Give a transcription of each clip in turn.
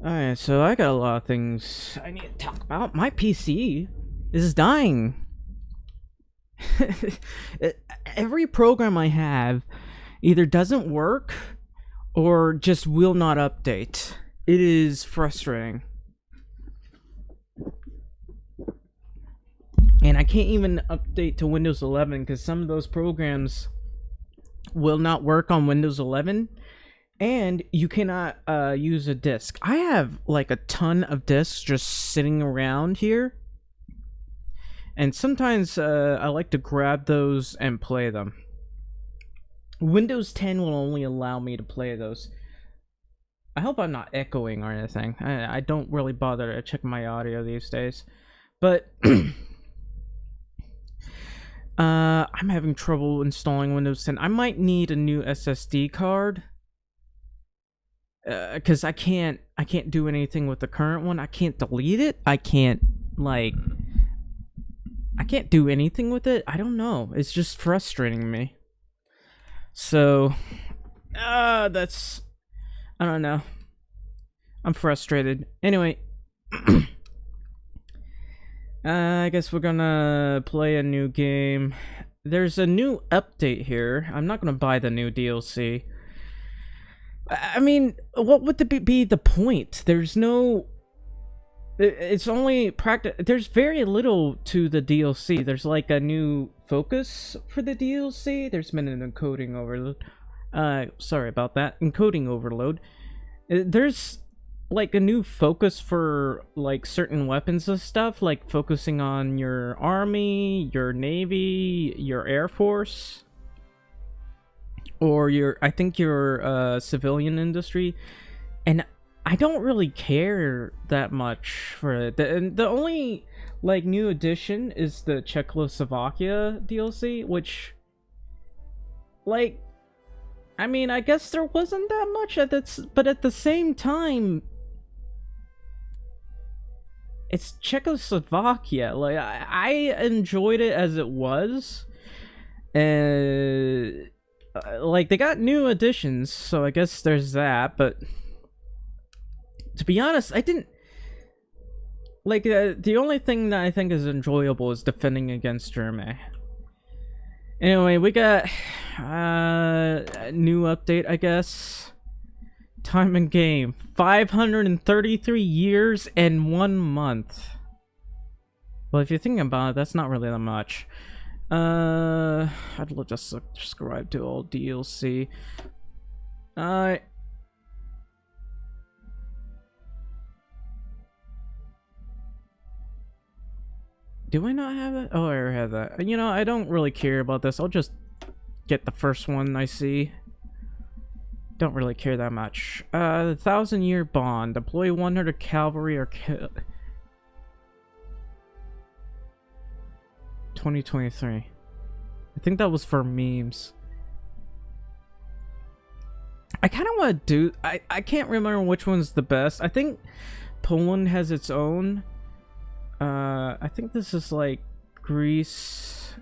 Alright, so I got a lot of things I need to talk about. My PC is dying. Every program I have either doesn't work or just will not update. It is frustrating. And I can't even update to Windows 11 because some of those programs will not work on Windows 11. And you cannot use a disk. I have like a ton of disks just sitting around here. And sometimes I like to grab those and play them. Windows 10 will only allow me to play those. I hope I'm not echoing or anything. I don't really bother to check my audio these days. But I'm having trouble installing Windows 10. I might need a new SSD card. Because I can't do anything with the current one. I can't delete it. I can't do anything with it. I don't know. It's just frustrating me. So, I don't know. I'm frustrated. Anyway, I guess we're gonna play a new game. There's a new update here. I'm not gonna buy the new DLC. I mean, what would be the point? There's no... It's only there's very little to the DLC. There's like a new focus for the DLC. There's been an encoding overload. Sorry about that. Encoding overload. There's like a new focus for like certain weapons and stuff, like focusing on your army, your navy, your air force. Or I think your civilian industry, and I don't really care that much for it. The only like new addition is the Czechoslovakia DLC, which, like, I mean, I guess there wasn't that much at that, but at the same time, it's Czechoslovakia. Like, I enjoyed it as it was, like, they got new additions, so I guess there's that, but to be honest, I didn't like the only thing that I think is enjoyable is defending against Germany. Anyway, we got a new update, I guess. Time in game 533 years and 1 month. Well, if you're thinking about it, that's not really that much. I'd just subscribe to all DLC. Do I not have it? Oh, I already have that. You know, I don't really care about this. I'll just get the first one I see. Don't really care that much. The 1,000-year bond. Deploy 100 cavalry or kill. 2023. I think that was for memes. I kind of want to do... I can't remember which one's the best. I think Poland has its own. I think this is like Greece.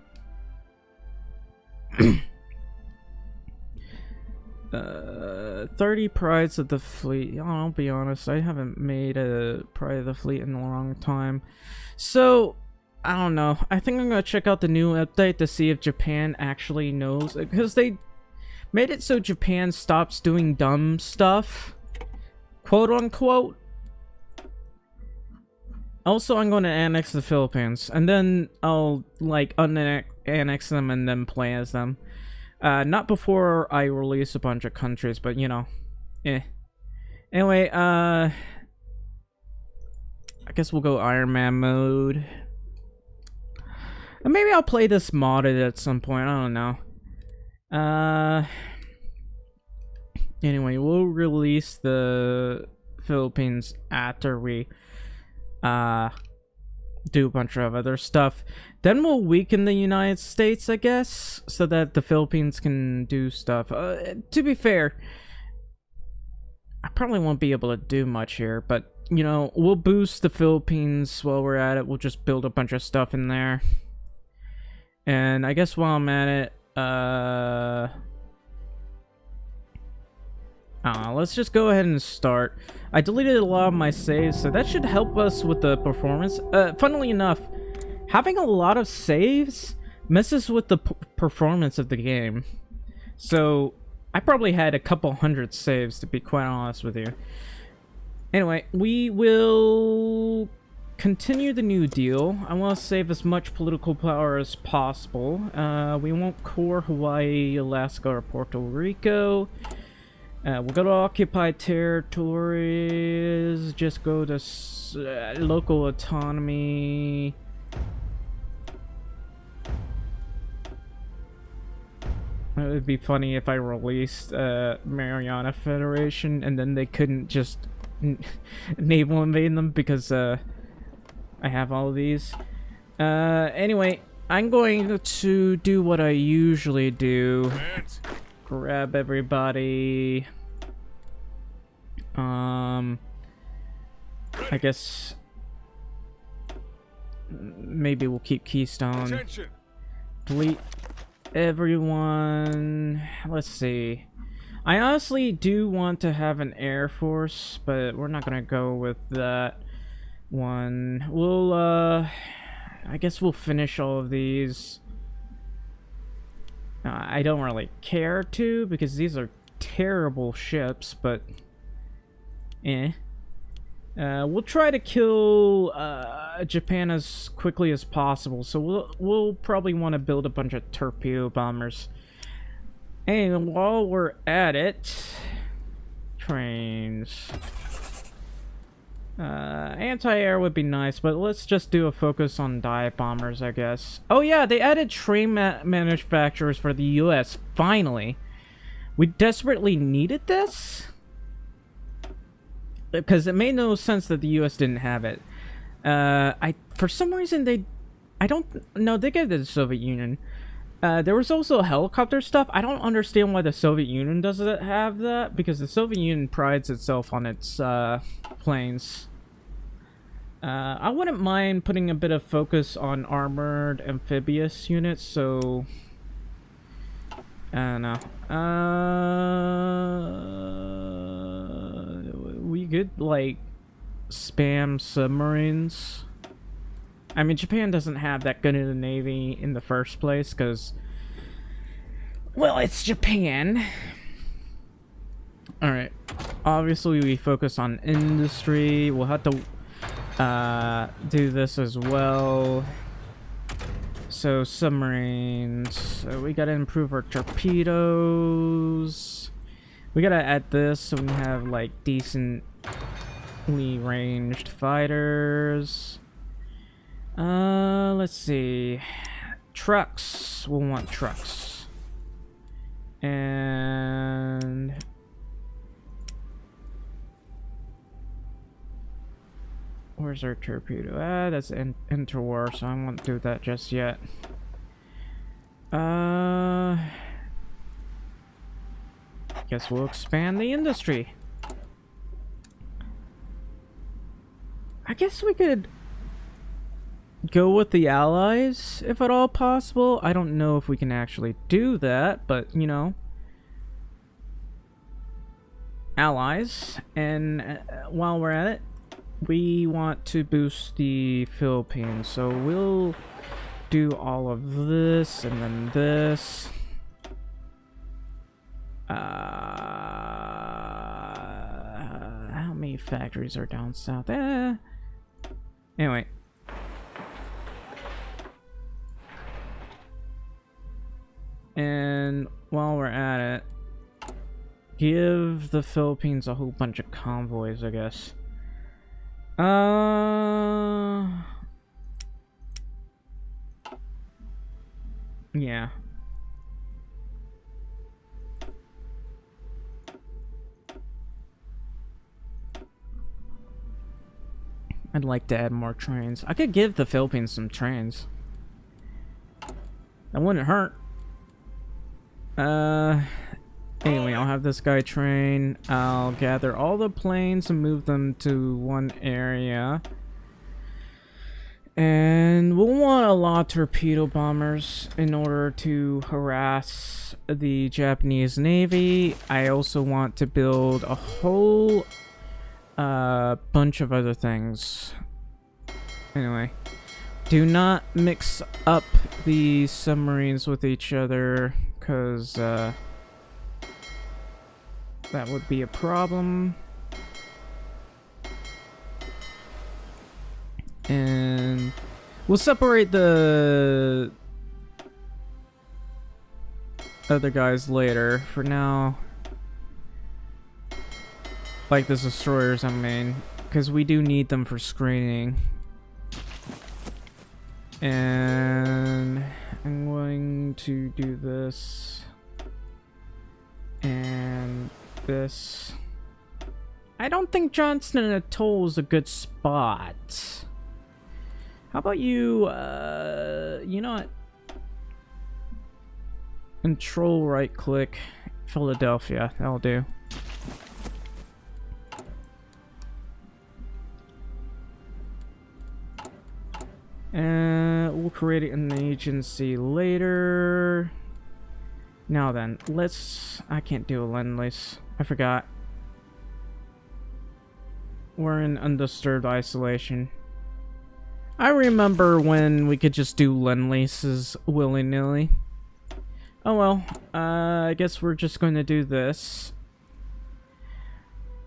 30 prides of the fleet. I'll be honest, I haven't made a pride of the fleet in a long time. So... I don't know. I think I'm gonna check out the new update to see if Japan actually knows, because they made it so Japan stops doing dumb stuff, quote unquote. Also, I'm going to annex the Philippines, and then I'll like annex them and then play as them. Not before I release a bunch of countries, but you know, Anyway, I guess we'll go Iron Man mode. And maybe I'll play this modded at some point. I don't know. Anyway, we'll release the Philippines after we do a bunch of other stuff. Then we'll weaken the United States, I guess, so that the Philippines can do stuff. To be fair, I probably won't be able to do much here, but you know, we'll boost the Philippines while we're at it. We'll just build a bunch of stuff in there. And I guess while I'm at it, Let's just go ahead and start. I deleted a lot of my saves, so that should help us with the performance. Funnily enough, having a lot of saves messes with the performance of the game. So, I probably had a couple hundred saves, to be quite honest with you. Anyway, we will continue the New Deal. I want to save as much political power as possible. We won't core Hawaii, Alaska, or Puerto Rico. We'll go to occupied territories. Just go to local autonomy. It would be funny if I released Mariana Federation and then they couldn't just naval invade them because I have all of these. Anyway, I'm going to do what I usually do. Grab everybody. I guess maybe we'll keep Keystone. Attention. Delete everyone. Let's see. I honestly do want to have an Air Force, but we're not gonna go with that one. We'll I guess we'll finish all of these. I don't really care to, because these are terrible ships, but we'll try to kill Japan as quickly as possible, so we'll probably want to build a bunch of torpedo bombers. And while we're at it, trains. Anti-air would be nice, but let's just do a focus on dive bombers, I guess. Oh yeah, they added train manufacturers for the US, finally. We desperately needed this? Because it made no sense that the US didn't have it. For some reason I don't know, they gave it to the Soviet Union. There was also helicopter stuff. I don't understand why the Soviet Union doesn't have that, because the Soviet Union prides itself on its planes. I wouldn't mind putting a bit of focus on armored amphibious units, so I don't know. We could like spam submarines. I mean, Japan doesn't have that good of a navy in the first place, because, well, it's Japan. Alright. Obviously, we focus on industry. We'll have to do this as well. So, submarines. So we gotta improve our torpedoes. We gotta add this so we have, like, decently ranged fighters. Let's see. Trucks. We'll want trucks. And where's our torpedo? That's interwar, so I won't do that just yet. Guess we'll expand the industry. I guess we could go with the Allies, if at all possible. I don't know if we can actually do that, but, you know. Allies. And while we're at it, we want to boost the Philippines. So we'll do all of this, and then this. How many factories are down south? Anyway. And while we're at it, give the Philippines a whole bunch of convoys, I guess. Yeah. I'd like to add more trains. I could give the Philippines some trains. That wouldn't hurt. Anyway, I'll have this guy train. I'll gather all the planes and move them to one area. And we'll want a lot of torpedo bombers in order to harass the Japanese Navy. I also want to build a whole bunch of other things. Anyway, do not mix up the submarines with each other, because that would be a problem. And we'll separate the other guys later. For now, like the destroyers, I mean, because we do need them for screening. And I'm going to do this and this. I don't think Johnston Atoll is a good spot. How about you, you know what? Control right click Philadelphia, that'll do. And we'll create an agency later. Now then, I can't do a Lend-Lease. I forgot. We're in undisturbed isolation. I remember when we could just do Lend-Leases willy-nilly. Oh well, I guess we're just going to do this.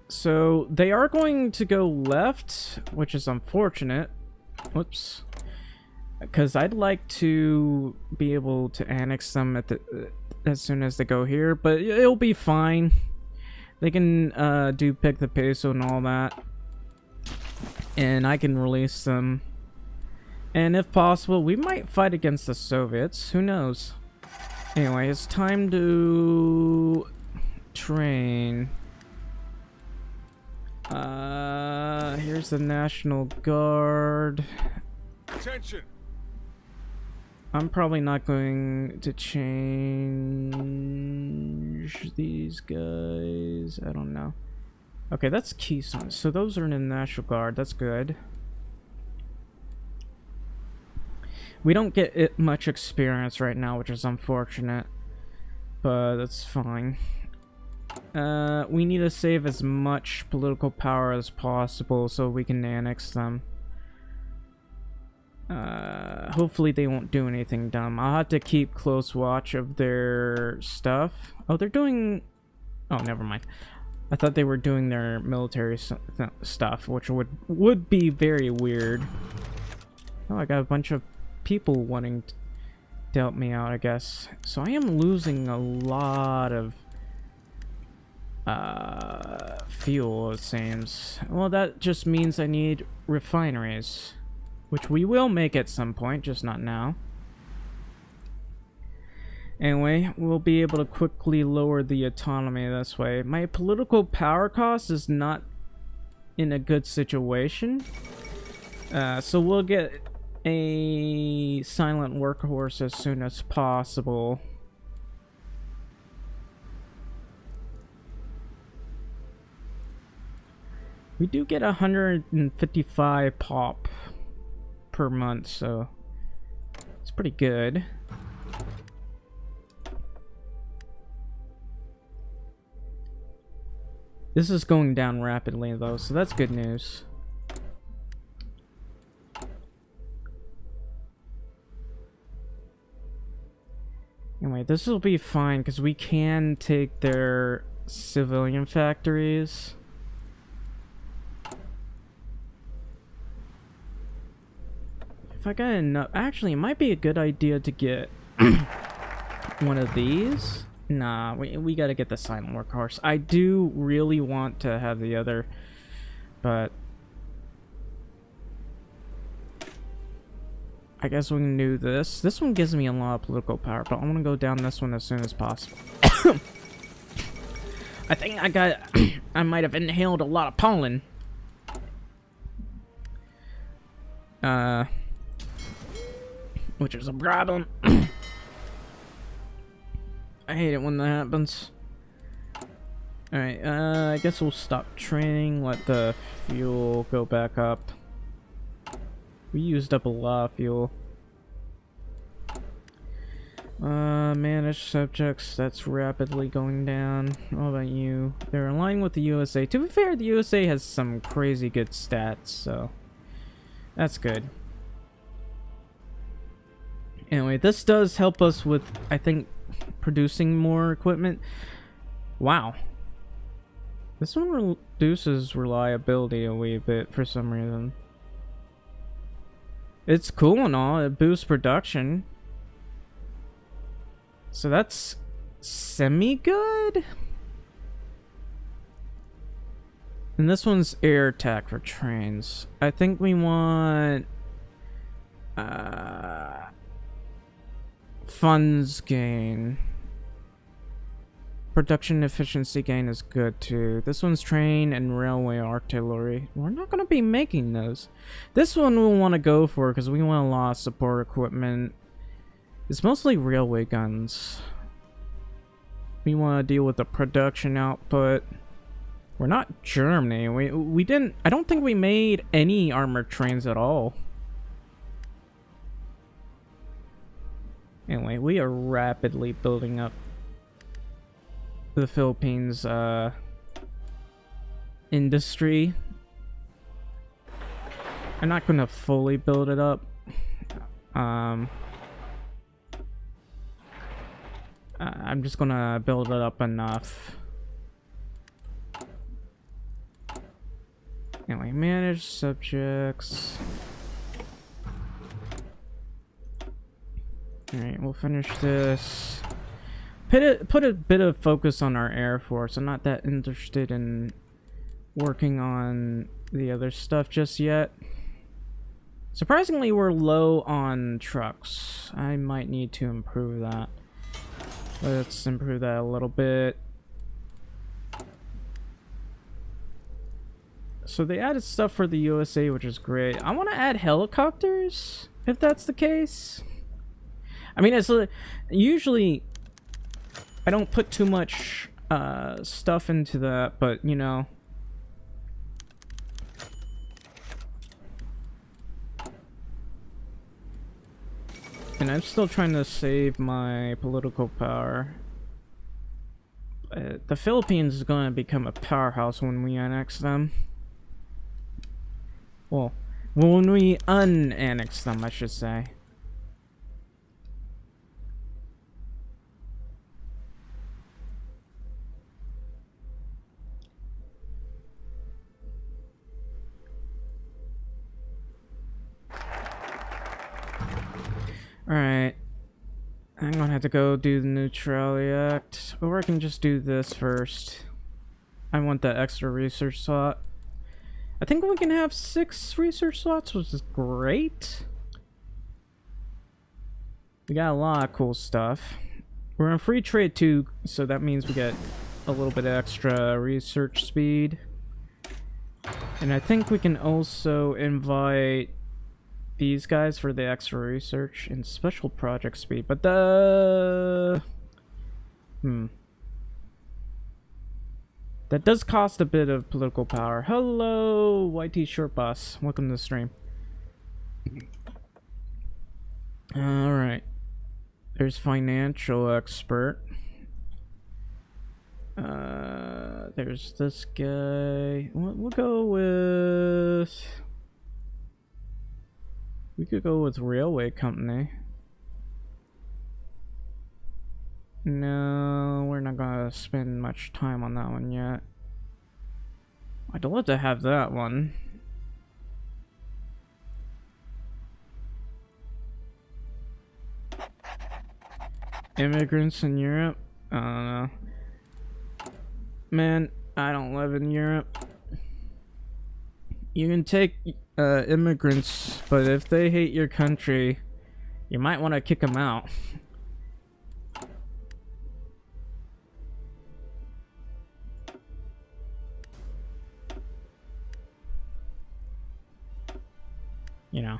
So, they are going to go left, which is unfortunate. Whoops. Because I'd like to be able to annex them at as soon as they go here, but it'll be fine. They can do pick the peso and all that. And I can release them. And if possible, we might fight against the Soviets. Who knows? Anyway, it's time to train. Here's the National Guard. Attention. I'm probably not going to change these guys. I don't know. Okay, that's Keystone. So those are in the National Guard. That's good. We don't get much experience right now, which is unfortunate, but that's fine. We need to save as much political power as possible so we can annex them. Hopefully they won't do anything dumb. I'll have to keep close watch of their stuff. Oh, they're doing... Oh, never mind. I thought they were doing their military stuff, which would be very weird. Oh, I got a bunch of people wanting to help me out, I guess. So I am losing a lot of fuel, it seems. Well, that just means I need refineries, which we will make at some point, just not now. Anyway, we'll be able to quickly lower the autonomy this way. My political power cost is not in a good situation. So we'll get a silent workhorse as soon as possible. We do get 155 pop per month, so it's pretty good. This is going down rapidly though, so that's good news. Anyway, this will be fine because we can take their civilian factories. If I got enough... Actually, it might be a good idea to get one of these. Nah, we gotta get the silent workhorse. I do really want to have the other, but... I guess we can do this. This one gives me a lot of political power, but I want to go down this one as soon as possible. I think I might have inhaled a lot of pollen. Which is a problem. I hate it when that happens. Alright, I guess we'll stop training, let the fuel go back up. We used up a lot of fuel. Managed subjects, that's rapidly going down. How about you? They're aligned with the USA. To be fair, the USA has some crazy good stats, so that's good. Anyway, this does help us with, I think, producing more equipment. Wow. This one reduces reliability a wee bit for some reason. It's cool and all, it boosts production. So that's semi-good? And this one's air attack for trains. I think we want... funds gain. Production efficiency gain is good too. This one's train and railway artillery. We're not going to be making those. This one we'll want to go for because we want a lot of support equipment. It's mostly railway guns. We want to deal with the production output. We're not Germany. We didn't... I don't think we made any armored trains at all. Anyway, we are rapidly building up the Philippines industry. I'm not gonna fully build it up. I'm just gonna build it up enough. Anyway, manage subjects. Alright, we'll finish this. Put a bit of focus on our Air Force. I'm not that interested in working on the other stuff just yet. Surprisingly, we're low on trucks. I might need to improve that. Let's improve that a little bit. So they added stuff for the USA, which is great. I want to add helicopters, if that's the case. I mean, it's usually I don't put too much stuff into that, but you know. And I'm still trying to save my political power. The Philippines is going to become a powerhouse when we annex them. Well, when we unannex them, I should say. Alright. I'm gonna have to go do the Neutrality Act. Or I can just do this first. I want that extra research slot. I think we can have 6 research slots, which is great. We got a lot of cool stuff. We're on free trade too, so that means we get a little bit extra research speed. And I think we can also invite these guys for the extra research and special project speed, but that does cost a bit of political power. Hello, YT Short Boss. Welcome to the stream. Alright. There's financial expert. There's this guy. We'll go with... We could go with railway company. No, we're not gonna spend much time on that one yet. I'd love to have that one. Immigrants in Europe? I don't know. Man, I don't live in Europe. You can take immigrants, but if they hate your country, you might want to kick them out. You know,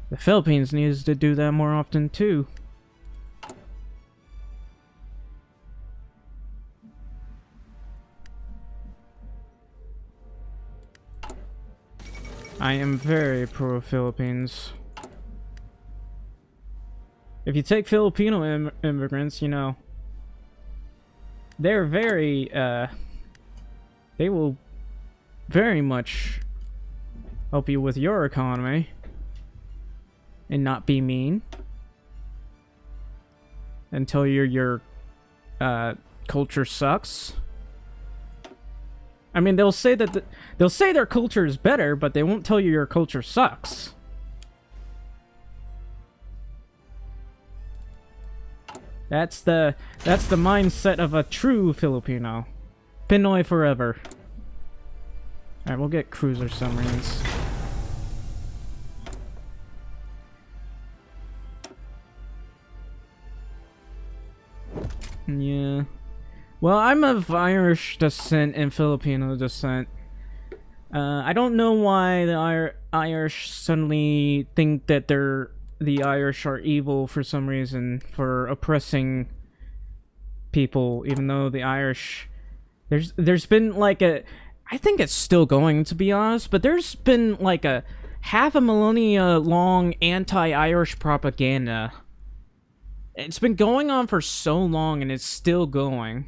the Philippines needs to do that more often too. I am very pro-Philippines. If you take Filipino immigrants, you know, they're very, they will very much help you with your economy and not be mean and tell you your culture sucks. I mean, they'll say that they'll say their culture is better, but they won't tell you your culture sucks. That's the mindset of a true Filipino. Pinoy forever. Alright, we'll get cruiser submarines. Yeah. Well, I'm of Irish descent and Filipino descent. I don't know why the Irish suddenly think that the Irish are evil for some reason for oppressing people, even though the Irish... There's been like a... I think it's still going, to be honest, but there's been like a half a millennia long anti-Irish propaganda. It's been going on for so long and it's still going.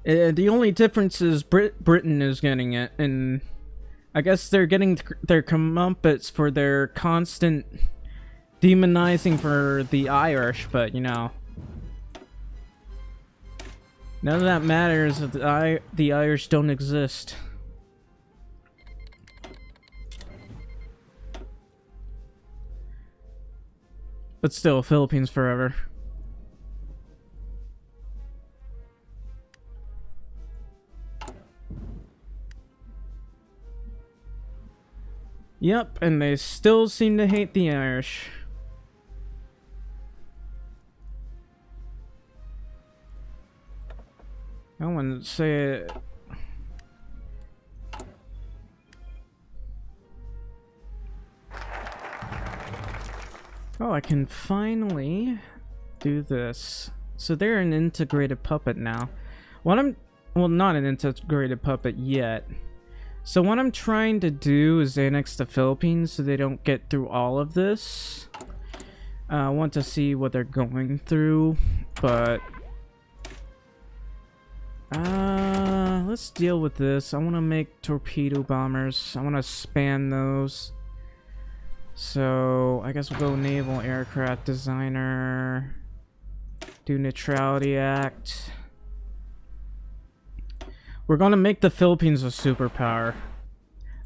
The only difference is Britain is getting it, and I guess they're getting their comeuppance for their constant demonizing for the Irish, but you know, none of that matters if the Irish don't exist. But still, Philippines forever. Yep, and they still seem to hate the Irish. I wouldn't say it. Oh, I can finally do this. So they're an integrated puppet now. Well, not an integrated puppet yet. So what I'm trying to do is annex the Philippines so they don't get through all of this. I want to see what they're going through, but... let's deal with this. I want to make torpedo bombers. I want to span those. So, I guess we'll go Naval Aircraft Designer. Do Neutrality Act. We're gonna make the Philippines a superpower.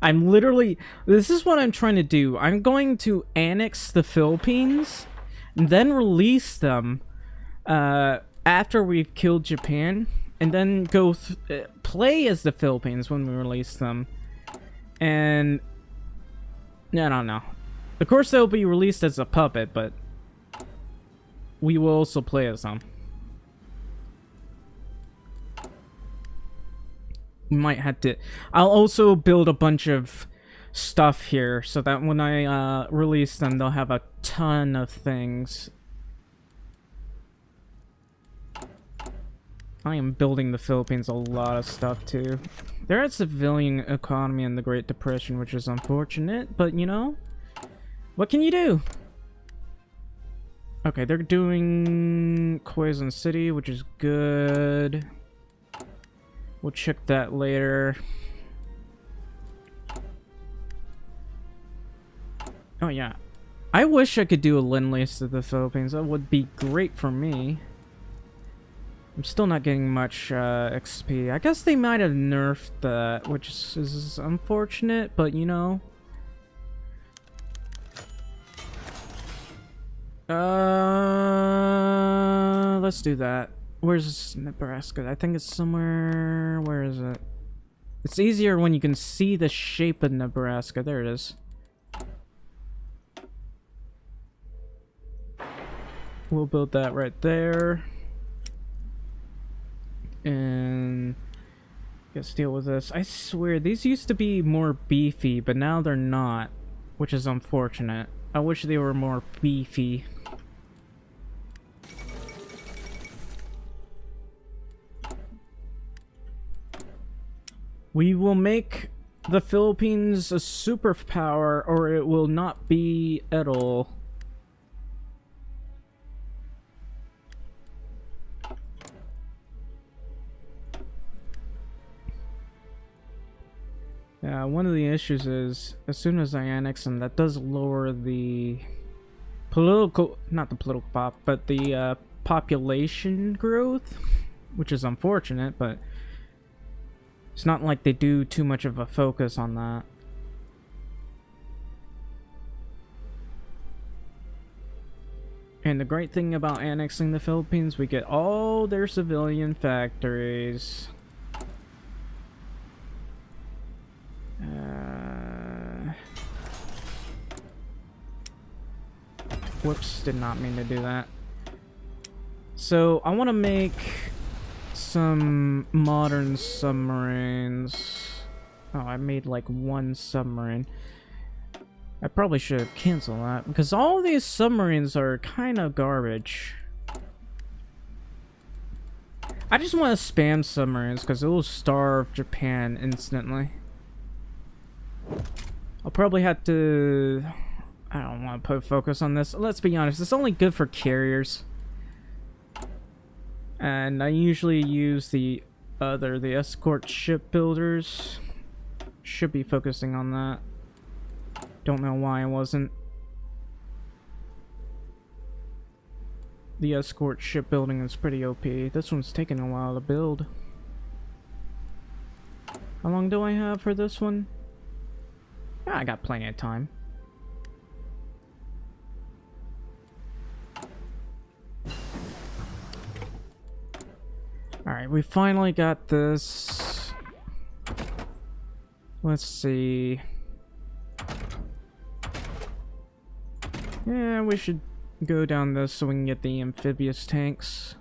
I'm literally... This is what I'm trying to do. I'm going to annex the Philippines, and then release them after we've killed Japan, and then go play as the Philippines when we release them. And... I don't know. Of course they'll be released as a puppet, but... we will also play as them. Might have to... I'll also build a bunch of stuff here so that when I release them, they'll have a ton of things. I am building the Philippines a lot of stuff too. They're a civilian economy in the Great Depression, which is unfortunate, but you know, what can you do? Okay, they're doing Quezon City, which is good. We'll check that later. Oh yeah. I wish I could do a Lend-Lease to the Philippines. That would be great for me. I'm still not getting much XP. I guess they might have nerfed that, which is unfortunate, but you know. Let's do that. Where's Nebraska? I think it's somewhere... Where is it? It's easier when you can see the shape of Nebraska. There it is. We'll build that right there. And... let's deal with this. I swear, these used to be more beefy, but now they're not. Which is unfortunate. I wish they were more beefy. We will make the Philippines a superpower, or it will not be at all. Yeah, one of the issues is, as soon as I annex them, that does lower the political, not the political pop, but the population growth, which is unfortunate, but it's not like they do too much of a focus on that. And the great thing about annexing the Philippines, we get all their civilian factories. Whoops, did not mean to do that. So, I want to make some modern submarines. Oh, I made like one submarine. I probably should have canceled that, because all these submarines are kind of garbage. I just want to spam submarines, because it will starve Japan instantly. I'll probably have to... I don't want to put focus on this. Let's be honest, it's only good for carriers. And I usually use the escort shipbuilders. Should be focusing on that. Don't know why I wasn't. The escort shipbuilding is pretty OP. This one's taking a while to build. How long do I have for this one? Ah, I got plenty of time. Alright, we finally got this. Let's see. Yeah, we should go down this so we can get the amphibious tanks.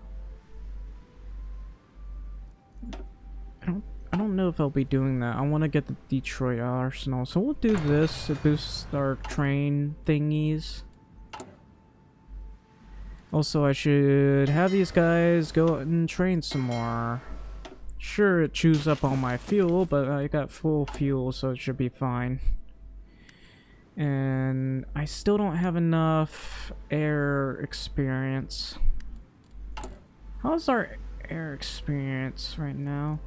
I don't know if I'll be doing that. I want to get the Detroit Arsenal, so we'll do this to boost our train thingies. Also, I should have these guys go out and train some more. Sure, it chews up all my fuel, but I got full fuel, so it should be fine. And I still don't have enough air experience. How's our air experience right now?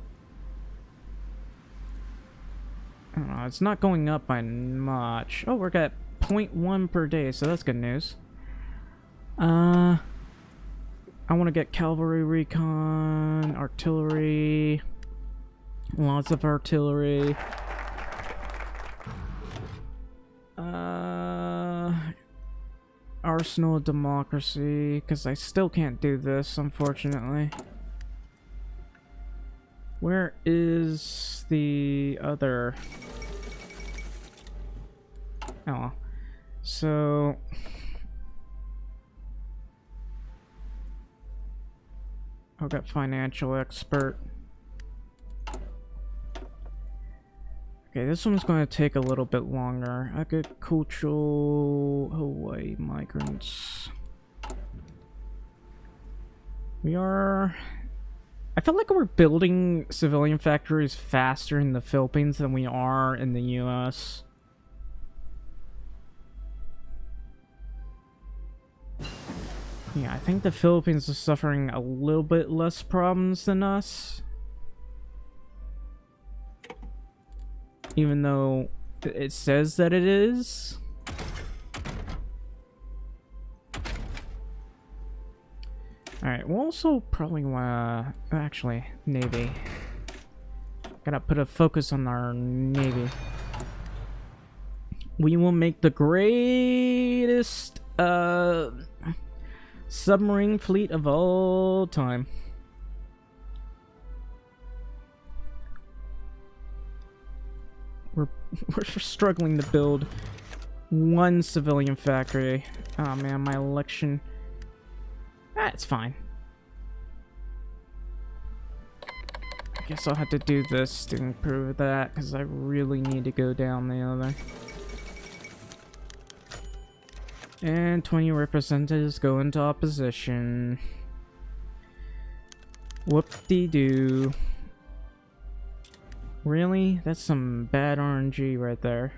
I don't know, it's not going up by much. Oh, we're at 0.1 per day, so that's good news. I want to get cavalry recon, artillery, lots of artillery. Arsenal of democracy, because I still can't do this, unfortunately. Where is the other? Oh, so I've got financial expert. Okay, this one's going to take a little bit longer. Agricultural HOI migrants. I feel like we're building civilian factories faster in the Philippines than we are in the US. Yeah, I think the Philippines is suffering a little bit less problems than us. Even though it says that it is. Alright, we'll also probably wanna... Actually, Navy. Gotta put a focus on our Navy. We will make the greatest submarine fleet of all time. We're struggling to build one civilian factory. Oh man, my election... That's fine. I guess I'll have to do this to improve that, because I really need to go down the other. And 20 representatives go into opposition. Whoop-de-doo. Really? That's some bad RNG right there.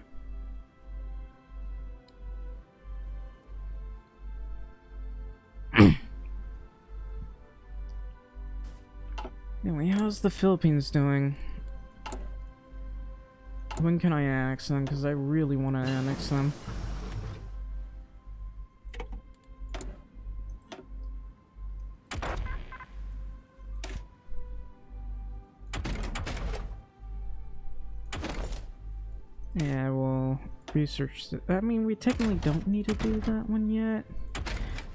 Anyway, how's the Philippines doing? When can I annex them? Because I really want to annex them. Yeah, we'll research it. I mean, we technically don't need to do that one yet.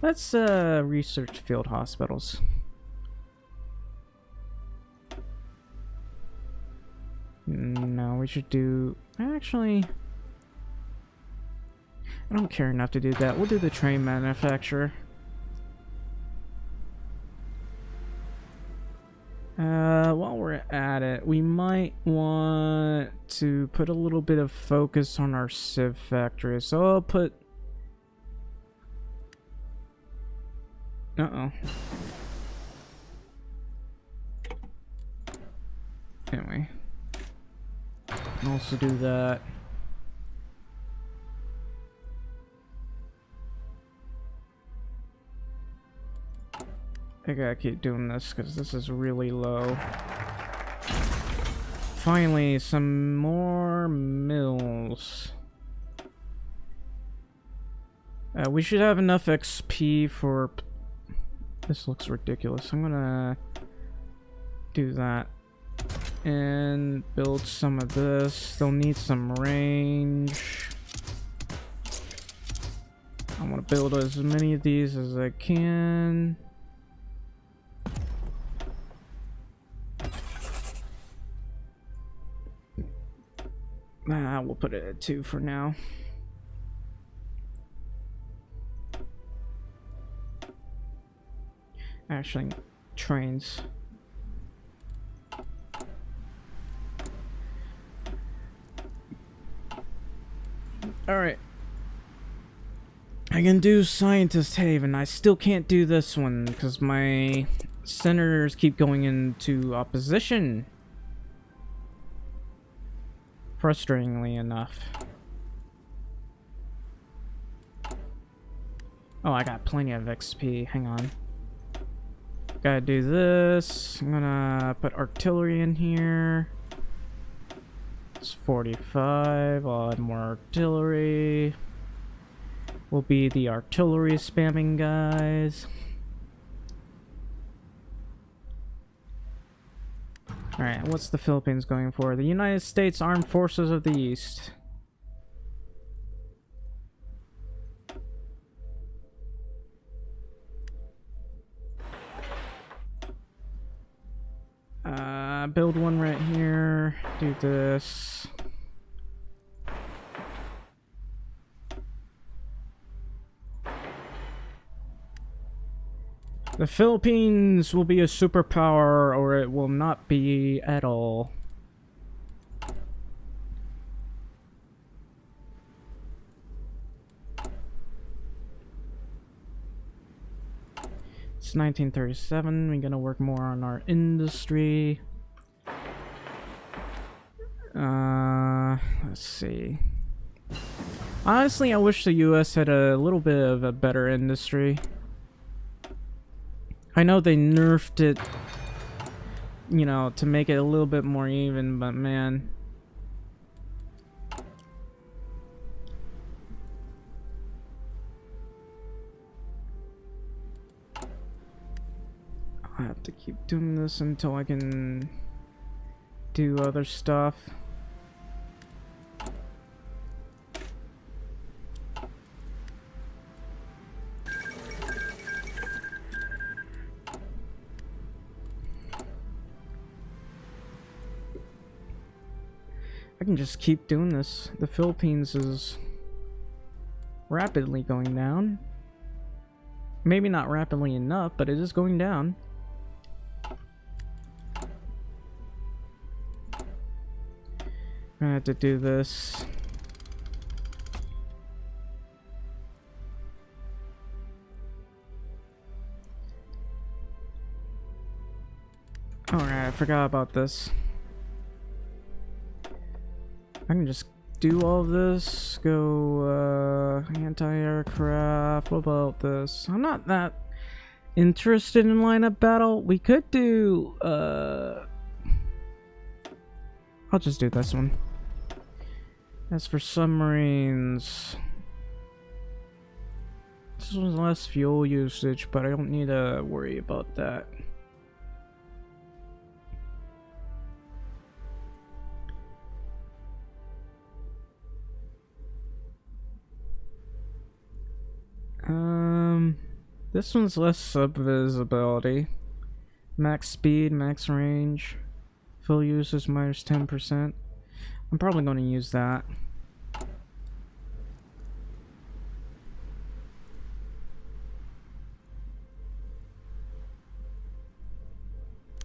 Let's research field hospitals. No, we should do... Actually... I don't care enough to do that. We'll do the train manufacturer. While we're at it, we might want to put a little bit of focus on our Civ factory. So I'll put... Uh-oh. Anyway. Can also do that. I gotta keep doing this because this is really low. Finally, some more mills. We should have enough XP for... This looks ridiculous. I'm gonna do that. And build some of this. They'll need some range. I want to build as many of these as I can. We'll put it at 2 for now. Actually, trains. Alright. I can do Scientist Haven. I still can't do this one because my senators keep going into opposition. Frustratingly enough. Oh, I got plenty of XP. Hang on. Gotta do this. I'm gonna put artillery in here. It's 45. I'll add more artillery. We'll be the artillery spamming guys. Alright, what's the Philippines going for? The United States Armed Forces of the East. Build one right here. Do this. The Philippines will be a superpower, or it will not be at all. It's 1937. We're gonna work more on our industry. Let's see. Honestly, I wish the US had a little bit of a better industry. I know they nerfed it, you know, to make it a little bit more even, but man. I have to keep doing this until I can do other stuff. I can just keep doing this. The Philippines is rapidly going down. Maybe not rapidly enough, but it is going down. I have to do this. Alright, I forgot about this. I can just do all of this. Go anti-aircraft. What about this? I'm not that interested in lineup battle. We could do I'll just do this one. As for submarines, this one's less fuel usage, but I don't need to worry about that. This one's less sub-visibility. Max speed, max range. Full usage minus 10%. I'm probably going to use that.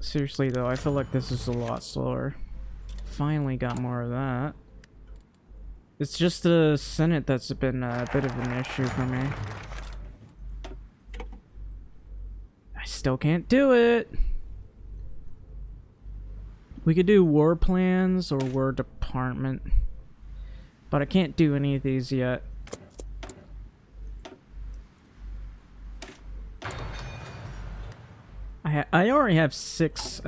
Seriously though, I feel like this is a lot slower. Finally got more of that. It's just the Senate that's been a bit of an issue for me. I still can't do it. We could do war plans or war department, but I can't do any of these yet. I already have 6,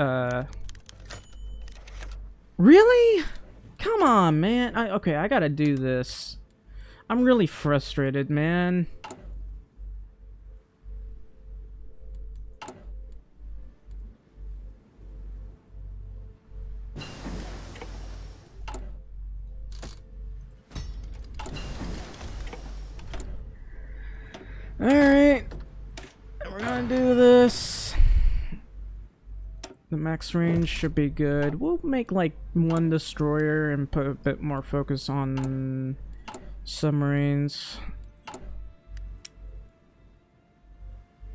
Really? Come on, man. Okay, I gotta do this. I'm really frustrated, man. Alright. We're gonna do this. The max range should be good. We'll make like 1 destroyer and put a bit more focus on submarines.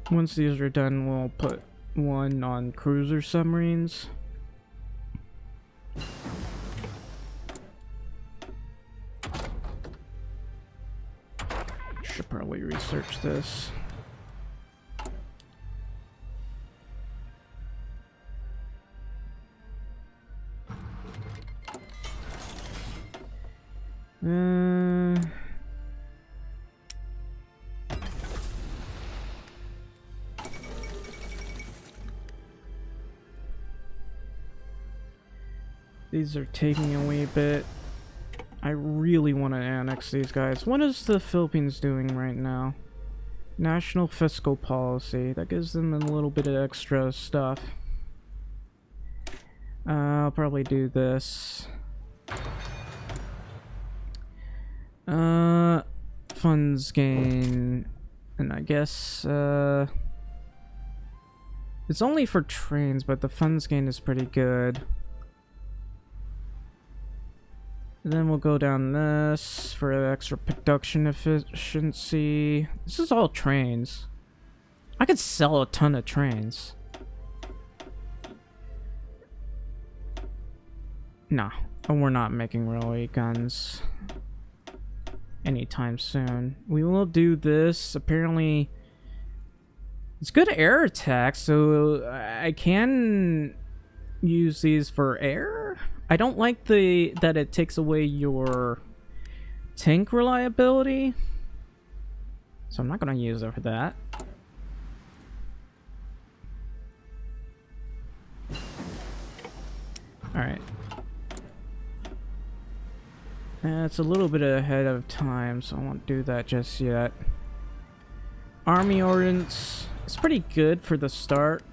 Once these are done, we'll put 1 on cruiser submarines. Should probably research this. These are taking a wee bit. I really want to annex these guys. What is the Philippines doing right now? National fiscal policy. That gives them a little bit of extra stuff. I'll probably do this. Funds gain. And I guess, it's only for trains, but the funds gain is pretty good. And then we'll go down this for extra production efficiency. This is all trains. I could sell a ton of trains. Nah, we're not making railway guns anytime soon. We will do this. Apparently, it's good air attack, so I can use these for air. I don't like that it takes away your tank reliability, so I'm not gonna use it for that. Alright. It's a little bit ahead of time, so I won't do that just yet. Army ordnance. It's pretty good for the start.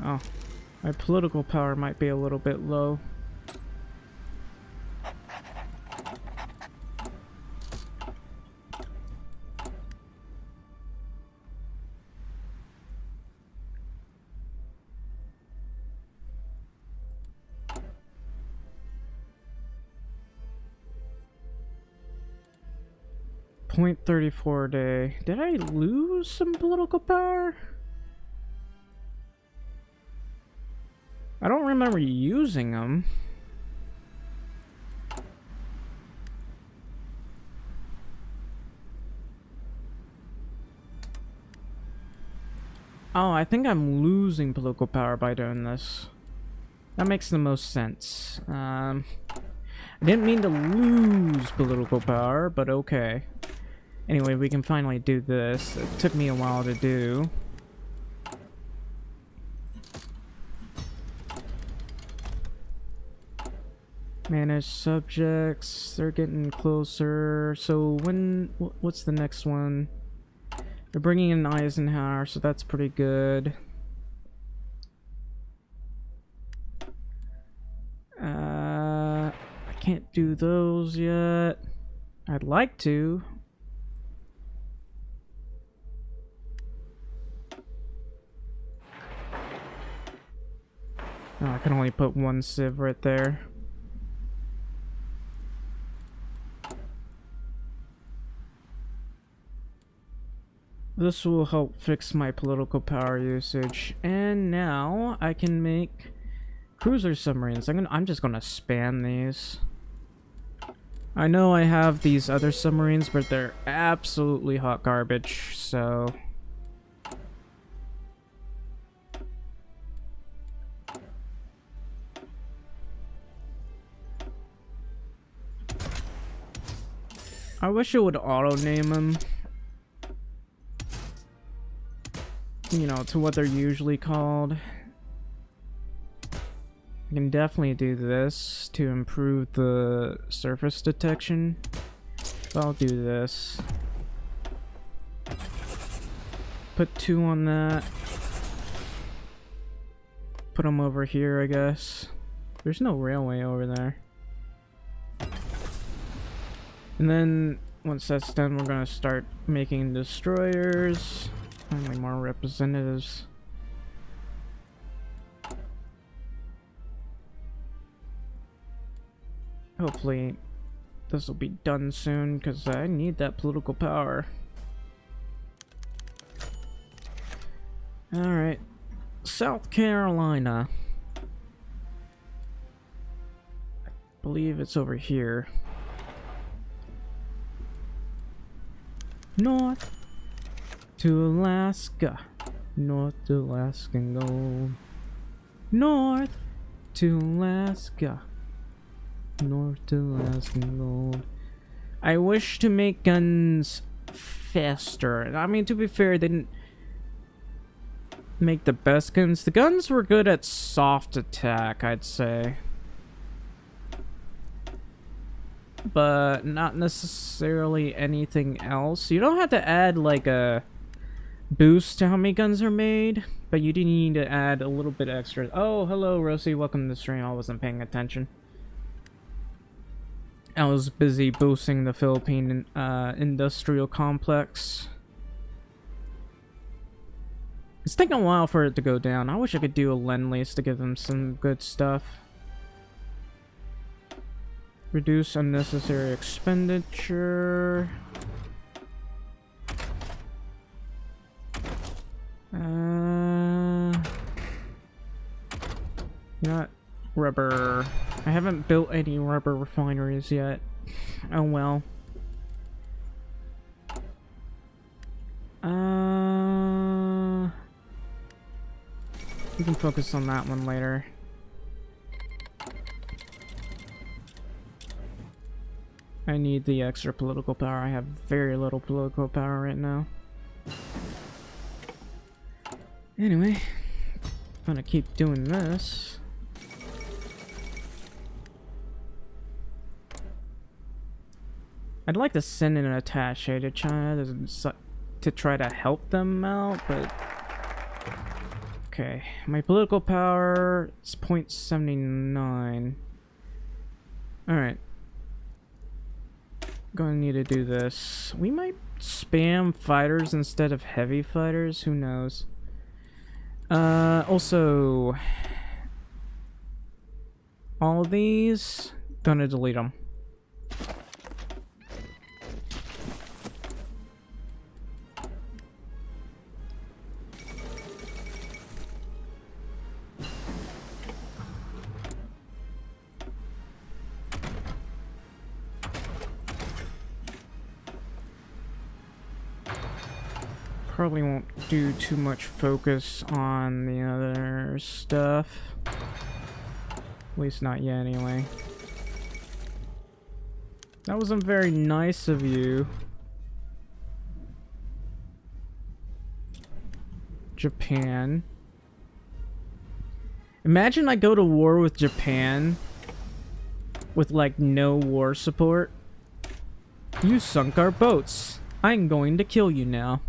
Oh, my political power might be a little bit low. .34 a day. Did I lose some political power? I don't remember using them. Oh, I think I'm losing political power by doing this. That makes the most sense. I didn't mean to lose political power, but okay. Anyway, we can finally do this. It took me a while to do. Manage subjects. They're getting closer. So what's the next one? They're bringing in Eisenhower, so that's pretty good. I can't do those yet. I'd like to. Oh, I can only put one civ right there. This will help fix my political power usage. And now I can make cruiser submarines. I'm just gonna spam these. I know I have these other submarines, but they're absolutely hot garbage, so... I wish it would auto-name them. You know, to what they're usually called. I can definitely do this to improve the surface detection. But I'll do this. Put 2 on that. Put them over here, I guess. There's no railway over there. And then, once that's done, we're gonna start making destroyers. Finally, more representatives. Hopefully this will be done soon, because I need that political power. Alright. South Carolina. I believe it's over here. North to Alaska. North to Alaskan gold. North to Alaska. North to Alaskan gold. I wish to make guns faster. I mean, to be fair, they didn't make the best guns. The guns were good at soft attack, I'd say. But not necessarily anything else. You don't have to add like a boost to how many guns are made, but you do need to add a little bit extra. Oh, hello, Rosie. Welcome to the stream. I wasn't paying attention. I was busy boosting the Philippine industrial complex. It's taking a while for it to go down. I wish I could do a lend-lease to give them some good stuff. Reduce unnecessary expenditure. Not rubber. I haven't built any rubber refineries yet. Oh well. We can focus on that one later. I need the extra political power. I have very little political power right now. Anyway, I'm gonna keep doing this. I'd like to send in an attaché to China to try to help them out, but... Okay, my political power is 0.79. Alright. Gonna need to do this. We might spam fighters instead of heavy fighters, who knows. Also... all these, gonna delete them. probably won't do too much focus on the other stuff. At least not yet, anyway. That wasn't very nice of you. Japan. Imagine I go to war with Japan with like no war support. You sunk our boats. I'm going to kill you now.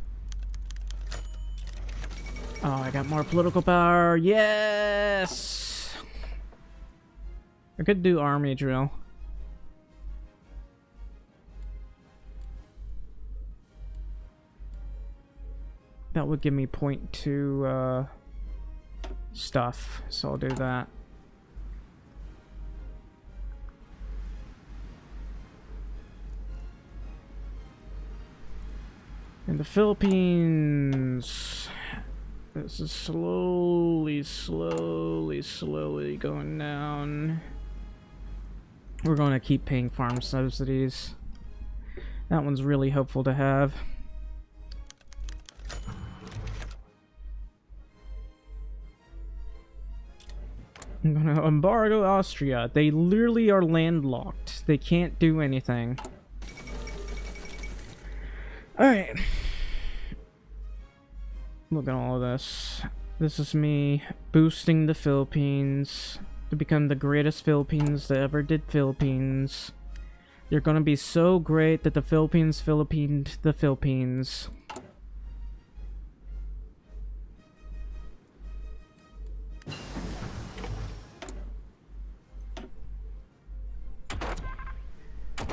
Oh, I got more political power. Yes! I could do army drill. That would give me .2 stuff, so I'll do that. In the Philippines, this is slowly going down. We're going to keep paying farm subsidies. That one's really helpful to have. I'm gonna embargo Austria. They literally are landlocked. They can't do anything. Alright. Look at all of this. This is me boosting the Philippines to become the greatest Philippines that ever did Philippines. They're gonna be so great that the Philippines Philippined the Philippines.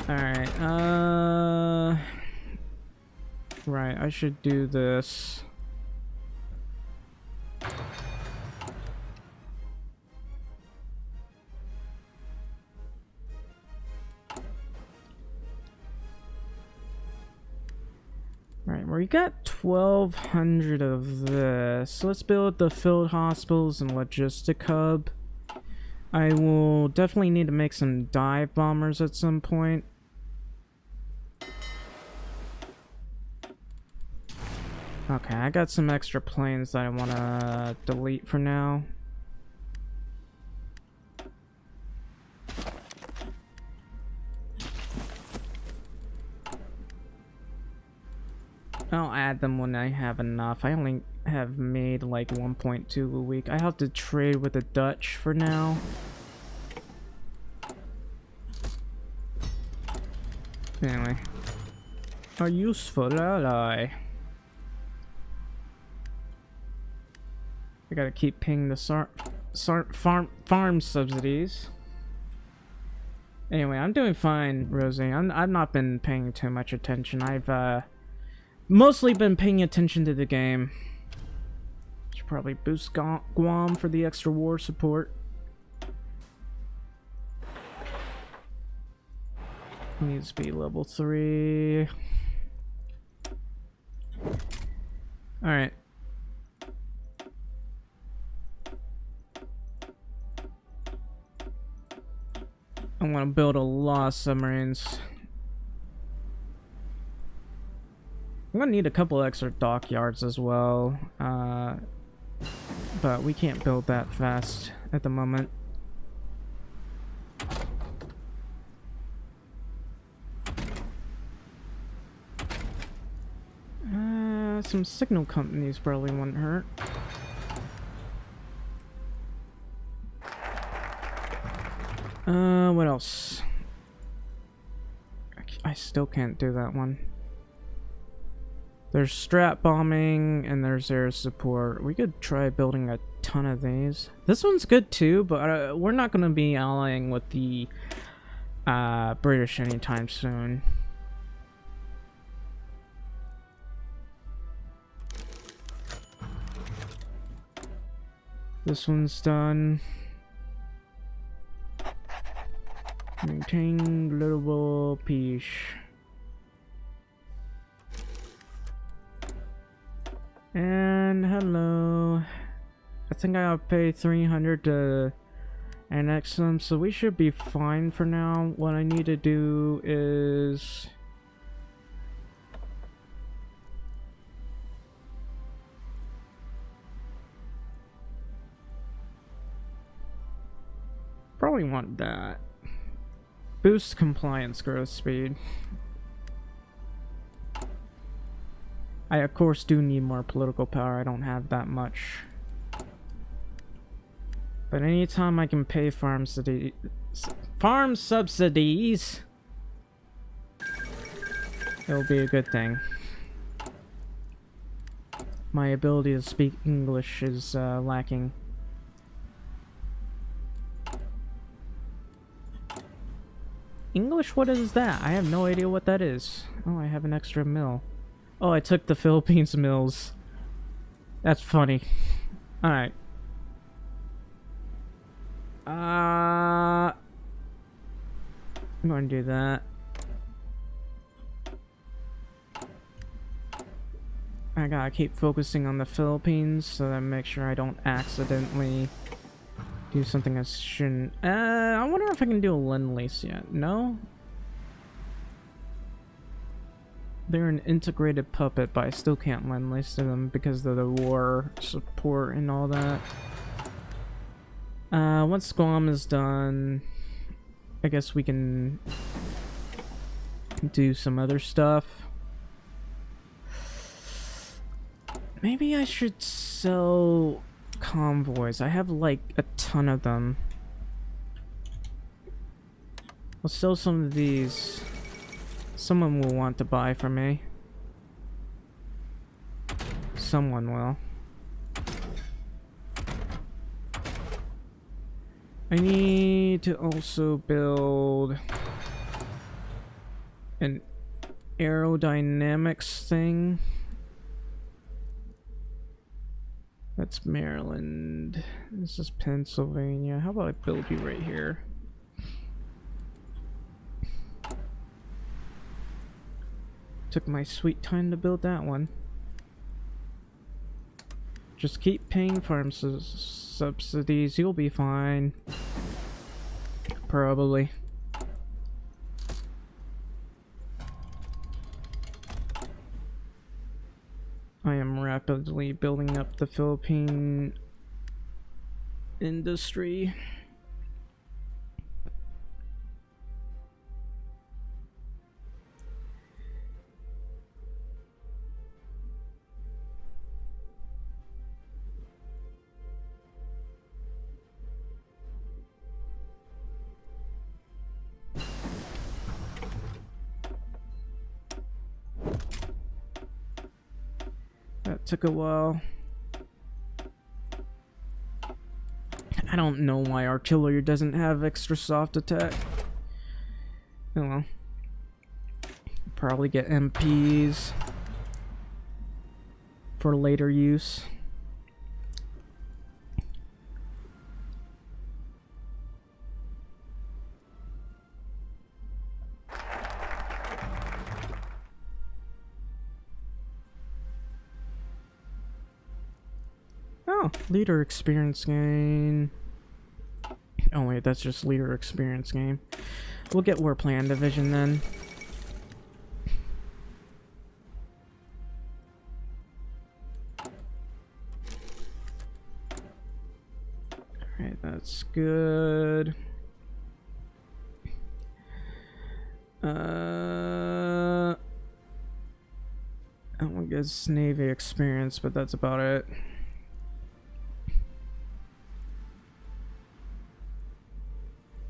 Alright, right, I should do this. Right, we got 1,200 of this. Let's build the field hospitals and logistic hub. I will definitely need to make some dive bombers at some point. Okay, I got some extra planes that I want to delete for now. I'll add them when I have enough. I only have made like 1.2 a week. I have to trade with the Dutch for now. Anyway. A useful ally. I gotta keep paying the farm subsidies. Anyway, I'm doing fine, Rosie. I've not been paying too much attention. I've mostly been paying attention to the game. Should probably boost Guam for the extra war support. Needs to be level 3. Alright. I want to build a lot of submarines. I'm gonna need a couple extra dockyards as well, but we can't build that fast at the moment. Some signal companies probably wouldn't hurt. What else? I still can't do that one. There's strat bombing and there's air support. We could try building a ton of these. This one's good too, but we're not going to be allying with the British anytime soon. This one's done. Maintain global peace. And hello. I think I gotta pay 300 to annex them, so we should be fine for now. What I need to do is Probably want that. Boost compliance growth speed. I of course do need more political power. I don't have that much. But anytime I can pay farm subsidies, it'll be a good thing. My ability to speak English is lacking. English? What is that? I have no idea what that is. Oh, I have an extra mill. Oh, I took the Philippines mills. That's funny. Alright. I'm going to do that. I gotta keep focusing on the Philippines so that I make sure I don't accidentally do something I shouldn't. I wonder if I can do a Lend-Lease yet. No? They're an integrated puppet, but I still can't Lend-Lease to them because of the war support and all that. Once Guam is done, I guess we can do some other stuff. Maybe I should sell convoys. I have like a ton of them. I'll sell some of these. Someone will want to buy from me. Someone will. I need to also build an aerodynamics thing. That's Maryland. This is Pennsylvania. How about I build you right here? Took my sweet time to build that one. Just keep paying farm subsidies. You'll be fine. Probably. I am rapidly building up the Philippine industry. That took a while. I don't know why artillery doesn't have extra soft attack. Oh well. Probably get MPs for later use. Oh, leader experience gain. Oh wait, that's just leader experience gain. We'll get war plan division then. Alright, that's good. I don't get Navy experience, but that's about it.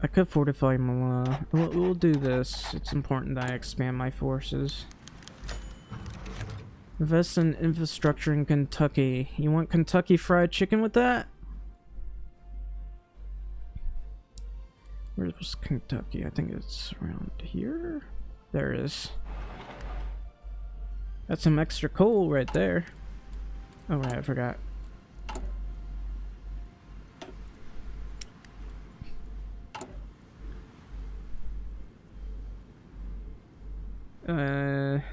I could fortify Malaya. We'll do this. It's important that I expand my forces. Invest in infrastructure in Kentucky. You want Kentucky Fried Chicken with that? Where's Kentucky? I think it's around here. There it is. That's some extra coal right there. Oh right, I forgot. I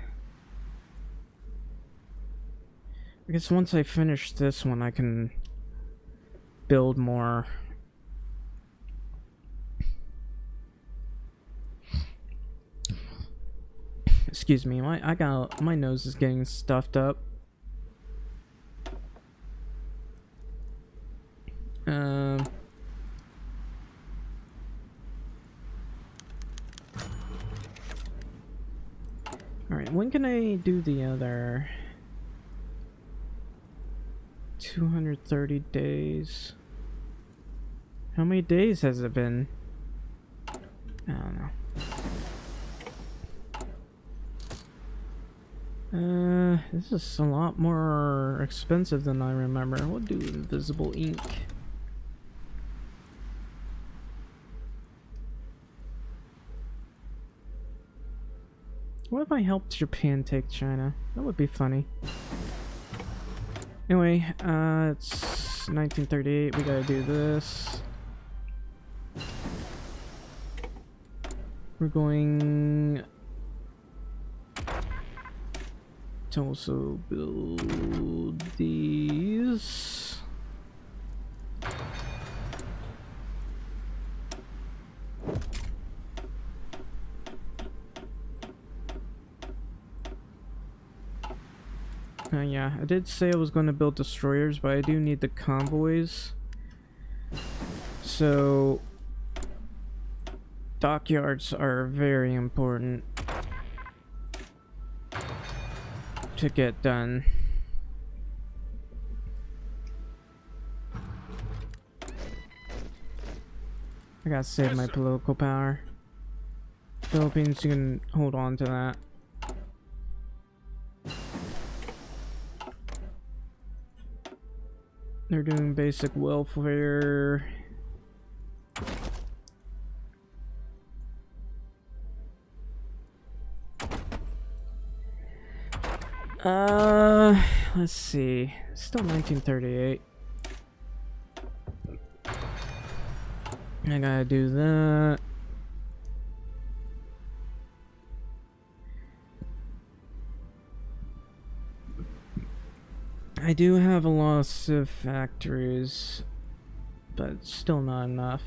guess once I finish this one, I can build more. Excuse me, my nose is getting stuffed up. Alright, when can I do the other? 230 days. How many days has it been? I don't know. This is a lot more expensive than I remember. We'll do invisible ink. What if I helped Japan take China? That would be funny. Anyway, it's 1938. We gotta do this. We're going to also build these. Yeah, I did say I was going to build destroyers, but I do need the convoys. So dockyards are very important to get done. I gotta save my political power. Philippines, you can hold on to that. They're doing basic welfare. Let's see. Still 1938. I gotta do that. I do have a lot of civ factories, but still not enough.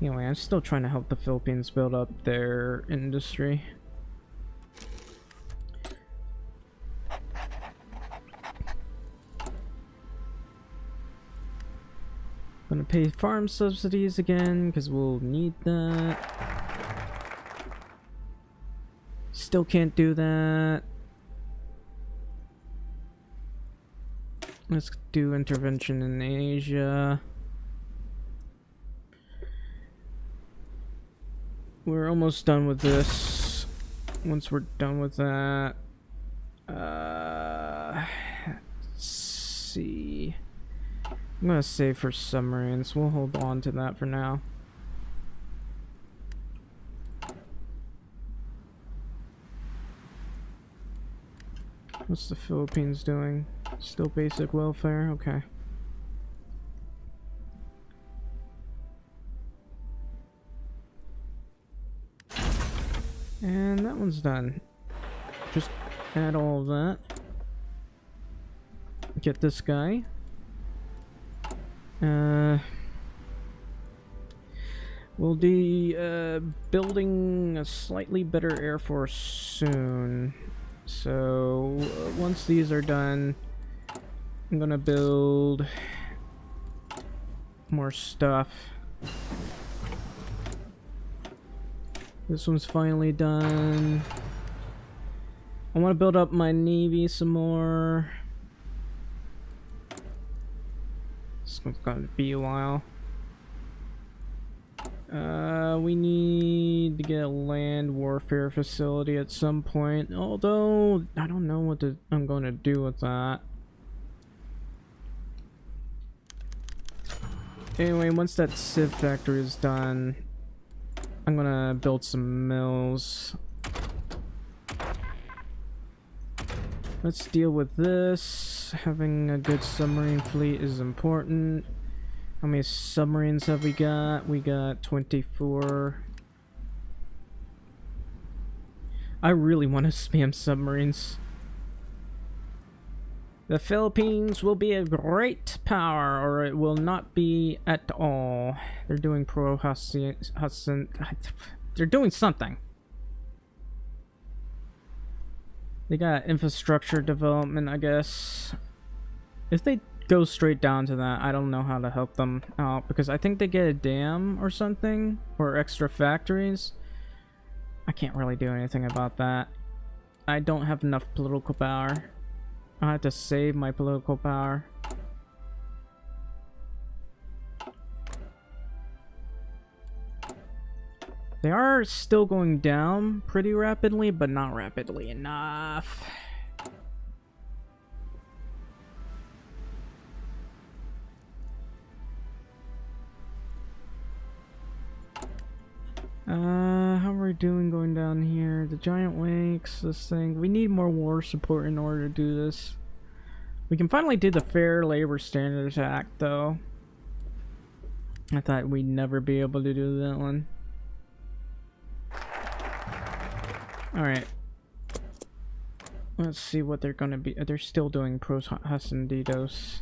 Anyway, I'm still trying to help the Philippines build up their industry. Gonna pay farm subsidies again, because we'll need that. Still can't do that. Let's do intervention in Asia. We're almost done with this. Once we're done with that, let's see. I'm gonna save for submarines. We'll hold on to that for now. What's the Philippines doing? Still basic welfare? Okay. And that one's done. Just add all of that. Get this guy. We'll be building a slightly better Air Force soon. So once these are done, I'm gonna build more stuff. This one's finally done. I want to build up my navy some more. This one's gonna be a while. We need to get a land warfare facility at some point, although I don't know what I'm going to do with that. Anyway, once that civ factory is done, I'm gonna build some mills. Let's deal with this. Having a good submarine fleet is important. How many submarines have we got? We got 24. I really want to spam submarines. The Philippines will be a great power, or it will not be at all. They're doing they're doing something. They got infrastructure development, I guess. If they go straight down to that. I don't know how to help them out because I think they get a dam or something or extra factories. I can't really do anything about that. I don't have enough political power. I have to save my political power. They are still going down pretty rapidly, but not rapidly enough. How are we doing going down here? The giant lakes, this thing. We need more war support in order to do this. We can finally do the Fair Labor Standards Act, though. I thought we'd never be able to do that one. Alright. Let's see what they're gonna be. They're still doing pros hacendidos.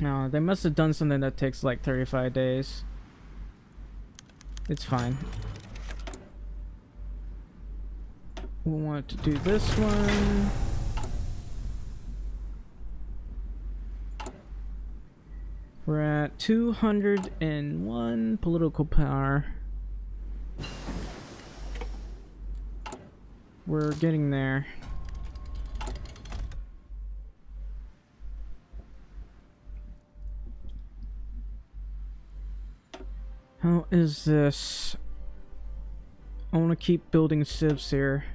No, they must have done something that takes like 35 days. It's fine. We'll want to do this one. We're at 201 political power. We're getting there. How is this? I want to keep building civs here.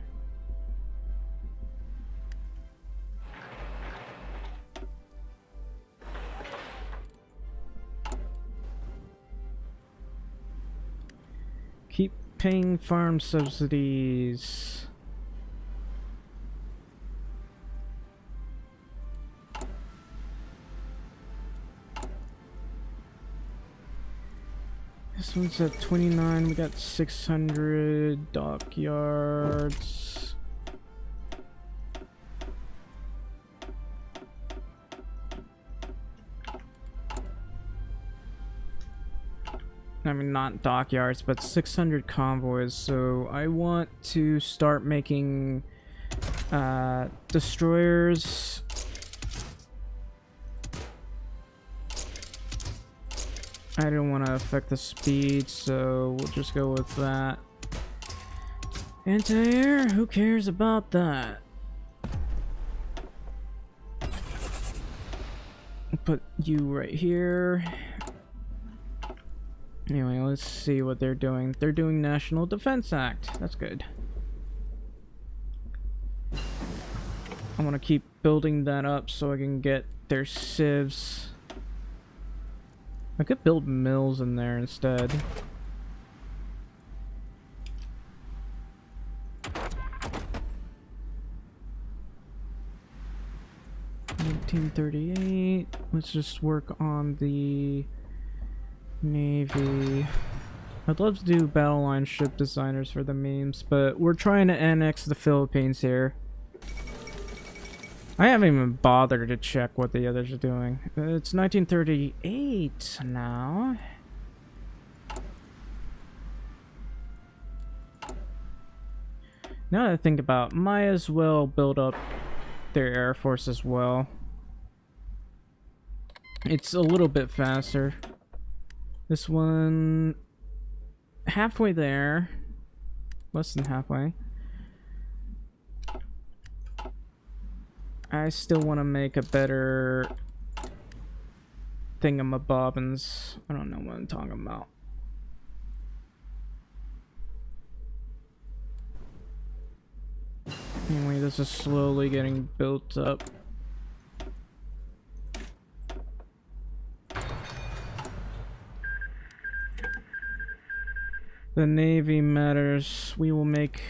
Keep paying farm subsidies. This one's at 29. We got 600 dockyards. I mean, not dockyards, but 600 convoys. So I want to start making destroyers. I don't want to affect the speed, so we'll just go with that. Anti-air? Who cares about that? I'll put you right here. Anyway, let's see what they're doing. They're doing National Defense Act. That's good. I want to keep building that up so I can get their civs. I could build mills in there instead. $1938. Let's just work on the Navy. I'd love to do battle line ship designers for the memes, but we're trying to annex the Philippines here. I haven't even bothered to check what the others are doing. It's 1938 now. Now that I think about it, might as well build up their air force as well. It's a little bit faster. This one halfway there. Less than halfway. I still want to make a better thingamabobbins. I don't know what I'm talking about. Anyway, this is slowly getting built up. The Navy matters. We will make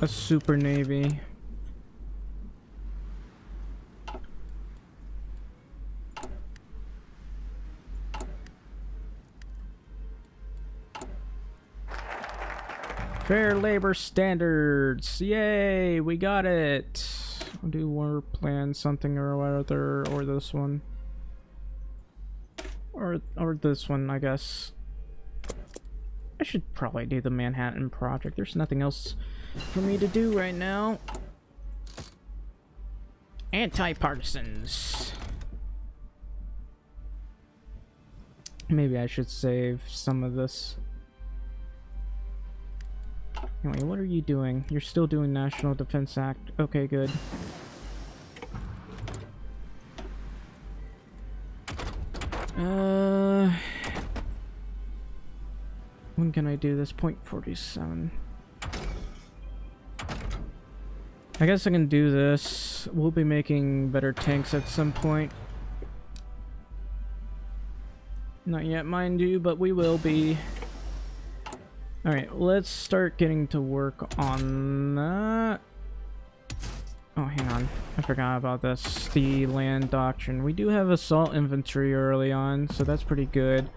a super Navy. Fair labor standards. Yay, we got it. I'll do war plan something or other, or this one. Or this one, I guess. I should probably do the Manhattan Project. There's nothing else for me to do right now. Anti-partisans. Maybe I should save some of this. Anyway, what are you doing? You're still doing National Defense Act. Okay, good. When can I do this? 0.47. I guess I can do this. We'll be making better tanks at some point. Not yet, mind you, but we will be. Alright, let's start getting to work on that. Oh, hang on. I forgot about this. The land doctrine. We do have assault infantry early on, so that's pretty good.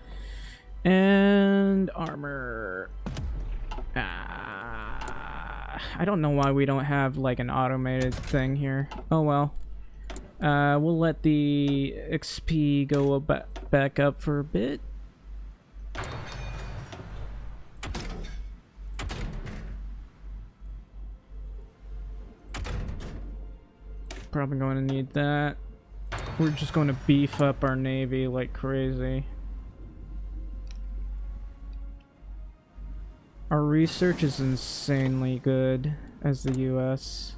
And armor. I don't know why we don't have like an automated thing here. Oh well. We'll let the XP go back up for a bit. Probably going to need that. We're just going to beef up our navy like crazy. Our research is insanely good as the US.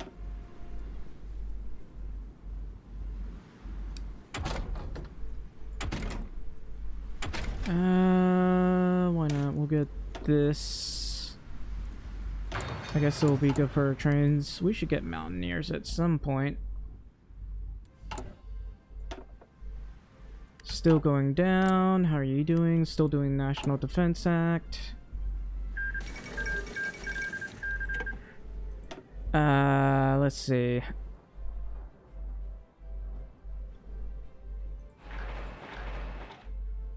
Why not? We'll get this. I guess it'll be good for our trains. We should get mountaineers at some point. Still going down. How are you doing? Still doing National Defense Act. Let's see.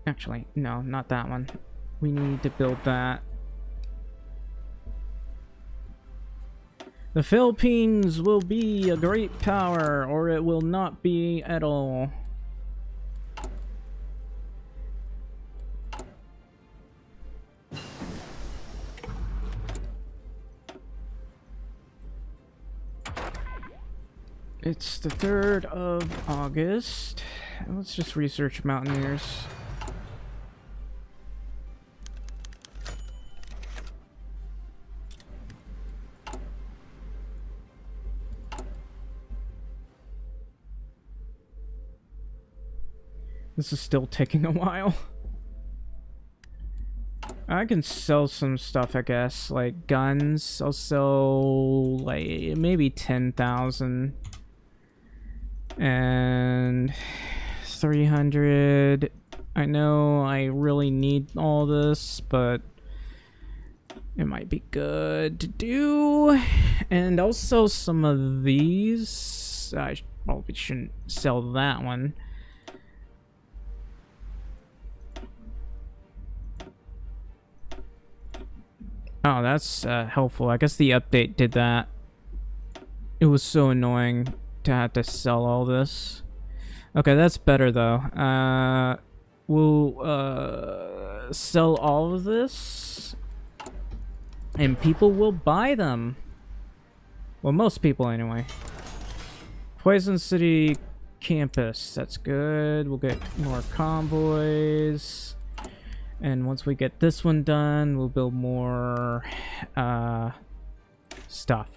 Actually, no, not that one. We need to build that. The Philippines will be a great power, or it will not be at all. It's the 3rd of August. Let's just research mountaineers. This is still taking a while. I can sell some stuff, I guess, like guns. I'll sell like maybe 10,000. And 300. I know I really need all this, but it might be good to do. And I'll sell some of these. I probably shouldn't sell that one. Oh, that's helpful. I guess the update did that. It was so annoying to have to sell all this. Okay, that's better though. We'll sell all of this and people will buy them. Well, most people anyway. Poison City campus, that's good. We'll get more convoys, and once we get this one done, we'll build more stuff.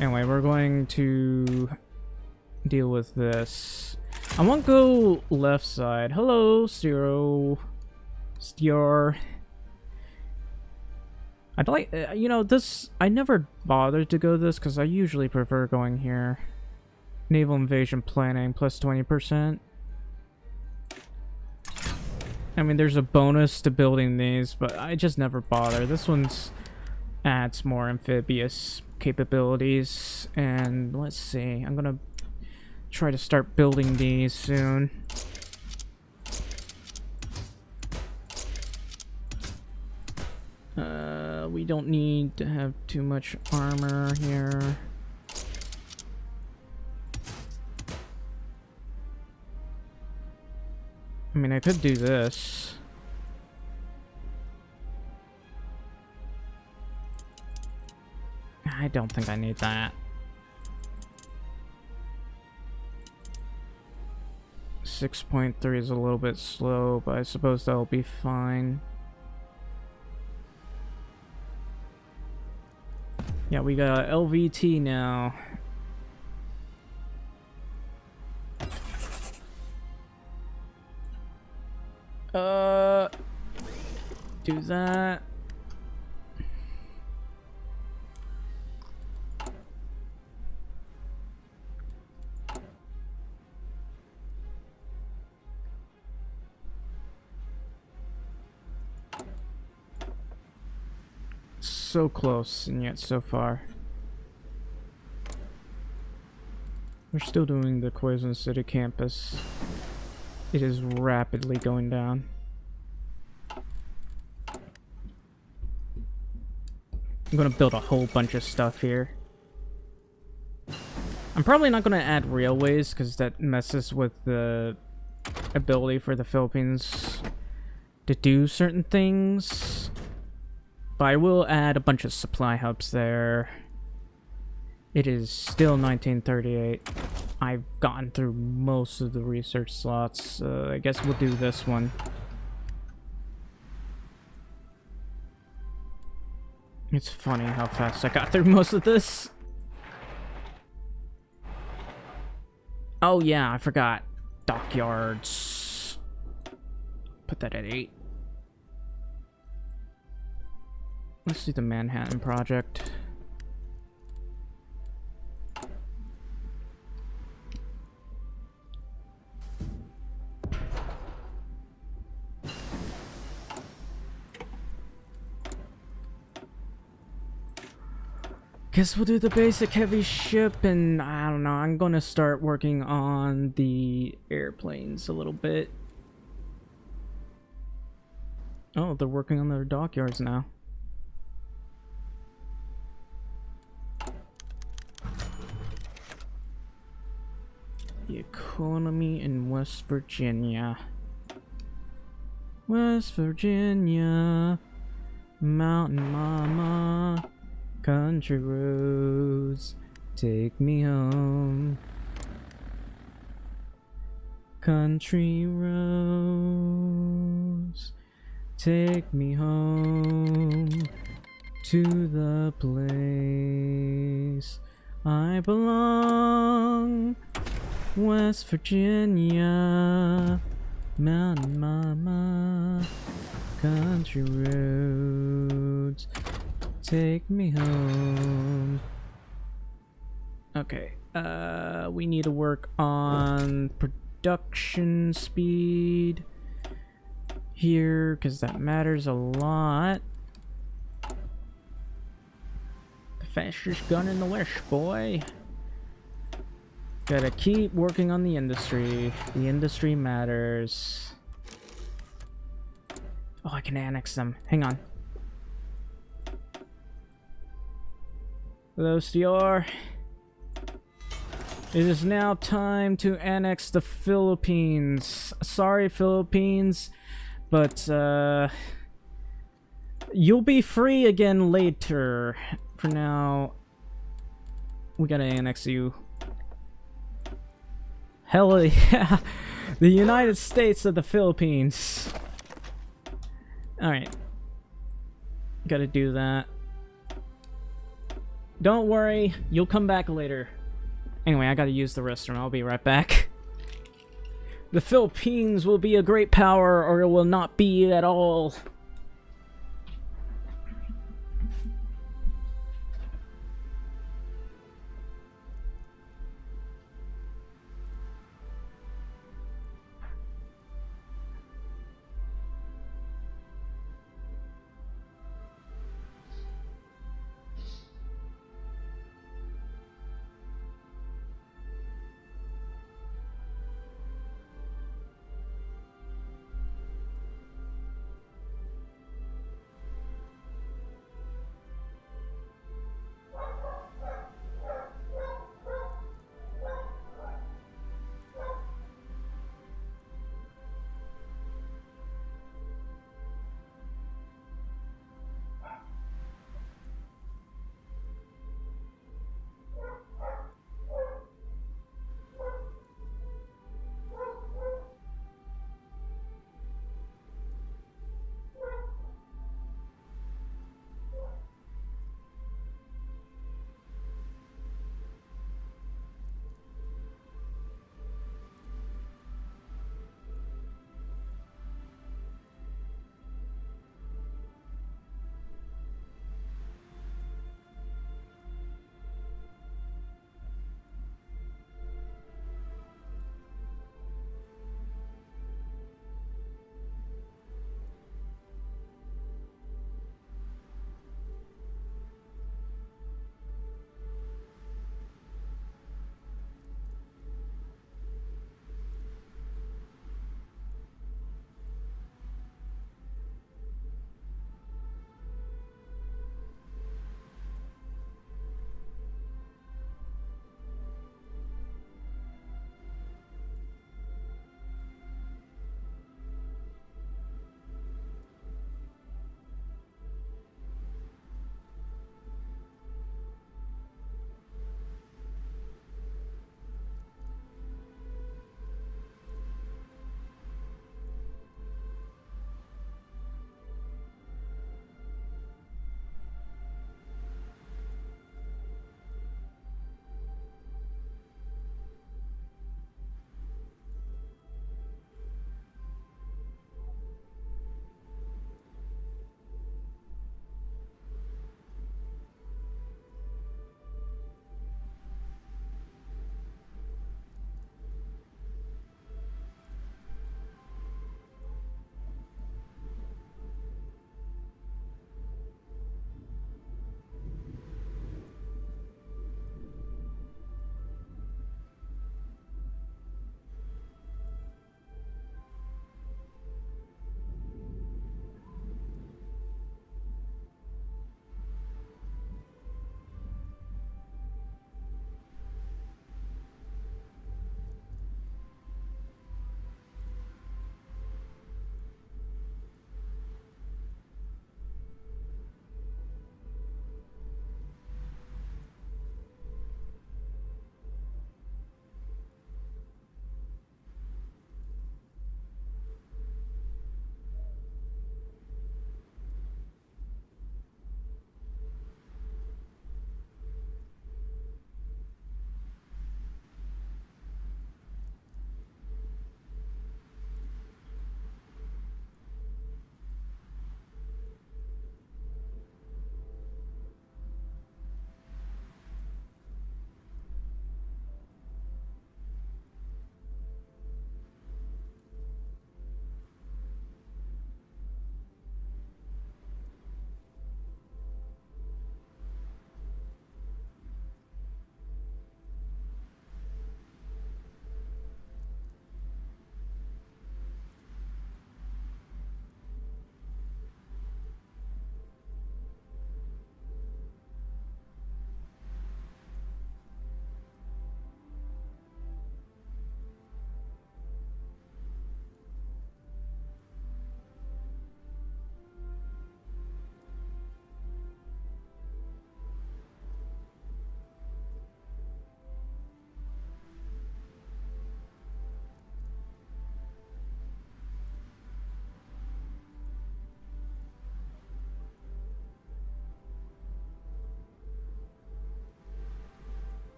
Anyway, we're going to deal with this. I won't go left side. Hello, Stior. I'd like, you know, this, I never bothered to go this because I usually prefer going here. Naval invasion planning plus 20%. I mean, there's a bonus to building these, but I just never bother. This one's adds more amphibious capabilities, and let's see, I'm gonna try to start building these soon. We don't need to have too much armor here. I mean, I could do this. I don't think I need that. 6.3 is a little bit slow, but I suppose that'll be fine. Yeah, we got LVT now. Do that. So close, and yet so far. We're still doing the Quezon City campus. It is rapidly going down. I'm gonna build a whole bunch of stuff here. I'm probably not gonna add railways because that messes with the ability for the Philippines to do certain things. But I will add a bunch of supply hubs there. It is still 1938. I've gotten through most of the research slots. I guess we'll do this one. It's funny how fast I got through most of this. Oh yeah, I forgot. Dockyards. Put that at 8. Let's do the Manhattan Project. Guess we'll do the basic heavy ship, and I don't know, I'm gonna start working on the airplanes a little bit. Oh, they're working on their dockyards now. The economy in West Virginia. West Virginia, Mountain Mama. Country roads, take me home. Country roads, take me home to the place I belong. West Virginia, Mountain Mama, country roads, take me home. Okay, we need to work on production speed here, because that matters a lot. The fastest gun in the West, boy. Gotta keep working on the industry. The industry matters. Oh, I can annex them. Hang on. Hello, CR. It is now time to annex the Philippines. Sorry, Philippines, but you'll be free again later. For now, we gotta annex you. Hell yeah! The United States of the Philippines. Alright. Gotta do that. Don't worry, you'll come back later. Anyway, I gotta use the restroom. I'll be right back. The Philippines will be a great power, or it will not be at all.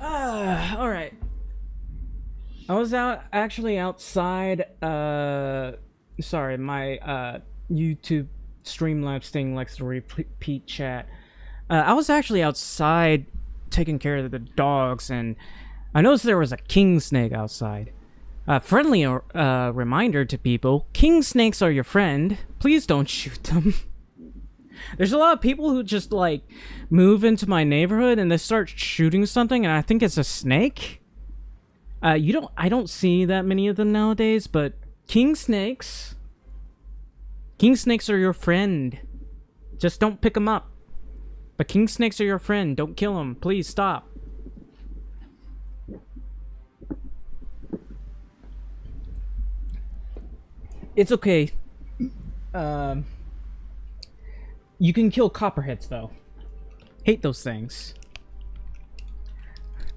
All right. I was actually outside. Sorry, my YouTube Streamlabs thing likes to repeat chat. I was actually outside taking care of the dogs, and I noticed there was a king snake outside. Friendly reminder to people: king snakes are your friend. Please don't shoot them. There's a lot of people who just like move into my neighborhood and they start shooting something, and I think it's a snake. I don't see that many of them nowadays, but king snakes are your friend. Just don't pick them up. But king snakes are your friend. Don't kill them. Please stop. It's okay. You can kill copperheads though. Hate those things.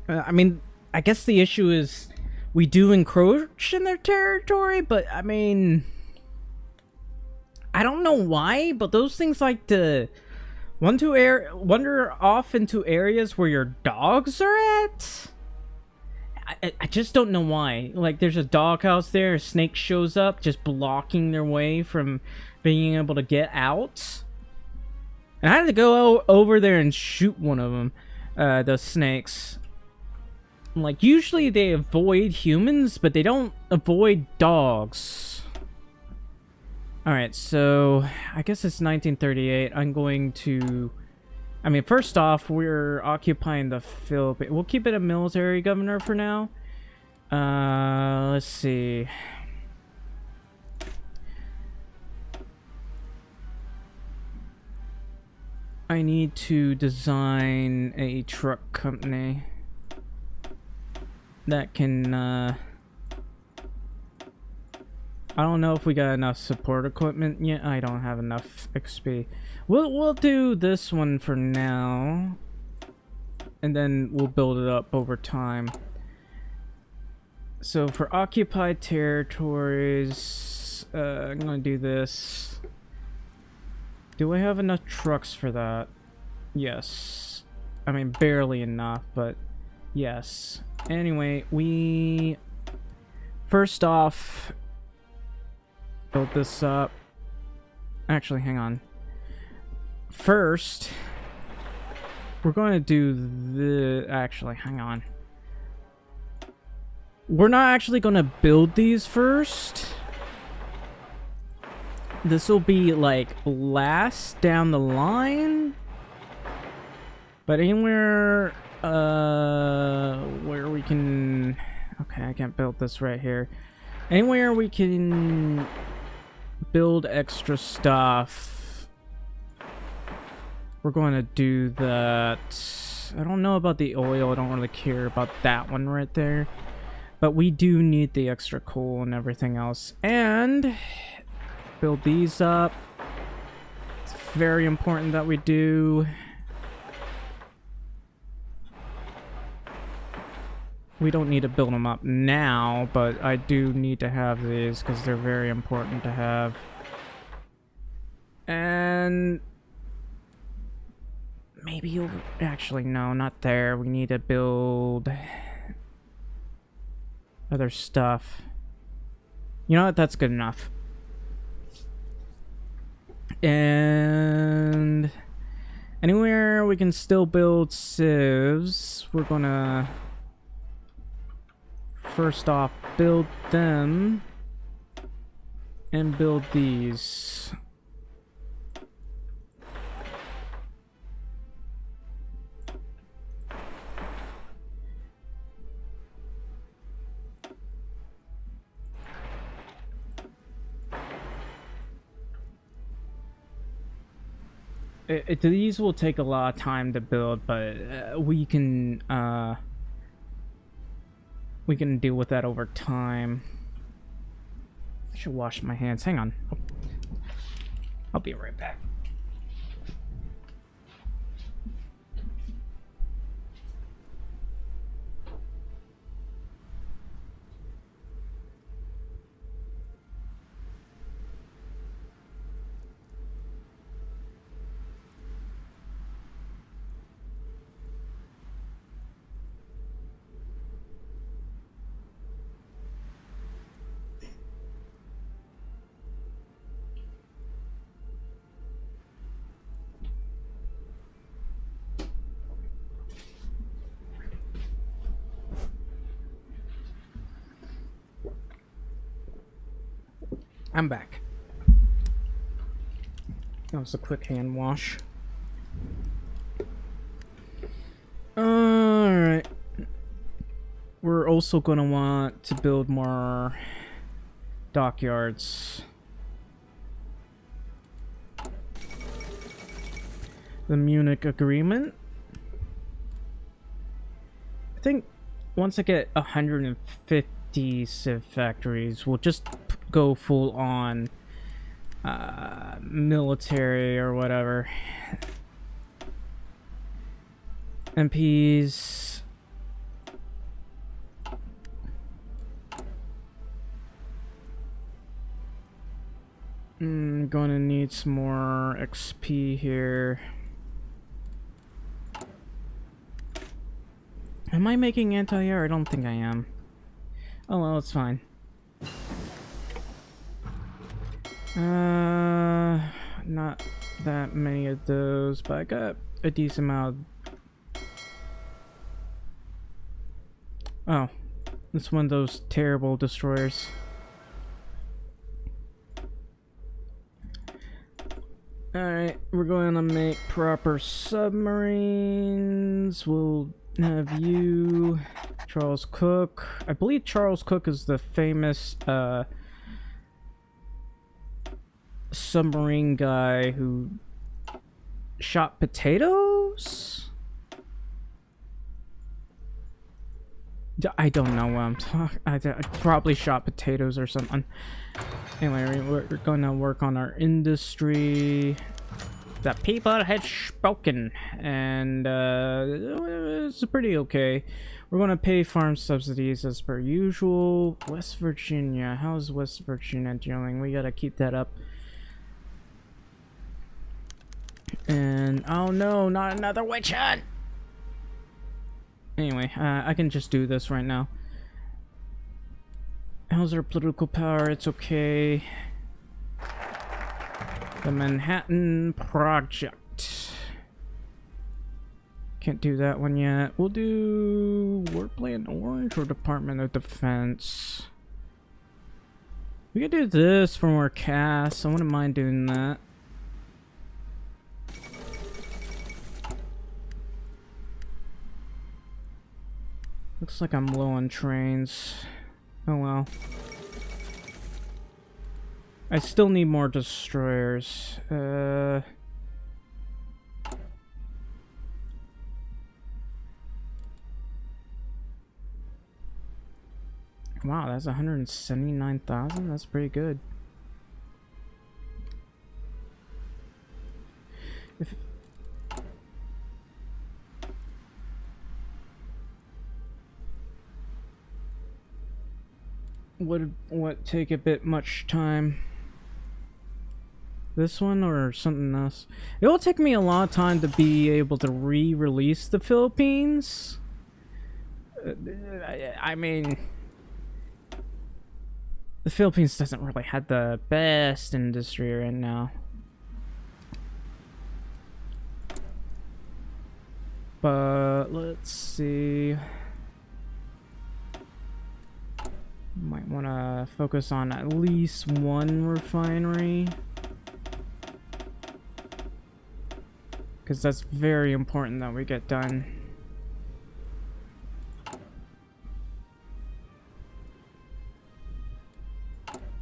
I mean, I guess the issue is we do encroach in their territory, but I mean, I don't know why, but those things like to wander off into areas where your dogs are at. I just don't know why. Like, there's a doghouse there, a snake shows up, just blocking their way from being able to get out. And I had to go over there and shoot one of them, those snakes. Like, usually they avoid humans, but they don't avoid dogs. Alright, so I guess it's 1938. I'm going to... I mean, first off, we're occupying the Philippines. We'll keep it a military governor for now. Let's see. I need to design a truck company that can, I don't know if we got enough support equipment yet. I don't have enough XP. We'll do this one for now, and then we'll build it up over time. So for occupied territories, I'm gonna do this. Do I have enough trucks for that? Yes. I mean, barely enough, but yes. Anyway, we first off build this up. Actually, hang on. First, we're going to do the... Actually, hang on. We're not actually going to build these first. This will be, like, last down the line. But anywhere, where we can... Okay, I can't build this right here. Anywhere we can build extra stuff, we're going to do that. I don't know about the oil. I don't really care about that one right there. But we do need the extra coal and everything else. And build these up. It's very important that we do. We don't need to build them up now, but I do need to have these because they're very important to have. And maybe over... Actually, no, not there. We need to build other stuff. You know what? That's good enough. And anywhere we can still build sieves, we're gonna first off build them and build these. These will take a lot of time to build, but we can deal with that over time. I should wash my hands. Hang on. I'll be right back. I'm back. That was a quick hand wash. Alright. We're also gonna want to build more dockyards. The Munich Agreement. I think once I get 150 civ factories, we'll just go full on military or whatever. MPs. Gonna need some more XP here. Am I making anti-air? I don't think I am. Oh well, it's fine. Not that many of those, but I got a decent amount of... Oh, it's one of those terrible destroyers. Alright, we're going to make proper submarines. We'll have you, Charles Cook. I believe Charles Cook is the famous submarine guy who shot potatoes? I don't know what I'm talking. I probably shot potatoes or something. Anyway, we're going to work on our industry. The people have spoken, and it's pretty okay. We're going to pay farm subsidies as per usual. West Virginia, how's West Virginia doing? We got to keep that up. And oh no, not another witch hunt! Anyway, I can just do this right now. How's our political power? It's okay. The Manhattan Project. Can't do that one yet. We'll do Warpland Orange or Department of Defense. We could do this for more casts. I wouldn't mind doing that. Looks like I'm low on trains. Oh well. I still need more destroyers. Wow, that's 179,000? That's pretty good. If would take a bit much time. This one or something else? It will take me a lot of time to be able to re-release the Philippines. I mean, the Philippines doesn't really have the best industry right now. But let's see. Might want to focus on at least one refinery, because that's very important that we get done.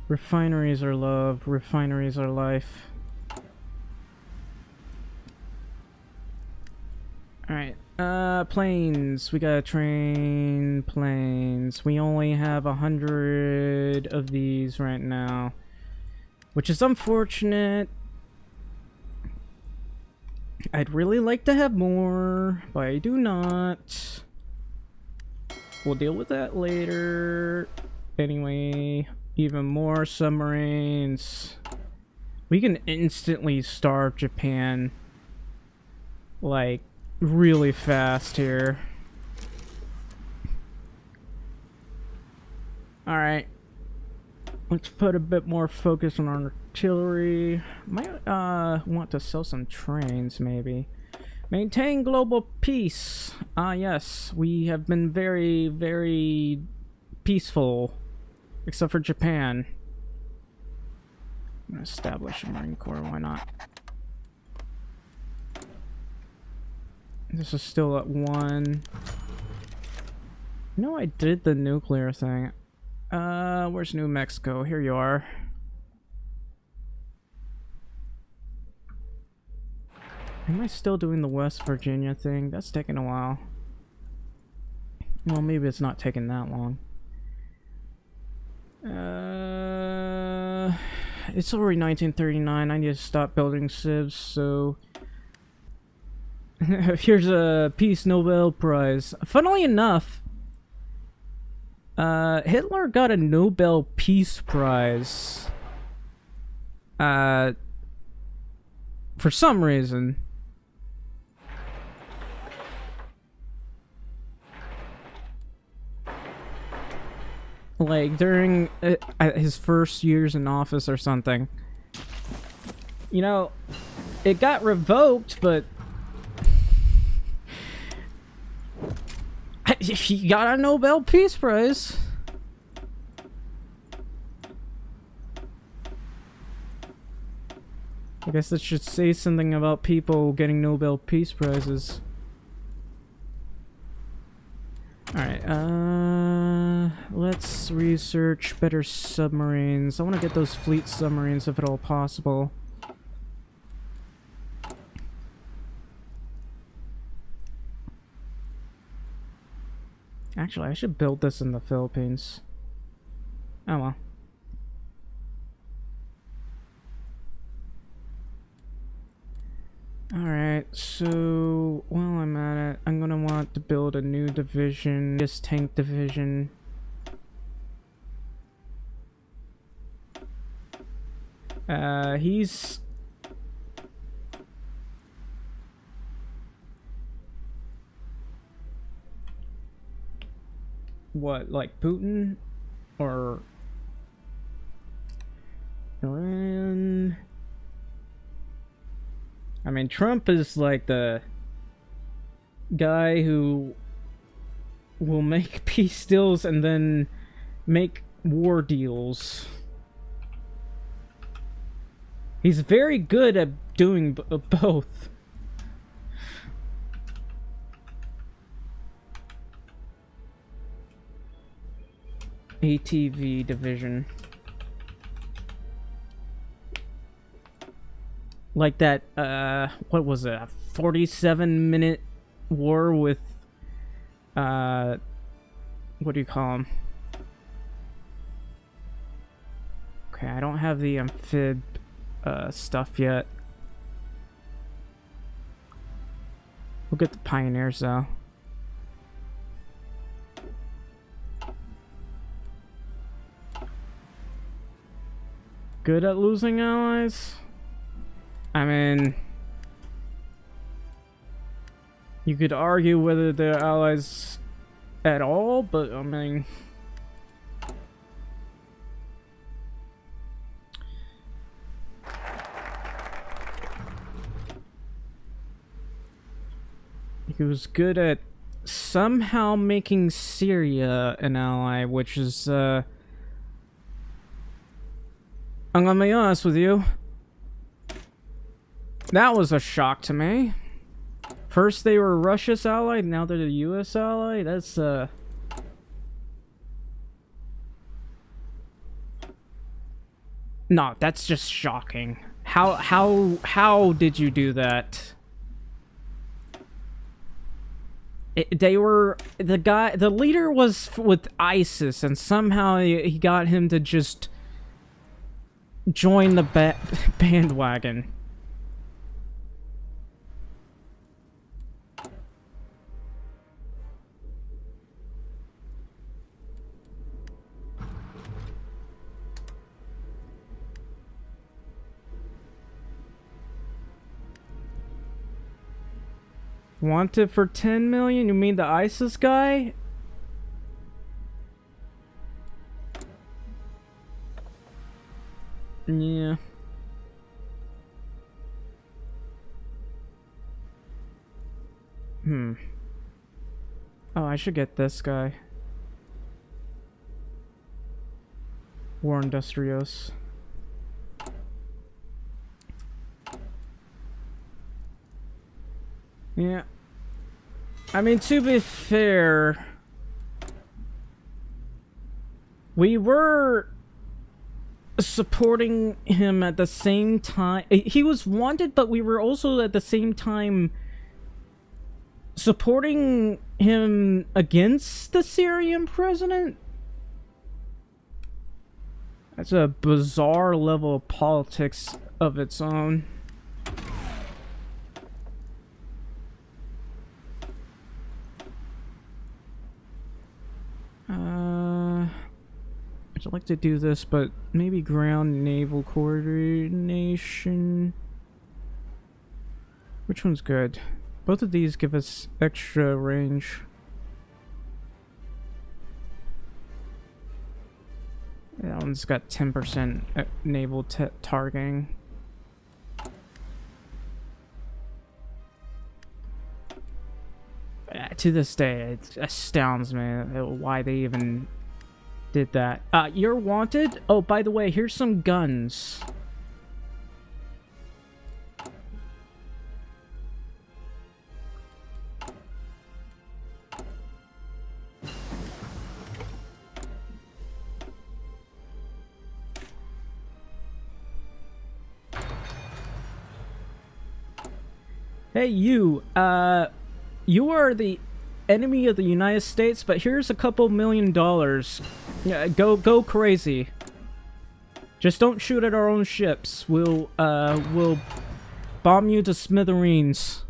Refineries are love, refineries are life. Alright, planes. We gotta train planes. We only have 100 of these right now, which is unfortunate. I'd really like to have more, but I do not. We'll deal with that later. Anyway, even more submarines. We can instantly starve Japan, like, really fast here. Alright. Let's put a bit more focus on our artillery. Might want to sell some trains, maybe. Maintain global peace. Ah, yes. We have been very, very peaceful. Except for Japan. I'm gonna establish a Marine Corps, why not? This is still at 1. No, I did the nuclear thing. Where's New Mexico? Here you are. Am I still doing the West Virginia thing? That's taking a while. Well, maybe it's not taking that long. It's already 1939. I need to stop building civs, so... Here's a Peace Nobel Prize. Funnily enough, Hitler got a Nobel Peace Prize. For some reason. Like, during his first years in office or something. You know, it got revoked, but... he got a Nobel Peace Prize. I guess that should say something about people getting Nobel Peace Prizes. Alright, let's research better submarines. I want to get those fleet submarines if at all possible. Actually, I should build this in the Philippines. Oh well. Alright, so while I'm at it, I'm gonna want to build a new division, this tank division. He's... What, like Putin? Or... Iran? I mean, Trump is like the guy who will make peace deals and then make war deals. He's very good at doing both. ATV division. Like that, what was it, a 47-minute war with, what do you call them? Okay, I don't have the amphib, stuff yet. We'll get the pioneers, though. Good at losing allies? I mean, you could argue whether they're allies at all, but I mean, he was good at somehow making Syria an ally, which is, I'm gonna be honest with you. That was a shock to me. First they were Russia's ally, now they're the US ally. That's no, that's just shocking. How did you do that? They were the leader was with ISIS, and somehow he got him to just join the bandwagon. Wanted for 10 million? You mean the ISIS guy? Yeah. Oh, I should get this guy. War Industrios. Yeah. I mean, to be fair, we were supporting him at the same time. He was wanted, but we were also at the same time supporting him against the Syrian president. That's a bizarre level of politics of its own. I'd like to do this, but maybe ground naval coordination. Which one's good? Both of these give us extra range. That one's got 10% naval targeting. To this day, it astounds me why they even did that. You're wanted? Oh, by the way, here's some guns. Hey, you are the enemy of the United States, but here's a couple $1 million. Yeah, go crazy. Just don't shoot at our own ships. We'll bomb you to smithereens.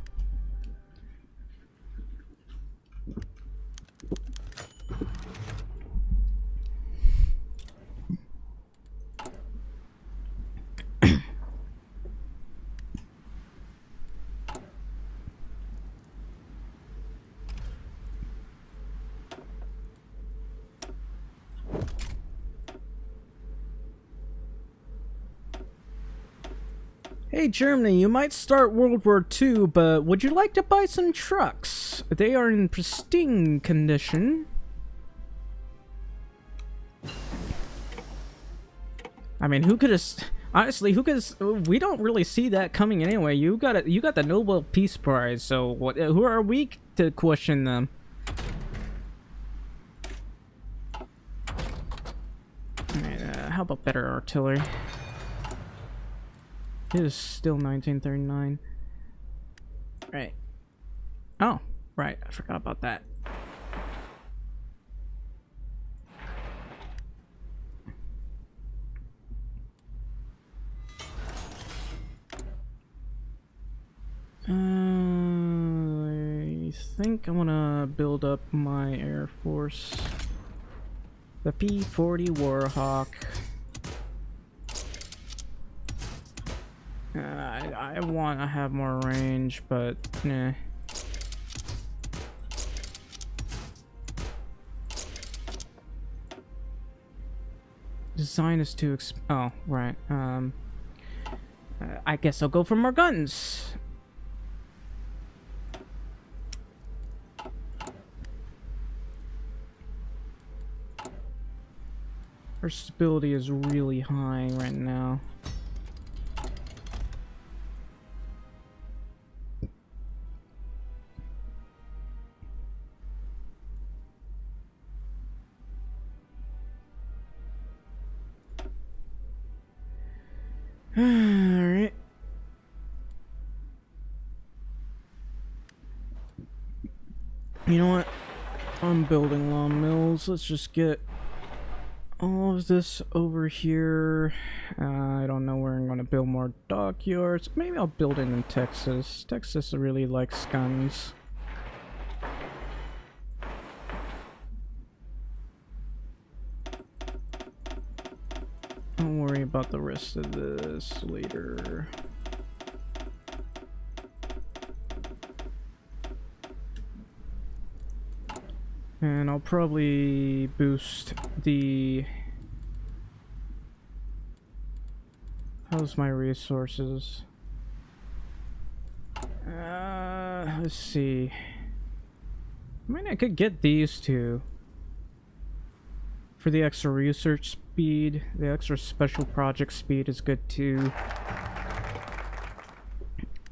Hey Germany, you might start World War II, but would you like to buy some trucks? They are in pristine condition. I mean, who could have... Honestly, who could have... We don't really see that coming anyway. You got the Nobel Peace Prize, so what? Who are we to question them? Alright, how about better artillery? It is still 1939. Right. Oh, right. I forgot about that. I think I want to build up my Air Force. The P-40 Warhawk. I want to have more range, but nah. Design is too oh, right. I guess I'll go for more guns. Our stability is really high right now. Alright. You know what? I'm building law mills. Let's just get all of this over here. I don't know where I'm going to build more dockyards. Maybe I'll build it in Texas. Texas really likes guns. Don't worry about the rest of this later. And I'll probably boost the... How's my resources? Let's see. I mean, I could get these two. For the extra research speed, the extra special project speed is good too.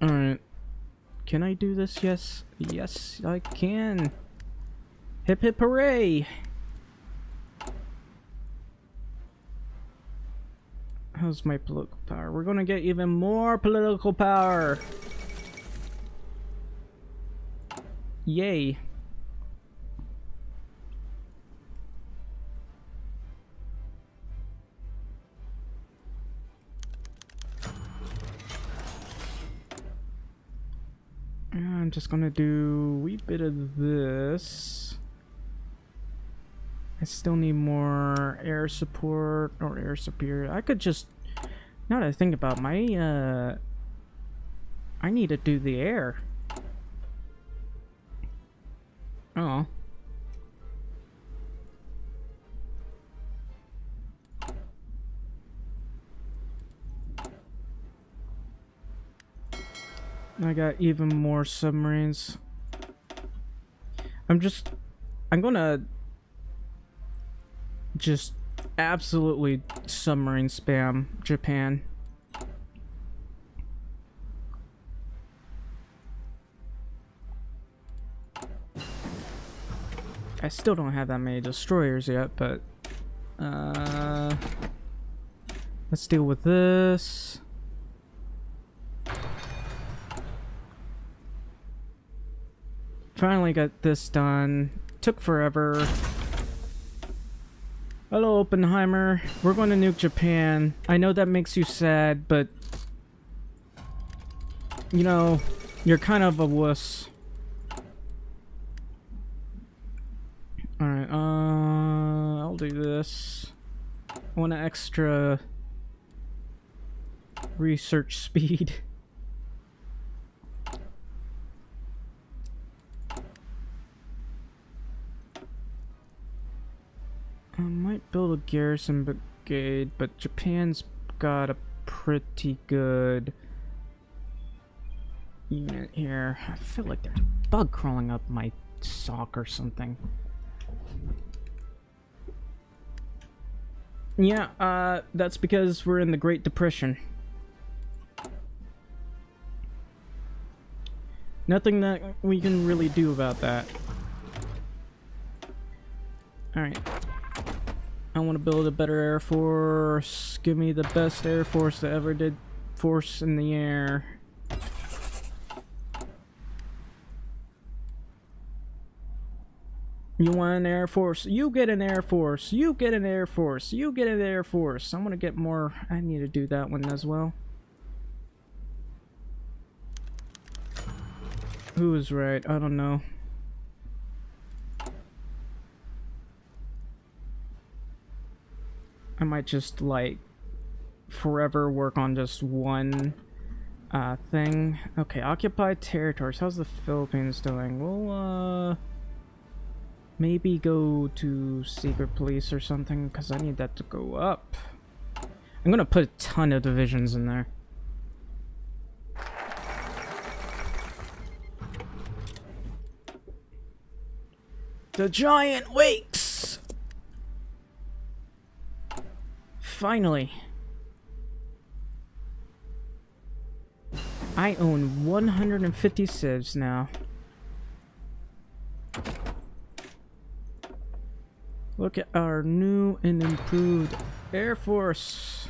Alright. Can I do this? Yes. Yes, I can. Hip hip hooray! How's my political power? We're gonna get even more political power! Yay. I'm just gonna do a wee bit of this. I still need more air support or air superior. I could just, now that I think about my, I need to do the air. Oh. I got even more submarines. I'm gonna just absolutely submarine spam Japan. I still don't have that many destroyers yet, but let's deal with this. Finally got this done. Took forever. Hello, Oppenheimer. We're going to nuke Japan. I know that makes you sad, but you know, you're kind of a wuss. Alright, I'll do this. I want an extra research speed. I might build a garrison brigade, but Japan's got a pretty good unit here. I feel like there's a bug crawling up my sock or something. Yeah, that's because we're in the Great Depression. Nothing that we can really do about that. Alright. I want to build a better air force. Give me the best air force that ever did force in the air. You want an air force? You get an air force. You get an air force. You get an air force. I'm gonna get more. I need to do that one as well. Who is right? I don't know. I might just like forever work on just one thing. Okay, occupied territories. How's the Philippines doing? We'll maybe go to secret police or something because I need that to go up. I'm gonna put a ton of divisions in there. The giant wakes! Finally. I own 150 civs now. Look at our new and improved Air Force.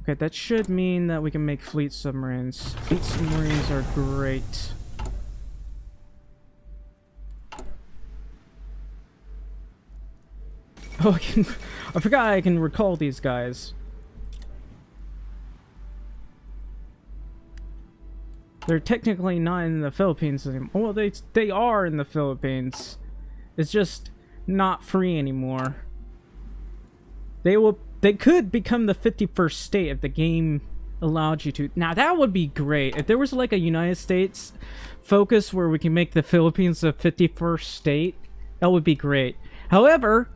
Okay, that should mean that we can make fleet submarines. Fleet submarines are great. Oh, I forgot I can recall these guys. They're technically not in the Philippines anymore. Well, they are in the Philippines. It's just not free anymore. They could become the 51st state if the game allowed you to. Now that would be great. If there was like a United States focus where we can make the Philippines the 51st state, that would be great. However,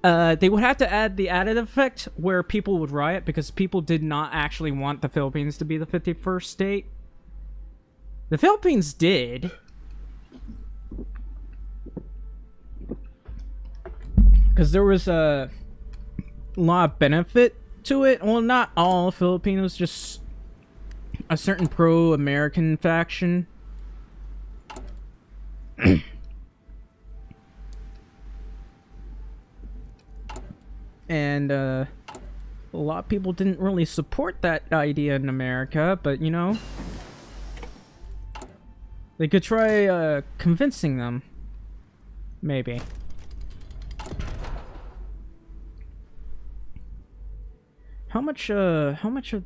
they would have to add the added effect where people would riot because people did not actually want the Philippines to be the 51st state. The Philippines did. Because there was a lot of benefit to it. Well, not all Filipinos, just a certain pro-American faction. And a lot of people didn't really support that idea in America, but you know, they could try convincing them. Maybe. How much of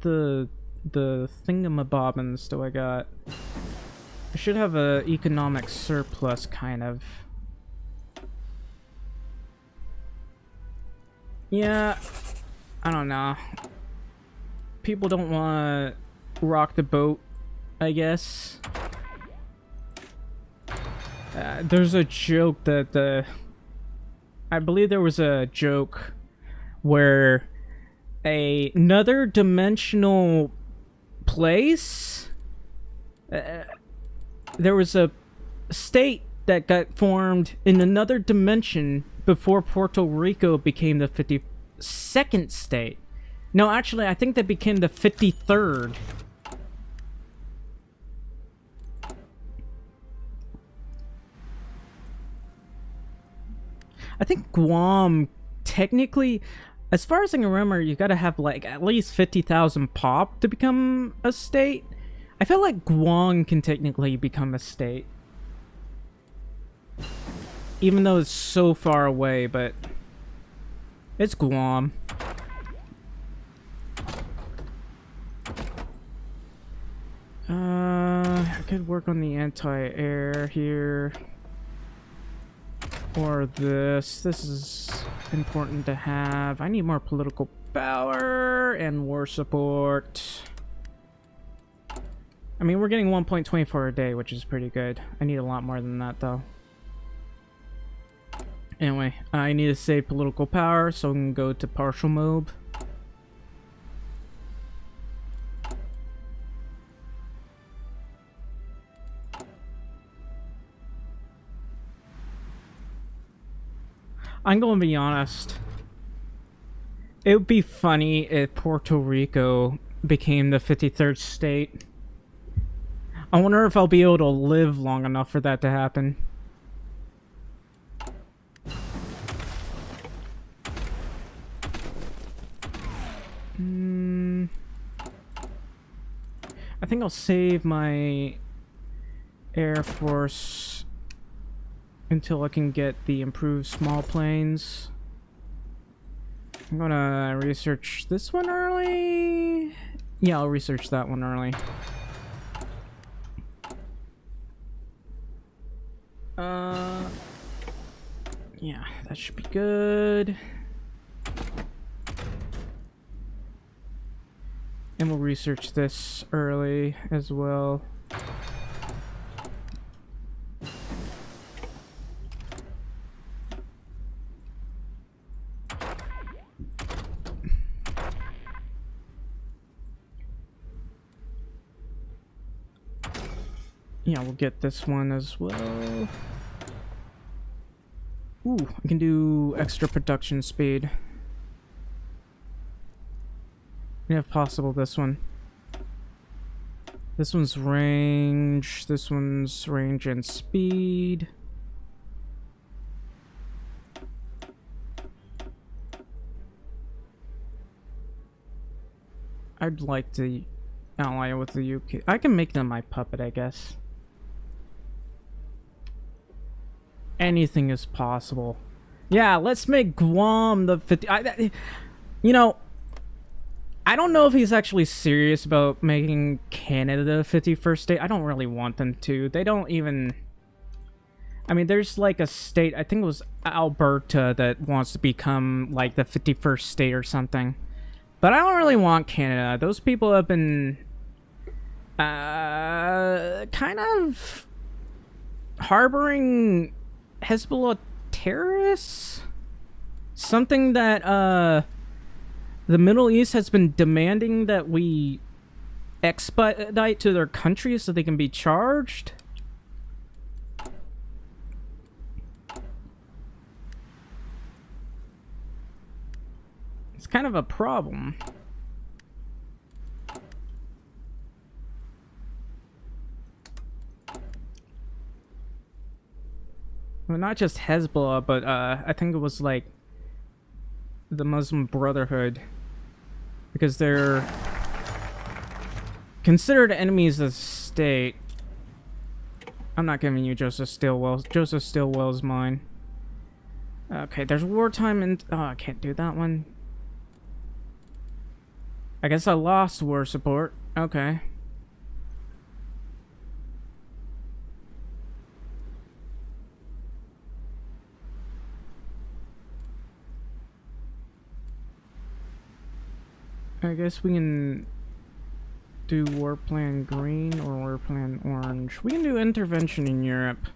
the thingamabobbins do I got? I should have a economic surplus, kind of. Yeah, I don't know. People don't want to rock the boat, I guess. There's a joke that I believe there was a joke where another dimensional place, there was a state that got formed in another dimension before Puerto Rico became the 52nd state. No, actually, I think that became the 53rd. I think Guam, technically, as far as I can remember, you gotta have like at least 50,000 pop to become a state. I feel like Guam can technically become a state. Even though it's so far away, but it's Guam. I could work on the anti-air here. Or this. This is important to have. I need more political power and war support. I mean, we're getting 1.24 a day, which is pretty good. I need a lot more than that, though. Anyway, I need to save political power so I can go to partial mob. I'm going to be honest. It would be funny if Puerto Rico became the 53rd state. I wonder if I'll be able to live long enough for that to happen. I think I'll save my Air Force until I can get the improved small planes. I'm gonna research this one early. Yeah, I'll research that one early. Yeah, that should be good. And we'll research this early as well. Yeah, we'll get this one as well. Ooh, I can do extra production speed. And if possible, this one. This one's range. This one's range and speed. I'd like to ally with the UK. I can make them my puppet, I guess. Anything is possible. Yeah, let's make Guam the 50. You know, I don't know if he's actually serious about making Canada the 51st state. I don't really want them to. They don't even... I mean, there's like a state, I think it was Alberta, that wants to become like the 51st state or something. But I don't really want Canada. Those people have been... kind of... harboring Hezbollah terrorists? Something that, the Middle East has been demanding that we expedite to their country so they can be charged. It's kind of a problem. Well, not just Hezbollah, but I think it was like the Muslim Brotherhood, because they're considered enemies of the state. I'm not giving you Joseph Stilwell. Joseph Stilwell's mine. Okay, there's wartime and... Oh, I can't do that one. I guess I lost war support. Okay. I guess we can do war plan green or war plan orange. We can do intervention in Europe.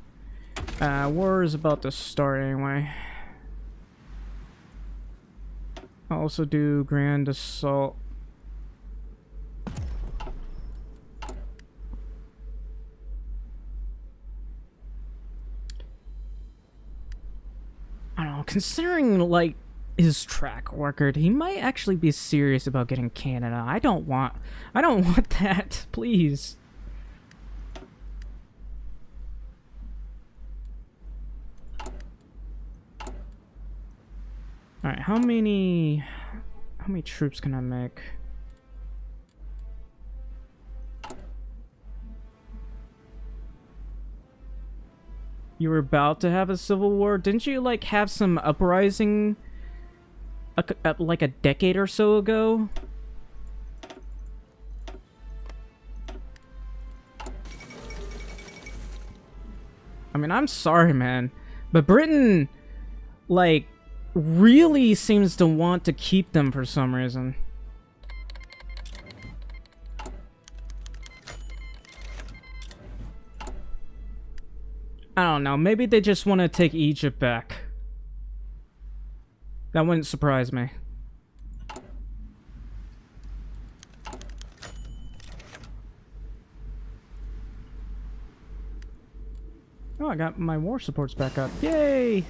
War is about to start anyway. I'll also do grand assault. I don't know, considering like his track record, he might actually be serious about getting Canada. I don't want that, please. Alright, how many troops can I make? You were about to have a civil war? Didn't you like have some uprising like a decade or so ago? I mean, I'm sorry, man, but Britain like really seems to want to keep them for some reason. I don't know, maybe they just want to take Egypt back. That wouldn't surprise me. Oh, I got my war supports back up. Yay!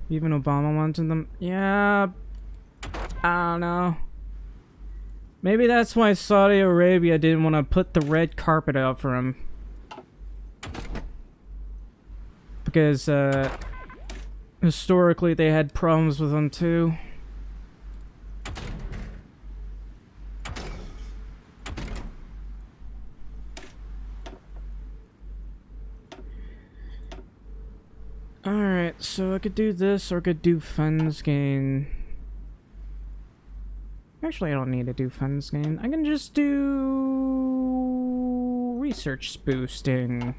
Even Obama wanted them. Yeah. I don't know. Maybe that's why Saudi Arabia didn't want to put the red carpet out for him. Because, historically they had problems with him too. Alright, so I could do this or I could do funds gain. Actually, I don't need to do funds gain. I can just do research boosting.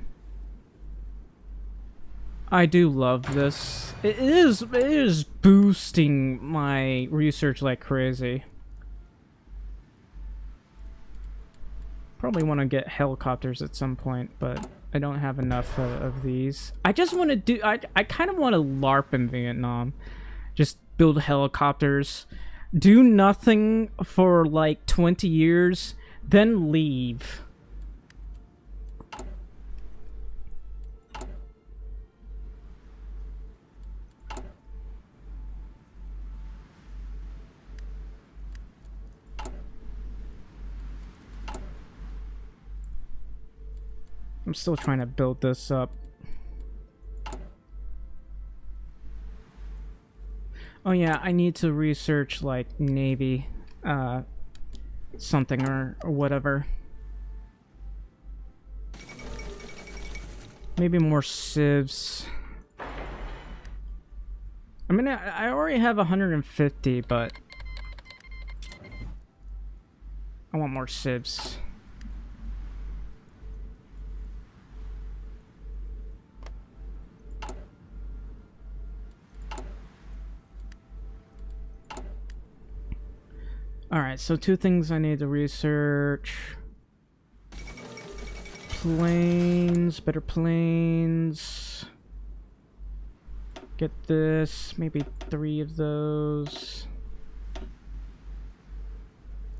I do love this. It is boosting my research like crazy. Probably want to get helicopters at some point, but I don't have enough of these. I just want to do... I kind of want to LARP in Vietnam. Just build helicopters. Do nothing for like 20 years, then leave. I'm still trying to build this up. Oh yeah, I need to research like Navy, something or whatever. Maybe more civs. I mean, I already have 150, but I want more civs. Alright, so two things I need to research. Planes, better planes. Get this, maybe 3 of those.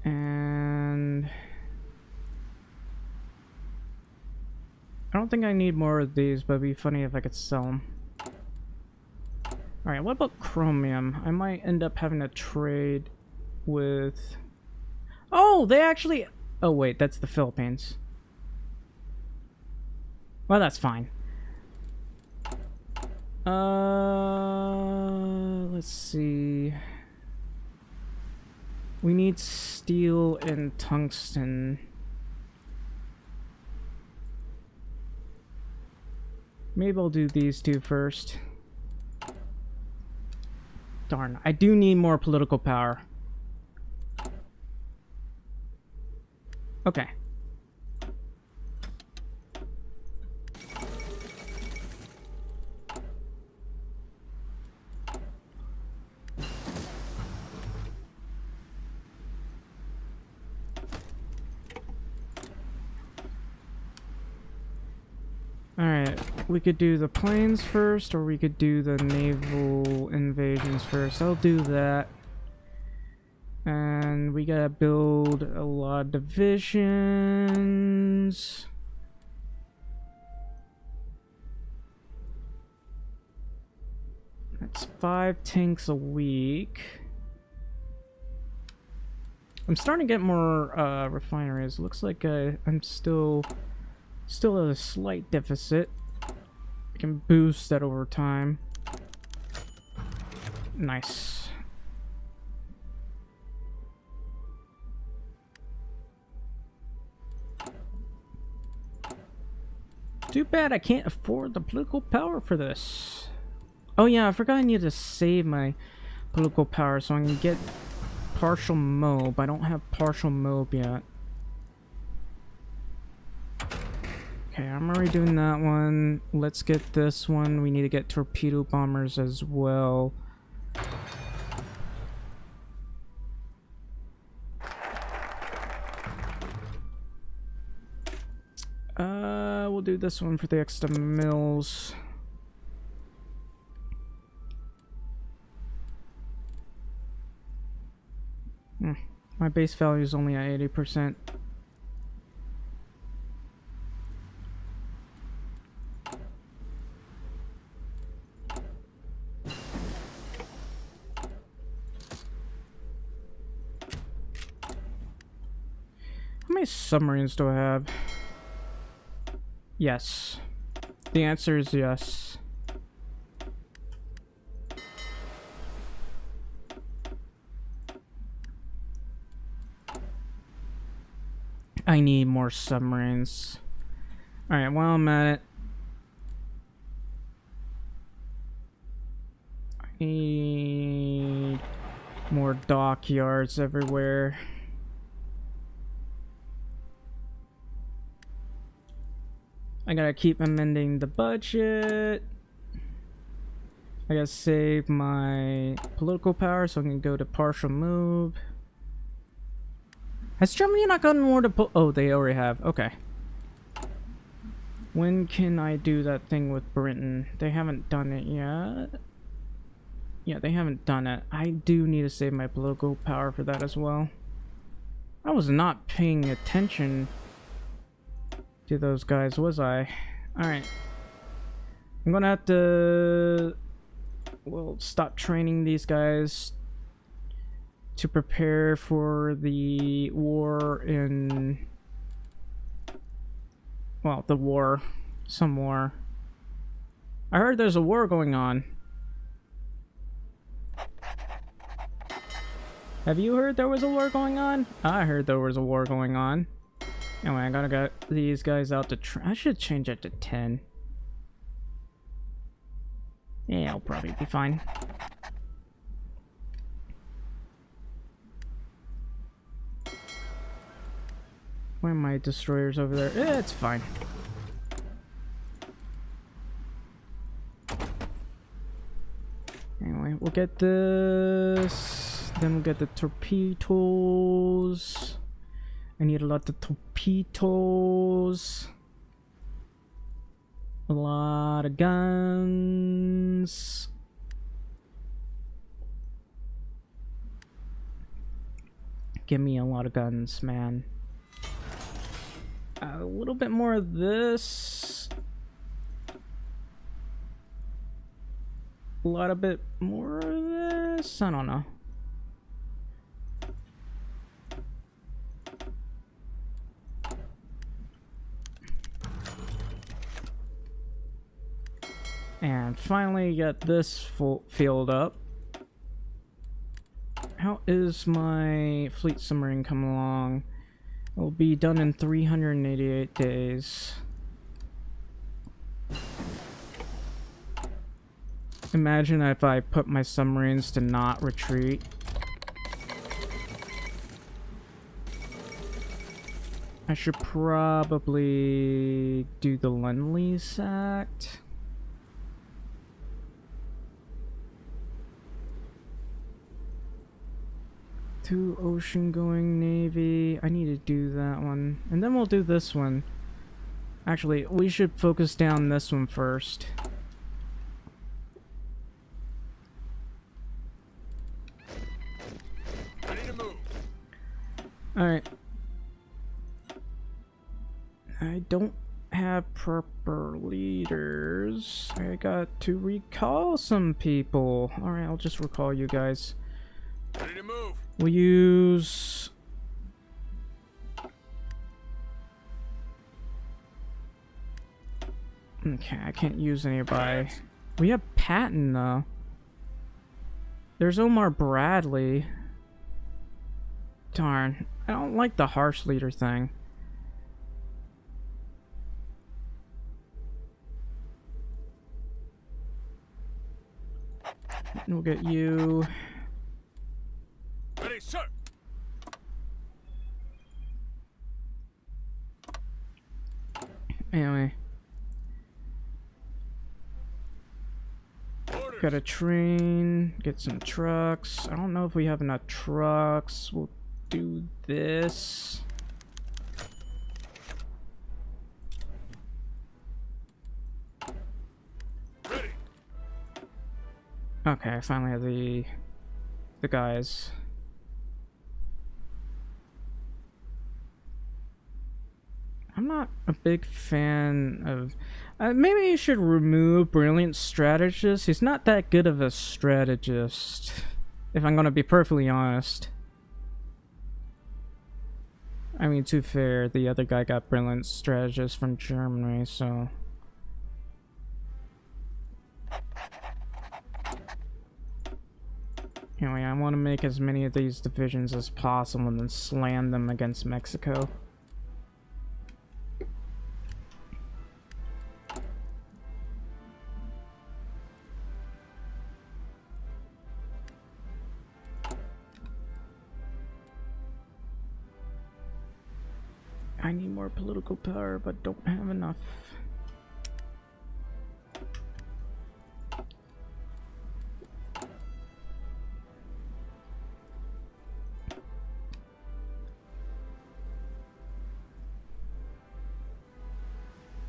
And I don't think I need more of these, but it'd be funny if I could sell them. Alright, what about chromium? I might end up having to trade with... Oh, they actually... Oh wait, that's the Philippines. Well, that's fine. Let's see. We need steel and tungsten. Maybe I'll do these two first. Darn, I do need more political power. Okay. Alright, we could do the planes first, or we could do the naval invasions first. I'll do that. And we gotta build a lot of divisions. That's 5 tanks a week. I'm starting to get more refineries. Looks like I'm still at a slight deficit. I can boost that over time. Nice. Too bad I can't afford the political power for this. Oh yeah, I forgot I need to save my political power so I can get partial mob. I don't have partial mob yet. Okay, I'm already doing that one. Let's get this one. We need to get torpedo bombers as well. We'll do this one for the extra mills. My base value is only at 80%. How many submarines do I have? Yes. The answer is yes. I need more submarines. Alright, while I'm at it, I need more dockyards everywhere. I gotta keep amending the budget. I gotta save my political power so I can go to partial move. Has Germany not gotten more to oh, they already have. Okay. When can I do that thing with Britain? They haven't done it yet. Yeah, they haven't done it. I do need to save my political power for that as well. I was not paying attention to those guys, was I? Alright. I'm gonna have to... well, stop training these guys to prepare for the war in... well, the war. Some war. I heard there's a war going on. Have you heard there was a war going on? I heard there was a war going on. Anyway, I gotta get these guys out to I should change it to 10. Yeah, I'll probably be fine. Why are my destroyers over there? Eh, it's fine. Anyway, we'll get this. Then we'll get the torpedoes. I need a lot of torpedoes. A lot of guns. Give me a lot of guns, man. A little bit more of this. A lot of bit more of this. I don't know. And finally get this filled up. How is my fleet submarine coming along? It will be done in 388 days. Imagine if I put my submarines to not retreat. I should probably do the Lend-Lease Act. Two ocean-going navy. I need to do that one. And then we'll do this one. Actually, we should focus down this one first. Ready to move. Alright. I don't have proper leaders. I got to recall some people. Alright, I'll just recall you guys. Ready to move. We'll use... Okay, I can't use anybody. We have Patton, though. There's Omar Bradley. Darn. I don't like the harsh leader thing. We'll get you. Ready, sir. Anyway. Orders. Got a train, get some trucks. I don't know if we have enough trucks. We'll do this. Ready. Okay, I finally have the guys. I'm not a big fan of... maybe you should remove Brilliant Strategist. He's not that good of a strategist, if I'm gonna be perfectly honest. I mean, to be fair, the other guy got Brilliant Strategist from Germany, so... Anyway, I want to make as many of these divisions as possible and then slam them against Mexico. I need more political power, but don't have enough.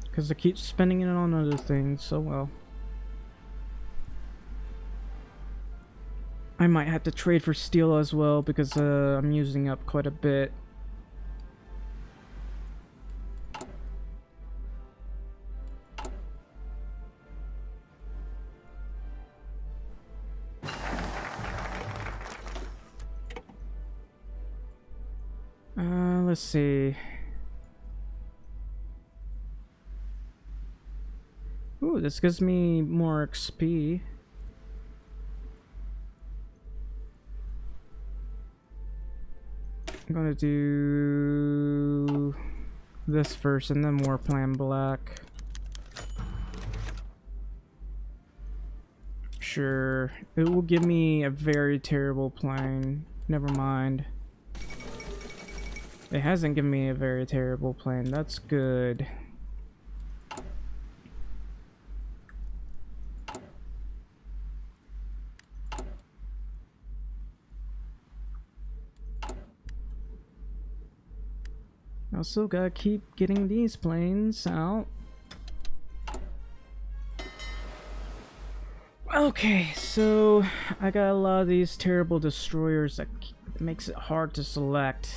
Because I keep spending it on other things, so well. I might have to trade for steel as well, because I'm using up quite a bit. Let's see. Ooh, this gives me more XP. I'm gonna do this first and then War Plan Black. Sure, it will give me a very terrible plane. Never mind. It hasn't given me a very terrible plane. That's good. I still gotta keep getting these planes out. Okay, so I got a lot of these terrible destroyers that makes it hard to select.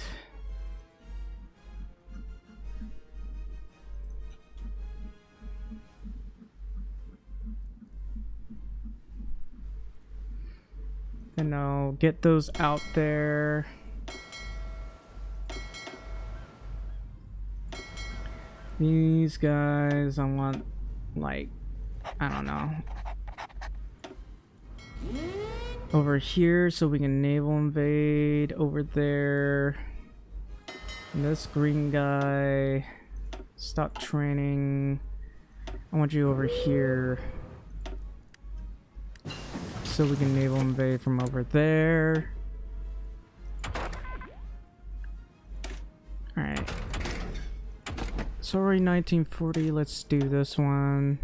And I'll get those out there. These guys, I want like I don't know. Over here so we can naval invade. Over there. And this green guy. Stop training. I want you over here. So we can naval invade from over there. Alright. It's already 1940. Let's do this one.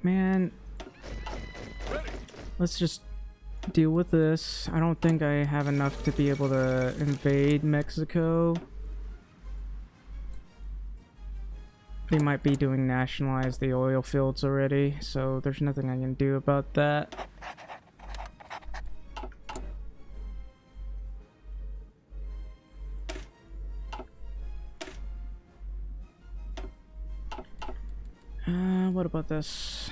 Man. Let's just deal with this. I don't think I have enough to be able to invade Mexico. They might be doing nationalize the oil fields already, so there's nothing I can do about that. What about this?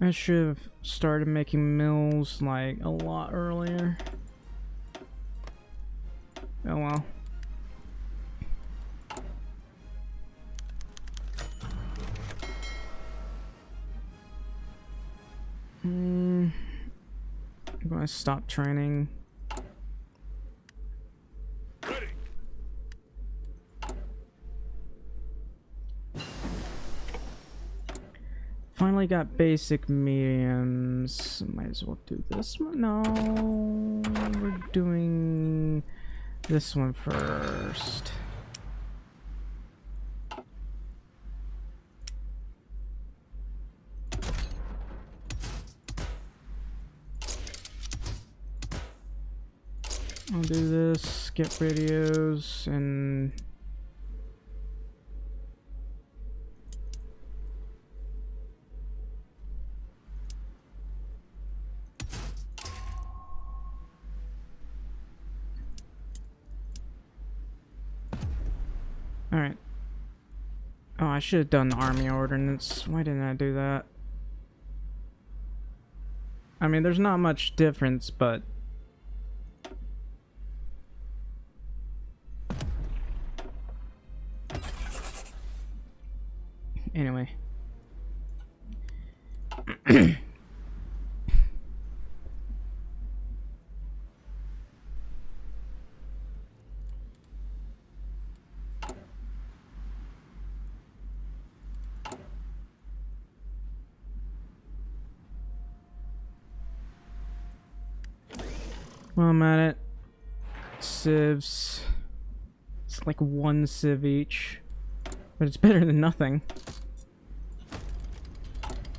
I should have started making mills like a lot earlier. Oh well. I'm gonna stop training. Ready. Finally got basic mediums. Might as well do this one. No, we're doing this one first. I'll do this, get radios, and alright. Oh, I should have done the army ordinance. Why didn't I do that? I mean, there's not much difference, but anyway. Well, I'm at it. Civs. It's like one civ each. But it's better than nothing.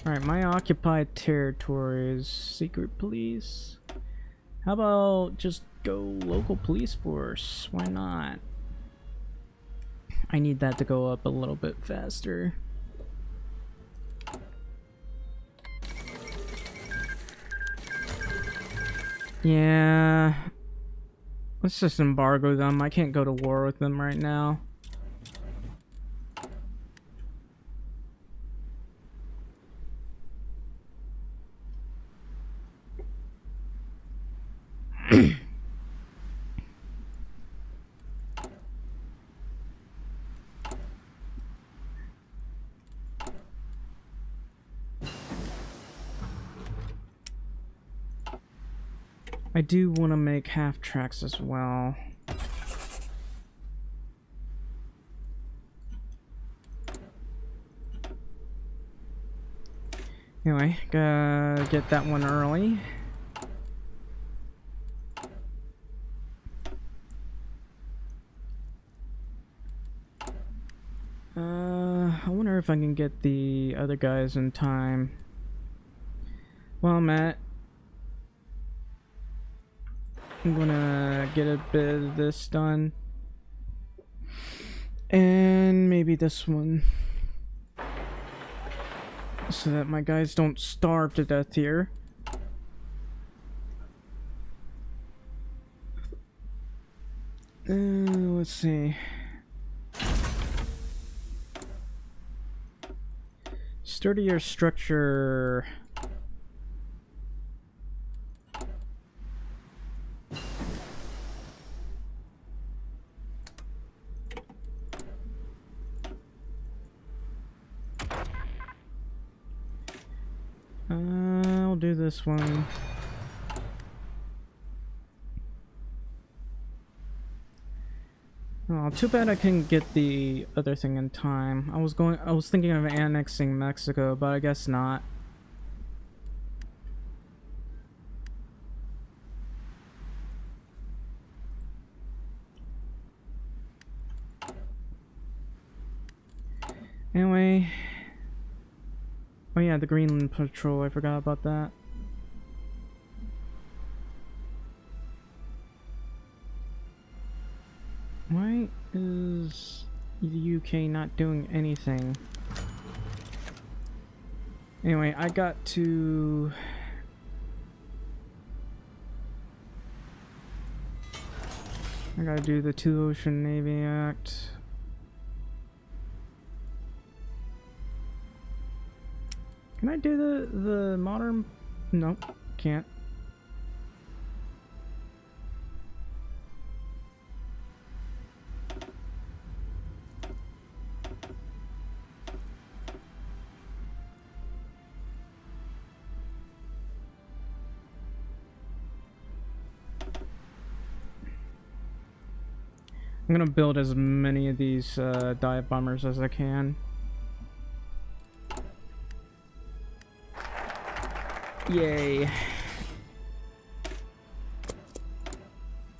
Alright, my occupied territories. Secret police. How about just go local police force? Why not? I need that to go up a little bit faster. Yeah. Let's just embargo them. I can't go to war with them right now. I do want to make half tracks as well. Anyway, gotta get that one early. I wonder if I can get the other guys in time. Well, Matt. I'm gonna get a bit of this done. And maybe this one. So that my guys don't starve to death here. Let's see. Sturdier structure. I'll do this one. Oh, too bad I couldn't get the other thing in time. I was thinking of annexing Mexico, but I guess not. Anyway. Oh yeah, the Greenland Patrol, I forgot about that. Why is the UK not doing anything? Anyway, I gotta do the Two Ocean Navy Act. Can I do the modern? Nope, can't. I'm gonna build as many of these dive bombers as I can. Yay.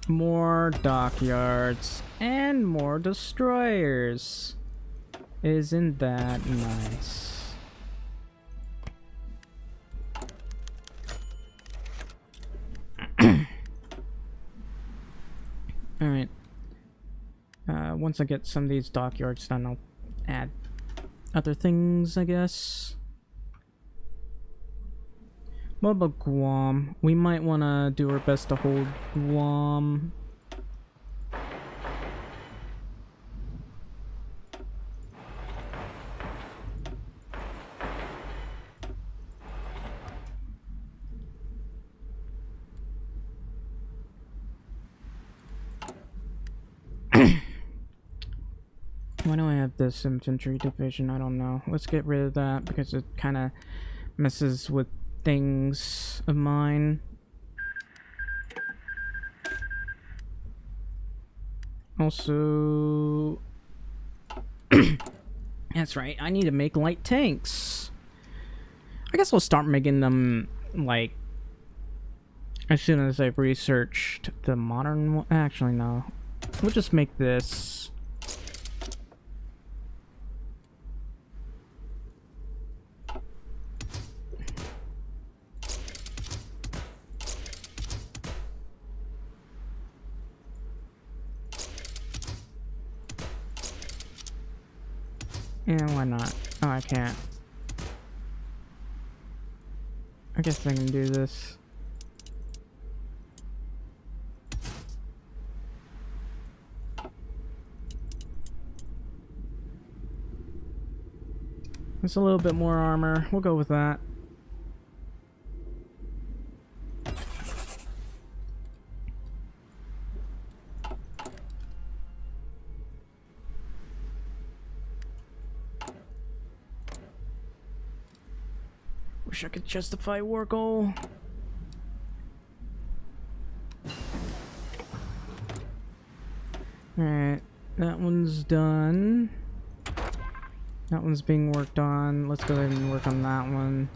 More dockyards and more destroyers. Isn't that nice? Alright. Once I get some of these dockyards done, I'll add other things, I guess. What about Guam? We might want to do our best to hold Guam. Why do I have this infantry division? I don't know. Let's get rid of that because it kind of messes with things of mine. Also, that's right, I need to make light tanks. I guess I'll start making them like as soon as I've researched the modern one. Actually, no, we'll just make this. Yeah, why not? Oh, I can't. I guess I can do this. It's a little bit more armor. We'll go with that. Wish I could justify war goal. Alright, that one's done. That one's being worked on. Let's go ahead and work on that one.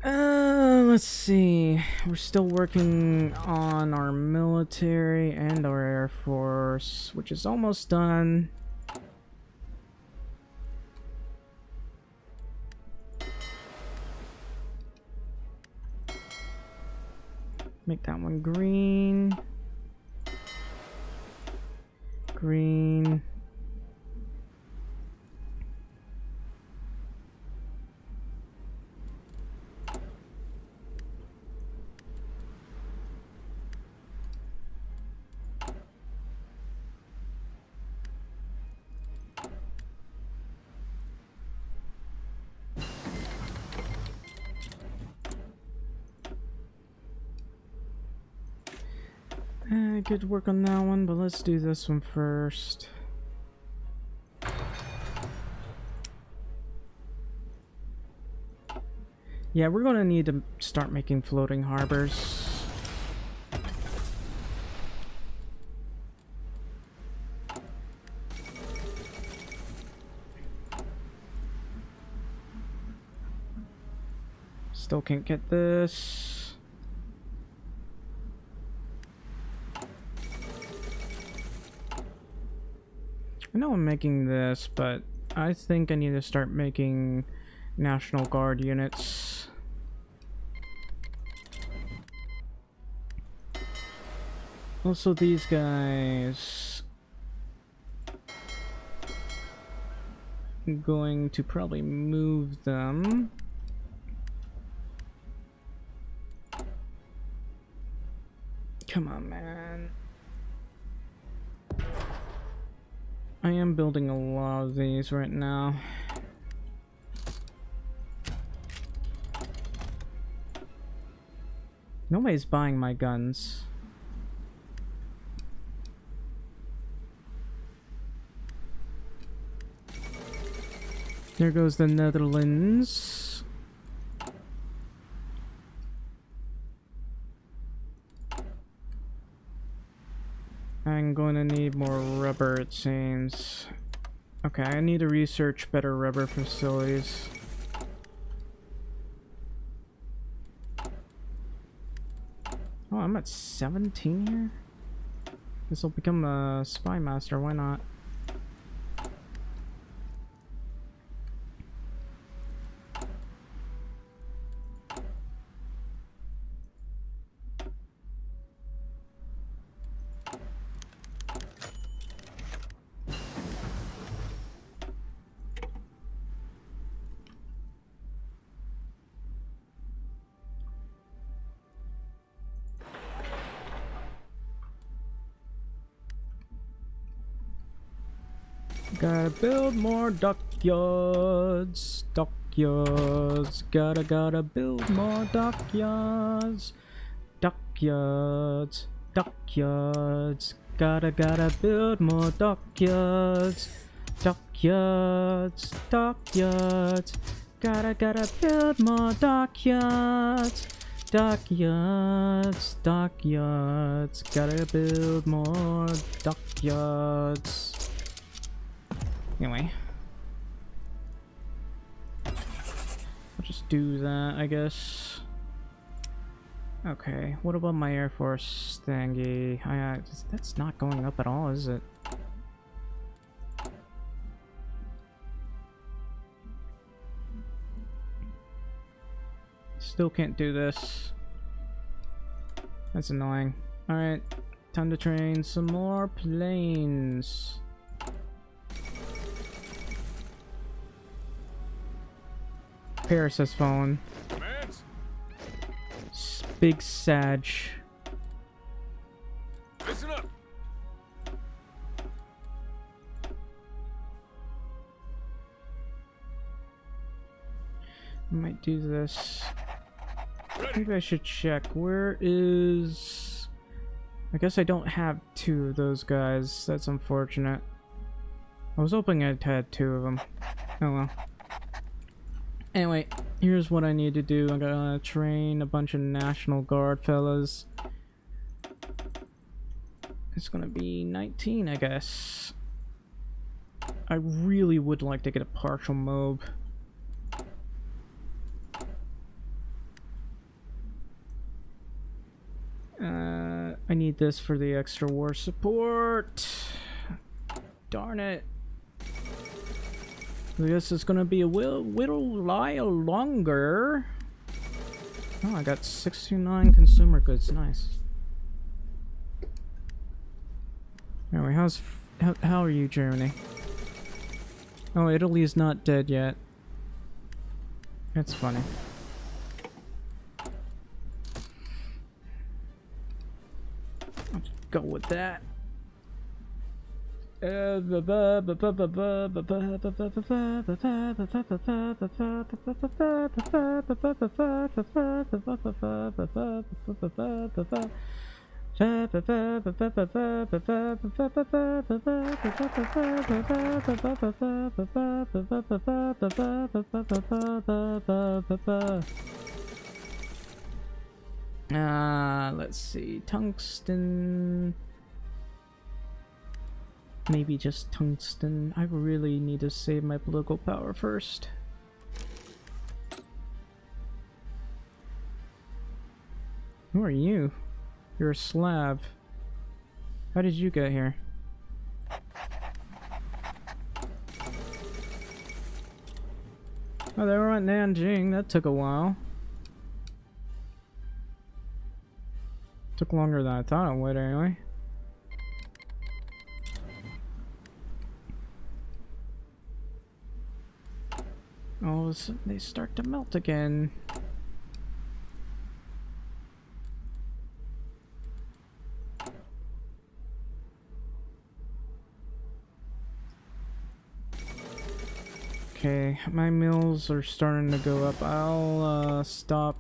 Let's see. We're still working on our military and our air force, which is almost done. Make that one green. Green. Good work on that one, but let's do this one first. Yeah, we're gonna need to start making floating harbors. Still can't get this. I know I'm making this, but I think I need to start making National Guard units. Also, these guys. I'm going to probably move them. Come on, man. I am building a lot of these right now. Nobody's buying my guns. There goes the Netherlands. I'm going to need more rubber, it seems. Okay, I need to research better rubber facilities. Oh, I'm at 17 here? This will become a spy master, why not? Gotta build more dockyards, dockyards. Gotta build more dockyards, dockyards, dockyards. Gotta build more dockyards, dockyards, dockyards. Gotta build more dockyards, dockyards, dockyards. Gotta build more dockyards. Anyway, I'll just do that, I guess. Okay, what about my Air Force thingy? That's not going up at all, is it? Still can't do this. That's annoying. Alright, time to train some more planes. Paris has fallen. Big Sag. Listen up. I might do this. Maybe I should check. Where is... I guess I don't have two of those guys. That's unfortunate. I was hoping I'd had two of them. Oh well. Anyway, here's what I need to do. I gotta train a bunch of National Guard fellas. It's gonna be 19, I guess. I really would like to get a partial mob. I need this for the extra war support. Darn it. I guess it's gonna be a while longer. Oh, I got 69 consumer goods. Nice. Anyway, how are you, Germany? Oh, Italy's not dead yet. That's funny. Let's go with that. Let's see. Tungsten. Maybe just tungsten. I really need to save my political power first. Who are you? You're a Slav. How did you get here? Oh, they were at Nanjing. That took a while. Took longer than I thought it would, anyway. All of a sudden, they start to melt again. Okay, my mills are starting to go up. I'll stop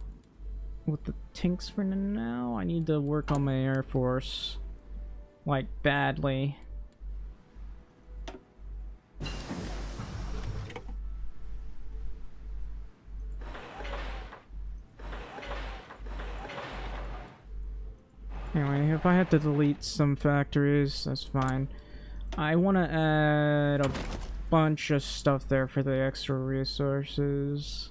with the tanks for now. I need to work on my Air Force. Like, badly. Anyway, if I have to delete some factories, that's fine. I want to add a bunch of stuff there for the extra resources.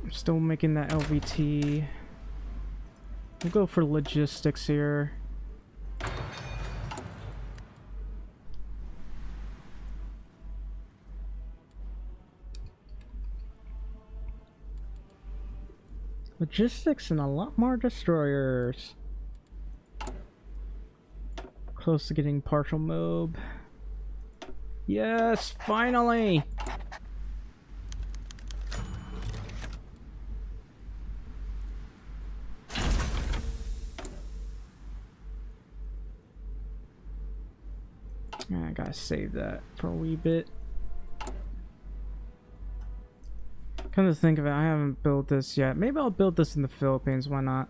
I'm still making that LVT. We'll go for logistics here. Logistics and a lot more destroyers. Close to getting partial mob. Yes, finally! I gotta save that for a wee bit. Come to think of it, I haven't built this yet. Maybe I'll build this in the Philippines, why not?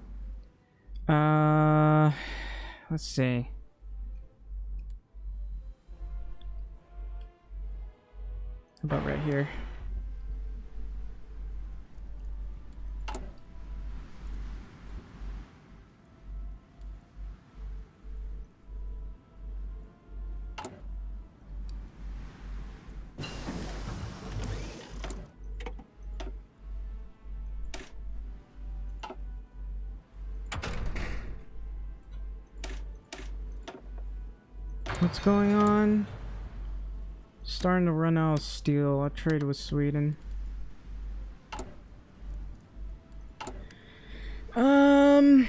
Let's see. How about right here? What's going on? Starting to run out of steel. I'll trade with Sweden. I'd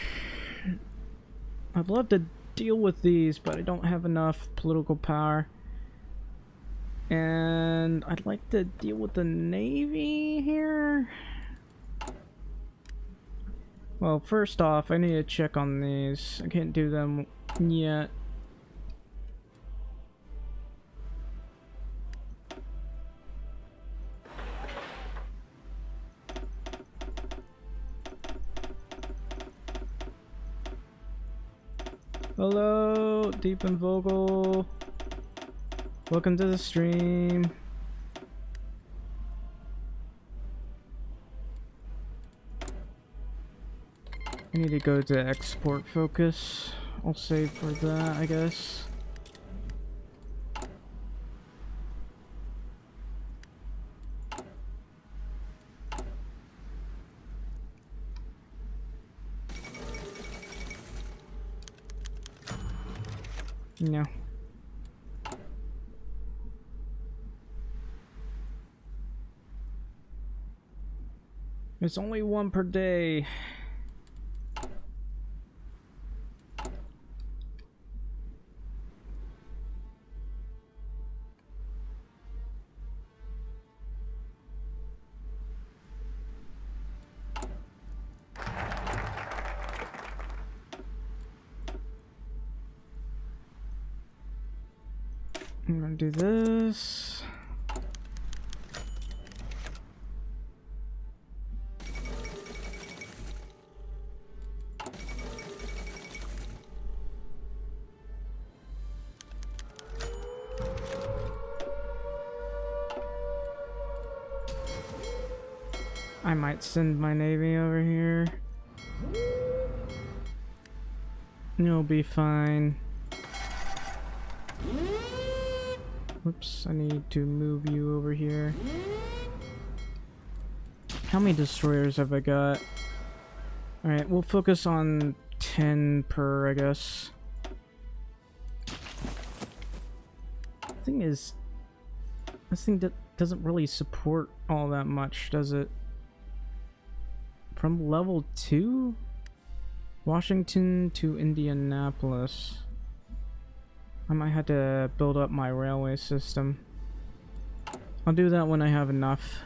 love to deal with these, but I don't have enough political power. And I'd like to deal with the Navy here. Well, first off, I need to check on these. I can't do them yet. Hello, Deep and Vogel. Welcome to the stream. I need to go to export focus. I'll save for that, I guess. No. It's only one per day. I'm gonna do this. I might send my navy over here. You'll be fine. Whoops, I need to move you over here. How many destroyers have I got? Alright, we'll focus on 10 per, I guess. Thing is, this thing doesn't really support all that much, does it? From level 2? Washington to Indianapolis. I might have to build up my railway system. I'll do that when I have enough.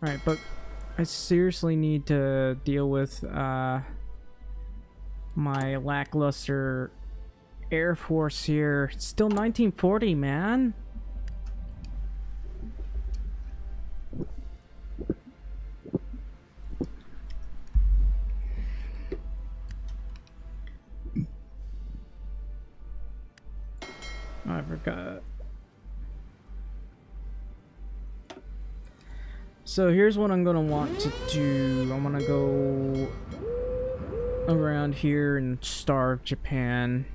Alright, but I seriously need to deal with my lackluster Air Force here. It's still 1940, man. I forgot. So here's what I'm gonna want to do. I'm gonna go around here and starve Japan.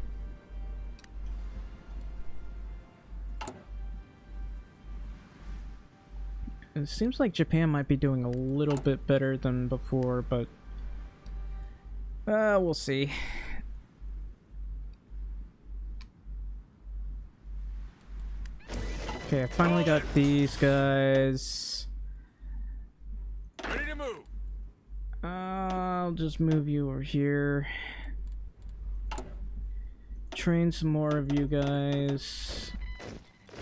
It seems like Japan might be doing a little bit better than before, but we'll see. Okay, I finally got these guys. Ready to move. I'll just move you over here. Train some more of you guys.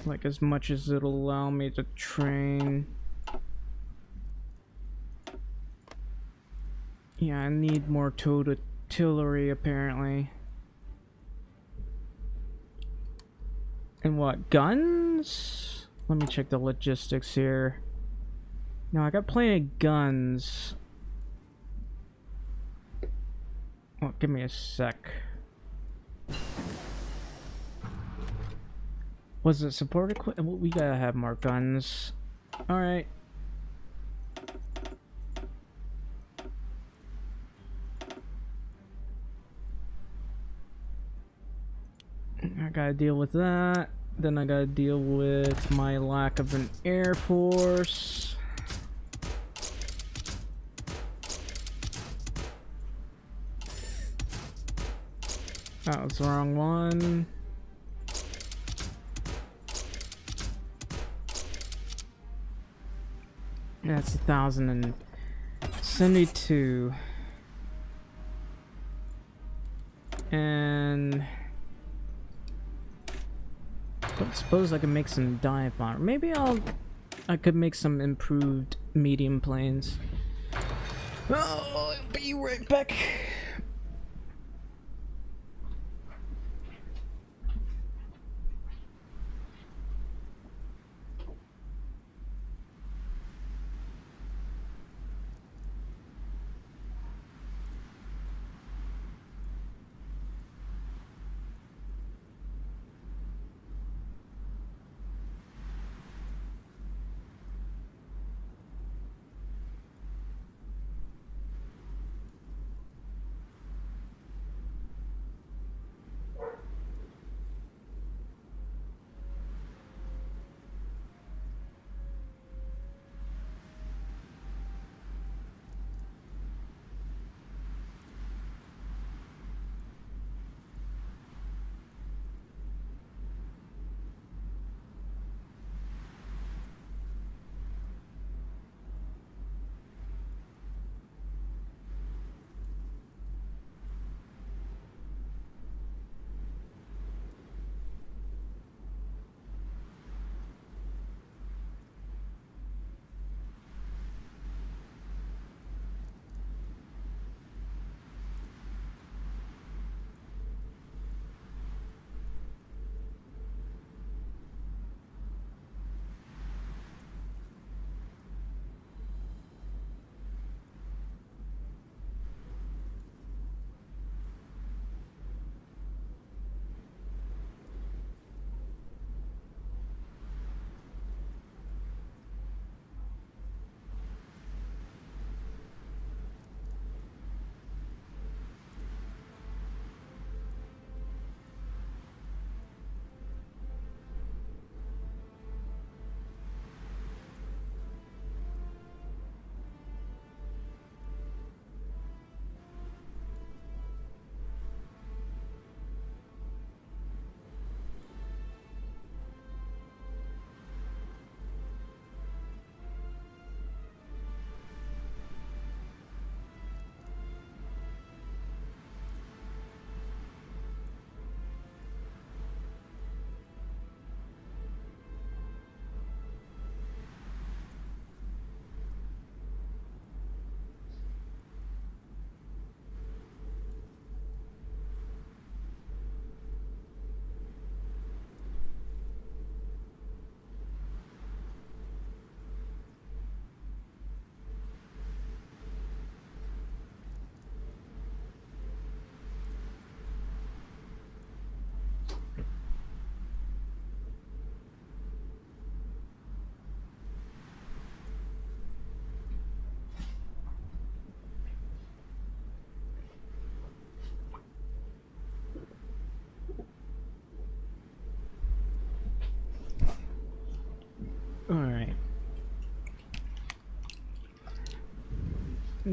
Like as much as it'll allow me to train. Yeah, I need more towed artillery apparently. And what, guns? Let me check the logistics here. No, I got plenty of guns. Oh, give me a sec. Was it support equipment? We gotta have more guns. Alright. I gotta deal with that. Then I gotta deal with my lack of an air force. That was the wrong one. That's 1,072. And don't suppose I can make some dive bomber. Maybe I could make some improved medium planes. Oh, I'll be right back.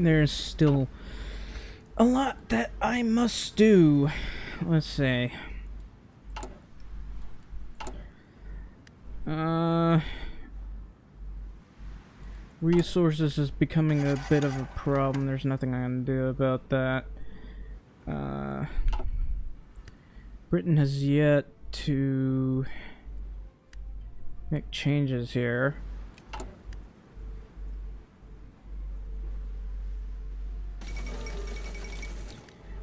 there's still a lot that I must do. Let's see. Resources is becoming a bit of a problem. There's nothing I can do about that. Britain has yet to make changes here.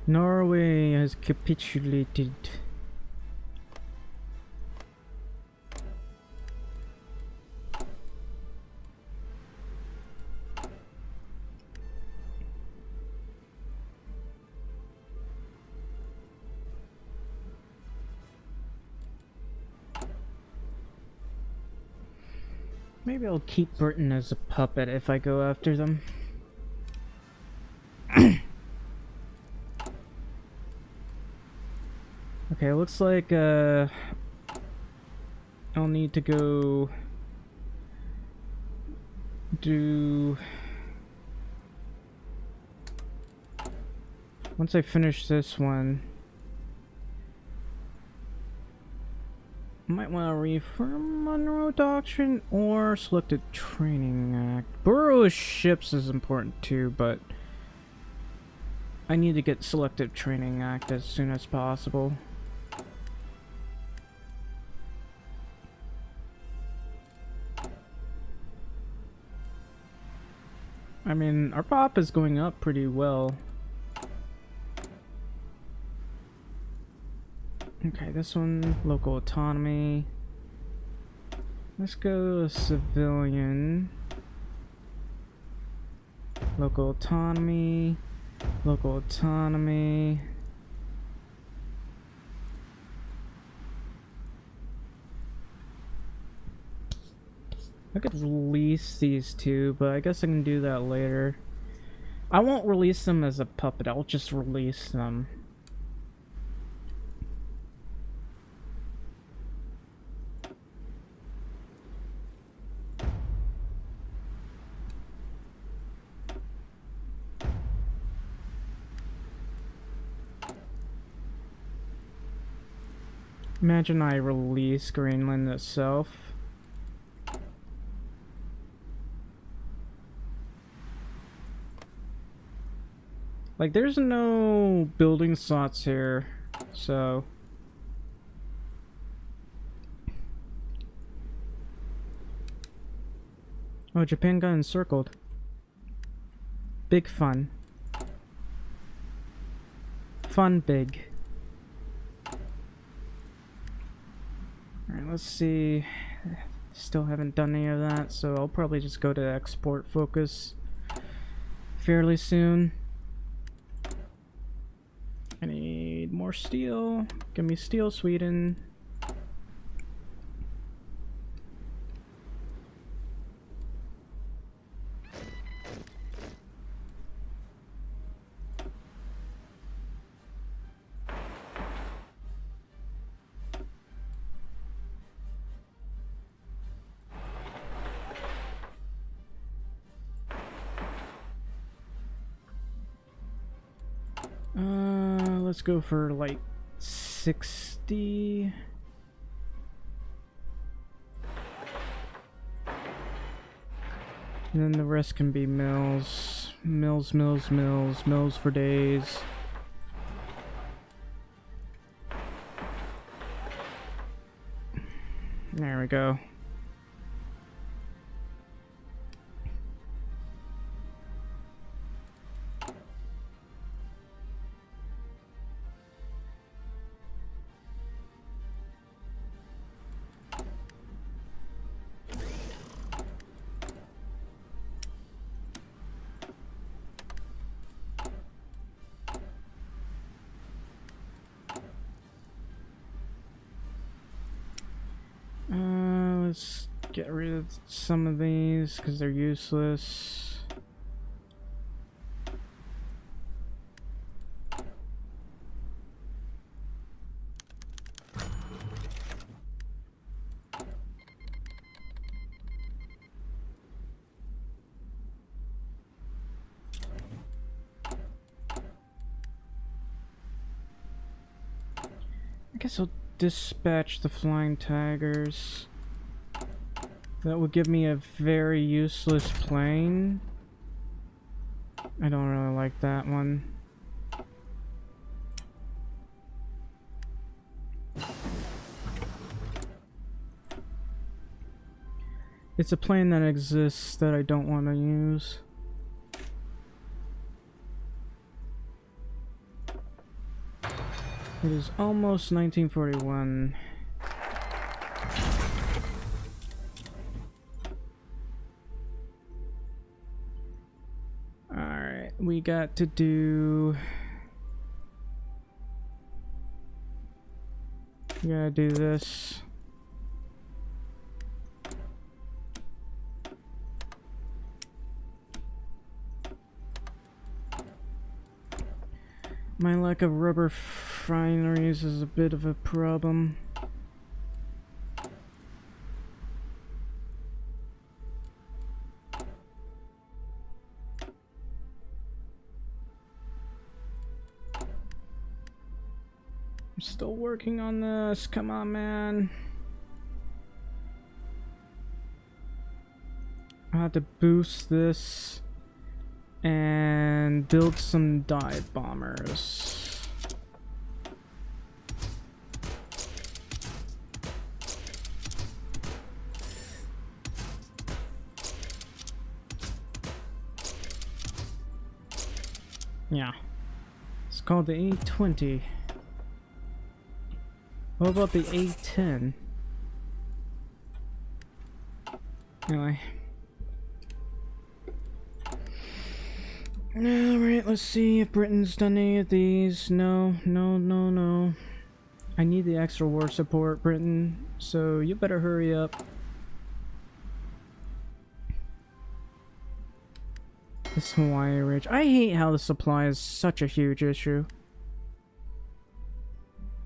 Norway has capitulated. Maybe I'll keep Britain as a puppet if I go after them. Okay, looks like I'll need to go do... Once I finish this one, might want to reaffirm Monroe Doctrine or Selected Training Act. Burrow ships is important too, but I need to get Selective Training Act as soon as possible. I mean, our pop is going up pretty well. Okay, this one, local autonomy. Let's go civilian. Local autonomy. Local autonomy. I could release these two, but I guess I can do that later. I won't release them as a puppet, I'll just release them. Imagine I release Greenland itself. Like, there's no building slots here, so... Oh, Japan got encircled. Big fun. Fun big. Alright, let's see. Still haven't done any of that, so I'll probably just go to export focus fairly soon. I need more steel. Give me steel, Sweden. Let's go for like 60. And then the rest can be mills. Mills for days. There we go. Let's get rid of some of these because they're useless. guess I'll dispatch the flying tigers. That would give me a very useless plane. I don't really like that one. It's a plane that exists that I don't want to use. It is almost 1941. Alright, we got to do... We gotta do this. My lack of rubber refineries is a bit of a problem. I'm still working on this. Come on, man. I have to boost this and build some dive bombers. Yeah. It's called the A20. What about the A10? Anyway. Alright, let's see if Britain's done any of these. No. I need the extra war support, Britain, so you better hurry up. This Hawaii Ridge. I hate how the supply is such a huge issue.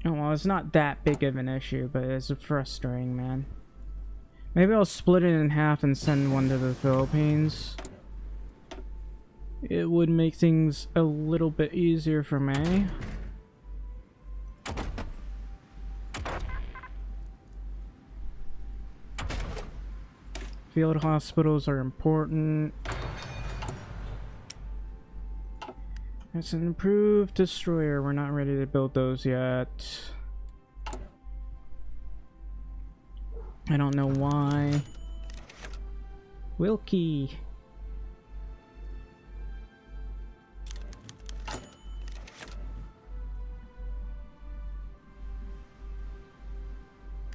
Oh, well, it's not that big of an issue, but it's frustrating, man. Maybe I'll split it in half and send one to the Philippines. It would make things a little bit easier for me. Field hospitals are important. It's an improved destroyer. We're not ready to build those yet. I don't know why. Wilkie.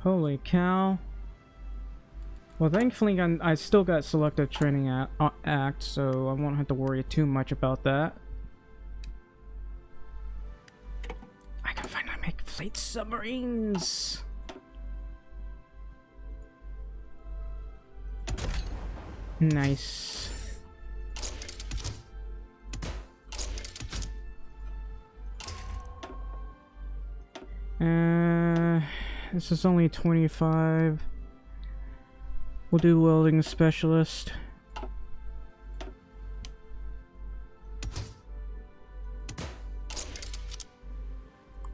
Holy cow. Well, thankfully I still got Selective Training Act, so I won't have to worry too much about that. I can finally make fleet submarines! Nice. This is only 25. We'll do welding specialist.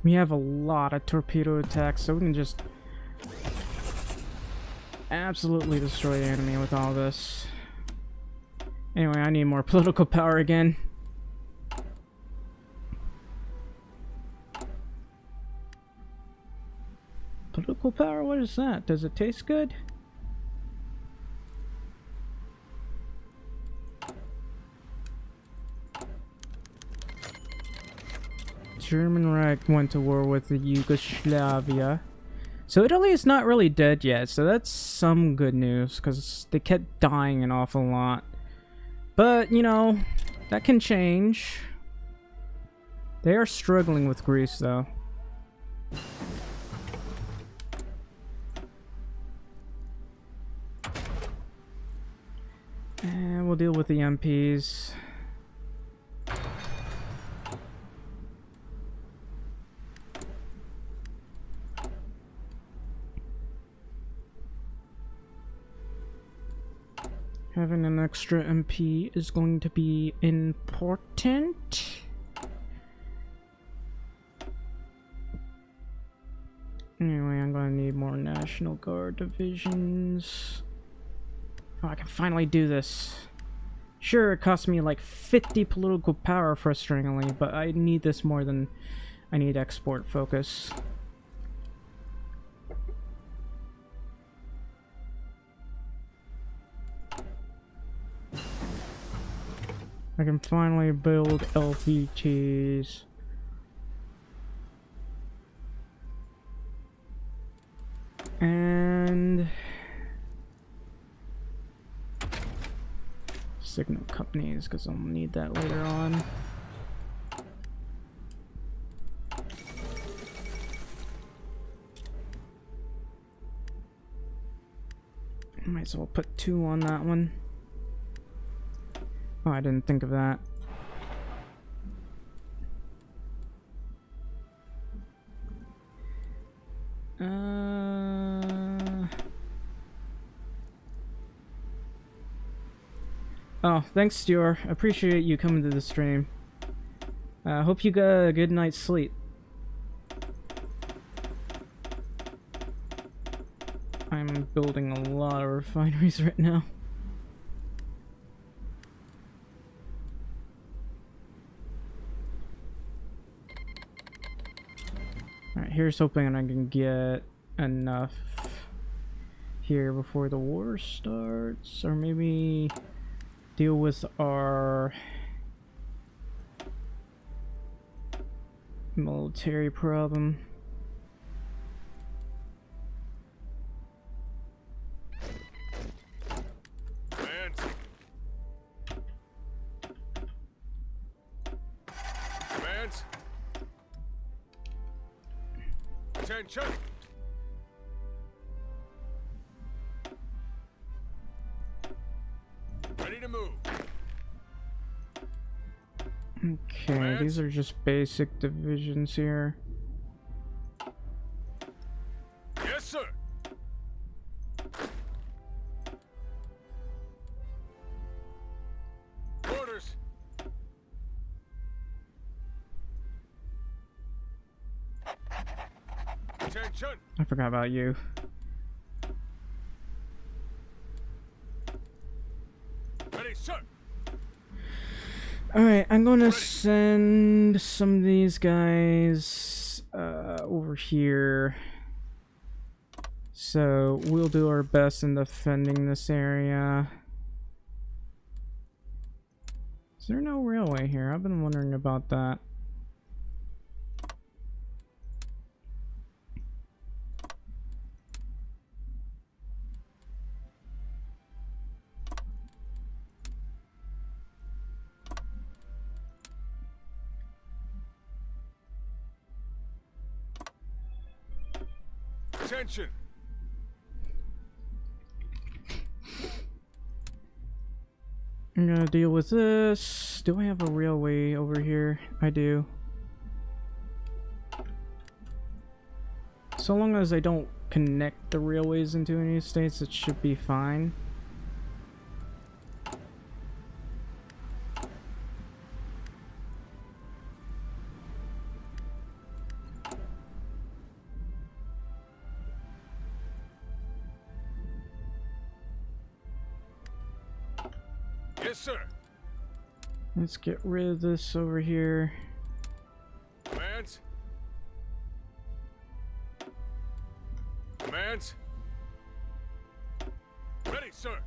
We have a lot of torpedo attacks, so we can just absolutely destroy the enemy with all this. Anyway, I need more political power again. Political power? What is that? Does it taste good? German Reich went to war with the Yugoslavia. So Italy is not really dead yet, so that's some good news, because they kept dying an awful lot. But, you know, that can change. They are struggling with Greece, though. And we'll deal with the MPs. Having an extra MP is going to be important. National Guard divisions. Oh, I can finally do this. Sure, it cost me like 50 political power, frustratingly, but I need this more than I need export focus. I can finally build LPTs. And signal companies, because I'll need that later on. Might as well put 2 on that one. Oh, I didn't think of that. Oh, thanks, Stuart. Appreciate you coming to the stream. Hope you got a good night's sleep. I'm building a lot of refineries right now. Alright, here's hoping I can get enough here before the war starts, or maybe deal with our military problem. Command. Command. Attention. Ready to move. Okay, Command. these are just basic divisions here. Yes, sir. Orders. Attention. I forgot about you. Ready, sir. Alright, I'm gonna send some of these guys over here. So we'll do our best in defending this area. Is there no railway here? I've been wondering about that. Attention. I'm gonna deal with this. Do I have a railway over here? I do. So long as I don't connect the railways into any states, it should be fine. Yes, sir. Let's get rid of this over here. Commands. Commands. Ready, sir.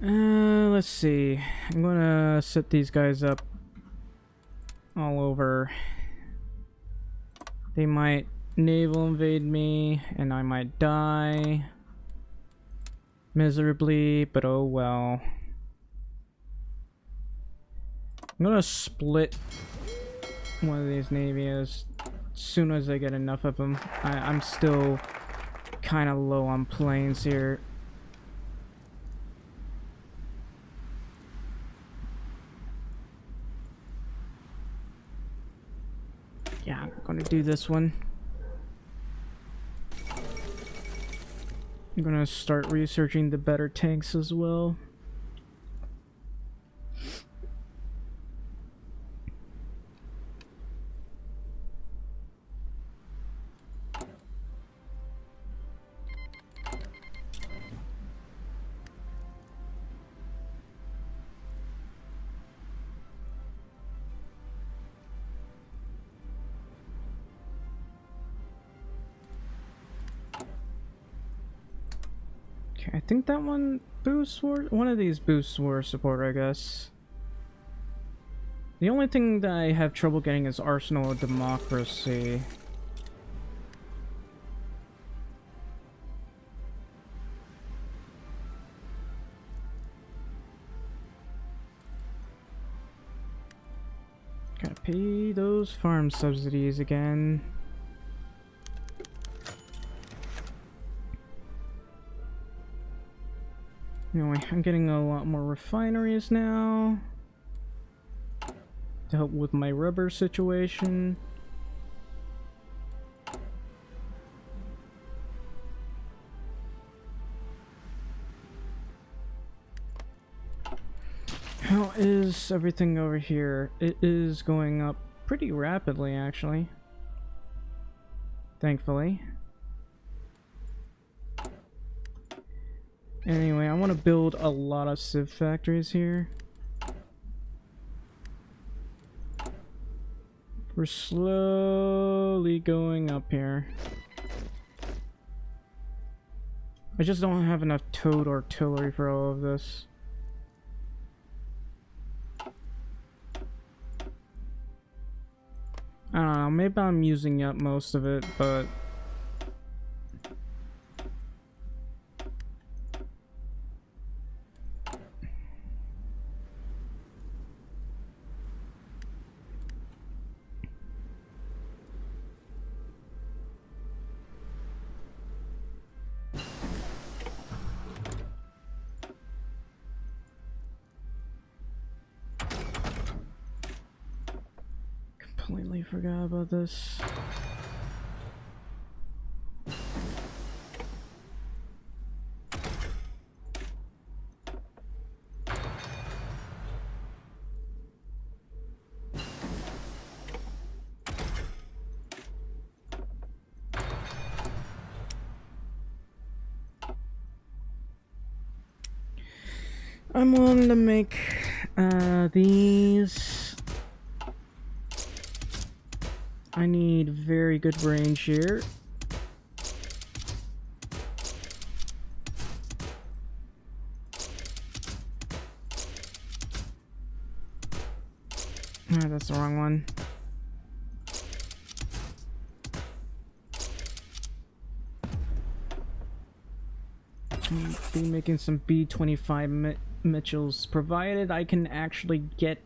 Let's see. I'm gonna set these guys up all over. They might naval invade me, and I might die miserably, but oh well. I'm gonna split one of these navies as soon as I get enough of them. I'm still kind of low on planes here. Yeah, I'm gonna do this one. I'm gonna start researching the better tanks as well. Okay, I think that one boosts war. One of these boosts war support, I guess. The only thing that I have trouble getting is Arsenal of Democracy. Gotta pay those farm subsidies again. Anyway, I'm getting a lot more refineries now to help with my rubber situation. How is everything over here? It is going up pretty rapidly, actually. Thankfully. Anyway, I want to build a lot of sieve factories here. We're slowly going up here. I just don't have enough towed artillery for all of this. I don't know, maybe I'm using up most of it, but completely forgot about this. I'm willing to make these. I need very good range here. Ah, that's the wrong one. Be making some B-25 Mitchells, provided I can actually get...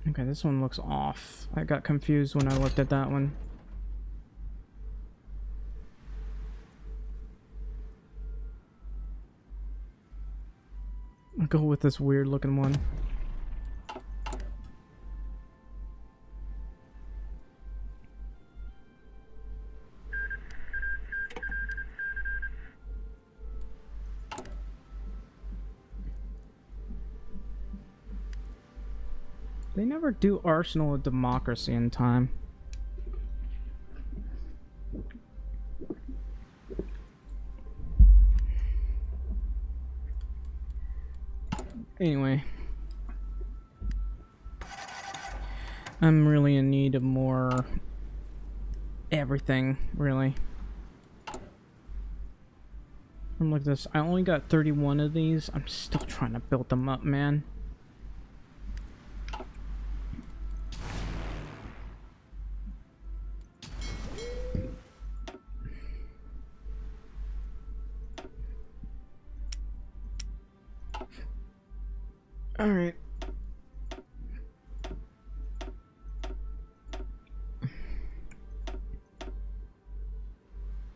Okay, this one looks off. I got confused when I looked at that one. I'll go with this weird looking one. They never do Arsenal of Democracy in time. Anyway. I'm really in need of more everything, really. Look at this. I only got 31 of these. I'm still trying to build them up, man. All right.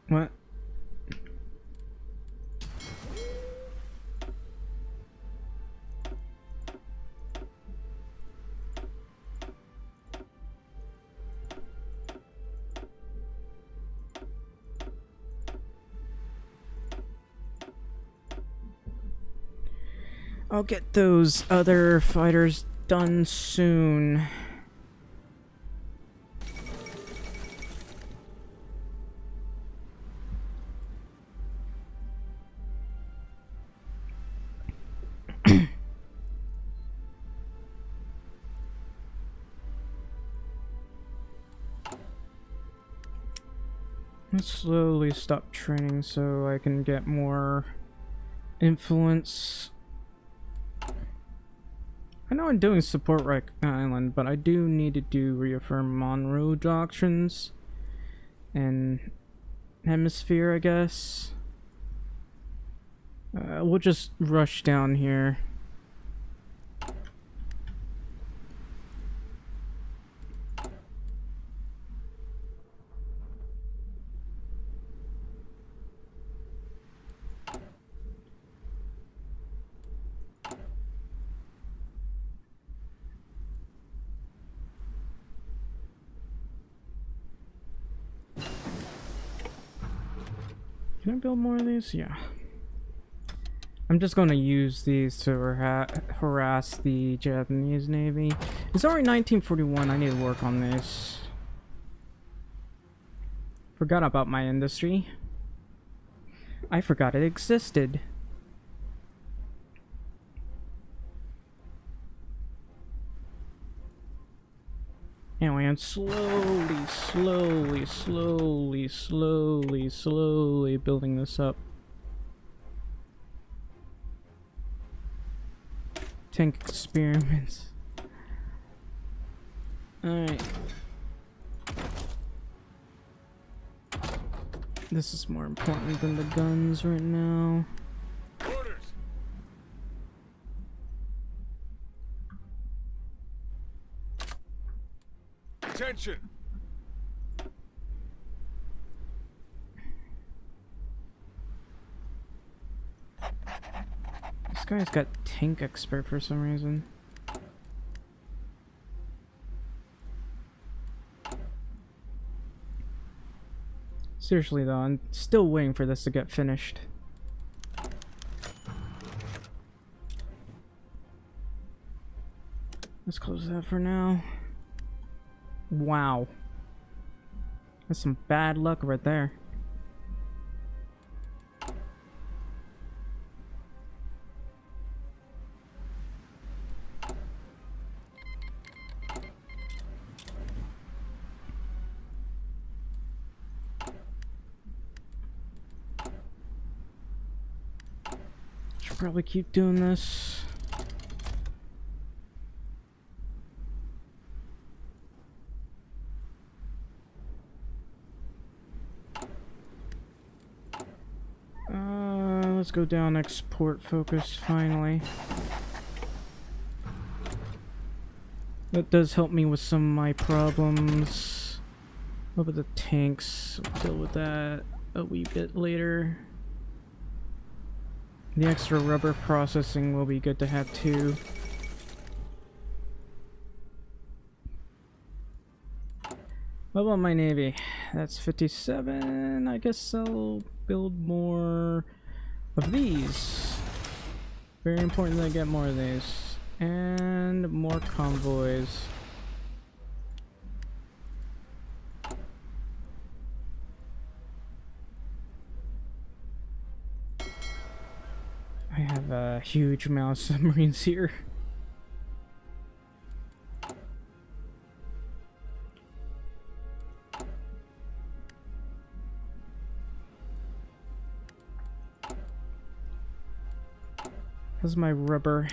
What? I'll get those other fighters done soon. Let's slowly stop training so I can get more influence. I know I'm doing support Rike Island, but I do need to reaffirm Monroe doctrines and Hemisphere, I guess. We'll just rush down here. Can I build more of these? Yeah. I'm just going to use these to harass the Japanese Navy. It's already 1941. I need to work on this. Forgot about my industry. I forgot it existed. Anyway, I'm slowly building this up. Tank experiments. Alright. This is more important than the guns right now. Orders. Attention. This guy's got tank expert for some reason. Seriously though, I'm still waiting for this to get finished. Let's close that for now. Wow. That's some bad luck right there. Should probably keep doing this. Let's go down export focus finally. That does help me with some of my problems. What about the tanks? I'll deal with that a wee bit later. The extra rubber processing will be good to have too. What about my navy? That's 57. I guess I'll build more of these. Very important that I get more of these. And more convoys. I have a huge amount of submarines here. How's my rubber?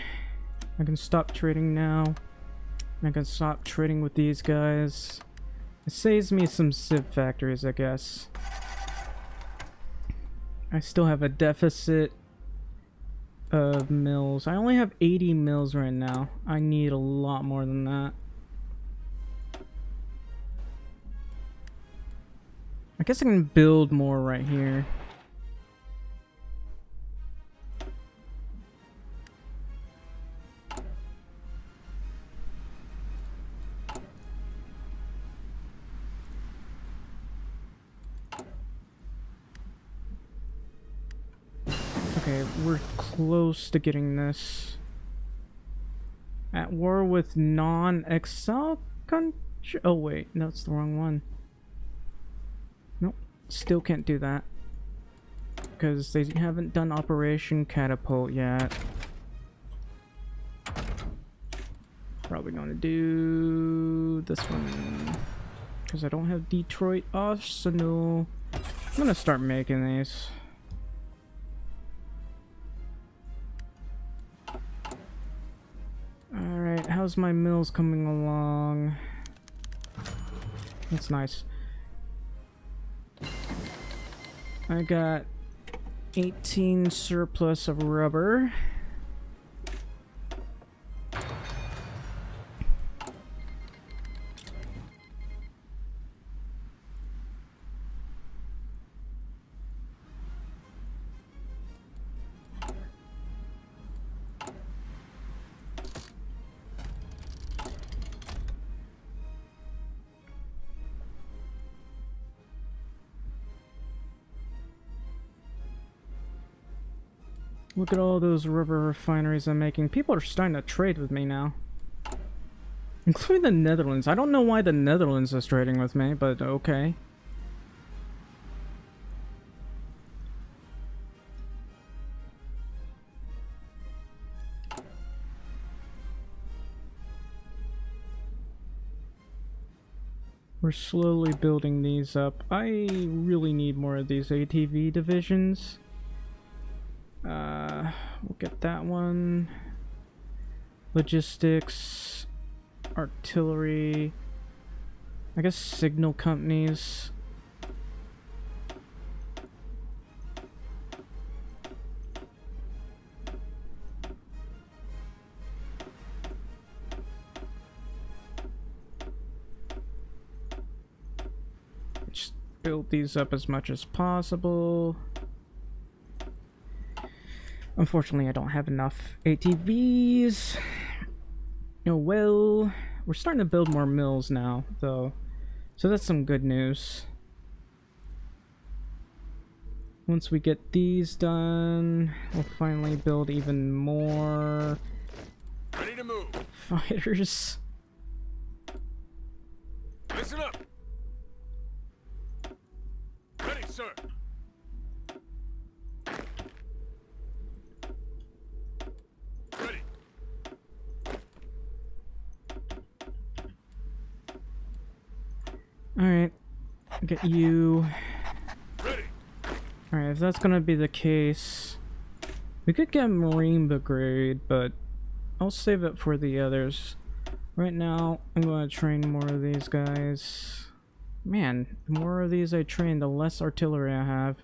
I can stop trading now. I can stop trading with these guys. It saves me some civ factories, I guess. I still have a deficit of mills. I only have 80 mills right now. I need a lot more than that. I guess I can build more right here. Okay, we're close to getting this. At war with non-Excel country. Oh wait, no, it's the wrong one. Nope, still can't do that. Because they haven't done Operation Catapult yet. Probably gonna do this one. because I don't have Detroit Arsenal. I'm gonna start making these. Alright, how's my mills coming along? That's nice. I got 18 surplus of rubber. Look at all those rubber refineries I'm making. People are starting to trade with me now. Including the Netherlands. I don't know why the Netherlands is trading with me, but okay. We're slowly building these up. I really need more of these ATV divisions. We'll get that one. Logistics, artillery, I guess signal companies. Just build these up as much as possible. Unfortunately, I don't have enough ATVs. Oh well. We're starting to build more mills now, though. So that's some good news. Once we get these done, we'll finally build even more Ready to move. fighters. Listen up. Ready, sir. Ready. Alright. Get you. Ready. Alright, if that's gonna be the case, we could get Marine Brigade, but I'll save it for the others. Right now, I'm gonna train more of these guys. Man, the more of these I train, the less artillery I have.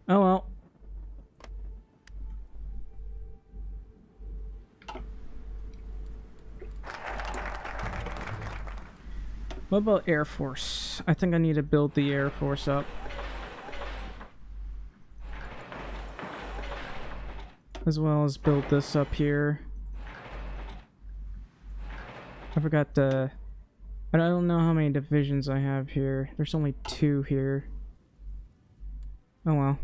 Oh well. What about Air Force? I think I need to build the Air Force up. As well as build this up here. I forgot the... I don't know how many divisions I have here. There's only 2 here. Oh well.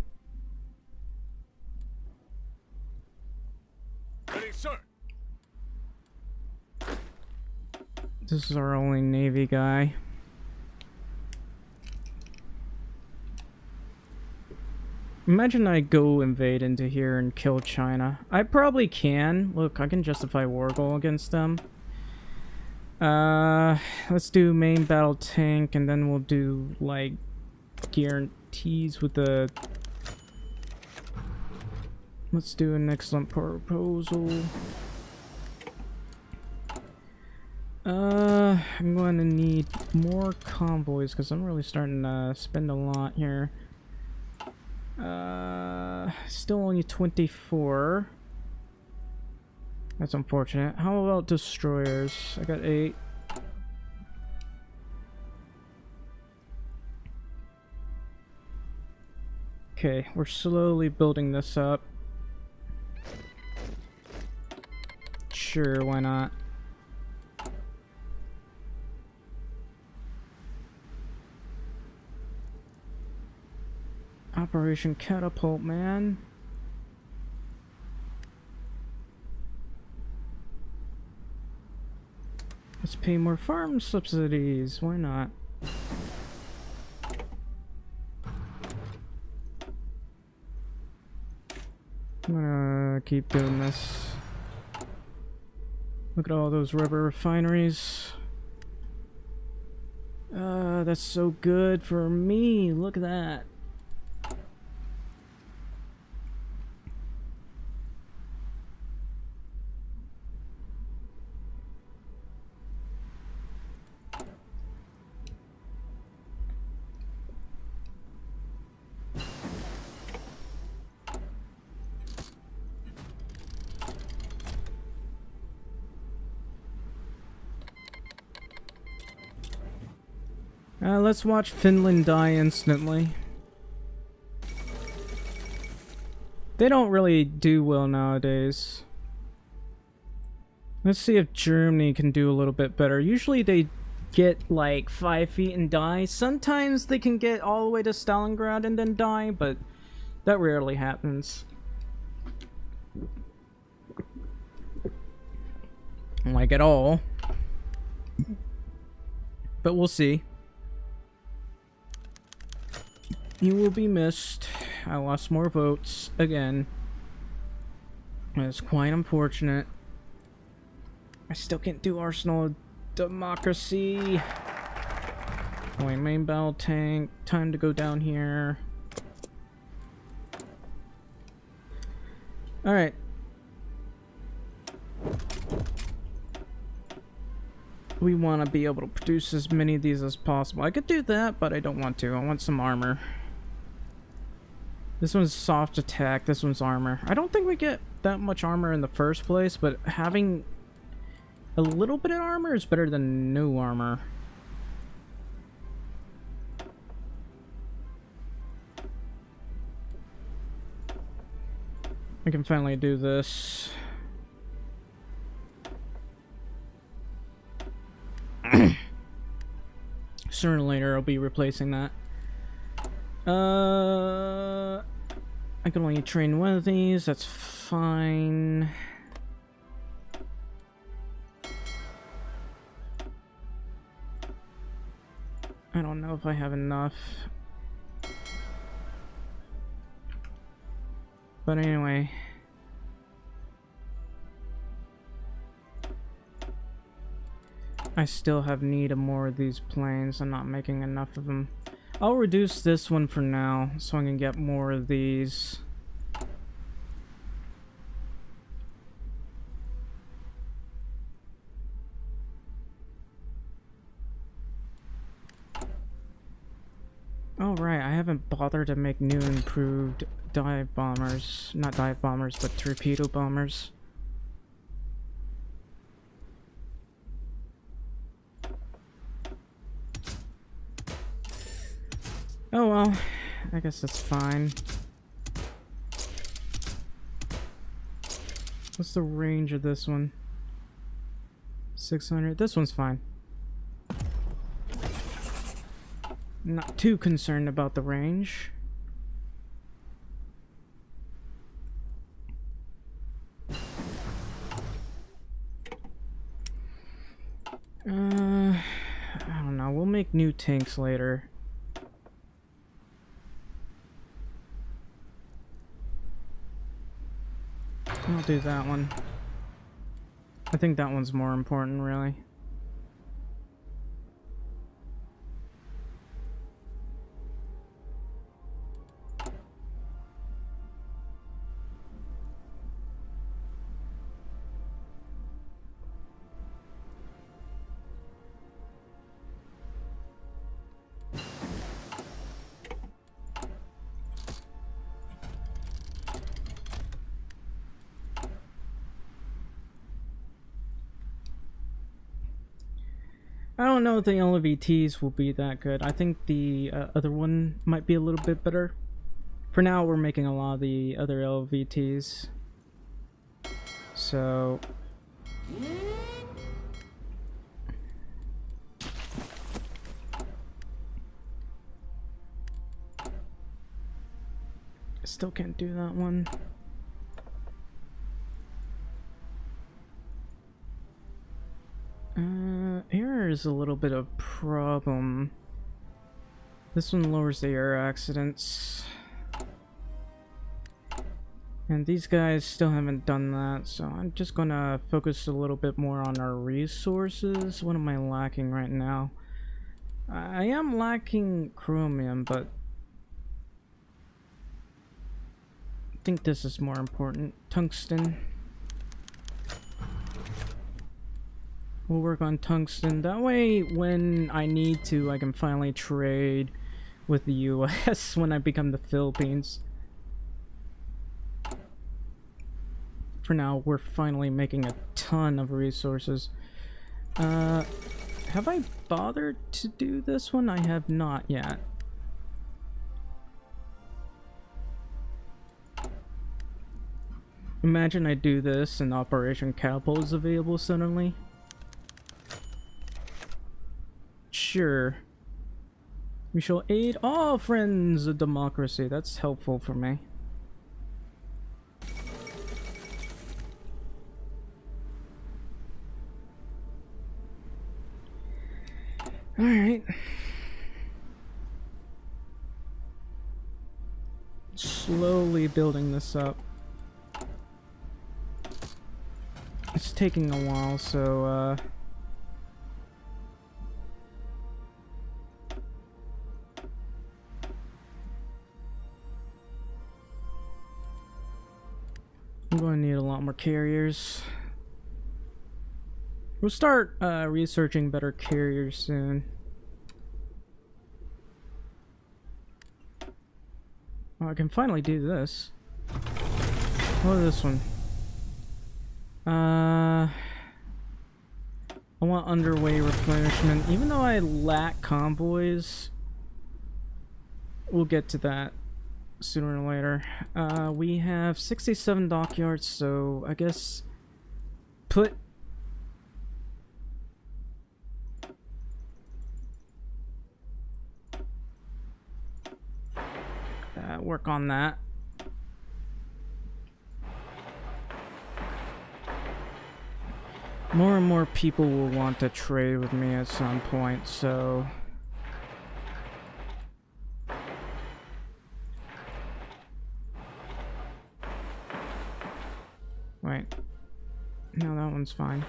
Ready, sir. This is our only Navy guy. Imagine I go invade into here and kill China. I probably can. Look, I can justify war goal against them. Let's do main battle tank, and then we'll do, like, guarantees with the... Let's do an excellent proposal. I'm going to need more convoys, because I'm really starting to spend a lot here. Still only 24. That's unfortunate. How about destroyers? I got 8. Okay, we're slowly building this up. Sure, why not? Operation Catapult, man. Let's pay more farm subsidies. Why not? I'm gonna keep doing this. Look at all those rubber refineries. That's so good for me. Look at that. Let's watch Finland die instantly. They don't really do well nowadays. Let's see if Germany can do a little bit better. Usually they get like 5 feet and die. Sometimes they can get all the way to Stalingrad and then die, but that rarely happens. Like at all. But we'll see. You will be missed. I lost more votes again. It's quite unfortunate. I still can't do Arsenal of Democracy. My main battle tank. Time to go down here. Alright. We want to be able to produce as many of these as possible. I could do that, but I don't want to. I want some armor. This one's soft attack, this one's armor. I don't think we get that much armor in the first place, but having a little bit of armor is better than no armor. I can finally do this. Sooner or later I'll be replacing that. I can only train one of these, that's fine. I don't know if I have enough. But anyway. I still have need of more of these planes. I'm not making enough of them. I'll reduce this one for now so I can get more of these. Oh right, I haven't bothered to make new improved dive bombers. Not dive bombers, but torpedo bombers. Oh well, I guess that's fine. What's the range of this one? 600. This one's fine. Not too concerned about the range. I don't know. We'll make new tanks later. I'll do that one. I think that one's more important, really. I don't know if the LVTs will be that good. I think the other one might be a little bit better. For now, we're making a lot of the other LVTs. So... still can't do that one. Here is a little bit of problem. This one lowers the air accidents. And these guys still haven't done that, so I'm just gonna focus a little bit more on our resources. What am I lacking right now? I am lacking chromium, but I think this is more important. Tungsten. We'll work on tungsten. That way, when I need to, I can finally trade with the US when I become the Philippines. For now, we're finally making a ton of resources. Have I bothered to do this one? I have not yet. Imagine I do this and Operation Catapult is available suddenly. Sure. We shall aid all friends of democracy. That's helpful for me. Alright. Slowly building this up. It's taking a while, so I'm going to need a lot more carriers. We'll start researching better carriers soon. Oh, I can finally do this. What is this one? I want underway replenishment. Even though I lack convoys, we'll get to that sooner or later. We have 67 dockyards, so I guess put work on that. More and more people will want to trade with me at some point, so wait. No, that one's fine.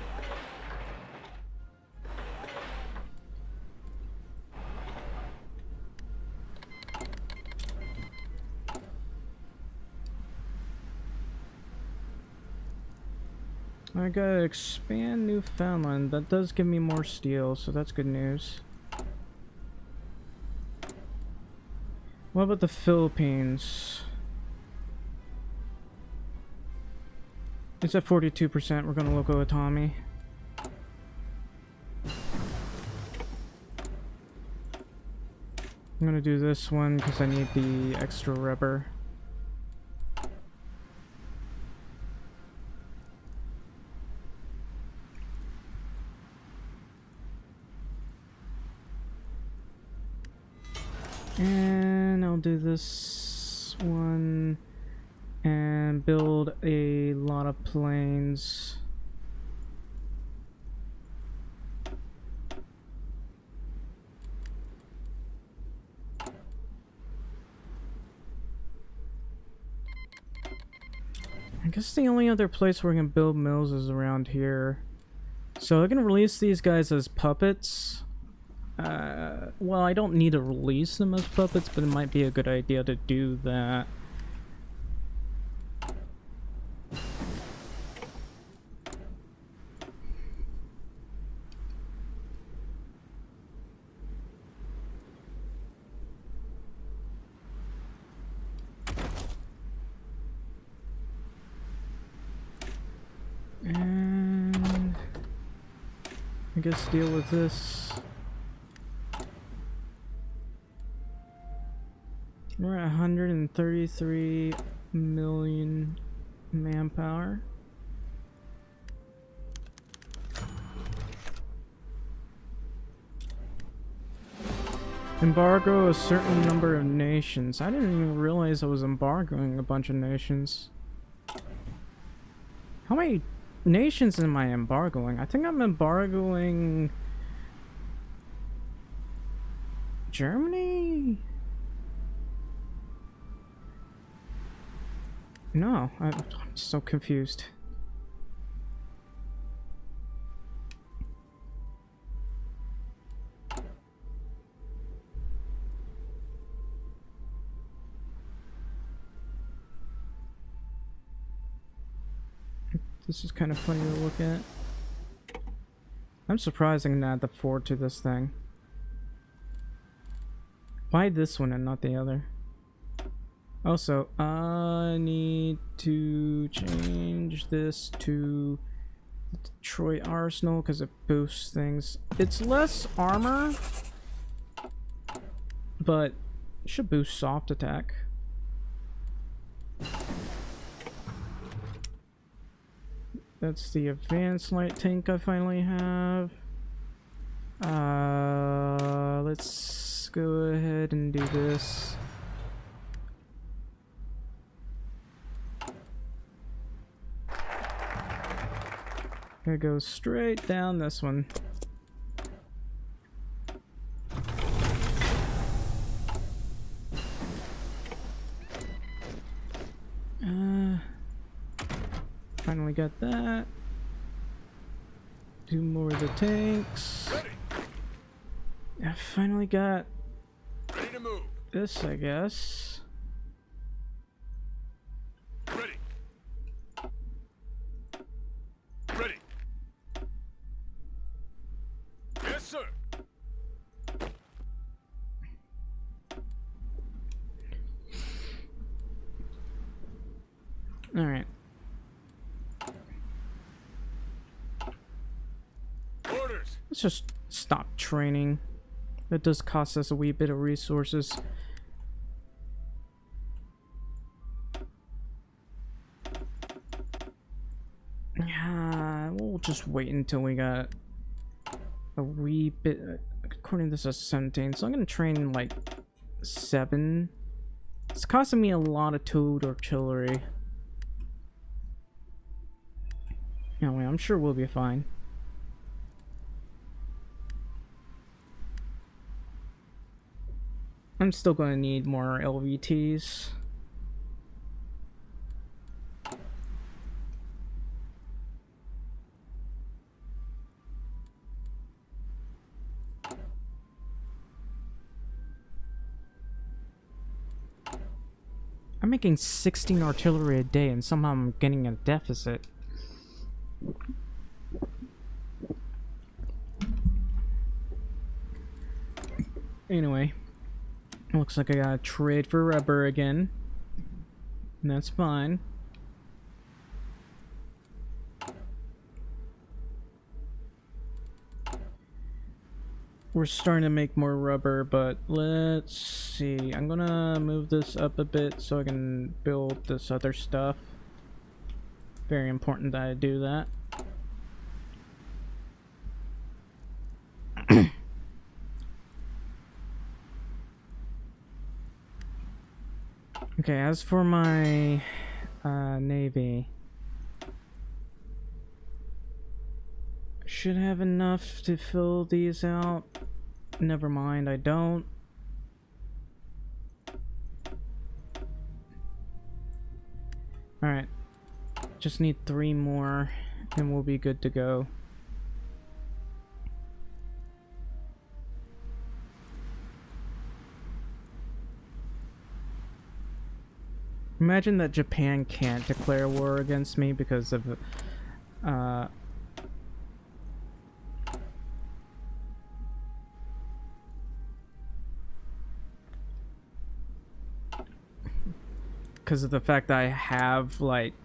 I gotta expand Newfoundland. That does give me more steel, so that's good news. What about the Philippines? It's at 42%. We're gonna local autonomy. I'm gonna do this one because I need the extra rubber. And I'll do this one and build a lot of planes. I guess the only other place where we can build mills is around here. So I can release these guys as puppets. Well, I don't need to release them as puppets, but it might be a good idea to do that. And I guess deal with this. We're at 133 million manpower. Embargo a certain number of nations. I didn't even realize I was embargoing a bunch of nations. How many nations am I embargoing? I think I'm embargoing Germany? No, I'm so confused. This is kind of funny to look at. I'm surprised I can add the 4 to this thing. Why this one and not the other? Also, I need to change this to Detroit Arsenal because it boosts things. It's less armor, but it should boost soft attack. That's the advanced light tank I finally have. Let's go ahead and do this. Gonna go straight down this one. Finally got that. Do more of the tanks. Ready. I finally got Ready to move. this, I guess. Ready. Ready. Yes, sir. All right. Orders. Let's just stop training. That does cost us a wee bit of resources. Yeah, we'll just wait until we got a wee bit. According to this, is 17. So I'm gonna train like 7. It's costing me a lot of towed artillery. Anyway, I'm sure we'll be fine. I'm still going to need more LVTs. I'm making 16 artillery a day and somehow I'm getting a deficit. Anyway. Looks like I gotta trade for rubber again. And that's fine. We're starting to make more rubber, but let's see. I'm gonna move this up a bit so I can build this other stuff. Very important that I do that. Okay, as for my navy, should have enough to fill these out. Never mind, I don't. Alright, just need 3 more and we'll be good to go. Imagine that Japan can't declare war against me because of the fact that I have, like,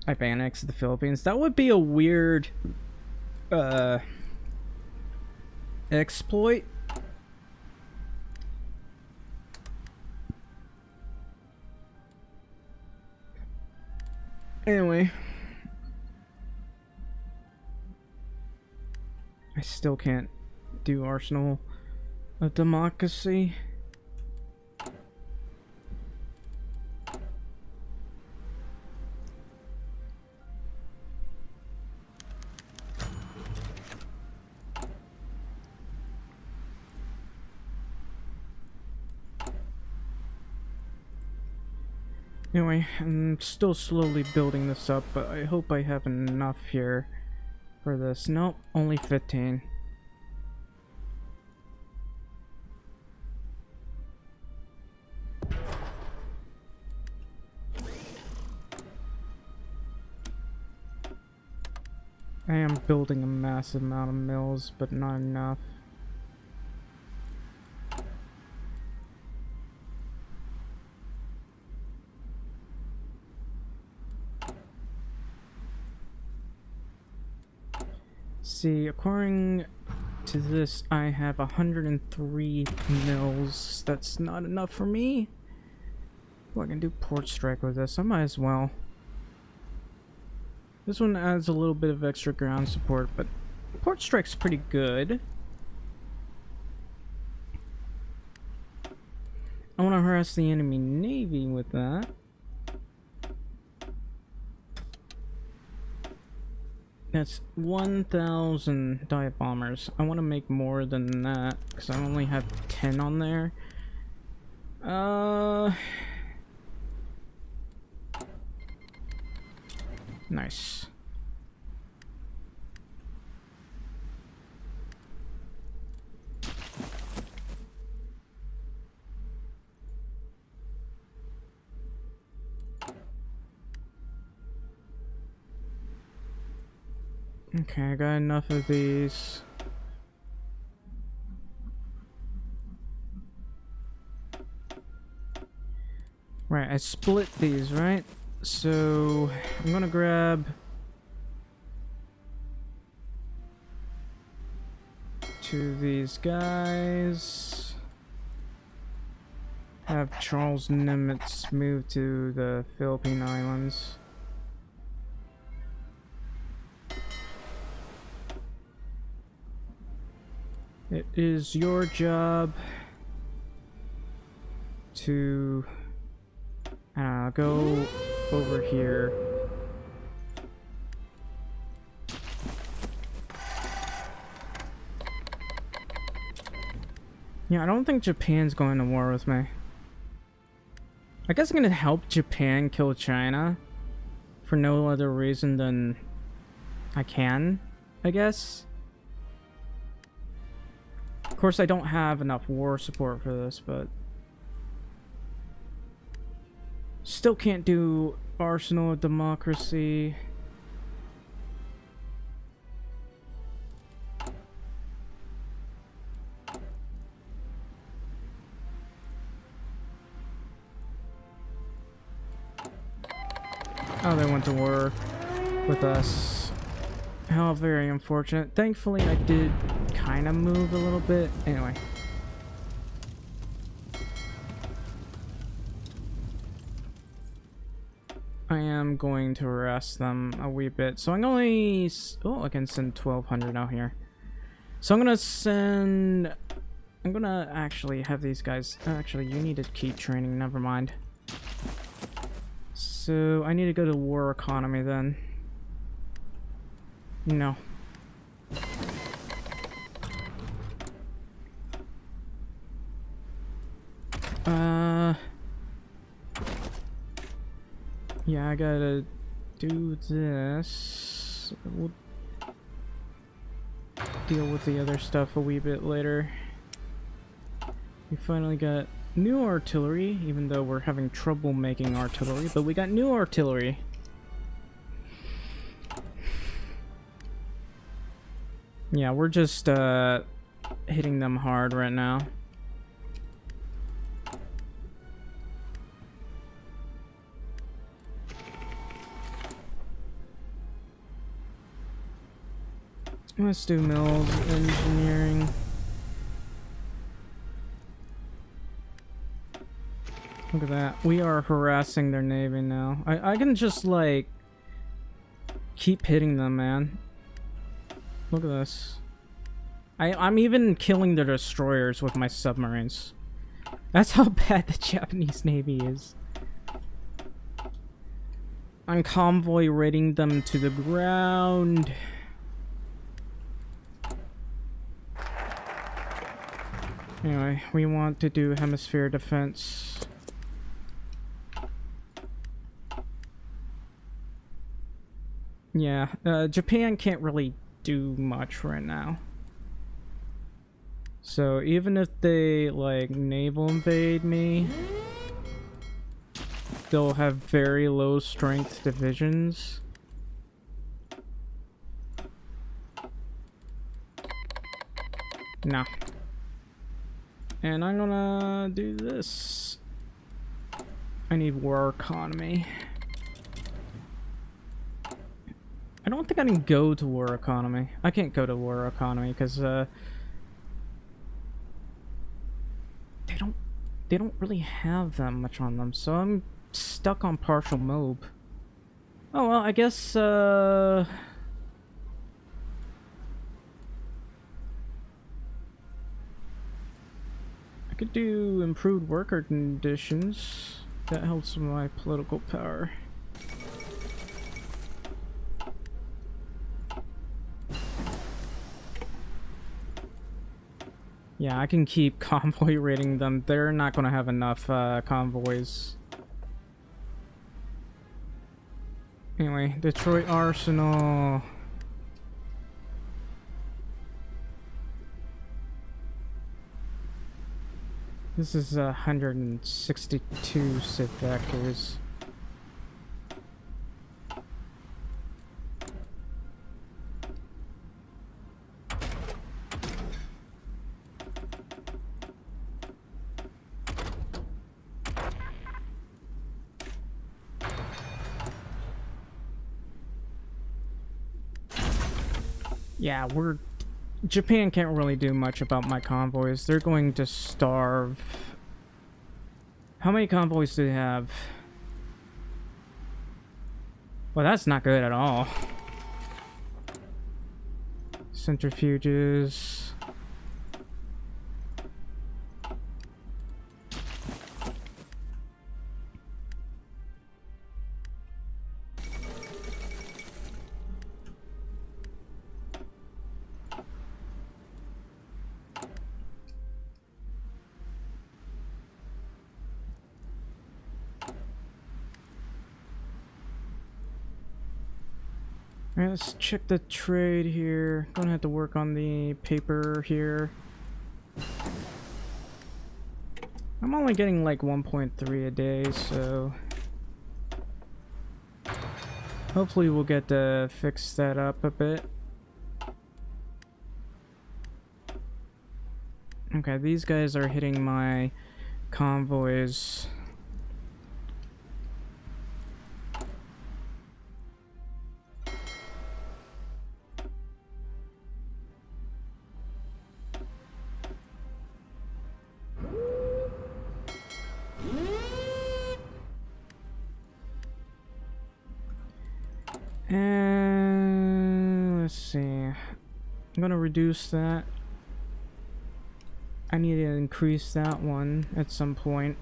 I've annexed the Philippines. That would be a weird exploit. Anyway, I still can't do Arsenal of Democracy. Anyway, I'm still slowly building this up, but I hope I have enough here for this. Nope, only 15. I am building a massive amount of mills, but not enough. See, according to this, I have 103 mills. That's not enough for me. Well, I can do port strike with this. I might as well. This one adds a little bit of extra ground support, but port strike's pretty good. I want to harass the enemy navy with that. That's 1,000 dive bombers. I want to make more than that because I only have 10 on there. Nice. Okay, I got enough of these. Right, I split these, right? So I'm gonna grab two of these guys. Have Charles Nimitz move to the Philippine Islands. It is your job to go over here. Yeah, I don't think Japan's going to war with me. I guess I'm gonna help Japan kill China for no other reason than I can, I guess. Of course, I don't have enough war support for this, but still can't do Arsenal of Democracy. Oh, they went to war with us. How very unfortunate. Thankfully, I did kind of move a little bit. Anyway. I am going to harass them a wee bit. So I'm only... Oh, I can send 1,200 out here. So I'm gonna send... I'm gonna actually have these guys... Actually, you need to keep training. Never mind. So I need to go to war economy then. No. Yeah, I gotta do this. We'll deal with the other stuff a wee bit later. We finally got new artillery, even though we're having trouble making artillery, but we got new artillery. Yeah, we're just hitting them hard right now. Let's do mills engineering. Look at that. We are harassing their navy now. I can just like keep hitting them, man. Look at this. I'm even killing their destroyers with my submarines. That's how bad the Japanese navy is. I'm convoy raiding them to the ground. Anyway, we want to do hemisphere defense. Yeah, Japan can't really do much right now. So even if they like naval invade me, they'll have very low strength divisions. No. And I'm gonna do this. I need war economy. I don't think I can go to war economy. I can't go to war economy because they don't really have that much on them, so I'm stuck on partial mob. Oh well, I guess I could do improved worker conditions. That helps with my political power. Yeah, I can keep convoy raiding them. They're not gonna have enough convoys. Anyway, Detroit Arsenal. This is 162 civ vectors. Yeah, Japan can't really do much about my convoys. They're going to starve. How many convoys do they have? Well, that's not good at all. Centrifuges. Alright, let's check the trade here. Gonna have to work on the paper here. I'm only getting like 1.3 a day, so hopefully we'll get to fix that up a bit. Okay, these guys are hitting my convoys. And let's see. I'm gonna reduce that. I need to increase that one at some point.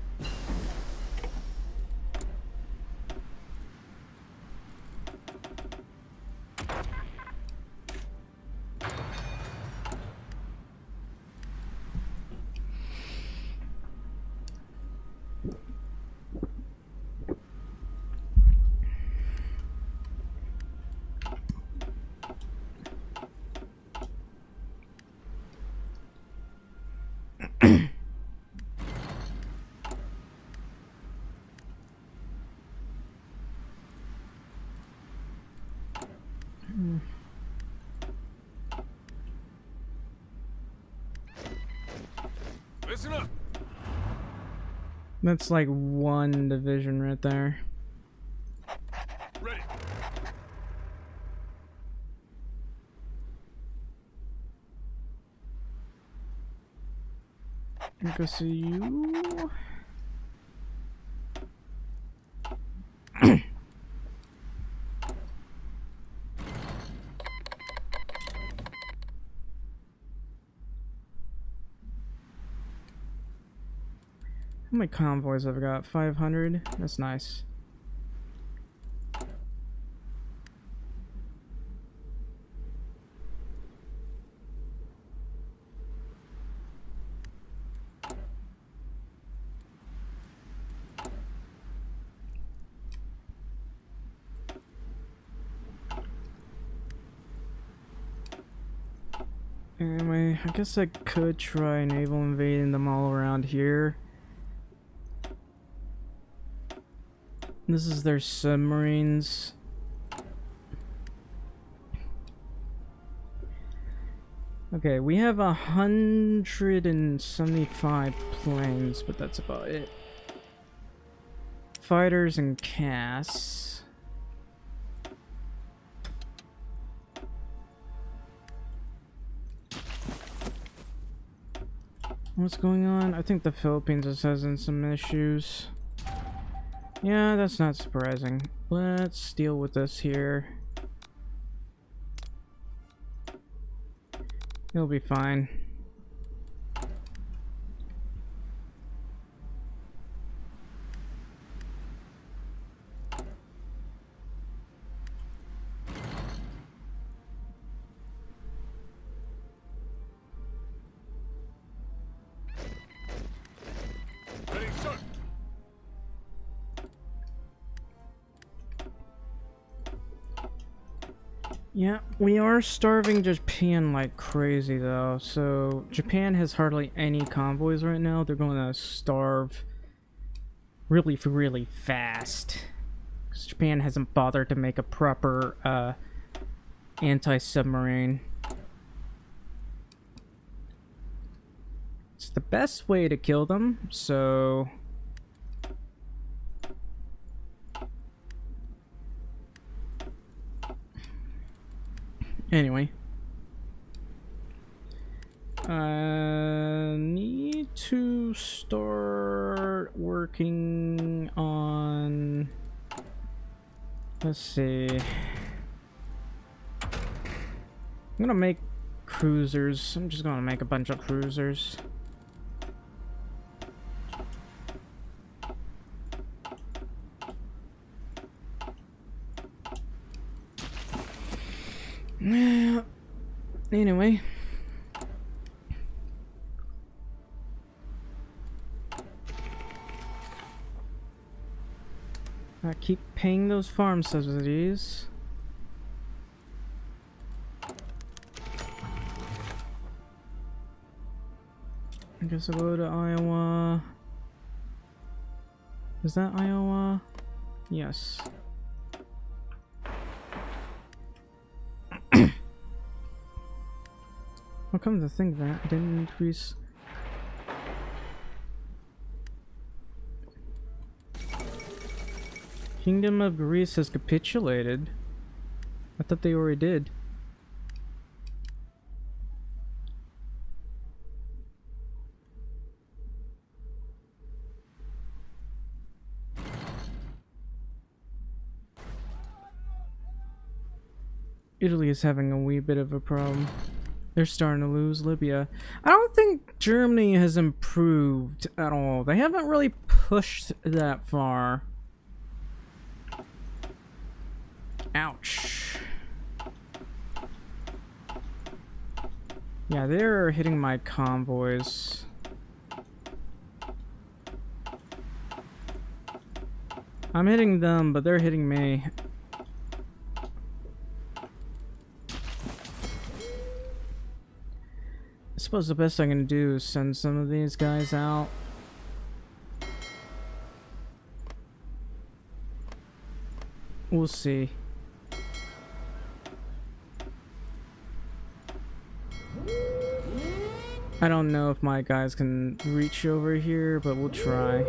Listen up. That's like one division right there. Ready. I go see you. How many convoys have I got? 500? That's nice. Anyway, I guess I could try naval invading them all around here. This is their submarines. Okay, we have 175 planes, but that's about it. Fighters and casts. What's going on? I think the Philippines is having some issues. Yeah, that's not surprising. Let's deal with this here. It'll be fine. Ready, start. Yeah, we are starving Japan like crazy though. So Japan has hardly any convoys right now. They're going to starve really, really fast. 'Cause Japan hasn't bothered to make a proper anti-submarine. It's the best way to kill them, so... Anyway. Need to start working on... Let's see. I'm gonna make cruisers. I'm just gonna make a bunch of cruisers. Anyway. I keep paying those farm subsidies. I guess I'll go to Iowa. Is that Iowa? Yes. How come to think that it didn't increase? Kingdom of Greece has capitulated. I thought they already did. Italy is having a wee bit of a problem. They're starting to lose Libya. I don't think Germany has improved at all. They haven't really pushed that far. Ouch. Yeah, they're hitting my convoys. I'm hitting them, but they're hitting me. I suppose the best I can do is send some of these guys out. We'll see. I don't know if my guys can reach over here, but we'll try.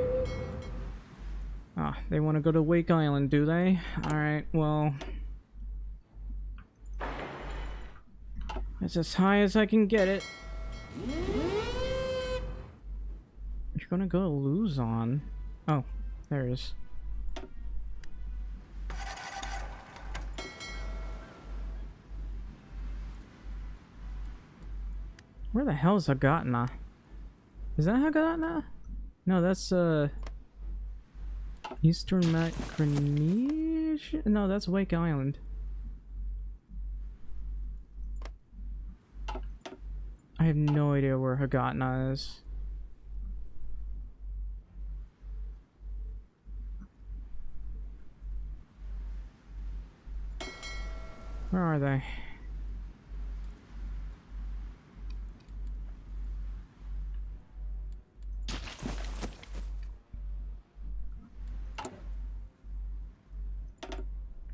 Ah, they want to go to Wake Island, do they? Alright, well... It's as high as I can get it. You're gonna go to Luzon. Oh, there it is. Where the hell is Hagatna? Is that Hagatna? No, that's Eastern Micronesia? No, that's Wake Island. I have no idea where Hagatna is. Where are they?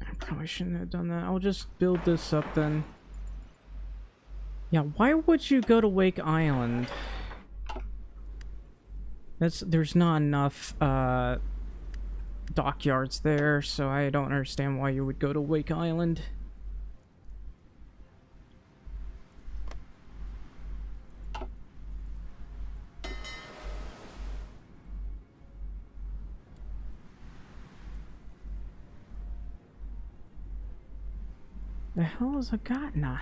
I probably shouldn't have done that. I'll just build this up then. Yeah, why would you go to Wake Island? There's not enough dockyards there, so I don't understand why you would go to Wake Island. The hell is a Gatna?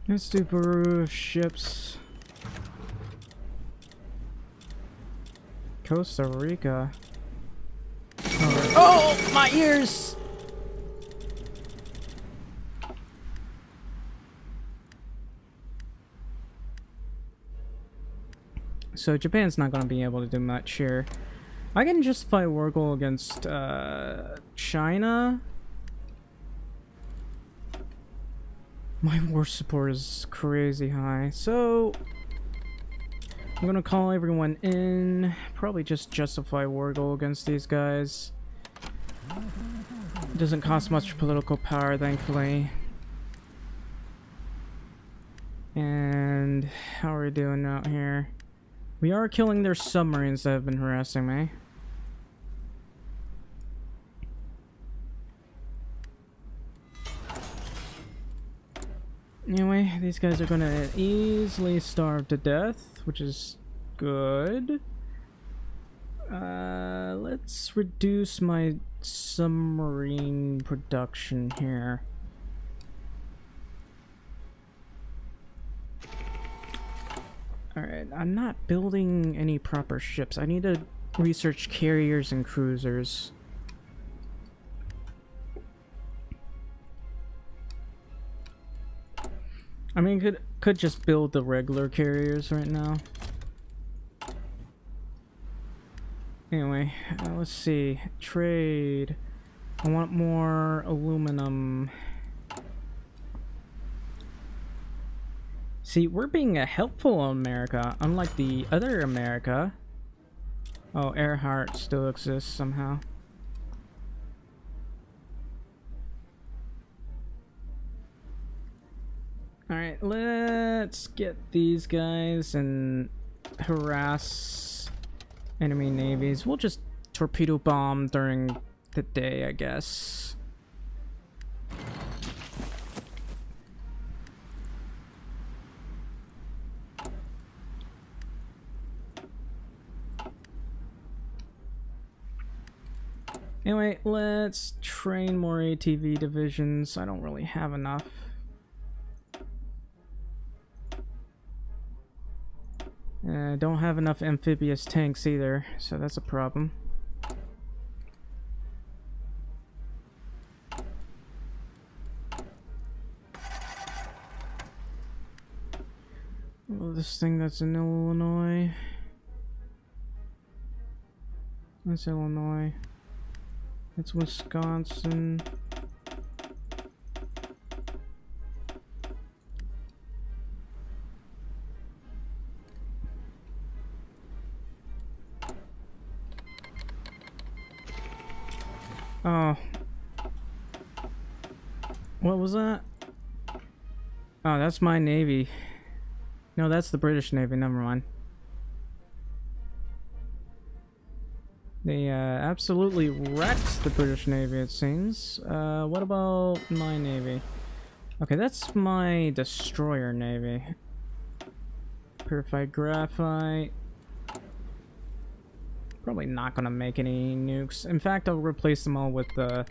Let's do Peru ships. Costa Rica. Oh, my ears! So Japan's not going to be able to do much here. I can just fight Wargle against China. My war support is crazy high, so I'm gonna call everyone in. Probably just justify war goal against these guys. It doesn't cost much political power, thankfully. And how are we doing out here? We are killing their submarines that have been harassing me. Anyway, these guys are gonna easily starve to death, which is good. Let's reduce my submarine production here. Alright, I'm not building any proper ships. I need to research carriers and cruisers. I mean, could just build the regular carriers right now. Anyway, let's see. Trade. I want more aluminum. See, we're being a helpful America, unlike the other America. Oh, Earhart still exists somehow. Alright, let's get these guys and harass enemy navies. We'll just torpedo bomb during the day, I guess. Anyway, let's train more ATV divisions. I don't really have enough. Don't have enough amphibious tanks either, so that's a problem. Oh, this thing that's in Illinois. That's Illinois. It's Wisconsin. Oh. What was that? Oh, that's my Navy. No, that's the British Navy, never mind. They absolutely wrecked the British Navy, it seems. What about my Navy? Okay, that's my destroyer Navy. Purified graphite. Probably not gonna make any nukes. In fact, I'll replace them all with the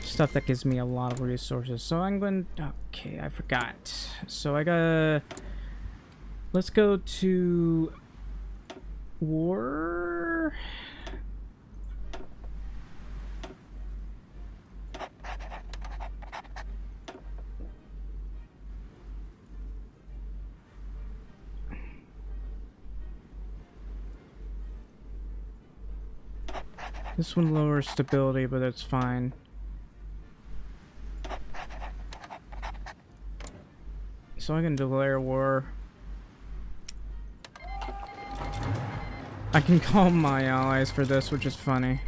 stuff that gives me a lot of resources. So I'm going... Okay, I forgot. So I gotta... Let's go to... War... This one lowers stability, but that's fine. So I can declare war. I can call my allies for this, which is funny.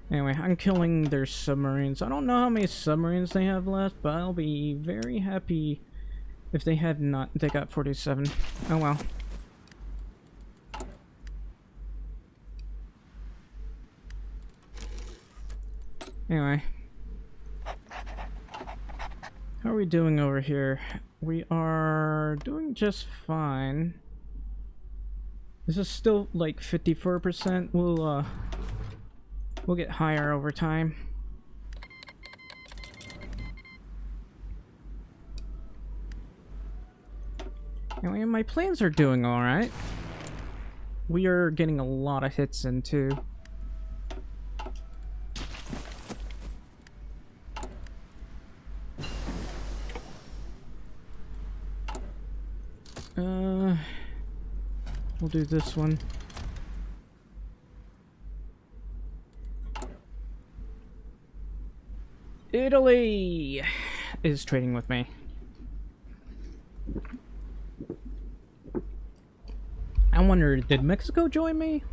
Anyway, I'm killing their submarines. I don't know how many submarines they have left, but I'll be very happy if they had not. They got 47. Oh well. Anyway. How are we doing over here? We are doing just fine. This is still like 54%. We'll get higher over time. Anyway, my planes are doing alright. We are getting a lot of hits in too. We'll do this one. Italy is trading with me. I wonder, did Mexico join me?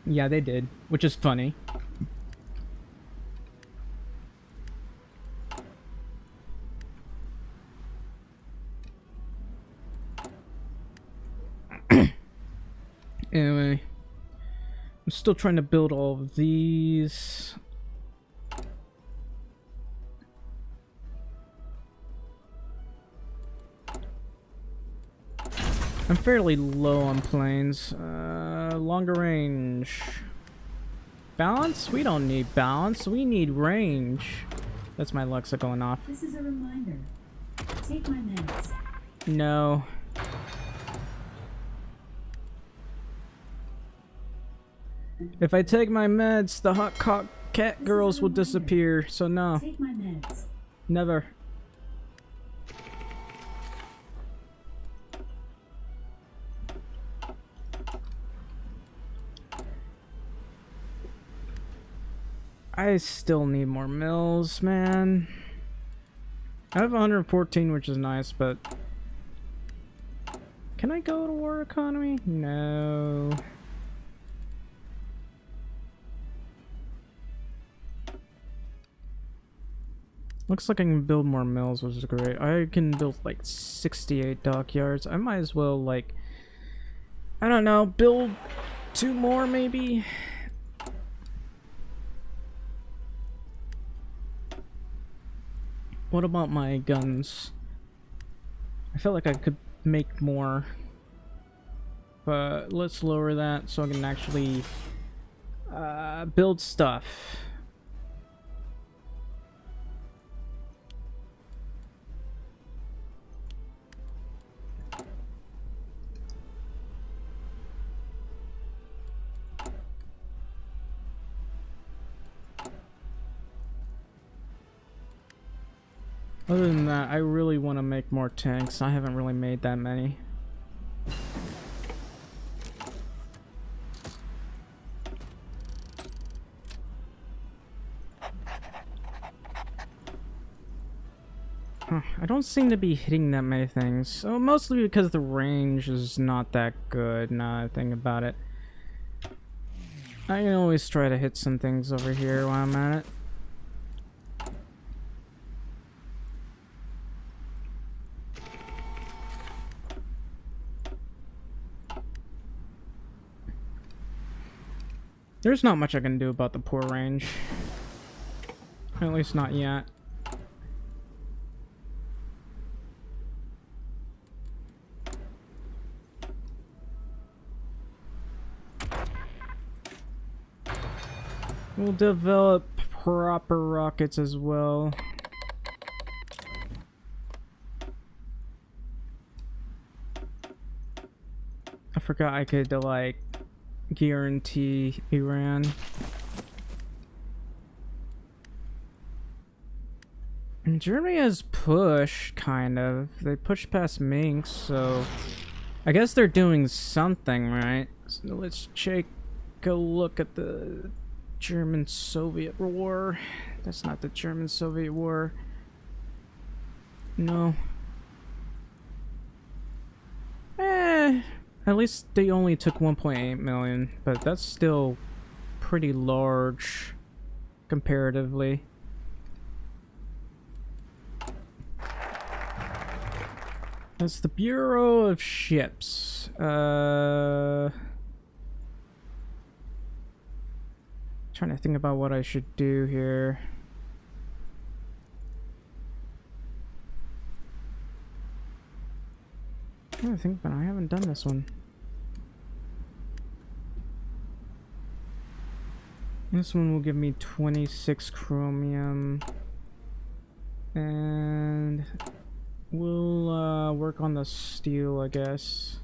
Yeah, they did, which is funny. Anyway, I'm still trying to build all of these. I'm fairly low on planes. Longer range. Balance? We don't need balance. We need range. That's my Alexa going off. This is a reminder. Take my meds. No. If I take my meds, the hot cock cat girls will disappear. So no. Take my meds. Never. I still need more mills, man. I have 114, which is nice, but... Can I go to war economy? No. Looks like I can build more mills, which is great. I can build like 68 dockyards. I might as well, like... I don't know, build 2 more maybe? What about my guns? I felt like I could make more. But let's lower that so I can actually build stuff. Other than that, I really want to make more tanks. I haven't really made that many. Huh, I don't seem to be hitting that many things. So mostly because the range is not that good, now I think about it. I can always try to hit some things over here while I'm at it. There's not much I can do about the poor range. At least not yet. We'll develop proper rockets as well. I forgot I could, like, guarantee Iran. And Germany has pushed, kind of. They pushed past Minsk, so I guess they're doing something, right? So let's take a look at the German-Soviet War. That's not the German-Soviet War. No. At least they only took 1.8 million, but that's still pretty large comparatively. That's the Bureau of Ships. Trying to think about what I should do here. I think, but I haven't done this one. This one will give me 26 chromium, and we'll work on the steel, I guess.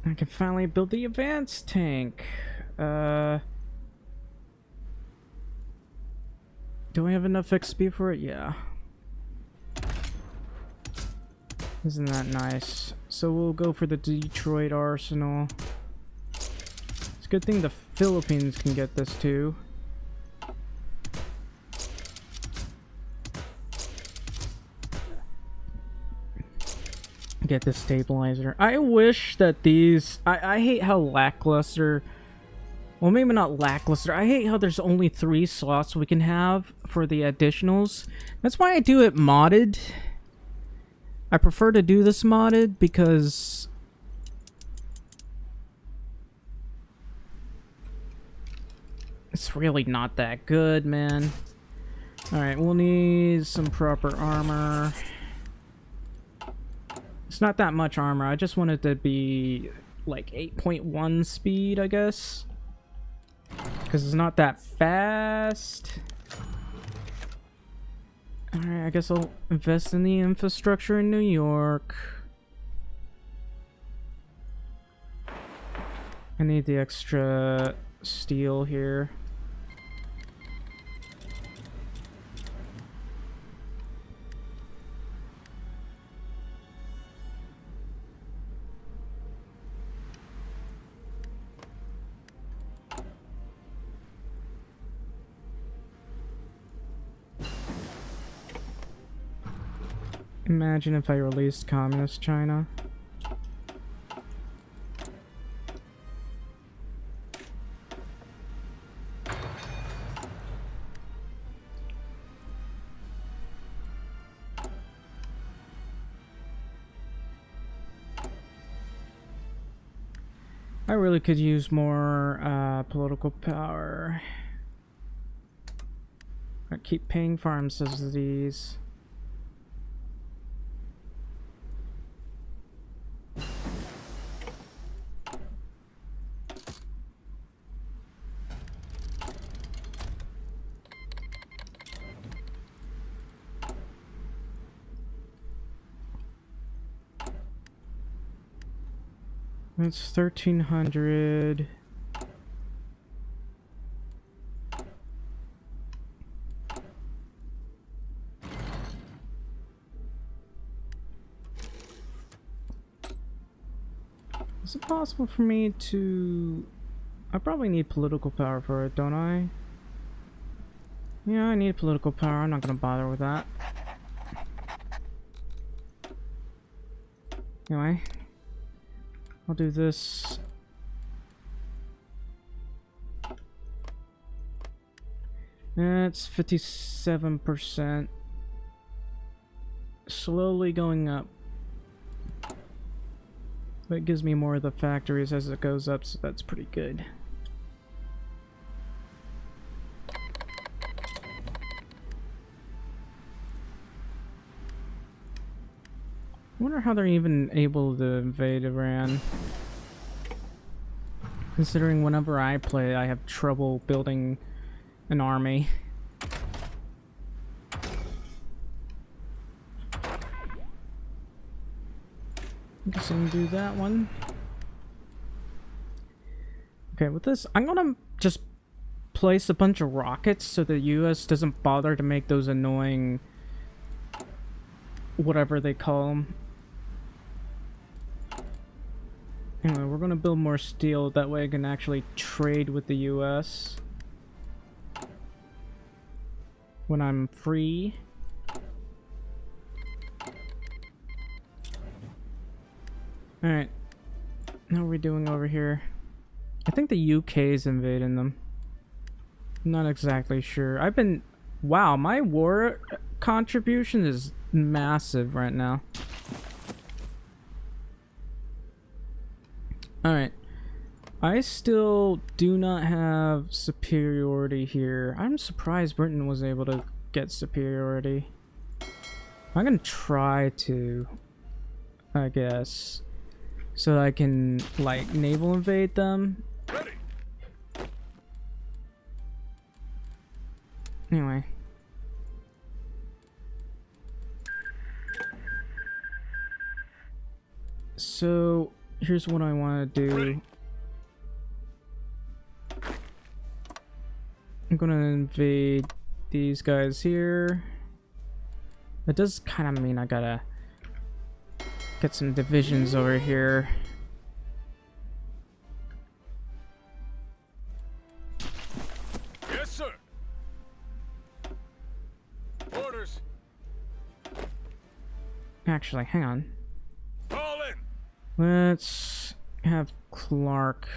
I can finally build the advanced tank. Do I have enough XP for it? Yeah. Isn't that nice? So we'll go for the Detroit Arsenal. It's a good thing the Philippines can get this too. Get the stabilizer. I wish that these... I hate how lackluster... Well, maybe not lackluster. I hate how there's only 3 slots we can have for the additionals. That's why I do it modded. I prefer to do this modded because... it's really not that good, man. Alright, we'll need some proper armor. It's not that much armor. I just want it to be like 8.1 speed, I guess. Because it's not that fast. Alright, I guess I'll invest in the infrastructure in New York. I need the extra steel here. Imagine if I released Communist China. I really could use more political power. I keep paying farm subsidies. That's 1,300. Is it possible for me to... I probably need political power for it, don't I? Yeah, I need political power. I'm not gonna bother with that. Anyway. I'll do this. That's 57%. Slowly going up. But it gives me more of the factories as it goes up, so that's pretty good. I wonder how they're even able to invade Iran. Considering whenever I play, I have trouble building an army. I guess I can do that one. Okay, with this, I'm gonna just place a bunch of rockets so the US doesn't bother to make those annoying whatever they call them. Anyway, we're gonna build more steel, that way I can actually trade with the US when I'm free. Alright, how are we doing over here? I think the UK's invading them. I'm not exactly sure. Wow, my war contribution is massive right now. Alright. I still do not have superiority here. I'm surprised Britain was able to get superiority. I'm gonna try to, I guess, so I can, like, naval invade them. Ready. Anyway. So, here's what I want to do. Ready. I'm gonna invade these guys here. That does kind of mean I gotta get some divisions over here. Yes, sir. Orders. Actually, hang on. Fall in. Let's have Clark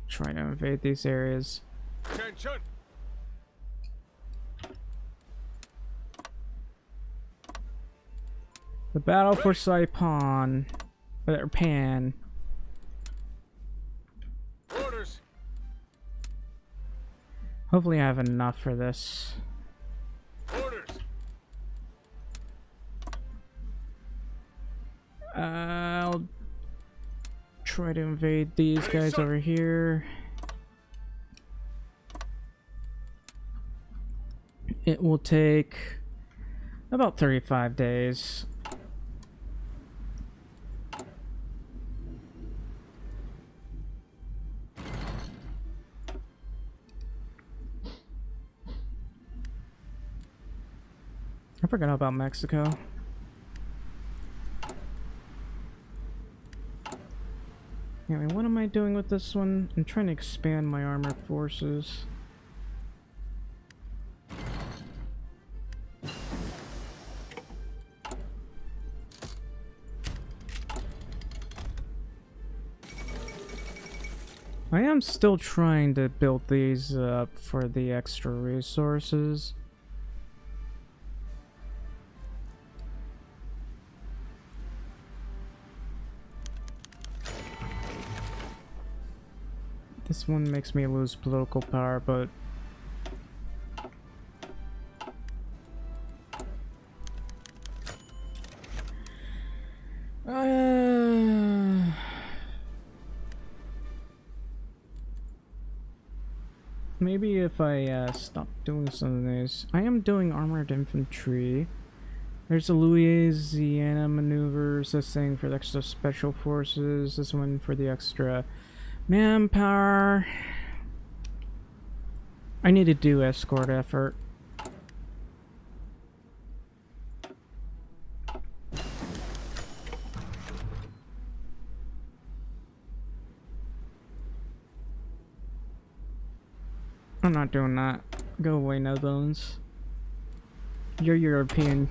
try to invade these areas. Attention. The battle for Saipan, or Pan. Orders. Hopefully I have enough for this. Orders. I'll try to invade these guys over here. It will take about 35 days. I forgot about Mexico. Anyway, what am I doing with this one? I'm trying to expand my armored forces. I am still trying to build these up for the extra resources. This one makes me lose political power, but maybe if I stop doing some of these. I am doing armored infantry. There's a Louisiana maneuvers, this thing for the extra special forces, this one for the extra manpower. I need to do escort effort. I'm not doing that. Go away, Netherlands. You're European.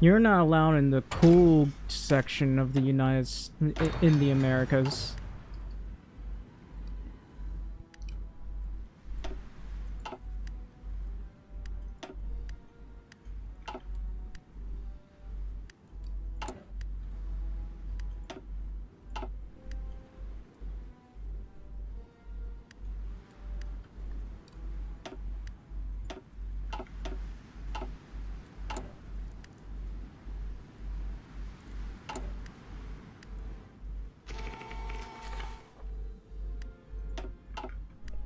You're not allowed in the cool section of the in the Americas.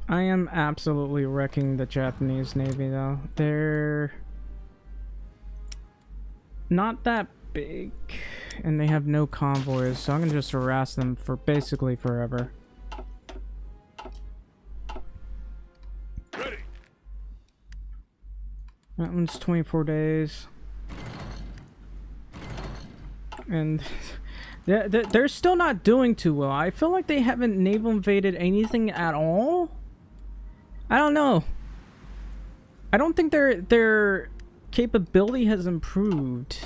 I am absolutely wrecking the Japanese Navy, though. They're not that big, and they have no convoys, so I'm gonna just harass them for basically forever. Ready. That one's 24 days. And they're still not doing too well. I feel like they haven't naval invaded anything at all. I don't know. I don't think their capability has improved.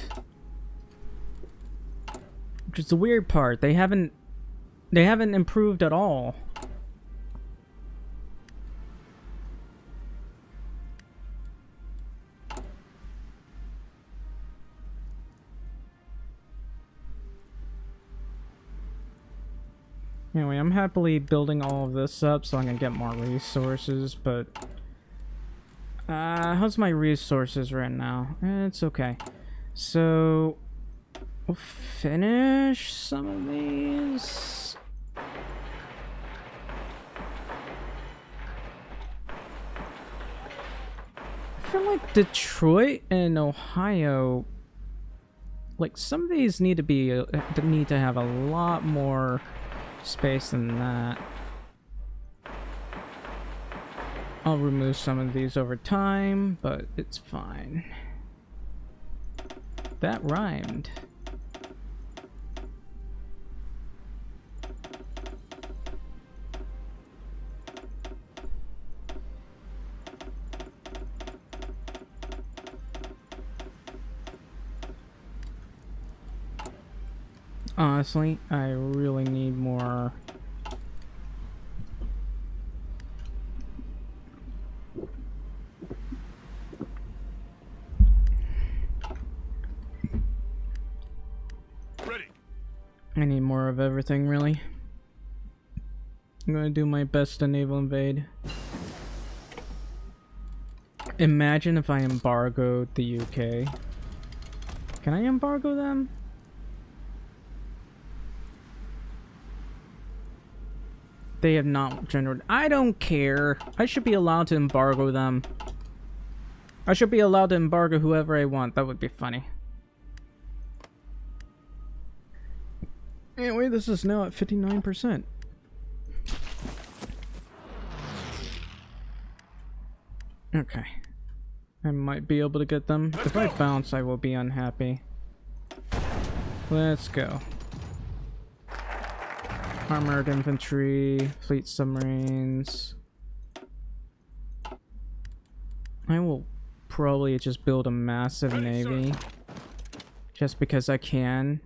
Which is the weird part. They haven't improved at all. Anyway, I'm happily building all of this up so I can get more resources, but how's my resources right now? It's okay. So we'll finish some of these. I feel like Detroit and Ohio, like some of these need to have a lot more space than that. I'll remove some of these over time, but it's fine. That rhymed. Honestly, I really need more. Ready. I need more of everything, really. I'm gonna do my best to naval invade. Imagine if I embargoed the UK. Can I embargo them? They have not generated. I don't care. I should be allowed to embargo them. I should be allowed to embargo whoever I want. That would be funny. Anyway, this is now at 59%. Okay. I might be able to get them. If I bounce, I will be unhappy. Let's go. Armored infantry, fleet submarines. I will probably just build a massive navy. Just because I can.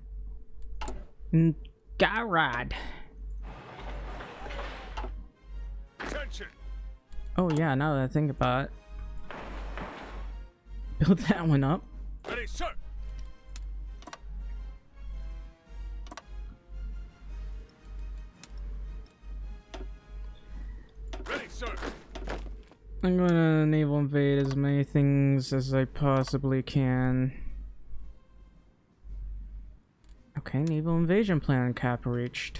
Garrod. Attention. Oh yeah, now that I think about it. Build that one up. Ready, sir. Ready, sir. I'm gonna naval invade as many things as I possibly can. Okay, naval invasion plan cap reached.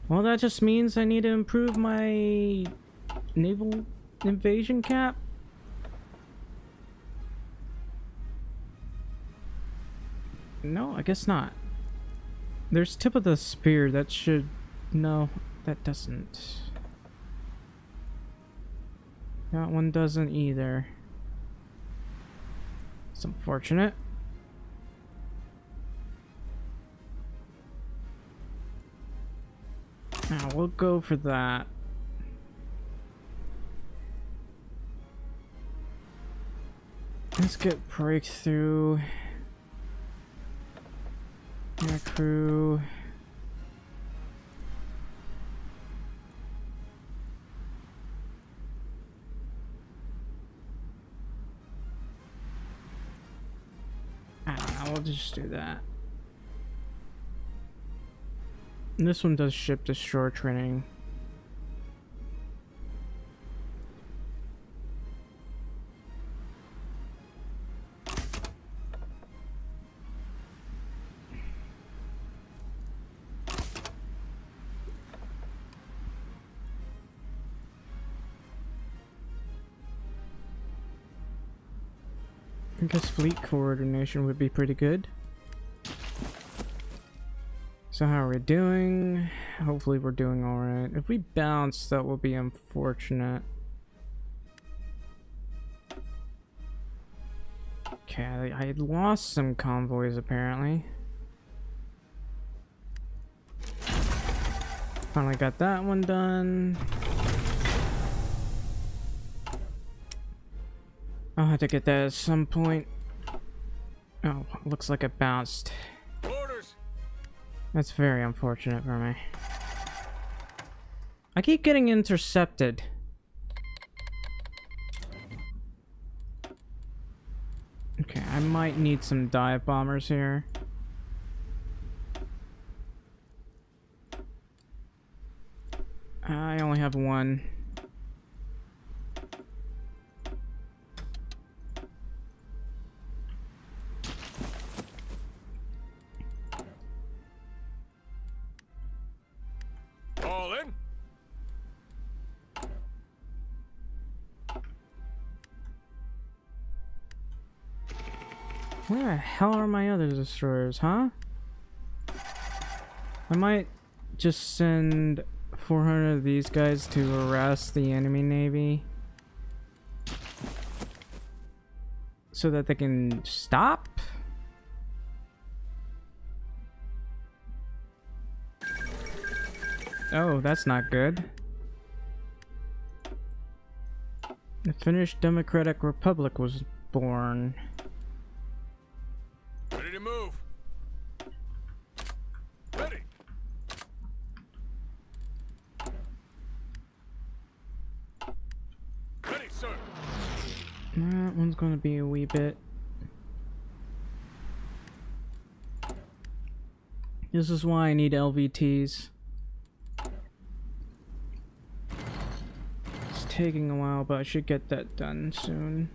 Well, that just means I need to improve my naval invasion cap. No, I guess not. There's tip of the spear that should... No, that doesn't. That one doesn't either. It's unfortunate. Now we'll go for that. Let's get breakthrough. Air crew. I don't know, we'll just do that. And this one does ship destroyer training. I guess fleet coordination would be pretty good. So how are we doing? Hopefully we're doing alright. If we bounce, that will be unfortunate. Okay, I lost some convoys apparently. Finally got that one done. I'll have to get that at some point. Oh, looks like it bounced. Orders. That's very unfortunate for me. I keep getting intercepted. Okay, I might need some dive bombers here. I only have one. All in. Where the hell are my other destroyers, huh? I might just send 400 of these guys to harass the enemy navy so that they can stop. Oh, that's not good. The Finnish Democratic Republic was born. Ready to move. Ready. Ready, sir. That one's gonna be a wee bit. This is why I need LVTs. It's taking a while, but I should get that done soon.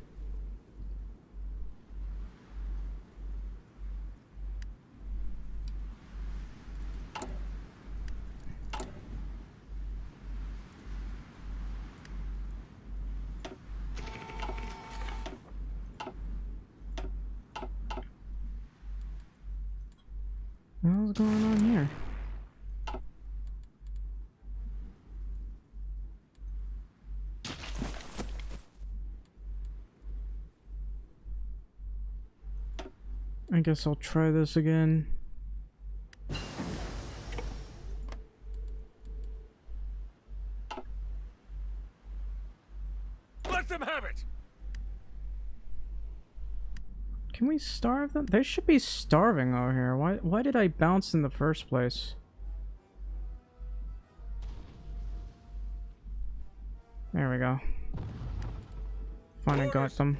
What's going on here? I guess I'll try this again. Let them have it. Can we starve them? They should be starving over here. Why did I bounce in the first place? There we go. Finally got them.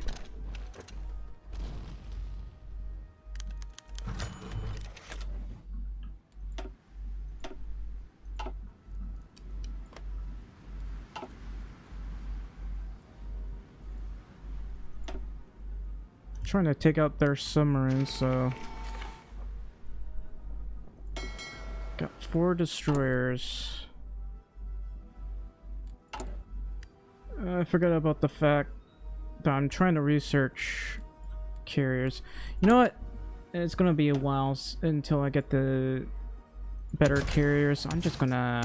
Trying to take out their submarines, so got 4 destroyers. I forgot about the fact that I'm trying to research carriers. You know what? It's gonna be a while until I get the better carriers. I'm just gonna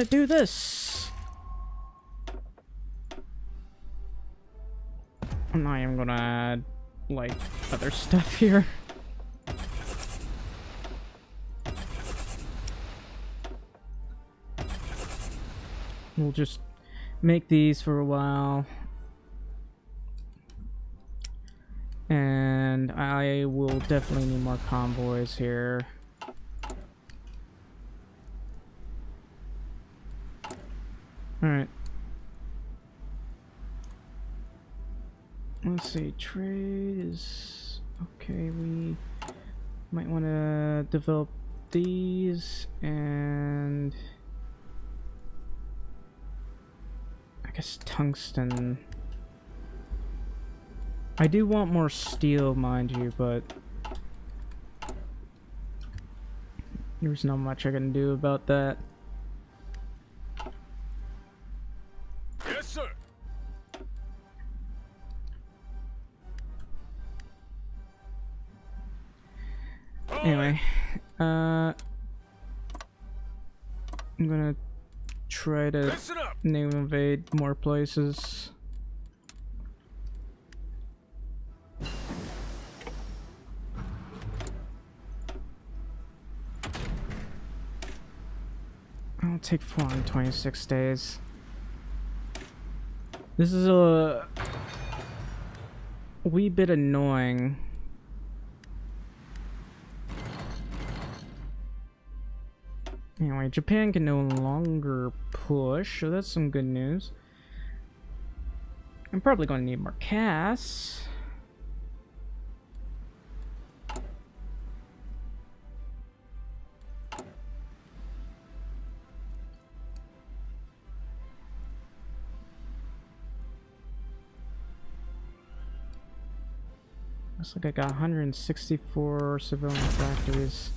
do this. I'm not even gonna add, like, other stuff here. We'll just make these for a while. And I will definitely need more convoys here. Alright. Let's see, trade is... okay, we might want to develop these, and... I guess tungsten. I do want more steel, mind you, but... there's not much I can do about that. Yes, sir. Anyway, I'm gonna try to Listen up. naval invade more places. I'll take 426 days. This is a wee bit annoying. Anyway, Japan can no longer push, so that's some good news. I'm probably going to need more casts. Looks like I got 164 civilian factories.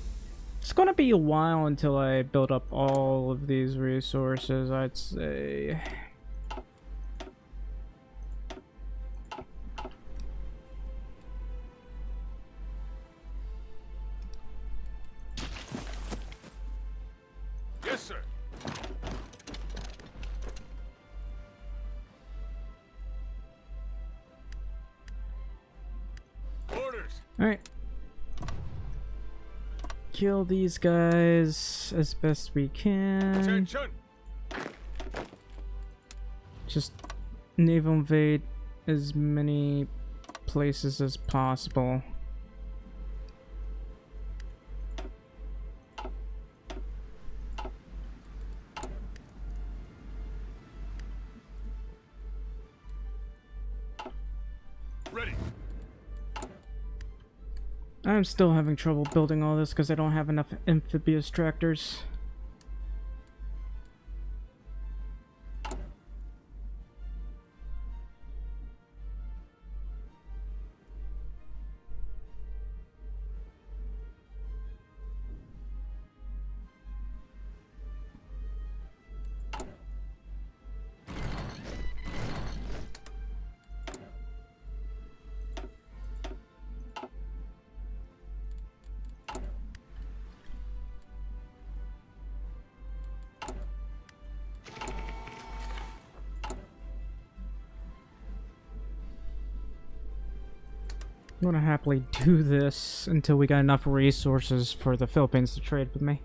It's gonna be a while until I build up all of these resources, I'd say. Yes, sir. Orders. Alright. Kill these guys as best we can. Attention. Just naval invade as many places as possible. Ready. I'm still having trouble building all this because I don't have enough amphibious tractors. I'm gonna happily do this until we got enough resources for the Philippines to trade with me.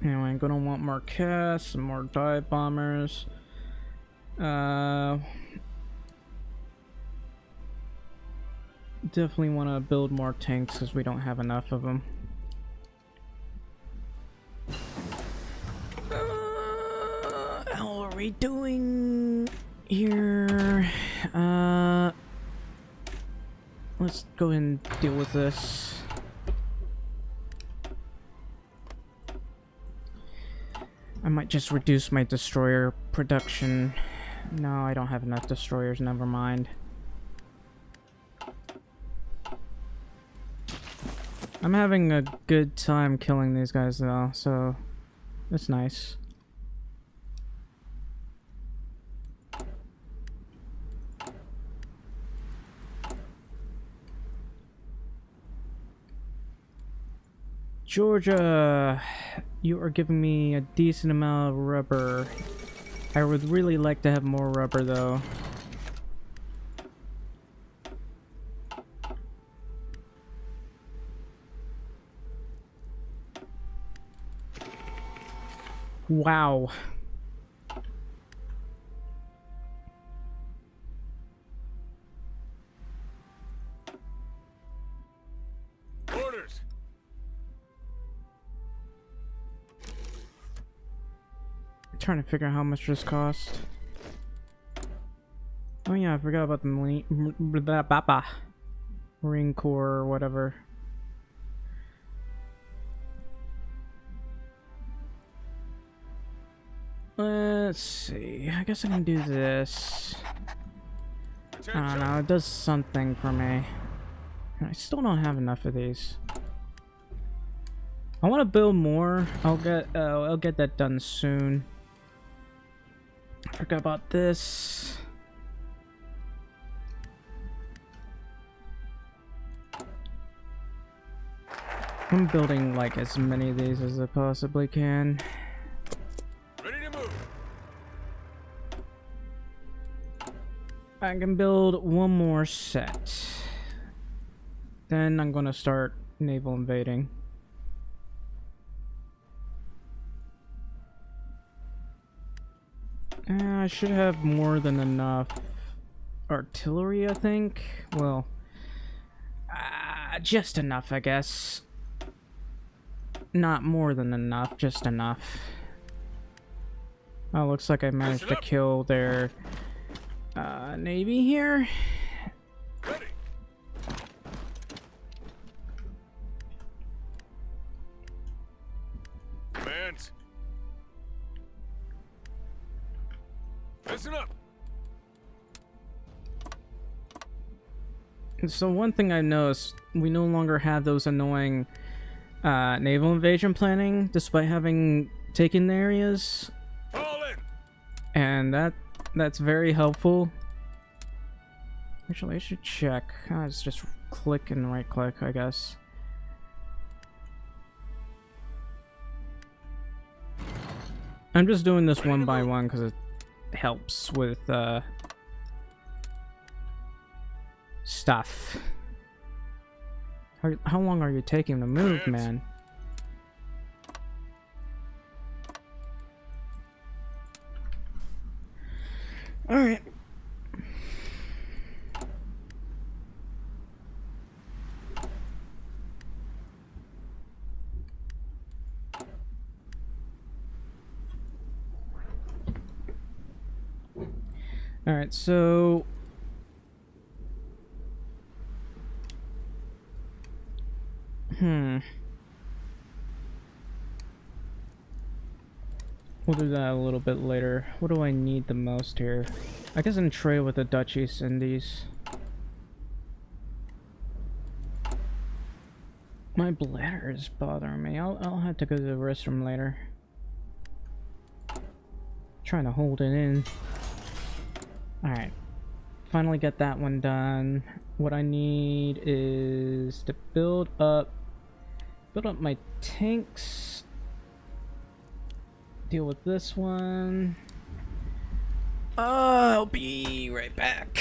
Anyway, I'm gonna want more casts and more dive bombers. Definitely want to build more tanks because we don't have enough of them. How are we doing here? Let's go ahead and deal with this. I might just reduce my destroyer production. No, I don't have enough destroyers, never mind. I'm having a good time killing these guys though, so it's nice. Georgia, you are giving me a decent amount of rubber. I would really like to have more rubber though. Wow. Orders. I'm trying to figure out how much this cost. Oh yeah, I forgot about the Marine Corps or whatever. Let's see. I guess I can do this. I don't Attention. know. It does something for me. I still don't have enough of these. I want to build more. I'll get that done soon. I forgot about this. I'm building like as many of these as I possibly can. Ready to move. I can build one more set. Then I'm gonna start naval invading. I should have more than enough artillery, I think. Well, just enough, I guess. Not more than enough, just enough. Oh, looks like I managed to kill their navy here. Ready. Commands. Listen up. So one thing I noticed, we no longer have those annoying naval invasion planning, despite having taken the areas, Fall in. and that's very helpful. Actually, I should check. It's just click and right click, I guess. I'm just doing this one by one because it helps with stuff. How long are you taking to move, man? Alright. Alright, so we'll do that a little bit later. What do I need the most here? I guess I can trade with the Dutch East Indies. My bladder is bothering me. I'll have to go to the restroom later. Trying to hold it in. Alright. Finally get that one done. What I need is to build up my tanks. Deal with this one. I'll be right back.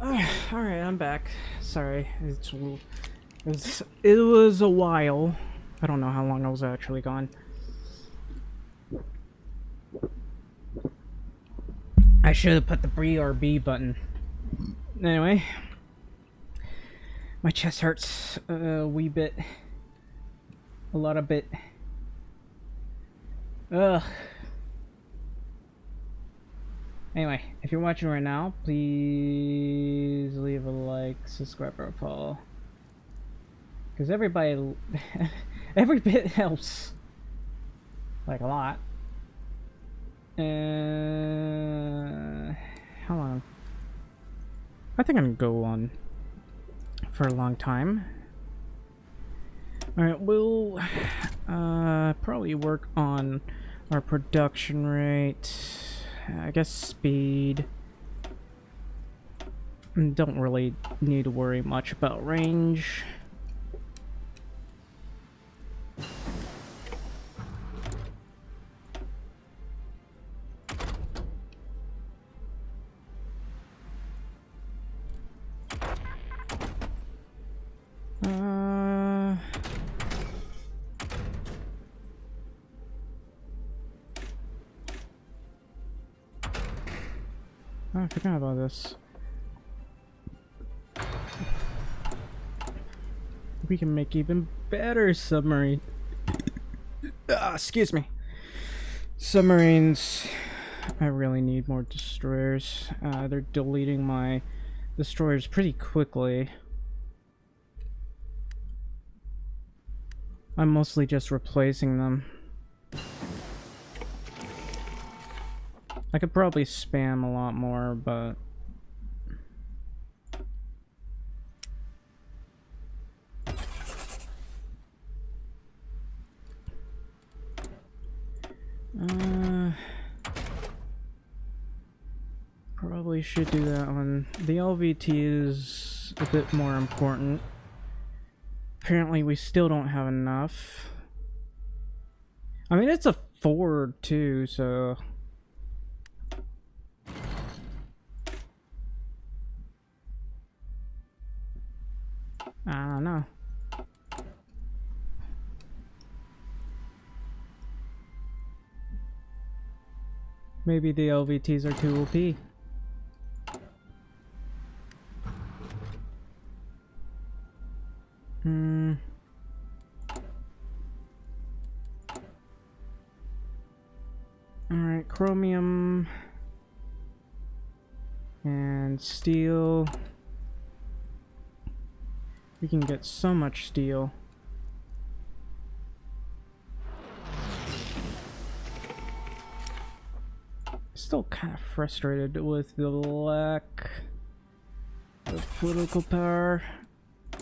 Alright, I'm back. Sorry, it was a while. I don't know how long I was actually gone. I should have put the BRB button. Anyway, my chest hurts a wee bit. A lot of bit. Ugh. Anyway, if you're watching right now, please leave a like, subscribe, or follow. Because everybody, every bit helps. Like a lot. How long? I think I'm gonna go on for a long time. Alright, we'll probably work on our production rate. I guess speed. Don't really need to worry much about range. Oh, I forgot about this. We can make even better submarine. Excuse me. Submarines. I really need more destroyers. They're deleting my destroyers pretty quickly. I'm mostly just replacing them. I could probably spam a lot more, but probably should do that one. The LVT is a bit more important. Apparently we still don't have enough. I mean, it's a Ford too, so I don't know. Maybe the LVTs are too OP. Alright, chromium and steel. We can get so much steel. Still kind of frustrated with the lack of political power.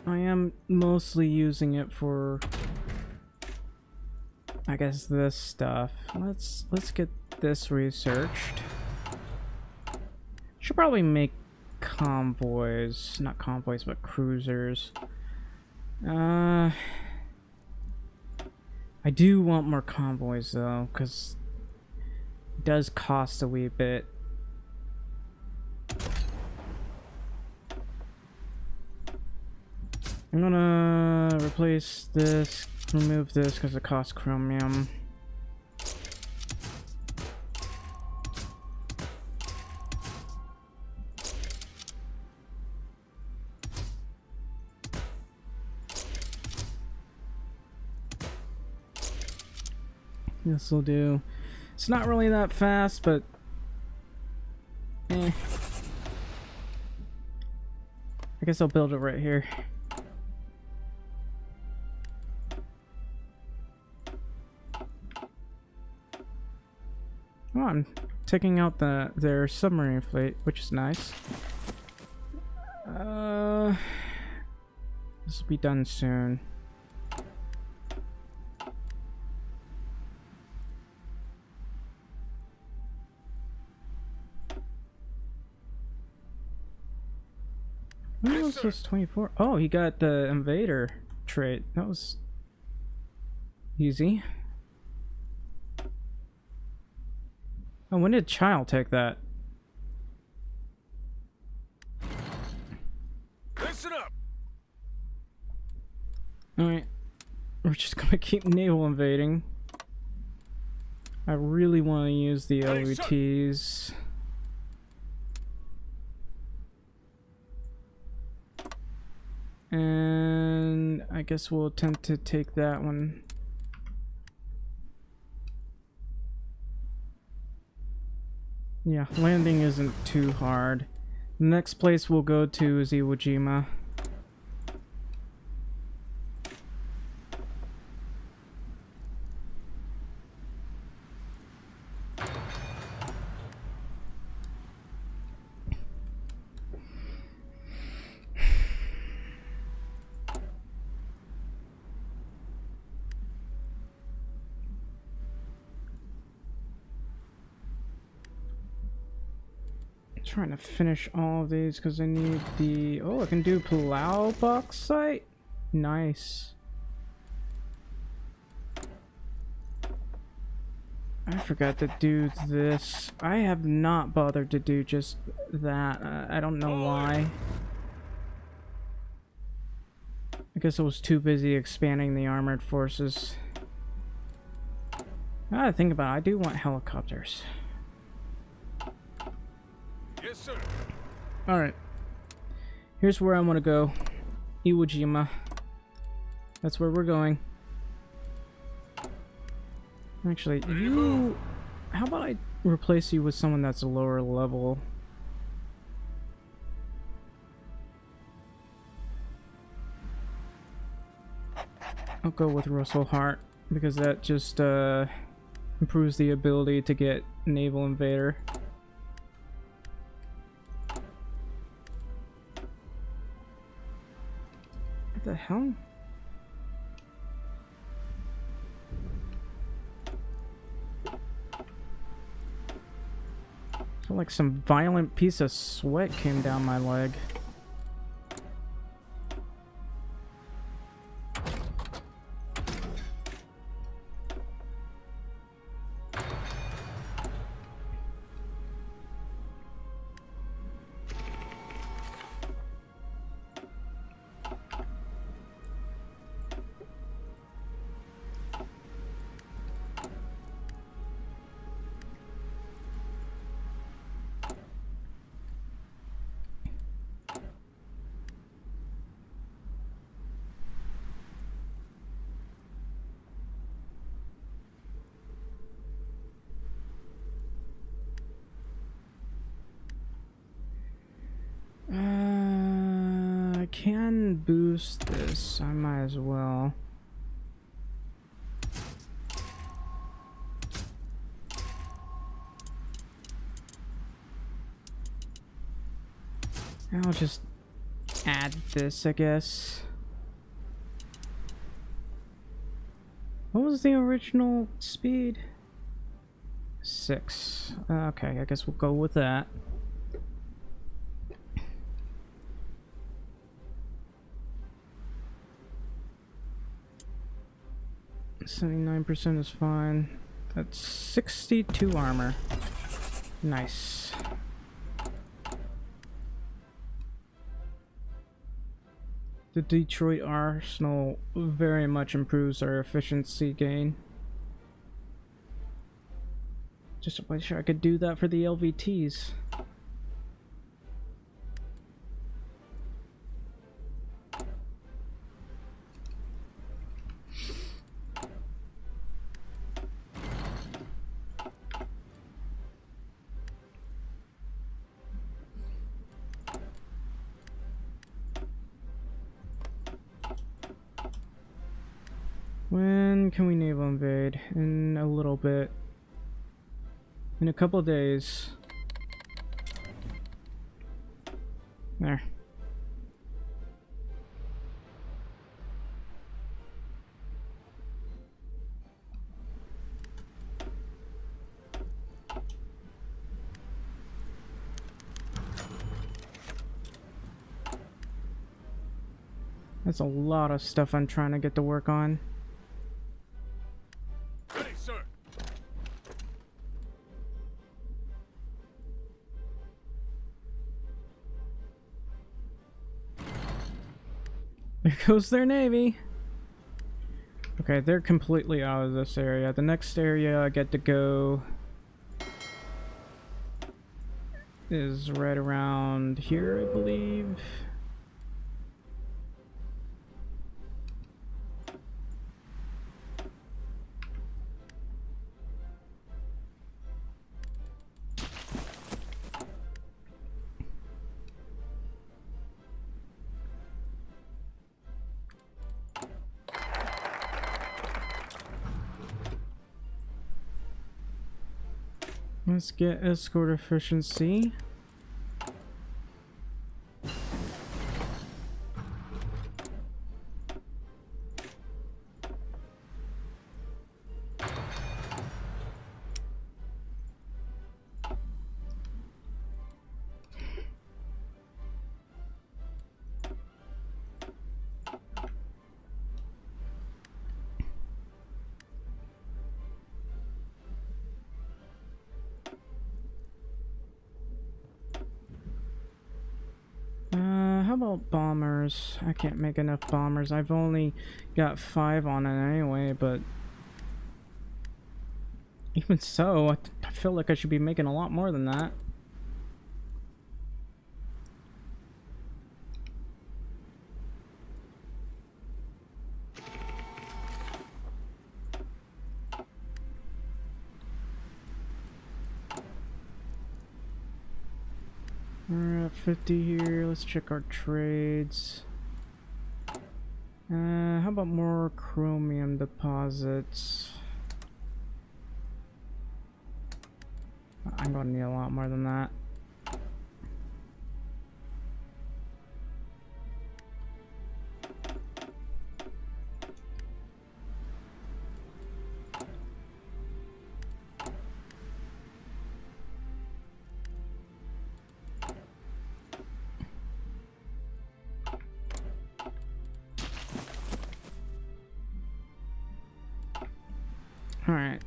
I am mostly using it for, I guess, this stuff. Let's get this researched. Should probably make convoys, not convoys, but cruisers. I do want more convoys though, because it does cost a wee bit. I'm gonna replace this, remove this because it costs chromium. This will do. It's not really that fast, but I guess I'll build it right here. Oh, I'm taking out their submarine fleet, which is nice. This will be done soon. When was this 24? Oh, he got the invader trait. That was easy. Oh, when did Child take that? Listen up. Alright. We're just gonna keep naval invading. I really want to use the Ready, sir. LVTs. And I guess we'll attempt to take that one. Yeah, landing isn't too hard. The next place we'll go to is Iwo Jima. Trying to finish all of these because I need the... Oh, I can do Palau bauxite? Nice. I forgot to do this. I have not bothered to do just that. I don't know why. I guess I was too busy expanding the armored forces. Now that I think about it, I do want helicopters. Yes, sir. Alright. Here's where I want to go. Iwo Jima. That's where we're going. Actually, you... How about I replace you with someone that's a lower level? I'll go with Russell Hart, because that just improves the ability to get Naval Invader. What the hell? I feel like some violent piece of sweat came down my leg. I can boost this. I might as well. I'll just add this, I guess. What was the original speed? 6. Okay, I guess we'll go with that. 79% is fine. That's 62 armor. Nice. The Detroit Arsenal very much improves our efficiency gain. Just wish I could do that for the LVTs. When can we naval invade? In a little bit. In a couple of days. There. That's a lot of stuff I'm trying to get to work on. Ready, sir. There goes their navy. Okay, they're completely out of this area. The next area I get to go is right around here, I believe. Let's get escort efficiency. How about bombers? I can't make enough bombers. I've only got 5 on it anyway, but even so, I feel like I should be making a lot more than that. We're at 50 here. Let's check our trades. How about more chromium deposits? I'm gonna need a lot more than that. Alright.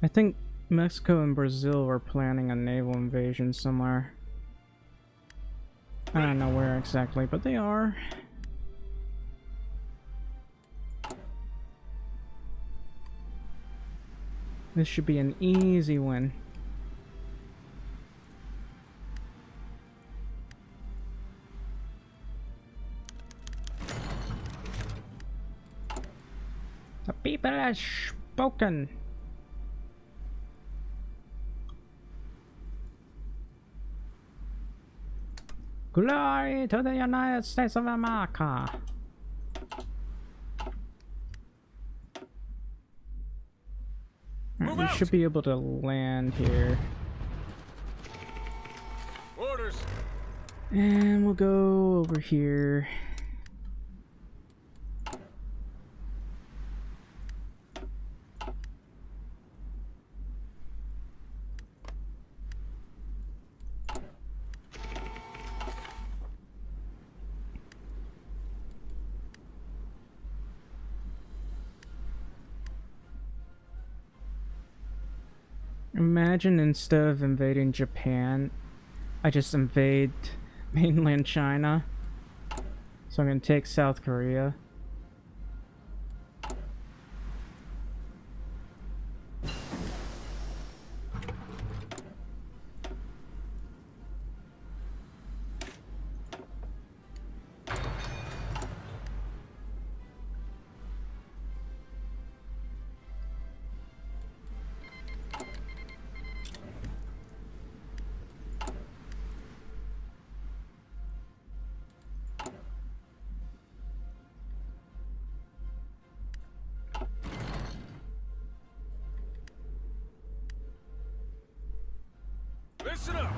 I think Mexico and Brazil were planning a naval invasion somewhere. I don't know where exactly, but they are. This should be an easy win. The people have spoken. Glory to the United States of America. Alright, we should be able to land here. Orders. And we'll go over here. Imagine instead of invading Japan, I just invade mainland China. So I'm gonna take South Korea. Listen up.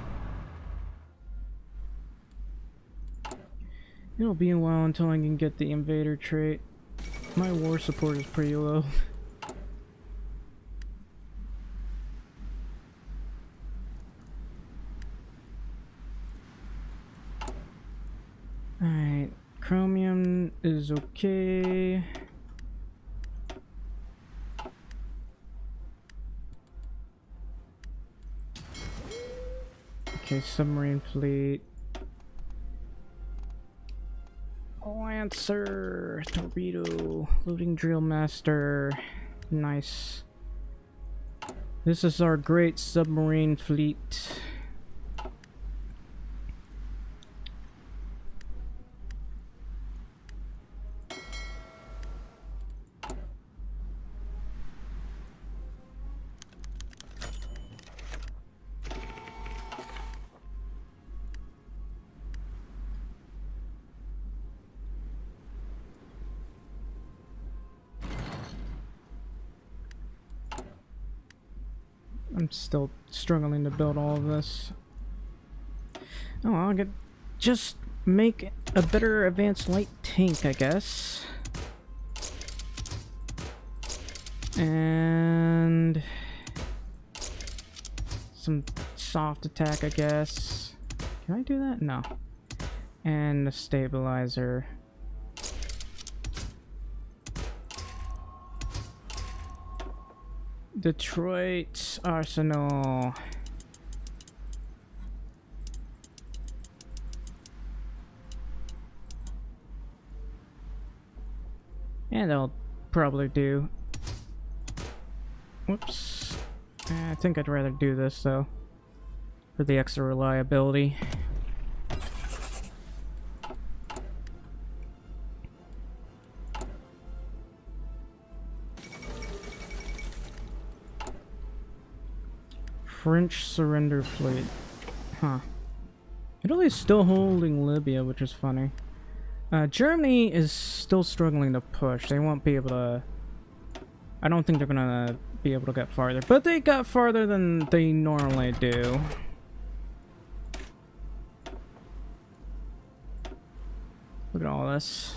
It'll be a while until I can get the invader trait. My war support is pretty low. Alright, chromium is okay. Okay, submarine fleet. Lancer, Torpedo, Loading Drill Master. Nice. This is our great submarine fleet. I'm still struggling to build all of this. Oh, I'll just make a better advanced light tank, I guess. And some soft attack, I guess. Can I do that? No. And a stabilizer. Detroit Arsenal. And I'll probably do. Whoops. I think I'd rather do this though, for the extra reliability. French surrender fleet. Huh. Italy is still holding Libya, which is funny. Germany is still struggling to push. They won't be able to... I don't think they're gonna be able to get farther. But they got farther than they normally do. Look at all this.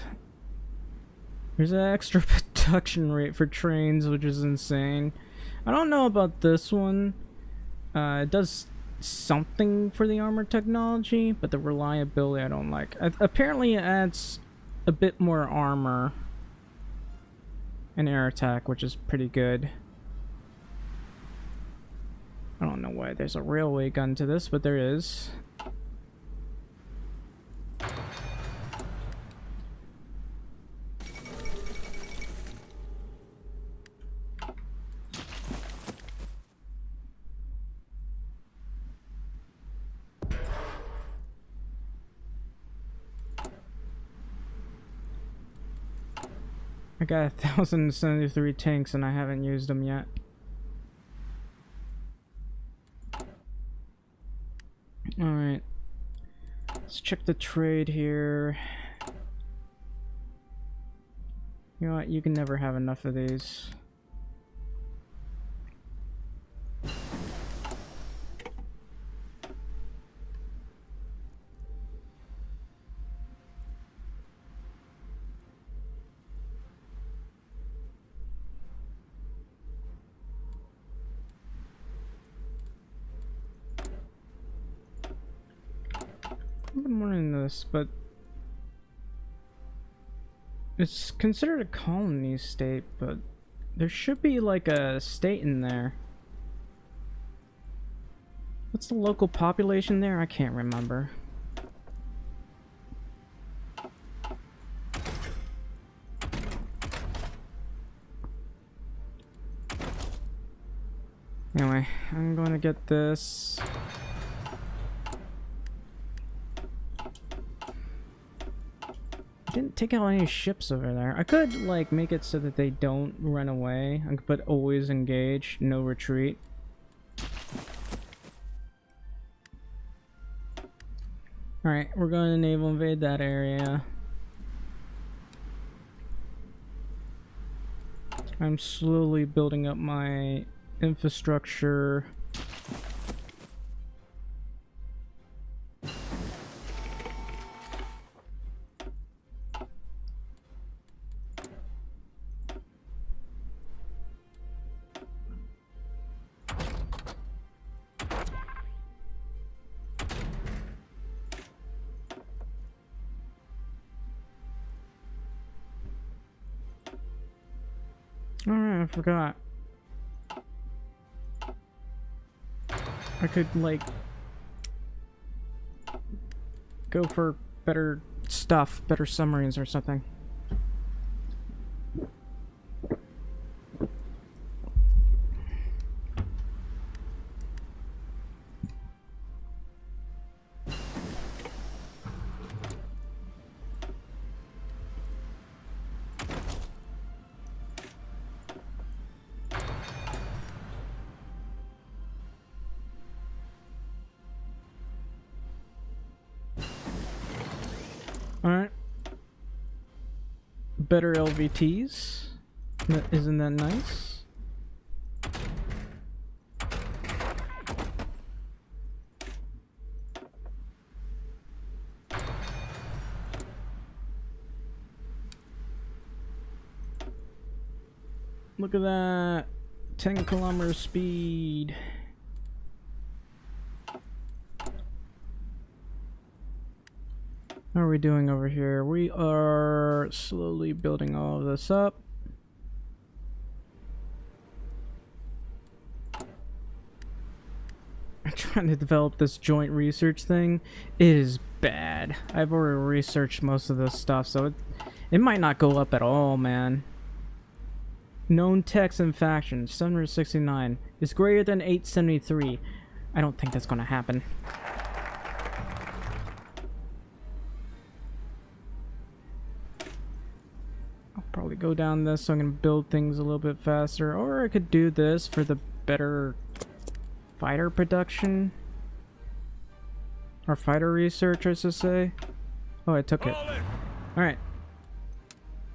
There's an extra production rate for trains, which is insane. I don't know about this one. It does something for the armor technology, but the reliability I don't like. Apparently it adds a bit more armor and air attack, which is pretty good. I don't know why there's a railway gun to this, but there is. I got 1,073 tanks and I haven't used them yet. Alright. Let's check the trade here. You know what? You can never have enough of these. I've been wondering this, but it's considered a colony state, but there should be like a state in there. What's the local population there? I can't remember. Anyway, I'm going to get this. Didn't take out any ships over there. I could like make it so that they don't run away. I could put always engage, no retreat. Alright, we're going to naval invade that area. I'm slowly building up my infrastructure. Alright, I forgot. I could, like, go for better stuff, better submarines or something. Alright. Better LVTs. Isn't that nice? Look at that. 10 km speed. How are we doing over here? We are slowly building all of this up. I'm trying to develop this joint research thing. It is bad. I've already researched most of this stuff, so it might not go up at all, man. Known techs and factions, 769 is greater than 873. I don't think that's gonna happen. Probably go down this so I can build things a little bit faster, or I could do this for the better fighter production or fighter research, I should say. Oh, I took it. Alright,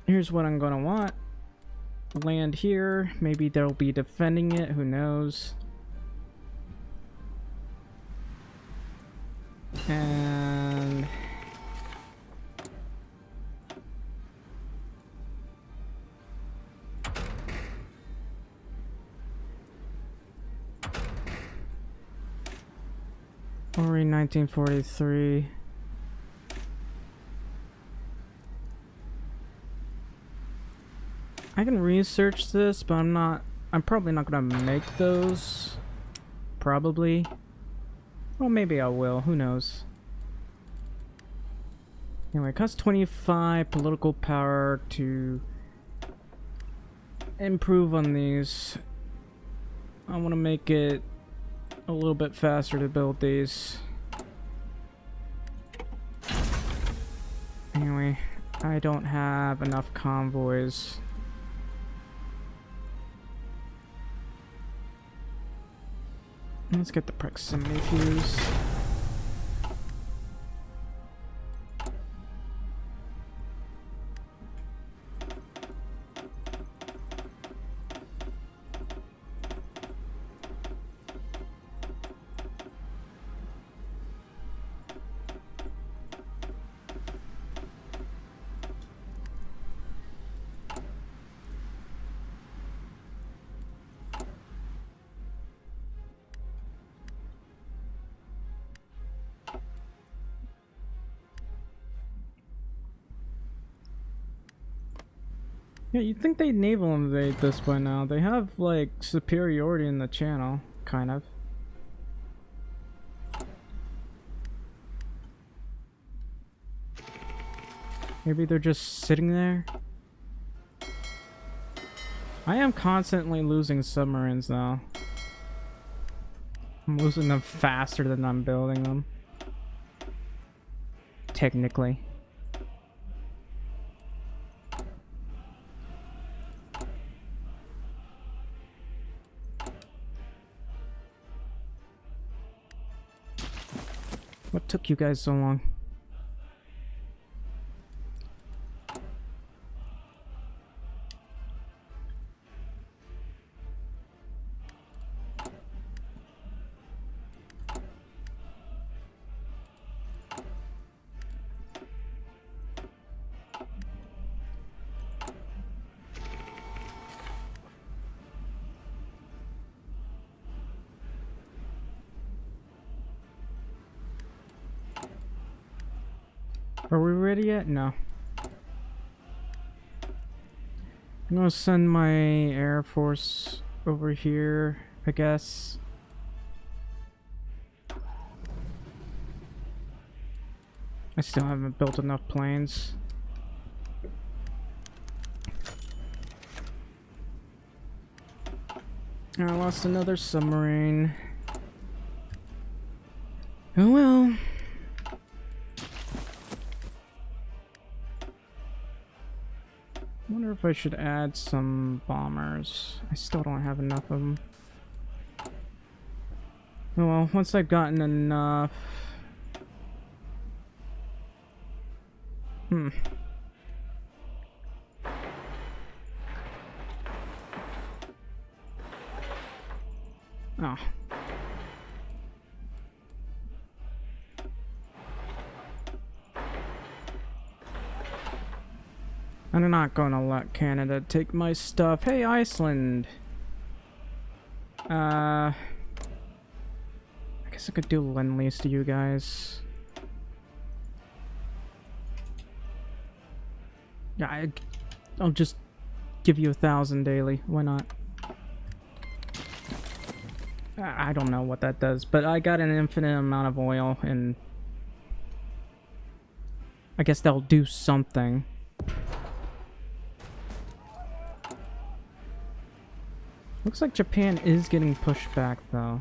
here's what I'm gonna want. Land here, maybe they'll be defending it, who knows. And HOI 1943. I can research this, but I'm probably not gonna make those. Probably. Well, maybe I will, who knows. Anyway, it costs 25 political power to improve on these. I want to make it a little bit faster to build these. Anyway, I don't have enough convoys. Let's get the proximity fuse. Yeah, you'd think they'd naval invade this by now. They have, like, superiority in the channel, kind of. Maybe they're just sitting there? I am constantly losing submarines now. I'm losing them faster than I'm building them. Technically. What took you guys so long? Are we ready yet? No. I'm gonna send my Air Force over here, I guess. I still haven't built enough planes. I lost another submarine. Oh well. Wonder if I should add some bombers. I still don't have enough of them. Oh well, once I've gotten enough... Oh. I'm not gonna let Canada take my stuff. Hey, Iceland! I guess I could do Lend-Lease to you guys. Yeah, I'll just give you 1,000 daily. Why not? I don't know what that does, but I got an infinite amount of oil, and I guess that'll do something. Looks like Japan is getting pushed back, though.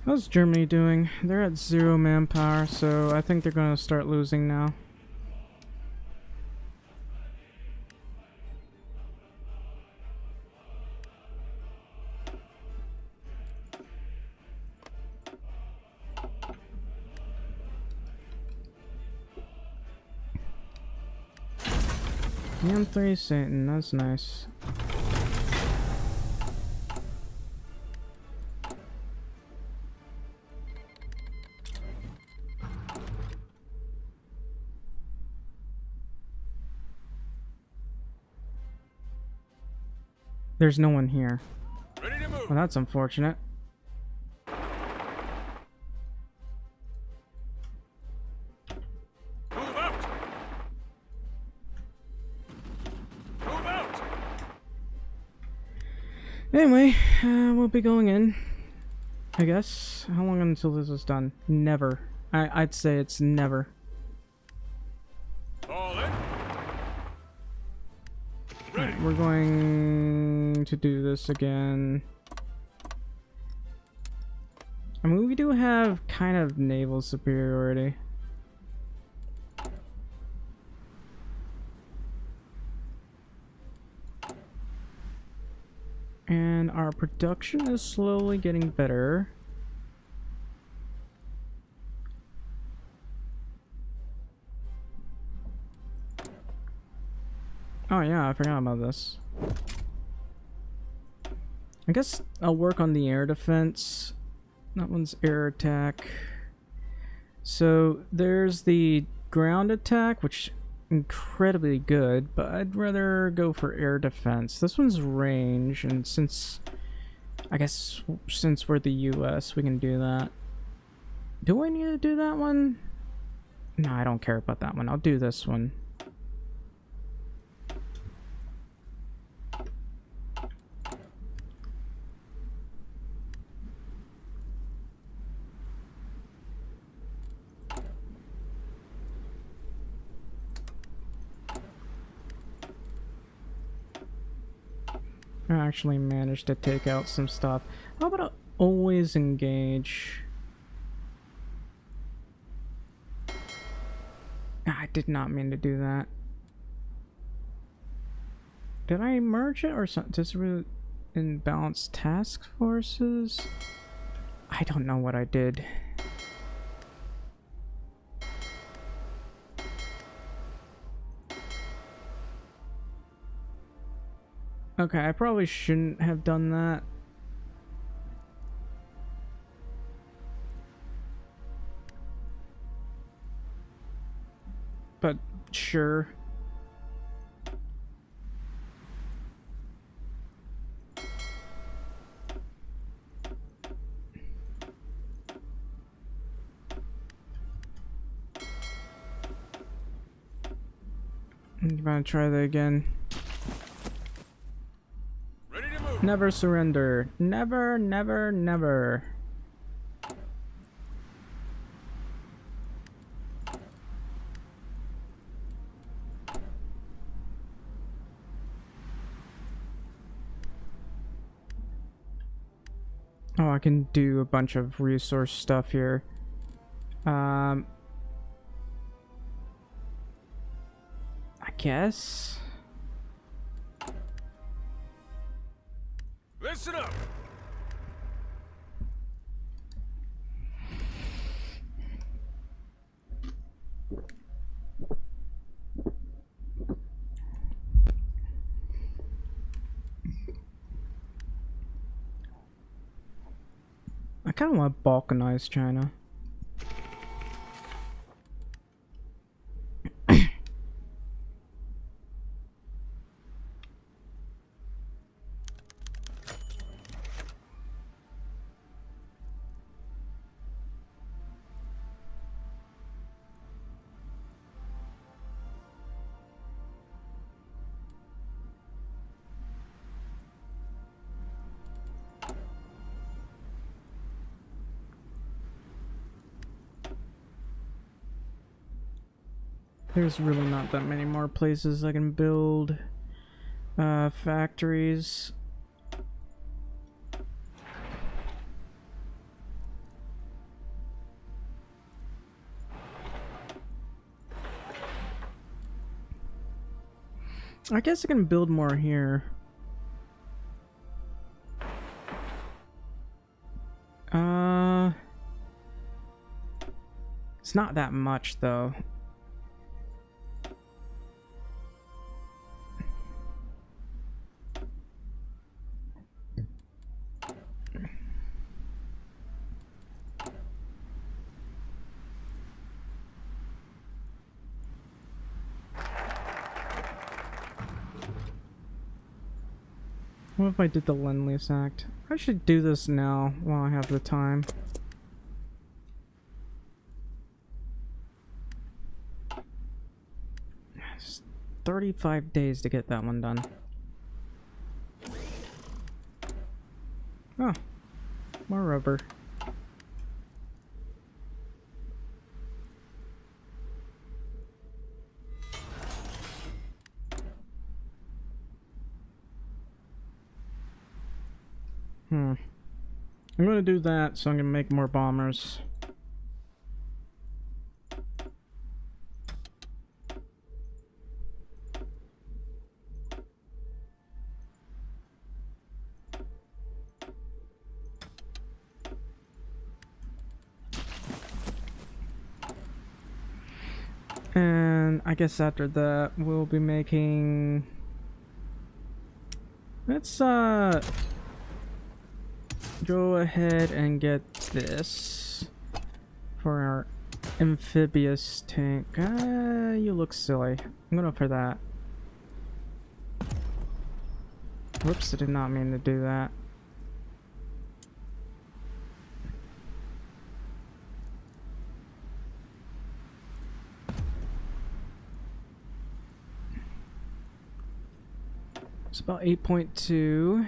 How's Germany doing? They're at 0 manpower, so I think they're gonna start losing now. M3 Satan, that's nice. There's no one here. Ready to move. Well, that's unfortunate. Move out. Move out. Anyway, we'll be going in, I guess. How long until this is done? Never. I'd say it's never. All in. Ready. Alright, we're going to do this again. I mean, we do have kind of naval superiority. And our production is slowly getting better. Oh yeah, I forgot about this. I guess I'll work on the air defense. That one's air attack. So there's the ground attack, which incredibly good, but I'd rather go for air defense. This one's range, and since we're the US, we can do that. Do I need to do that one? No, I don't care about that one. I'll do this one. I actually managed to take out some stuff. How about I always engage? I did not mean to do that. Did I merge it or something? Does it imbalance task forces? I don't know what I did. Okay, I probably shouldn't have done that. but sure. I'm gonna try that again. Ready to move. Never surrender. Never, never, never. Oh, I can do a bunch of resource stuff here. I guess. Listen up. I kind of want to balkanize China. There's really not that many more places I can build factories. I guess I can build more here. It's not that much though. What if I did the Lend-Lease Act? I should do this now while I have the time. It's 35 days to get that one done. Oh, more rubber. I'm gonna do that so I'm gonna make more bombers. And I guess after that we'll be making... Let's go ahead and get this for our amphibious tank. You look silly. I'm gonna for that. Whoops, I did not mean to do that. It's about 8.2.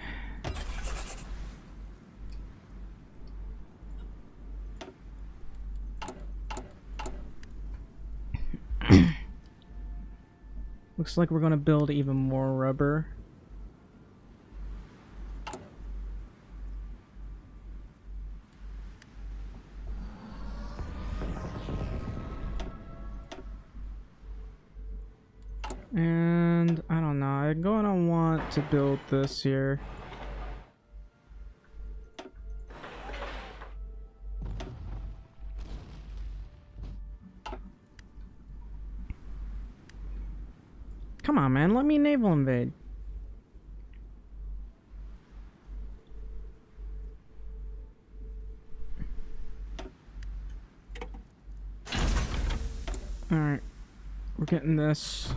Looks like we're gonna build even more rubber. And I don't know, I'm gonna want to build this here. Come on, man, let me naval invade. Alright. We're getting this.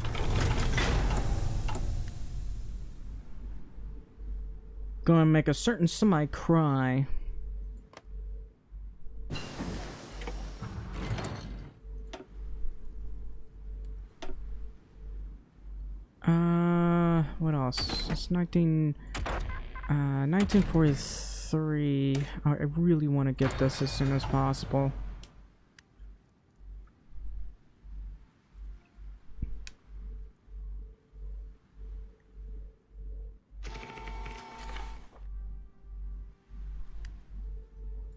Gonna make a certain semi cry. What else? It's 1943. I really want to get this as soon as possible.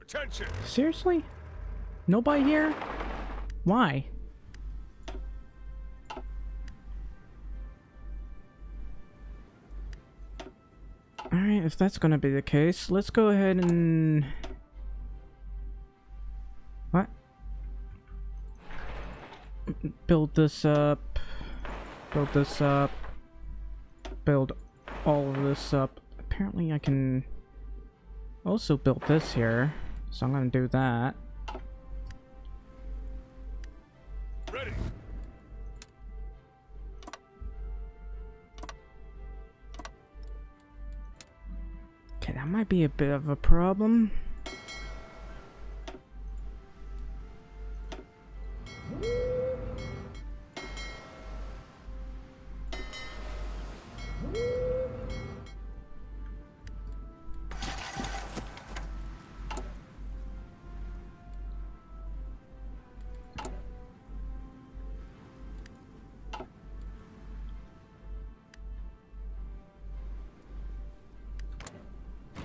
Attention! Seriously? Nobody here? Why? Alright, if that's gonna be the case, let's go ahead and... What? Build this up. Build this up. Build all of this up. Apparently I can also build this here. So I'm gonna do that. Ready! Okay, that might be a bit of a problem.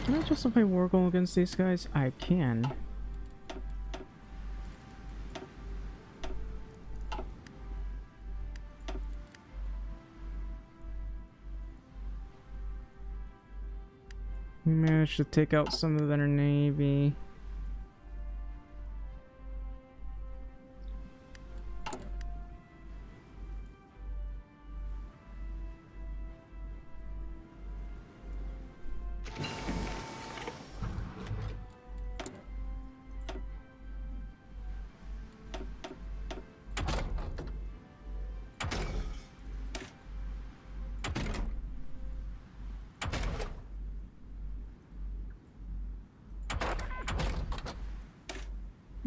Can I justify war goal against these guys? I can. We managed to take out some of their navy.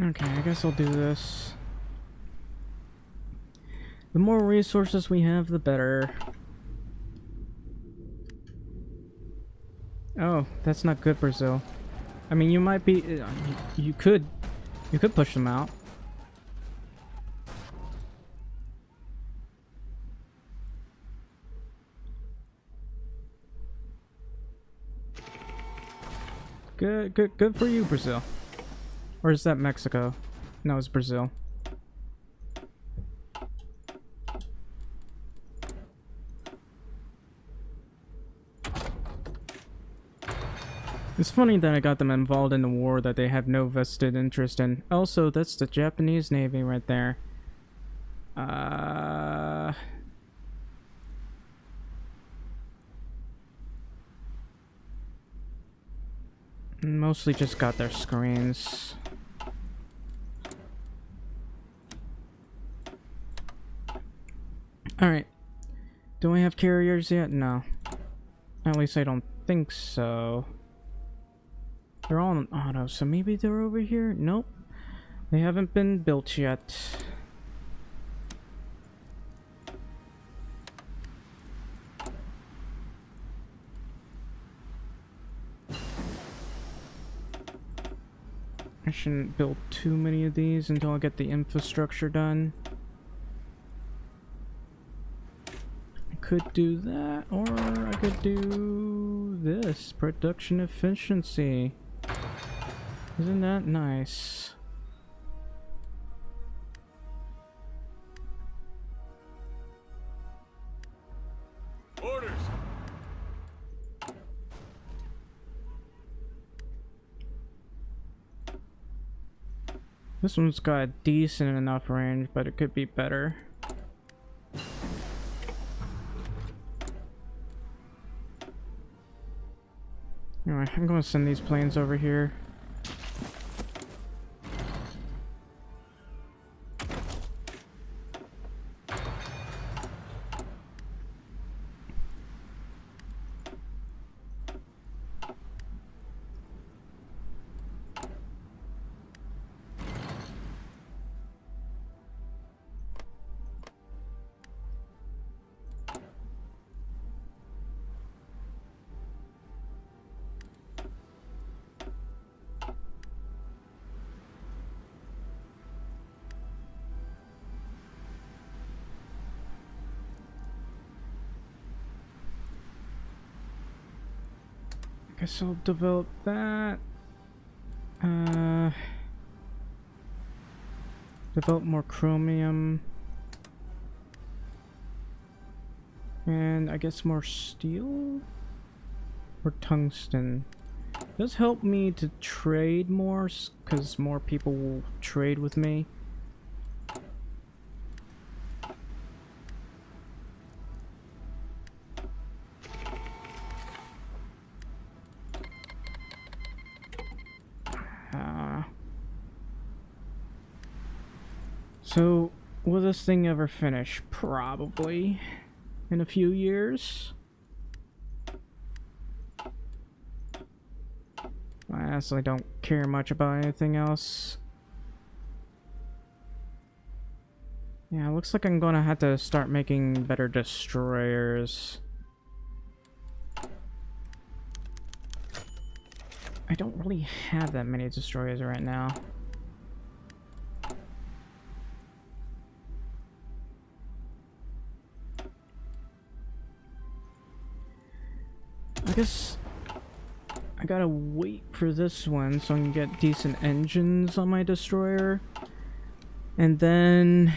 Okay, I guess I'll do this. The more resources we have, the better. Oh, that's not good, Brazil. I mean, you might be... You could push them out. Good for you, Brazil. Or is that Mexico? No, it's Brazil. It's funny that I got them involved in a war that they have no vested interest in. Also, that's the Japanese Navy right there. Mostly just got their screens. Alright. Do I have carriers yet? No. At least I don't think so. They're all on auto, so maybe they're over here? Nope. They haven't been built yet. I shouldn't build too many of these until I get the infrastructure done. I could do that, or I could do this. Production efficiency. Isn't that nice? Orders! This one's got a decent enough range, but it could be better. Anyway, I'm going to send these planes over here. Guess I'll develop that. Develop more chromium. And I guess more steel? Or tungsten. Does help me to trade more, because more people will trade with me. So, will this thing ever finish? Probably. In a few years. I honestly don't care much about anything else. Yeah, looks like I'm gonna have to start making better destroyers. I don't really have that many destroyers right now. I guess I gotta wait for this one so I can get decent engines on my destroyer. And then,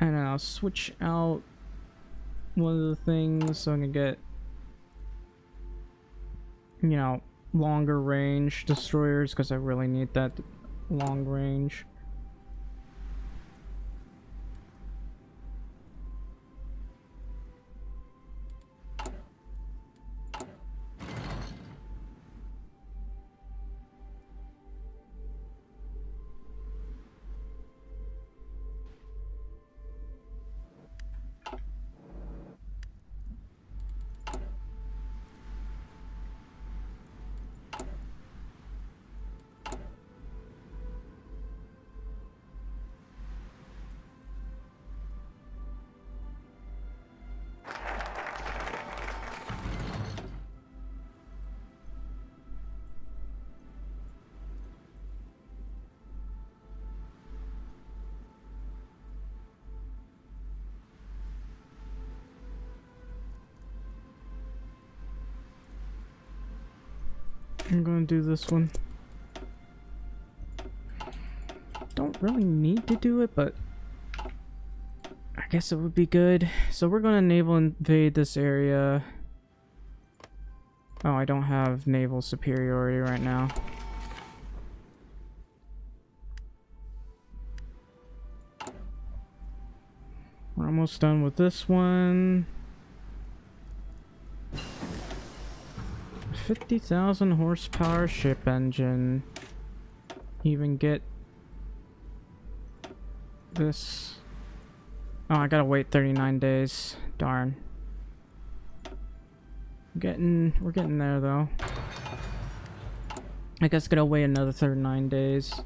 I don't know, switch out one of the things so I can get, you know, longer range destroyers, because I really need that long range. I'm gonna do this one. Don't really need to do it, but I guess it would be good. So we're gonna naval invade this area. Oh, I don't have naval superiority right now. We're almost done with this one. 50,000 horsepower ship engine. Even get this. Oh, I gotta wait 39 days. Darn. We're getting there though. I guess gotta wait another 39 days.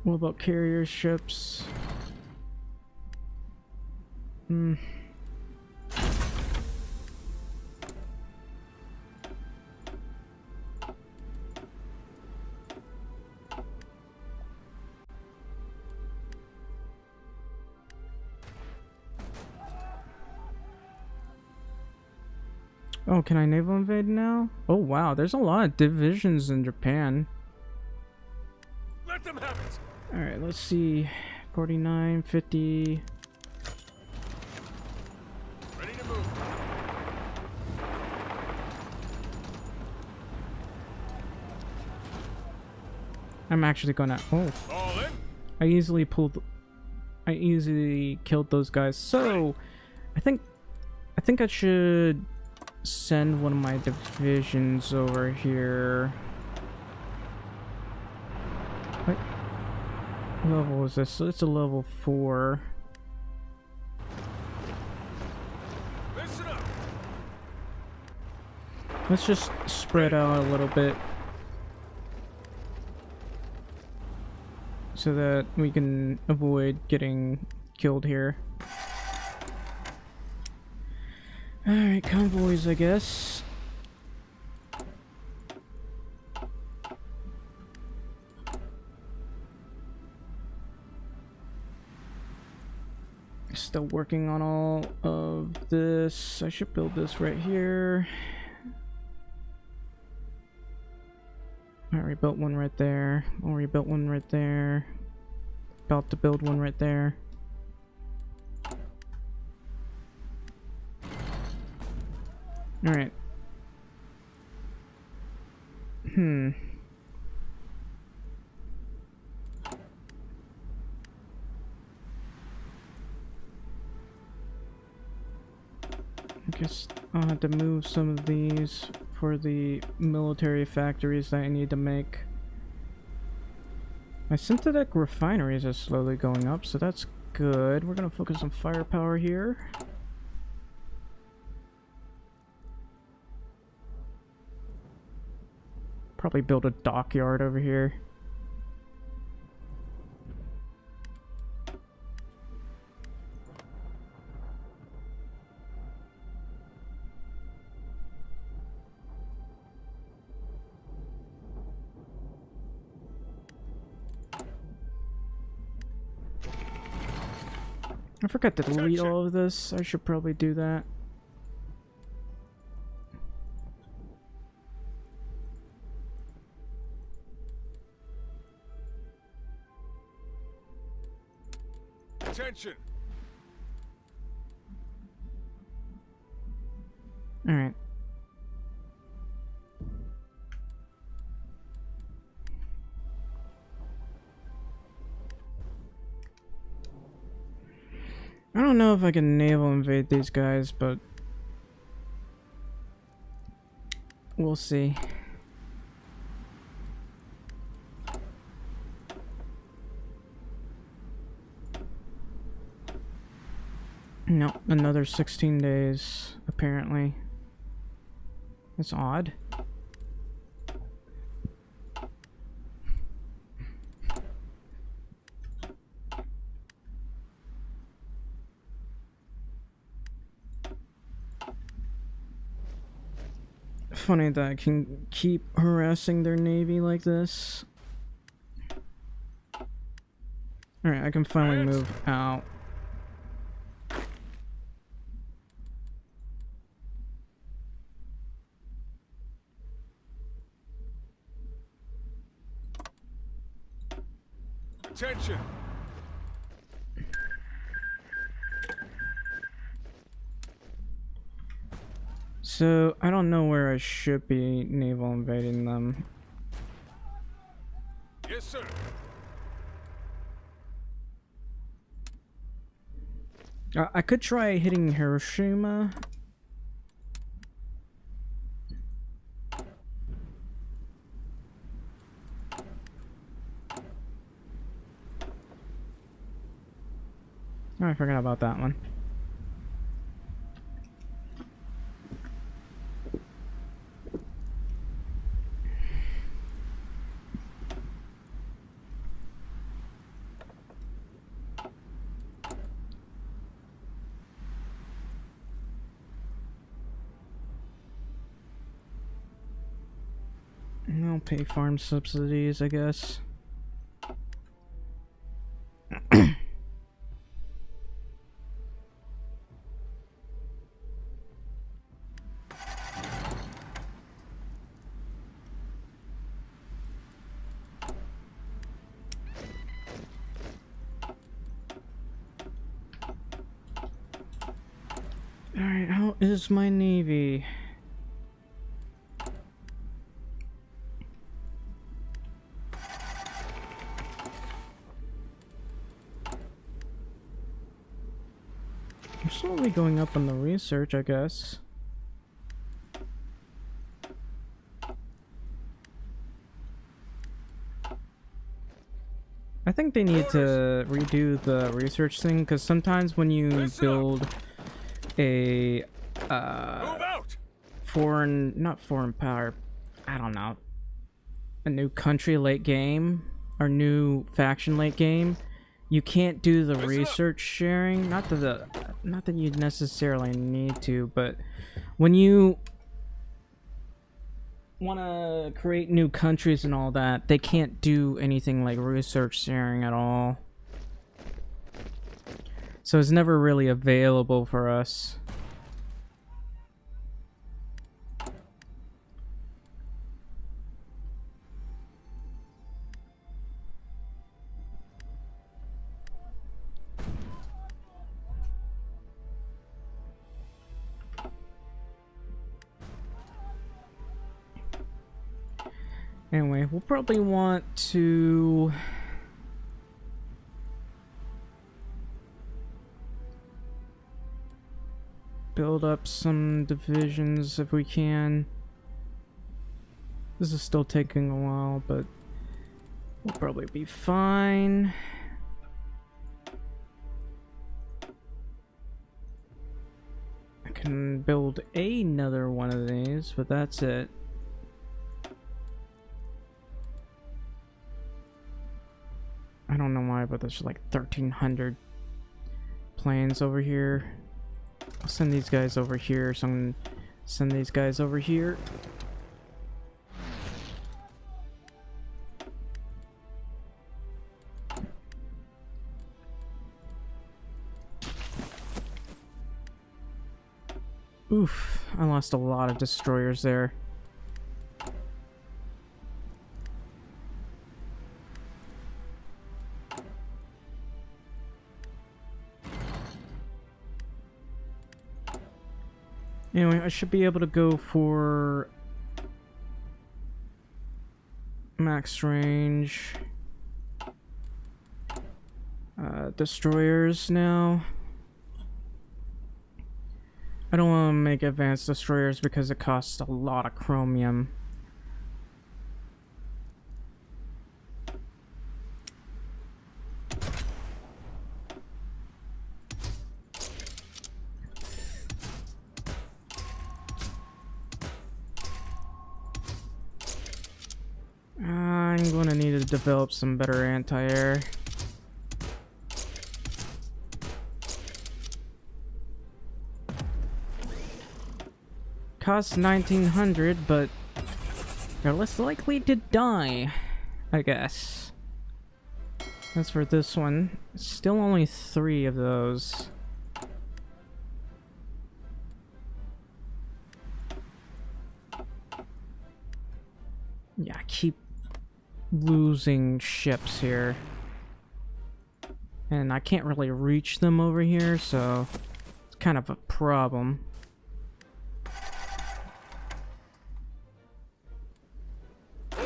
What about carrier ships? Oh, can I naval invade now? Oh wow, there's a lot of divisions in Japan. Let them have it. Alright, let's see. 49, 50. Ready to move. I'm actually gonna... Oh, All in. I easily killed those guys. So, I think I should send one of my divisions over here. What level is this? So it's a level 4. Listen up. Let's just spread out a little bit so that we can avoid getting killed here. Alright, convoys, I guess. Still working on all of this. I should build this right here. Already built one right there. Already built one right there. About to build one right there. Alright. I guess I'll have to move some of these for the military factories that I need to make. My synthetic refineries are slowly going up, so that's good. We're gonna focus on firepower here. Probably build a dockyard over here. I forgot to delete all of this. I should probably do that. Attention! Alright. I don't know if I can naval invade these guys, but we'll see. No, another 16 days, apparently. That's odd. Funny that I can keep harassing their navy like this. Alright, I can finally move out. Attention! So, I don't know where I should be naval invading them. Yes, sir. I could try hitting Hiroshima. Oh, I forgot about that one. I'll pay farm subsidies, I guess. Alright, how is my navy? I'm slowly going up on the research, I guess. I think they need to redo the research thing, because sometimes when you build a Move out! not foreign power, I don't know, a new country late game or new faction late game, you can't do the Listen up. research sharing. Not that you necessarily need to, but when you want to create new countries and all that, they can't do anything like research sharing at all. So it's never really available for us. Anyway, we'll probably want to build up some divisions if we can. This is still taking a while, but we'll probably be fine. I can build another one of these, but that's it. I don't know why, but there's like 1,300 planes over here. I'll send these guys over here. Send these guys over here. Oof, I lost a lot of destroyers there. Anyway, I should be able to go for max range destroyers now. I don't want to make advanced destroyers because it costs a lot of chromium. I'm gonna need to develop some better anti-air. Costs 1,900, but they're less likely to die, I guess. As for this one, still only 3 of those. Yeah, I keep losing ships here. And I can't really reach them over here, so it's kind of a problem.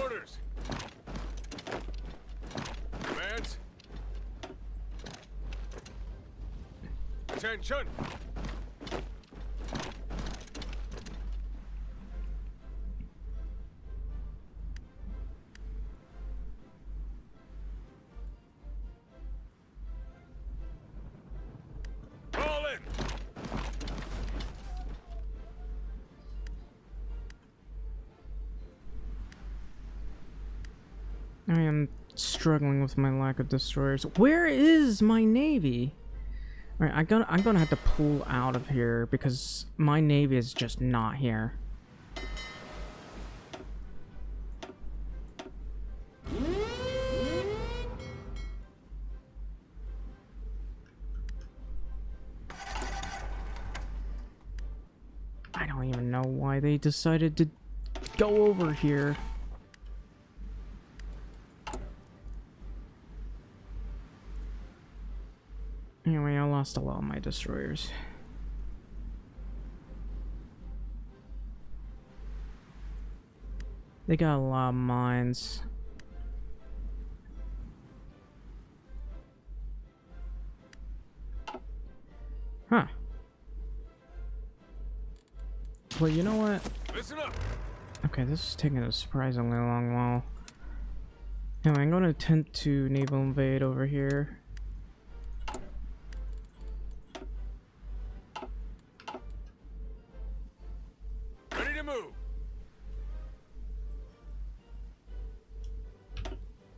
Orders. Commands. Attention. Call in. I am struggling with my lack of destroyers. Where is my navy? Alright, I'm gonna have to pull out of here because my navy is just not here. I don't even know why they decided to go over here. Anyway, I lost a lot of my destroyers. They got a lot of mines. Huh. Well, you know what? Listen up. Okay, this is taking a surprisingly long while. Anyway, I'm going to attempt to naval invade over here. Ready to move.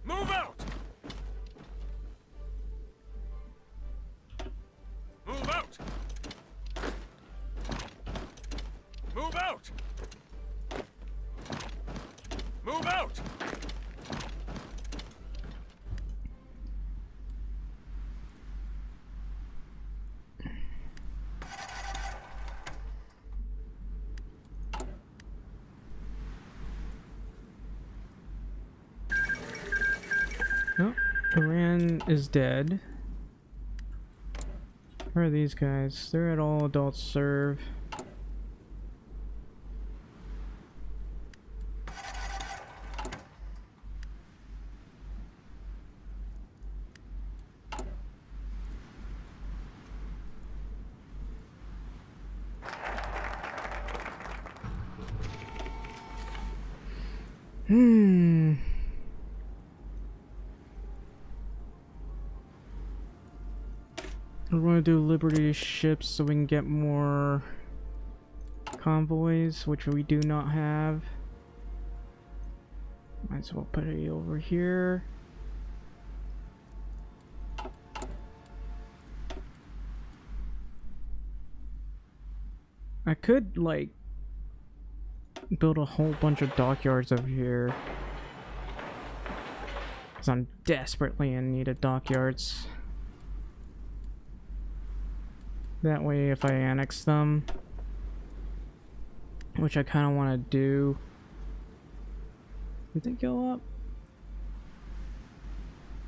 Move out. out! Move out! Oh, Iran is dead. Where are these guys? They're at all adults serve. We're going to do Liberty ships so we can get more convoys, which we do not have. Might as well put it over here. I could, like, build a whole bunch of dockyards over here. Because I'm desperately in need of dockyards. That way, if I annex them, which I kind of want to do. Did they go up?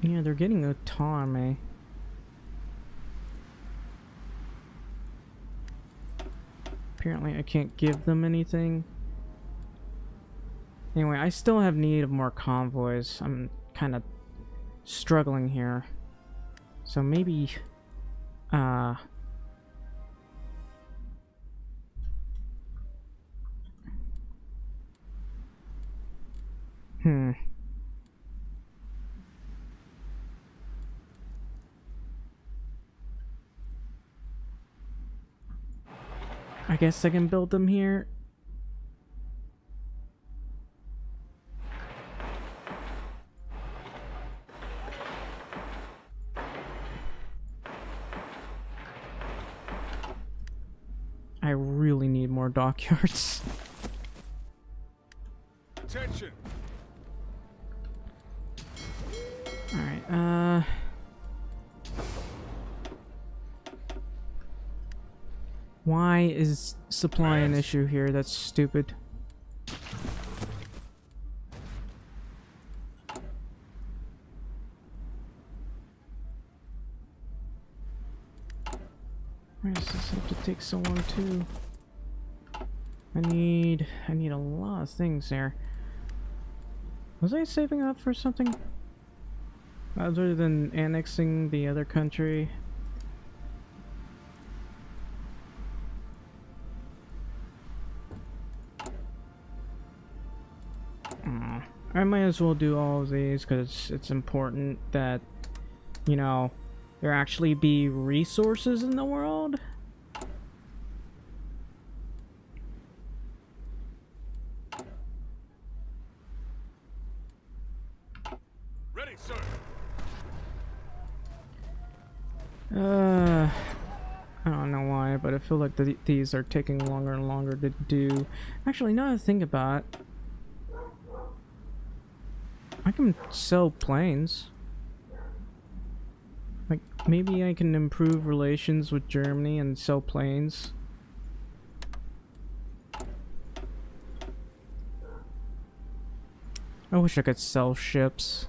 Yeah, they're getting autonomy. Apparently, I can't give them anything. Anyway, I still have need of more convoys. I'm kind of struggling here. So maybe, I guess I can build them here. I really need more dockyards. Attention! Alright, why is supply an issue here? That's stupid. Why does this have to take so long too? I need a lot of things there. Was I saving up for something other than annexing the other country? I might as well do all of these because it's important that, you know, there actually be resources in the world. Ready, sir! I don't know why, but I feel like these are taking longer and longer to do. Actually, now that I think about it, I can sell planes. Like, maybe I can improve relations with Germany and sell planes. I wish I could sell ships.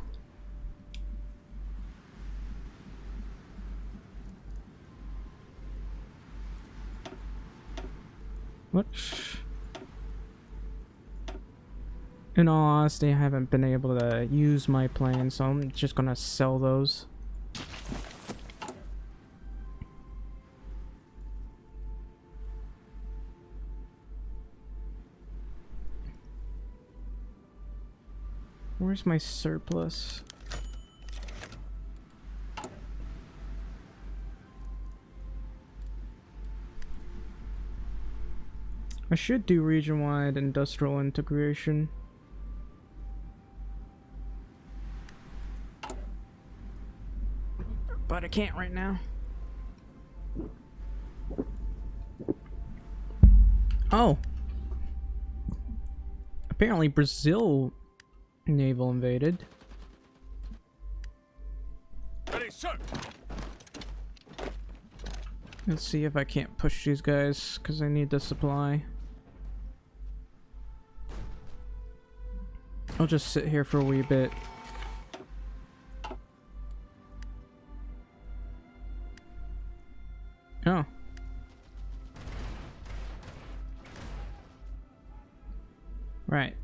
What? In all honesty, I haven't been able to use my planes, so I'm just gonna sell those. Where's my surplus? I should do region-wide industrial integration. But I can't right now. Oh! Apparently Brazil naval invaded. Ready, sir. Let's see if I can't push these guys, because I need the supply. I'll just sit here for a wee bit. Oh. Right.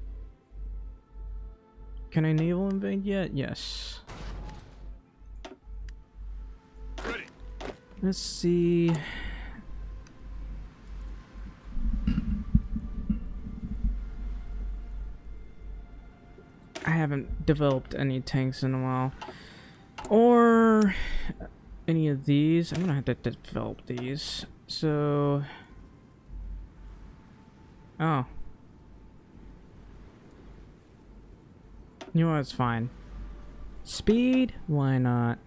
Can I naval invade yet? Yes. Ready. Let's see. I haven't developed any tanks in a while. Or any of these. I'm gonna have to develop these. So... Oh. You know what? It's fine. Speed? Why not?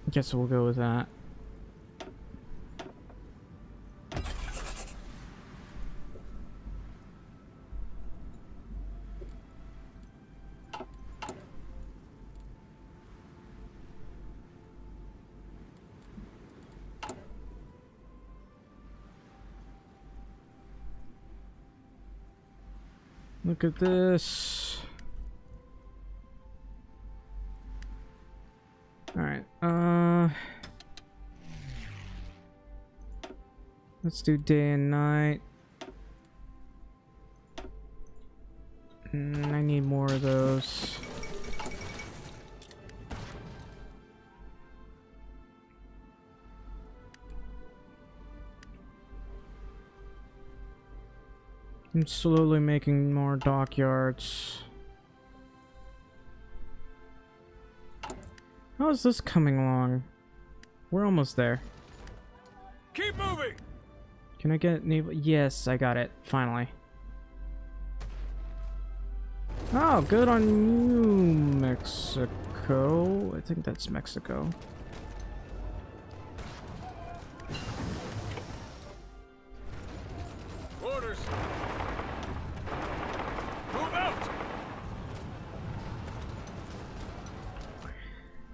Guess we'll go with that. Look at this. Alright, let's do day and night. I need more of those. I'm slowly making more dockyards. How is this coming along? We're almost there. Keep moving. Can I get naval? Yes, I got it. Finally. Oh, good on you, Mexico. I think that's Mexico. Orders. Move out.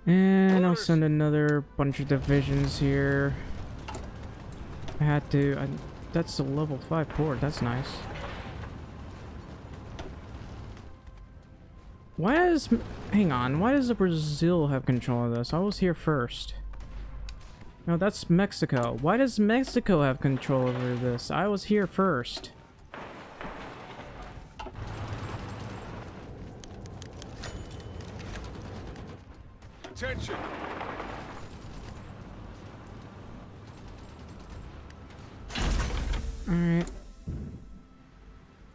And I'll send another bunch of divisions here. I had to. That's a level 5 port. That's nice. Why does... Hang on. Why does Brazil have control of this? I was here first. No, that's Mexico. Why does Mexico have control over this? I was here first. Attention. Alright.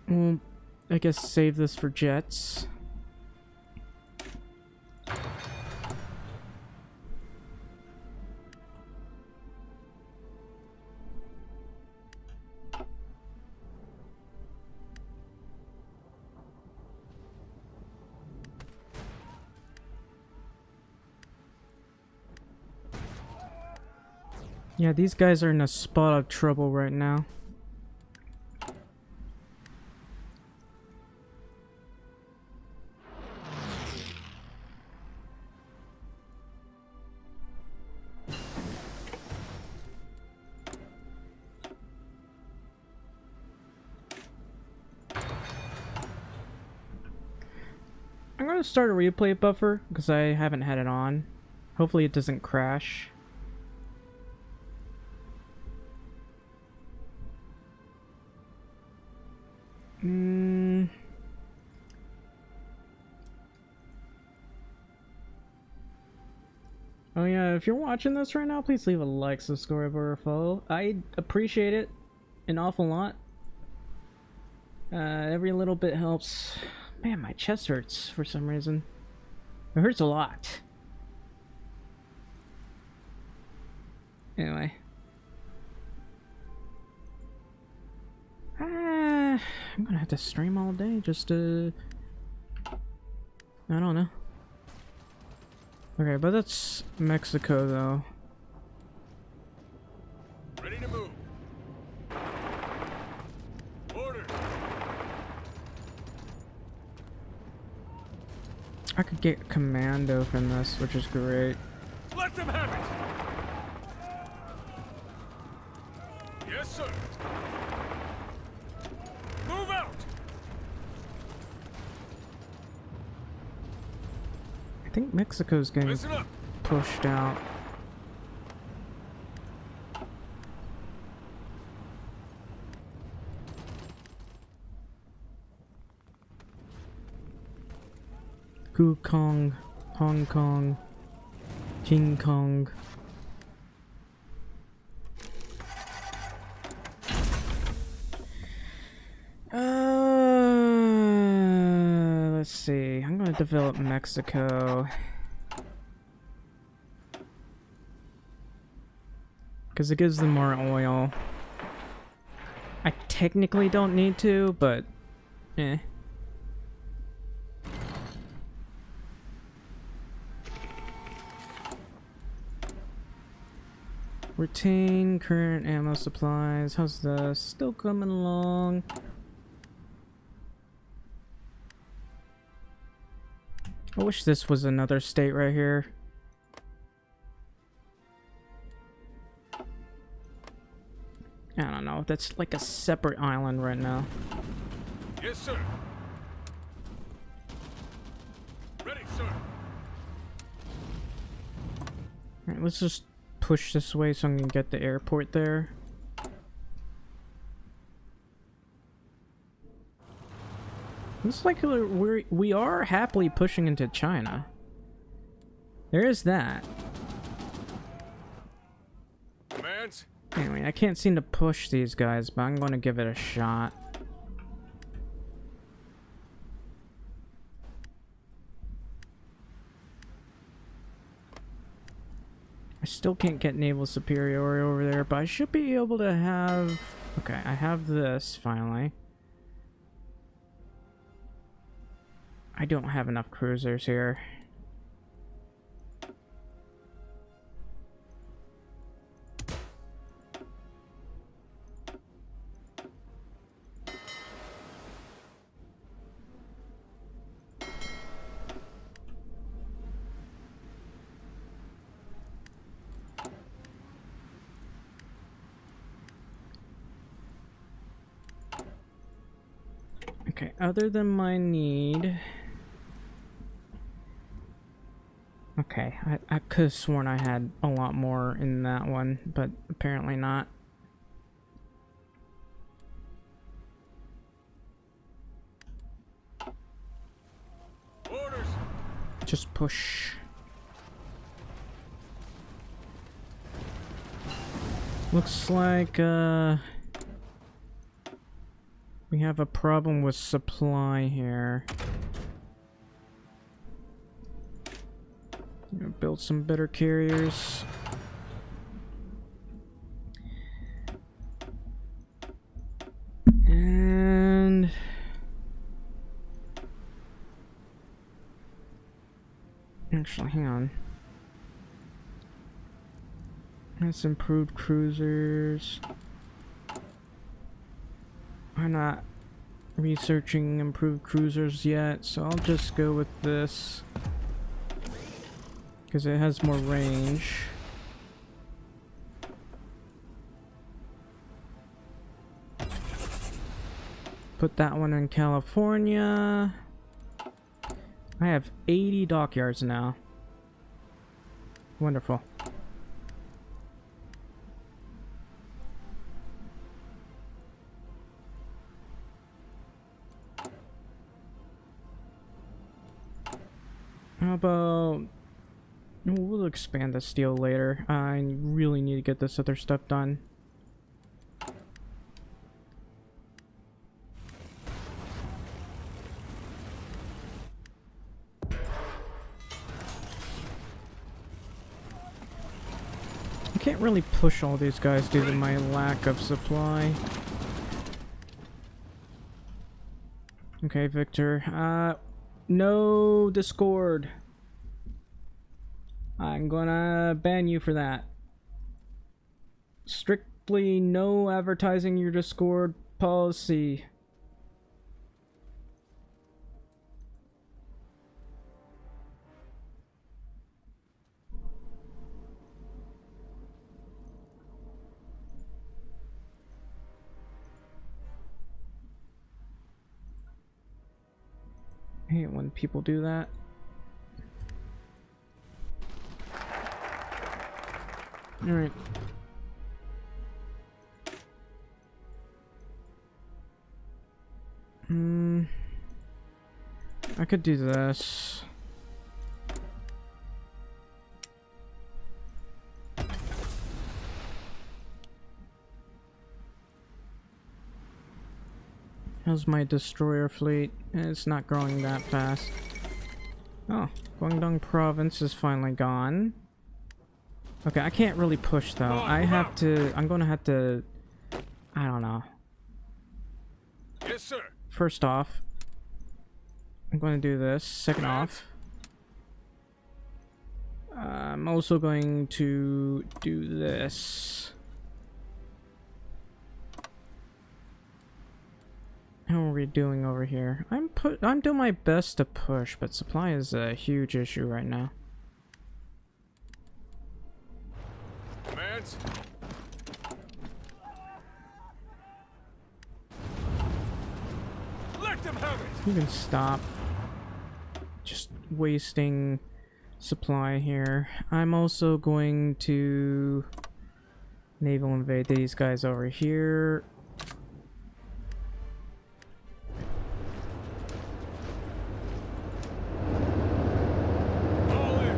Well, I guess save this for jets. Yeah, these guys are in a spot of trouble right now. I'm gonna start a replay buffer because I haven't had it on. Hopefully it doesn't crash. Oh yeah, if you're watching this right now, please leave a like, subscribe, or a follow. I'd appreciate it an awful lot. Every little bit helps. Man, my chest hurts for some reason. It hurts a lot. Anyway. I'm gonna have to stream all day just to... I don't know. Okay, but that's Mexico though. I could get commando from this, which is great. Let them have it! Yes, sir. Move out! I think Mexico's getting Listen up! pushed out. Kong, Hong Kong, King Kong. Let's see. I'm gonna develop Mexico. Because it gives them more oil. I technically don't need to, but eh. Retain current ammo supplies. How's this? Still coming along. I wish this was another state right here. I don't know. That's like a separate island right now. Yes, sir. Ready, sir. Alright, let's just push this way so I can get the airport there. Looks like we are happily pushing into China. There is that. Commands? Anyway, I can't seem to push these guys, but I'm going to give it a shot. I still can't get naval superiority over there, but I should be able to have... Okay, I have this, finally. I don't have enough cruisers here. Okay, other than my need... Okay, I could have sworn I had a lot more in that one, but apparently not. Orders! Just push. Looks like, we have a problem with supply here. Build some better carriers. And actually, hang on. Let's improve cruisers. I'm not researching improved cruisers yet, so I'll just go with this. Because it has more range. Put that one in California. I have 80 dockyards now. Wonderful. How about... We'll expand the steel later. I really need to get this other stuff done. I can't really push all these guys due to my lack of supply. Okay, Victor. No Discord. I'm gonna ban you for that. Strictly no advertising your Discord policy. I hate when people do that. Alright. I could do this. How's my destroyer fleet? It's not growing that fast. Oh, Guangdong province is finally gone. Okay, I can't really push though. I'm gonna have to, I don't know. Yes, sir. First off, I'm going to do this. Second off, I'm also going to do this. How are we doing over here? I'm doing my best to push, but supply is a huge issue right now. Commands. Let them have it. You can stop just wasting supply here. I'm also going to naval invade these guys over here. All in.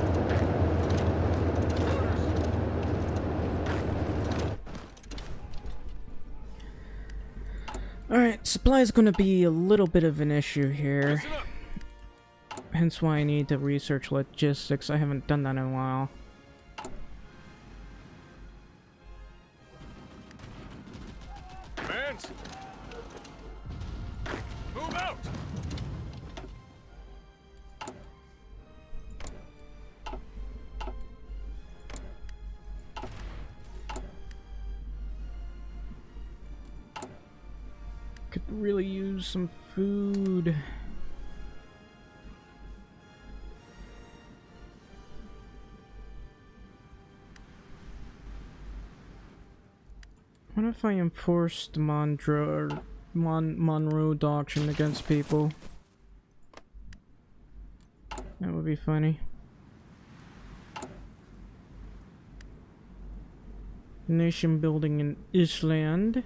Orders. Alright, supply is going to be a little bit of an issue here. Listen up. Hence why I need to research logistics. I haven't done that in a while. Commands. Move out. Could really use some food. What if I enforced the Monroe Doctrine against people? That would be funny. Nation building in Island.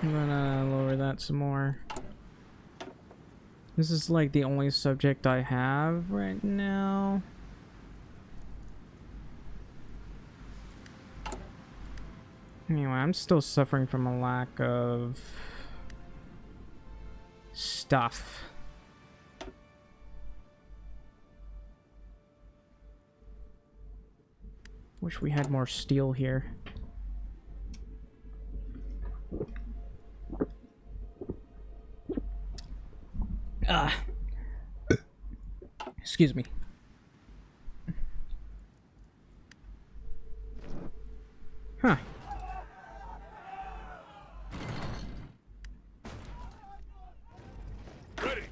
I'm gonna lower that some more. This is like the only subject I have right now. Anyway, I'm still suffering from a lack of stuff. Wish we had more steel here. Ah. Excuse me. Huh. Ready.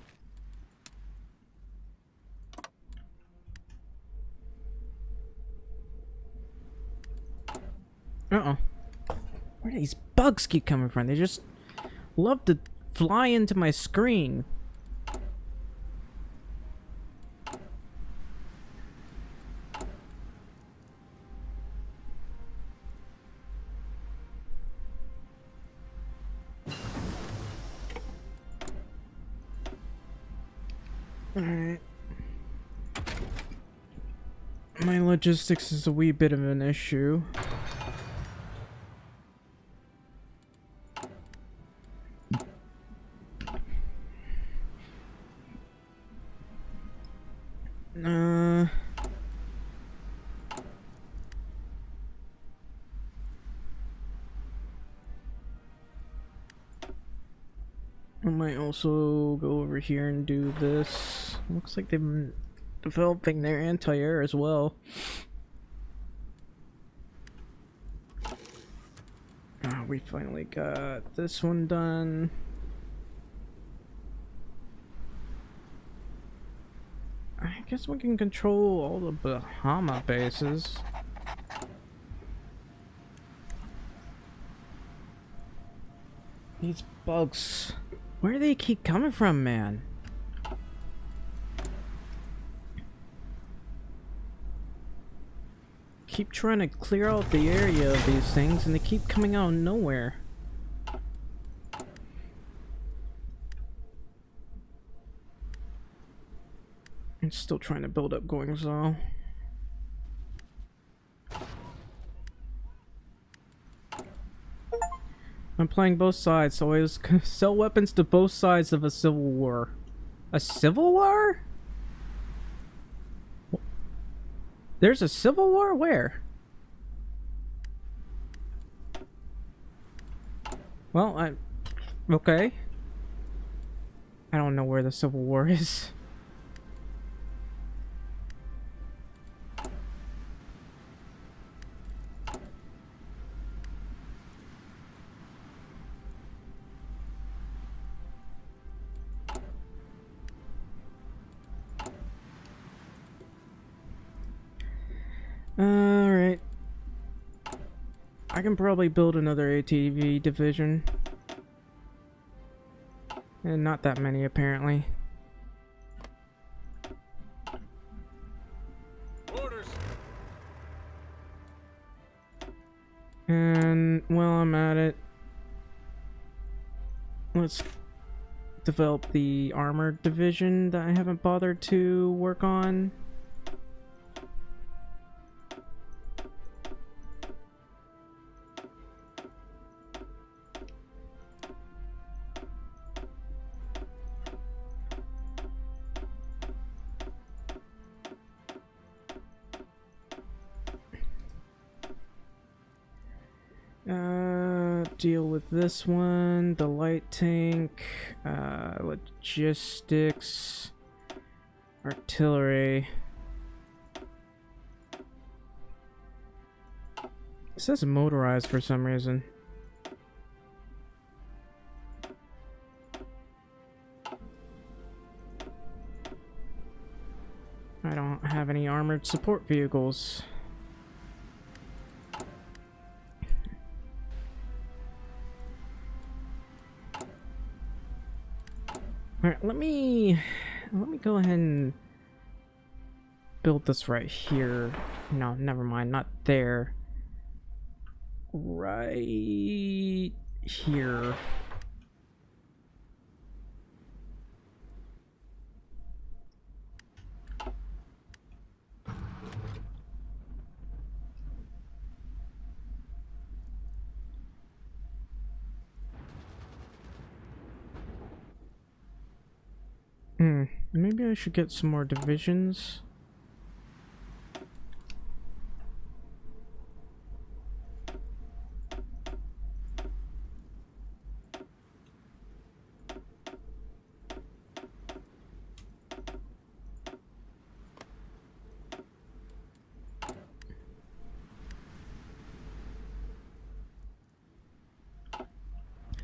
Uh-oh. Where do these bugs keep coming from? They just love to fly into my screen. Alright. My logistics is a wee bit of an issue. I might also go over here and do this. Looks like they've been developing their anti-air as well. We finally got this one done. I guess we can control all the Bahama bases. These bugs. Where do they keep coming from, man? Keep trying to clear out the area of these things and they keep coming out of nowhere. I'm still trying to build up going so. I'm playing both sides, so I always sell weapons to both sides of a civil war. A civil war? There's a civil war? Where? Well, okay. I don't know where the civil war is. Alright. I can probably build another ATV division. And not that many, apparently. Orders. And while I'm at it, let's develop the armored division that I haven't bothered to work on. Deal with this one, the light tank, logistics, artillery. It says motorized for some reason. I don't have any armored support vehicles. Alright, let me go ahead and build this right here. No, never mind, not there. Right here. Maybe I should get some more divisions.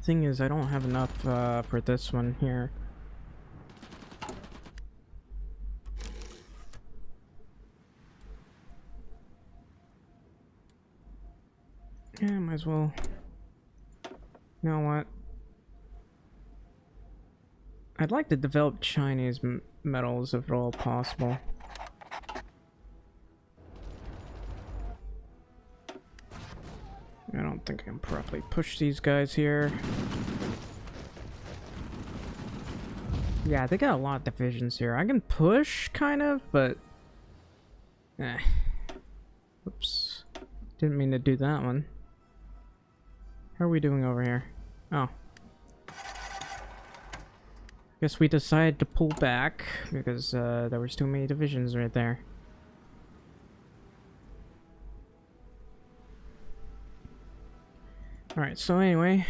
Thing is, I don't have enough for this one here. Yeah, might as well. You know what? I'd like to develop Chinese metals if at all possible. I don't think I can properly push these guys here. Yeah, they got a lot of divisions here. I can push, kind of, but... Oops. Didn't mean to do that one. How are we doing over here? Oh. Guess we decided to pull back because there was too many divisions right there. Alright, so anyway,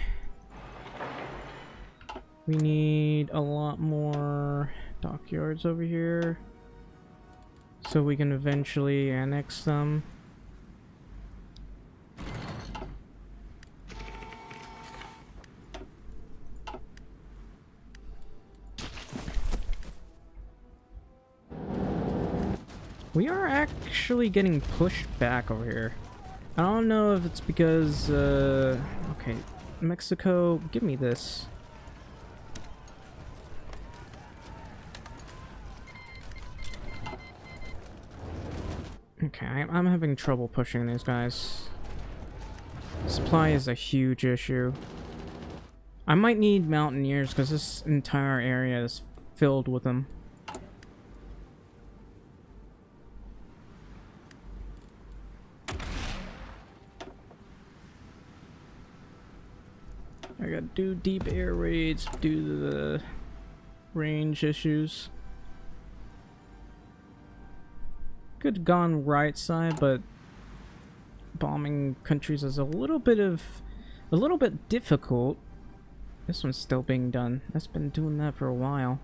we need a lot more dockyards over here so we can eventually annex them. We are actually getting pushed back over here. I don't know if it's because, okay, Mexico, give me this. Okay, I'm having trouble pushing these guys. Supply is a huge issue. I might need mountaineers because this entire area is filled with them. I gotta do deep air raids due to the range issues. Could have gone right side, but bombing countries is a little bit difficult. This one's still being done. That's been doing that for a while.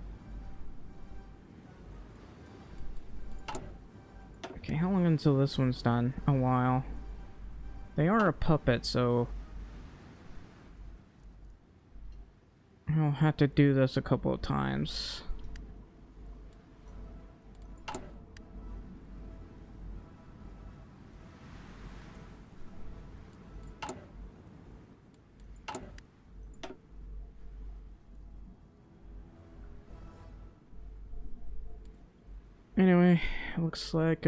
Okay, how long until this one's done? A while. They are a puppet, so I'll have to do this a couple of times. Anyway, looks like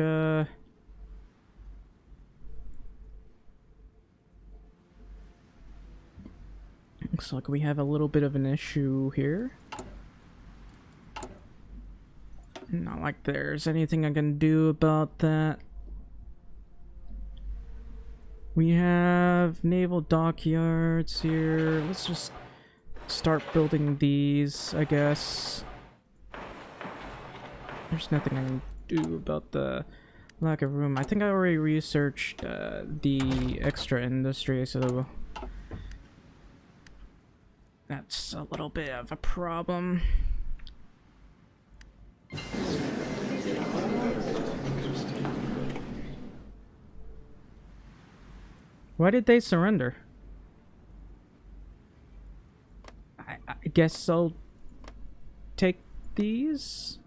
we have a little bit of an issue here. Not like there's anything I can do about that. We have naval dockyards here. Let's just start building these, I guess. There's nothing I can do about the lack of room. I think I already researched the extra industry, so that's a little bit of a problem. Why did they surrender? I guess I'll take these.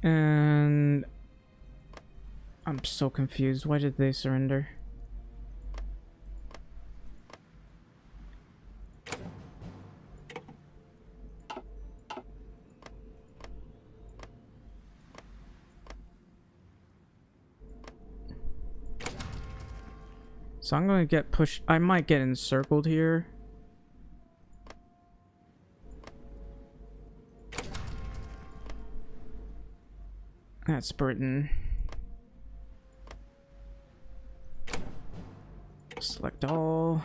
And I'm so confused. Why did they surrender? So I'm going to get pushed. I might get encircled here. That's Britain. Select all.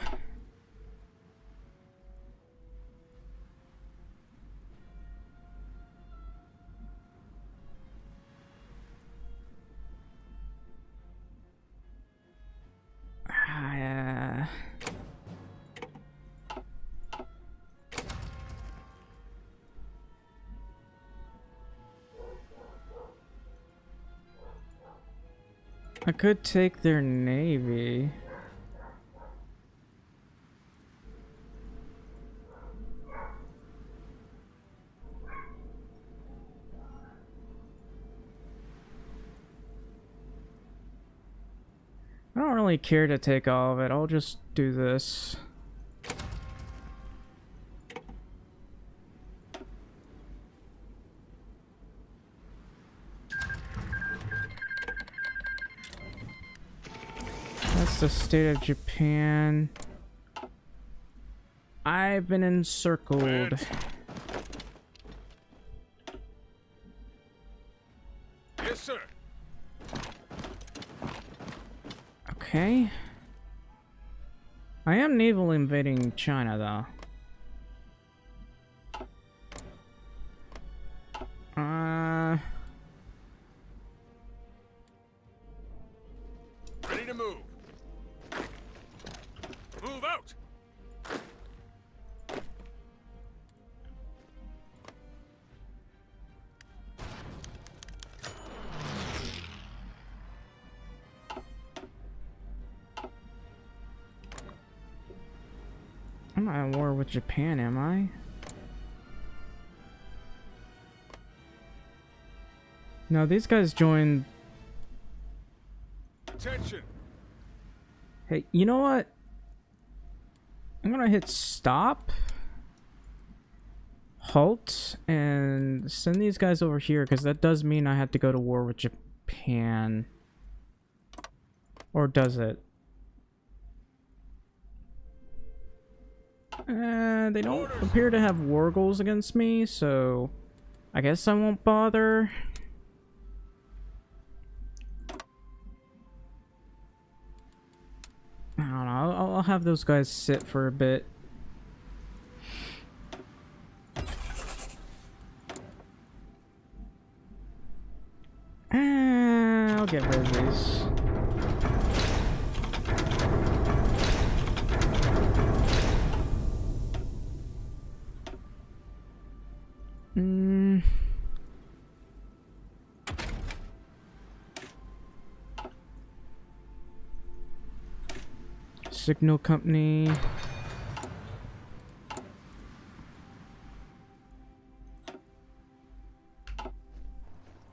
I could take their navy. I don't really care to take all of it. I'll just do this. That's the state of Japan. I've been encircled. Yes, sir. Okay. I am naval invading China, though. Ready to move. Move out. I'm not at war with Japan, am I? No, these guys joined Attention. Hey, you know what? I'm gonna hit stop, halt, and send these guys over here, because that does mean I have to go to war with Japan. Or does it? They don't appear to have war goals against me, so I guess I won't bother. I don't know, I'll have those guys sit for a bit. I'll get rid of these. Signal company.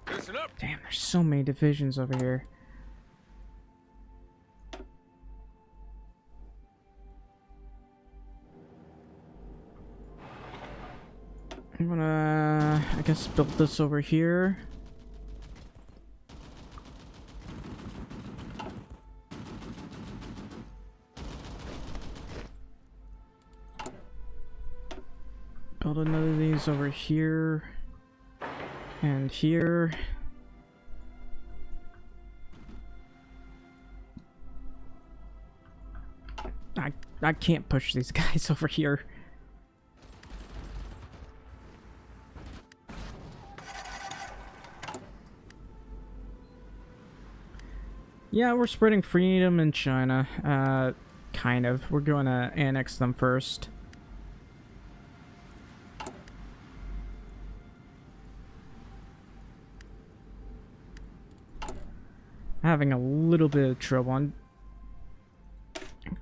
Listen up. Damn, there's so many divisions over here. I'm gonna, I guess, build this over here. Build another of these over here. And here. I can't push these guys over here. Yeah, we're spreading freedom in China. Kind of. We're going to annex them first. Having a little bit of trouble. I'm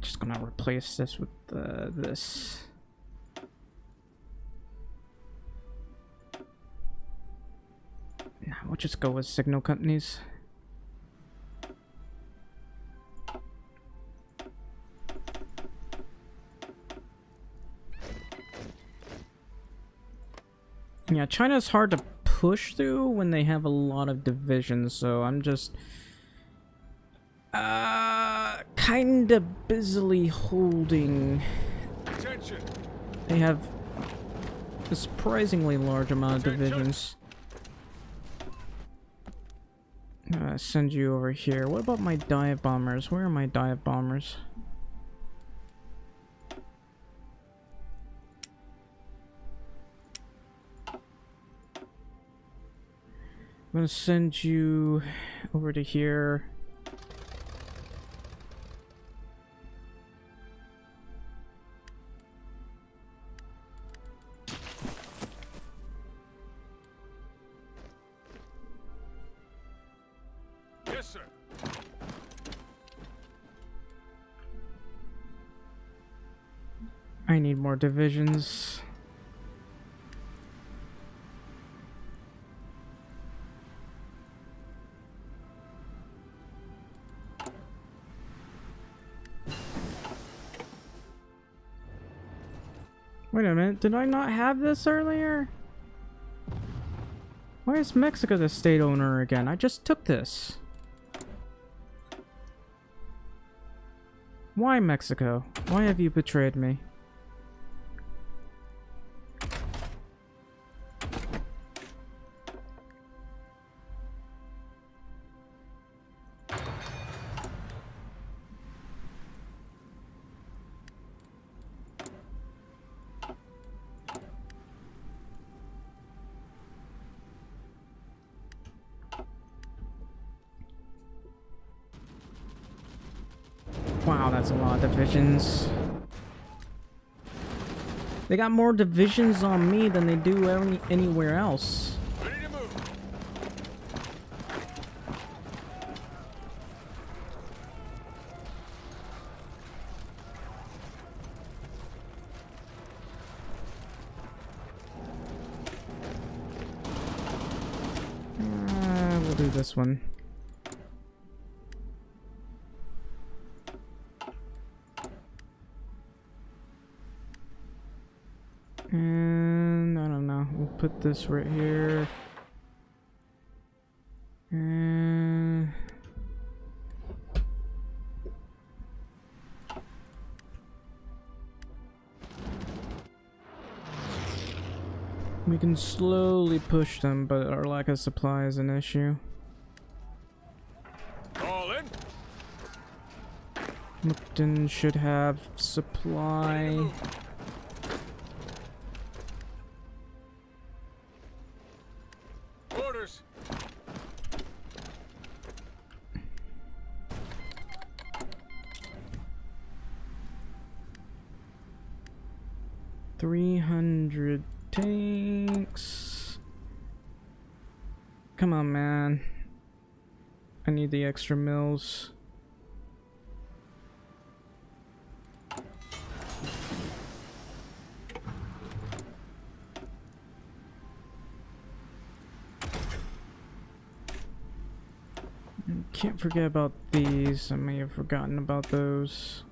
just gonna replace this with this. Nah, we'll just go with signal companies. Yeah, China's hard to push through when they have a lot of divisions, so I'm just kinda busily holding. Attention. They have a surprisingly large amount of divisions. Send you over here. What about my dive bombers? Where are my dive bombers? I'm gonna send you over to here. Yes, sir. I need more divisions. Wait a minute, did I not have this earlier? Why is Mexico the state owner again? I just took this. Why, Mexico? Why have you betrayed me? Wow, that's a lot of divisions. They got more divisions on me than they do anywhere else. Ready to move. We'll do this one. put this right here. And we can slowly push them, but our lack of supply is an issue. All in. Lipton should have supply. Orders. $300 tanks. Come on, man. I need the extra mills. Can't forget about these. I may have forgotten about those.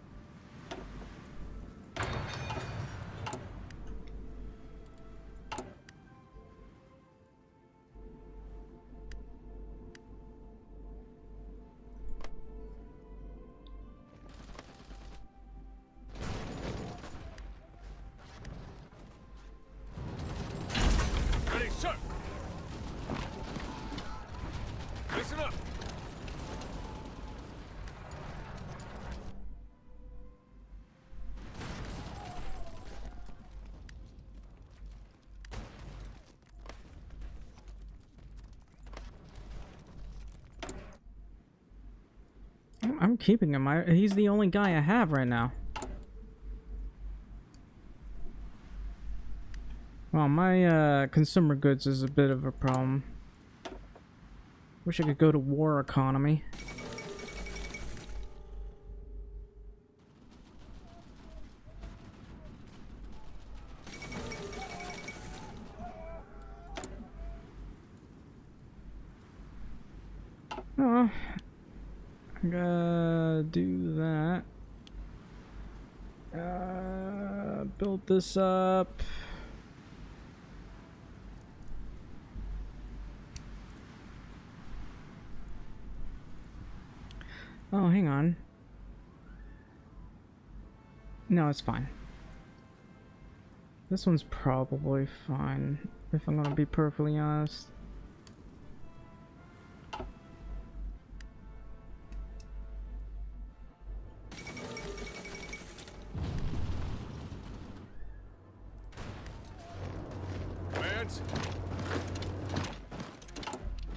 Ready, sir. Listen up. I'm keeping him. He's the only guy I have right now. Well, my consumer goods is a bit of a problem. Wish I could go to war economy. Oh, I gotta do that. Build this up. Oh, hang on. No, it's fine. This one's probably fine, if I'm gonna be perfectly honest. Commands.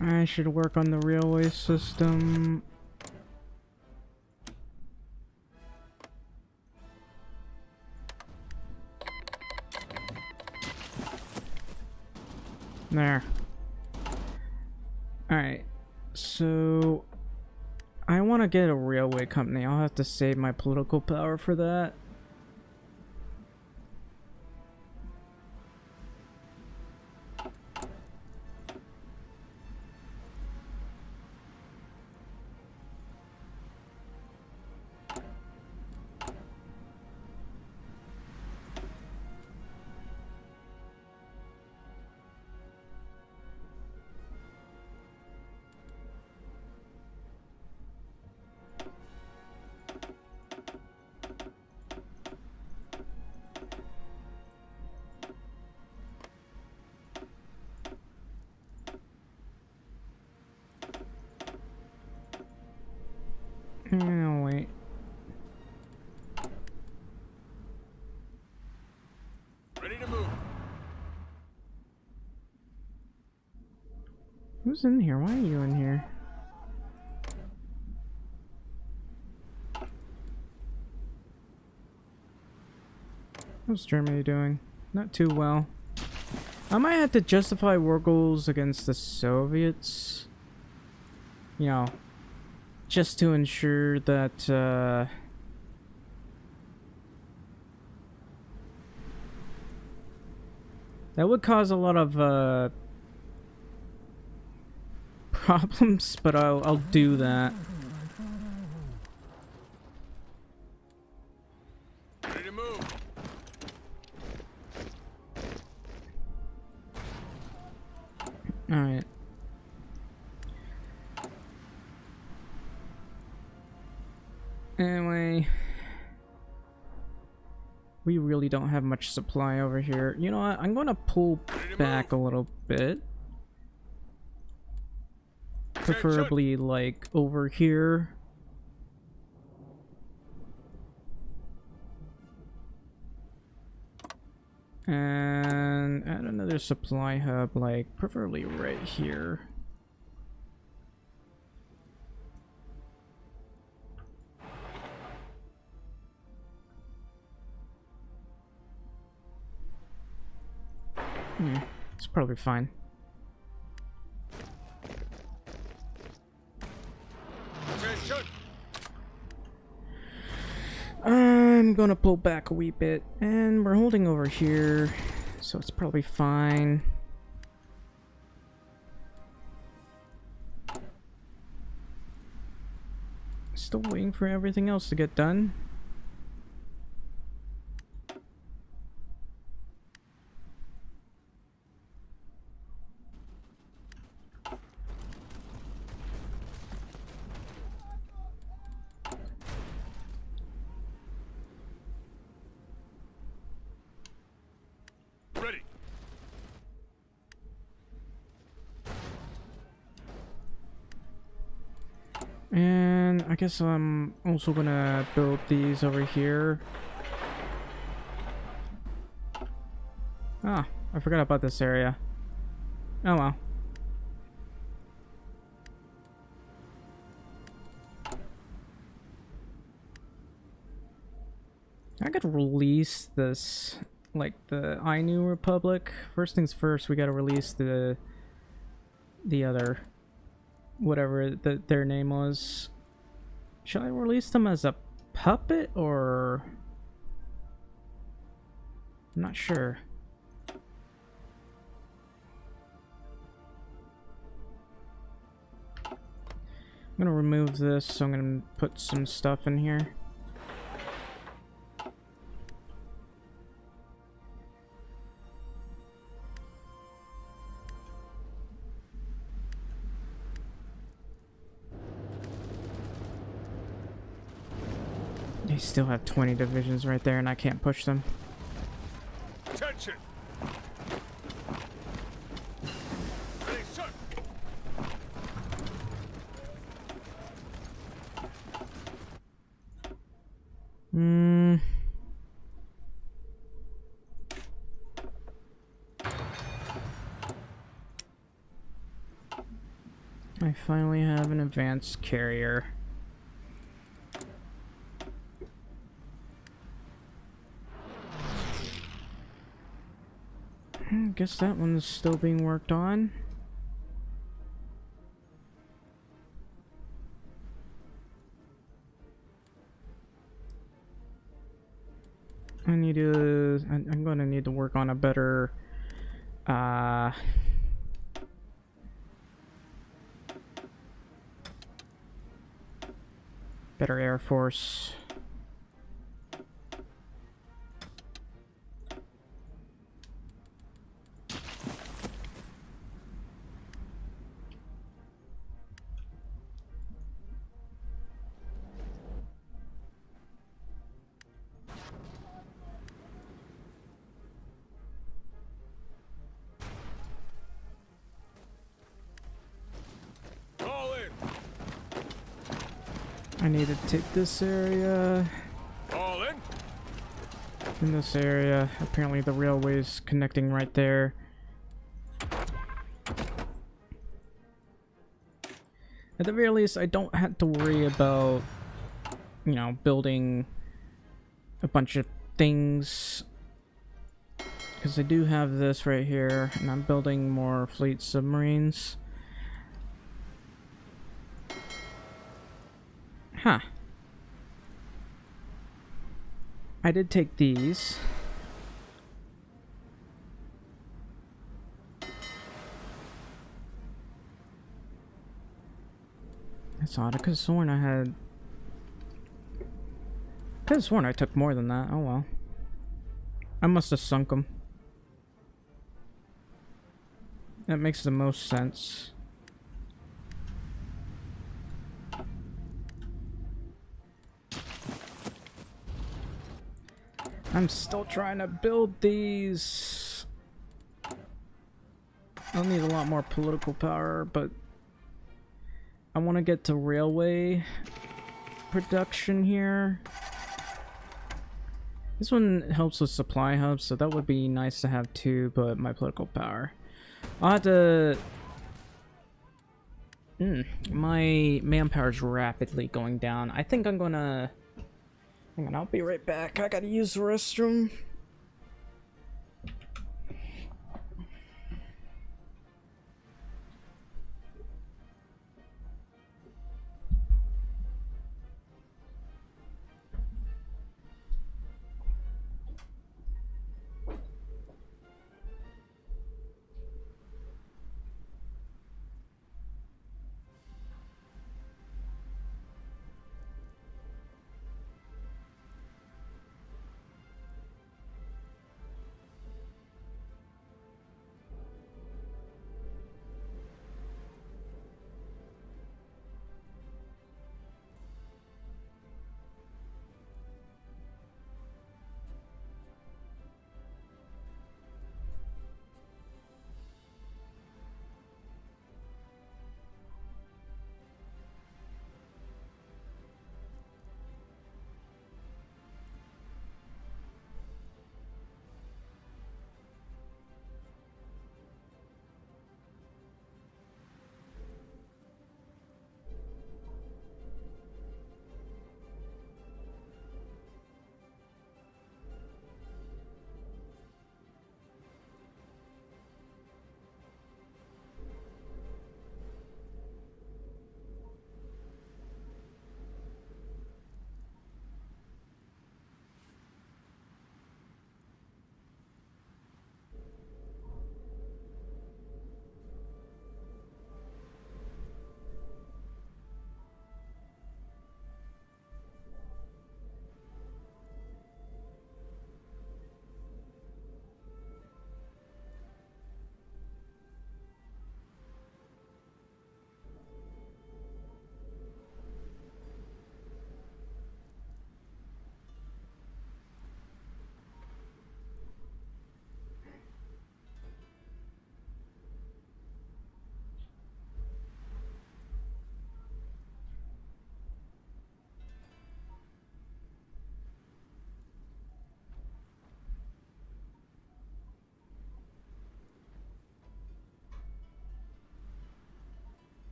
I should work on the railway system. There. Alright, so I want to get a railway company. I'll have to save my political power for that. No, wait. Ready to move. Who's in here? Why are you in here? How's Germany doing? Not too well. I might have to justify war goals against the Soviets. You know, just to ensure that, that would cause a lot of, problems, but I'll do that. Ready to move. Anyway, we really don't have much supply over here. You know what? I'm gonna pull back a little bit. Preferably like over here. And add another supply hub, like preferably right here. It's probably fine. Attention. I'm gonna pull back a wee bit, and we're holding over here, so it's probably fine. Still waiting for everything else to get done. Ready. And I guess I'm also gonna build these over here. Ah, I forgot about this area. Oh well. I could release this, like the Ainu Republic. First things first, we gotta release the other, whatever their name was. Should I release them as a puppet or? I'm not sure. I'm gonna remove this, so I'm gonna put some stuff in here. They still have 20 divisions right there, and I can't push them. Attention. Ready, set. I finally have an advanced carrier. Guess that one's still being worked on. I'm gonna need to work on a better better Air Force. All in. I need to take this area All in. and this area. Apparently the railway's connecting right there. At the very least, I don't have to worry about, you know, building a bunch of things. Because I do have this right here, and I'm building more fleet submarines. Huh. I did take these. That's odd. I could have sworn I had... Could have sworn I took more than that. Oh well. I must have sunk them. That makes the most sense. I'm still trying to build these. I'll need a lot more political power, but I want to get to railway production here. This one helps with supply hubs, so that would be nice to have too, but my political power. I'll have to... my manpower is rapidly going down. I think I'm gonna... Hang on, I'll be right back. I gotta use the restroom.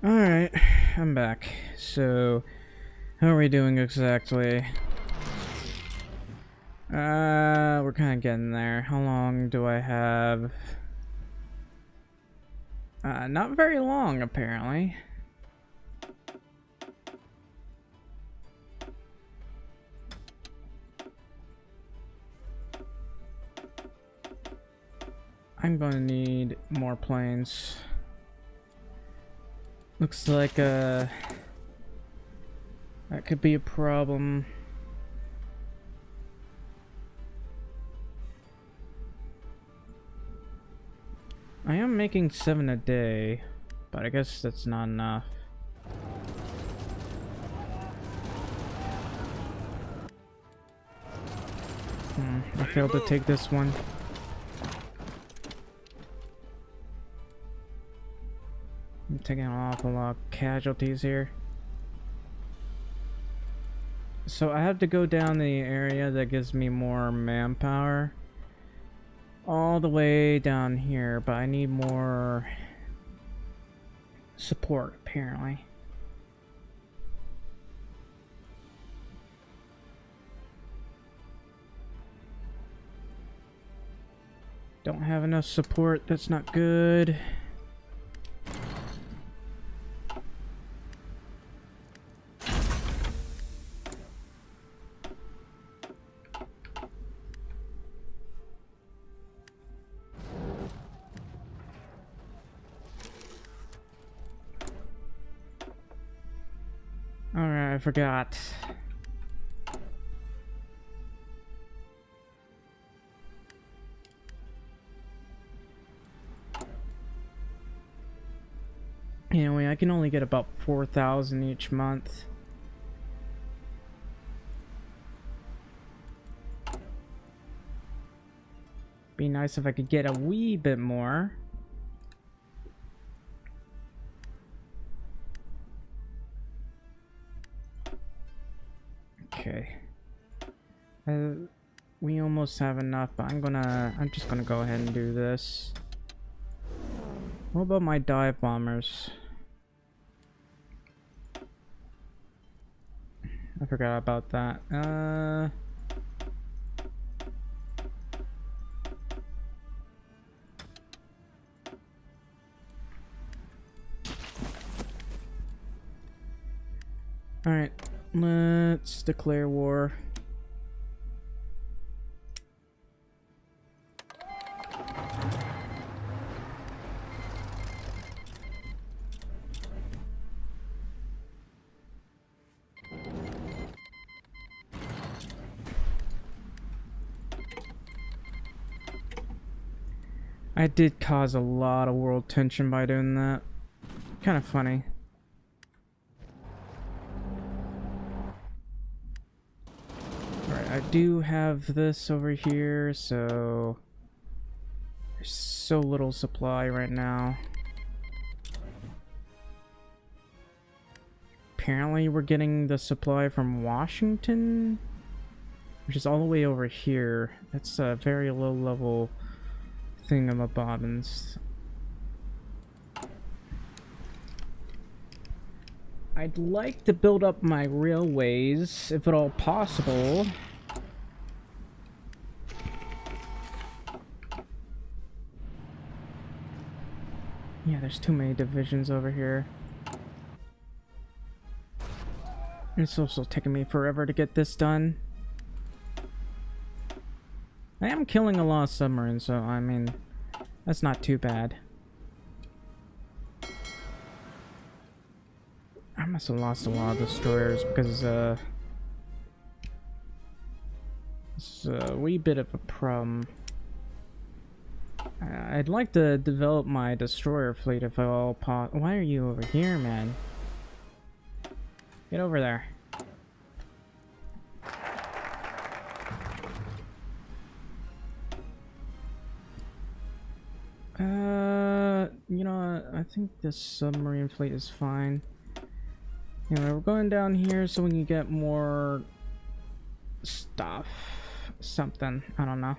Alright, I'm back. So, how are we doing exactly? We're kind of getting there. How long do I have? Not very long, apparently. I'm going to need more planes. Looks like that could be a problem. I am making 7 a day, but I guess that's not enough. I failed to take this one. I'm taking an awful lot of casualties here. So I have to go down the area that gives me more manpower. All the way down here, but I need more support, apparently. Don't have enough support, that's not good. I forgot. Anyway, I can only get about 4,000 each month. Be nice if I could get a wee bit more. Okay. We almost have enough, but I'm just gonna go ahead and do this. What about my dive bombers? I forgot about that. Alright, let's declare war. I did cause a lot of world tension by doing that. Kind of funny. Alright, I do have this over here, so there's so little supply right now. Apparently we're getting the supply from Washington, which is all the way over here. That's a very low level thingamabobbins. I'd like to build up my railways, if at all possible. Yeah, there's too many divisions over here. It's also taking me forever to get this done. I am killing a lot of submarines, so I mean, that's not too bad. I must have lost a lot of destroyers because it's a wee bit of a problem. I'd like to develop my destroyer fleet if at all possible. Why are you over here, man? Get over there. You know, I think this submarine fleet is fine. Anyway, we're going down here so we can get more stuff. Something. I don't know.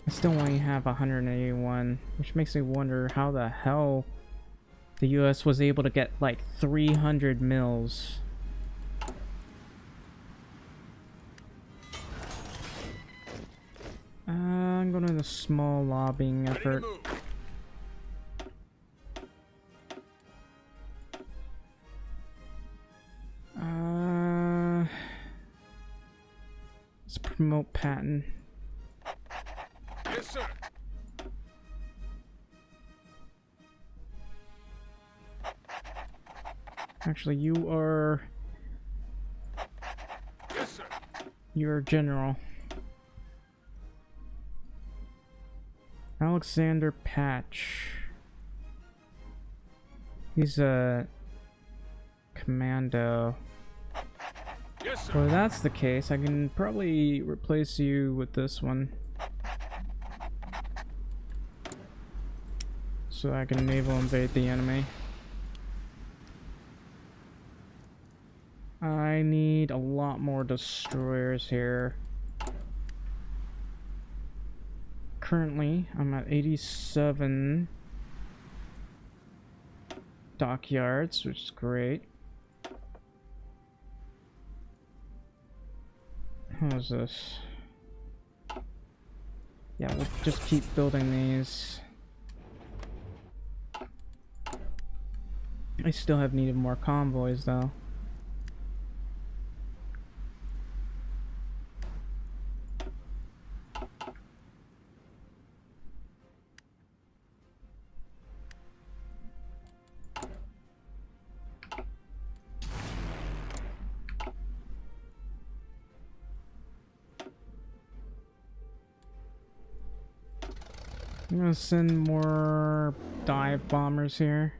I still only have 181, which makes me wonder how the hell the US was able to get like 300 mils. I'm going to the small lobbying effort. Let's promote Patton. Yes, sir. Actually, you are... Yes, sir. You're general. Alexander Patch. He's a commando. Yes, sir. Well, if that's the case, I can probably replace you with this one. So I can naval invade the enemy. I need a lot more destroyers here. Currently, I'm at 87 dockyards, which is great. How is this? Yeah, we'll just keep building these. I still have needed more convoys, though. I'm gonna send more dive bombers here.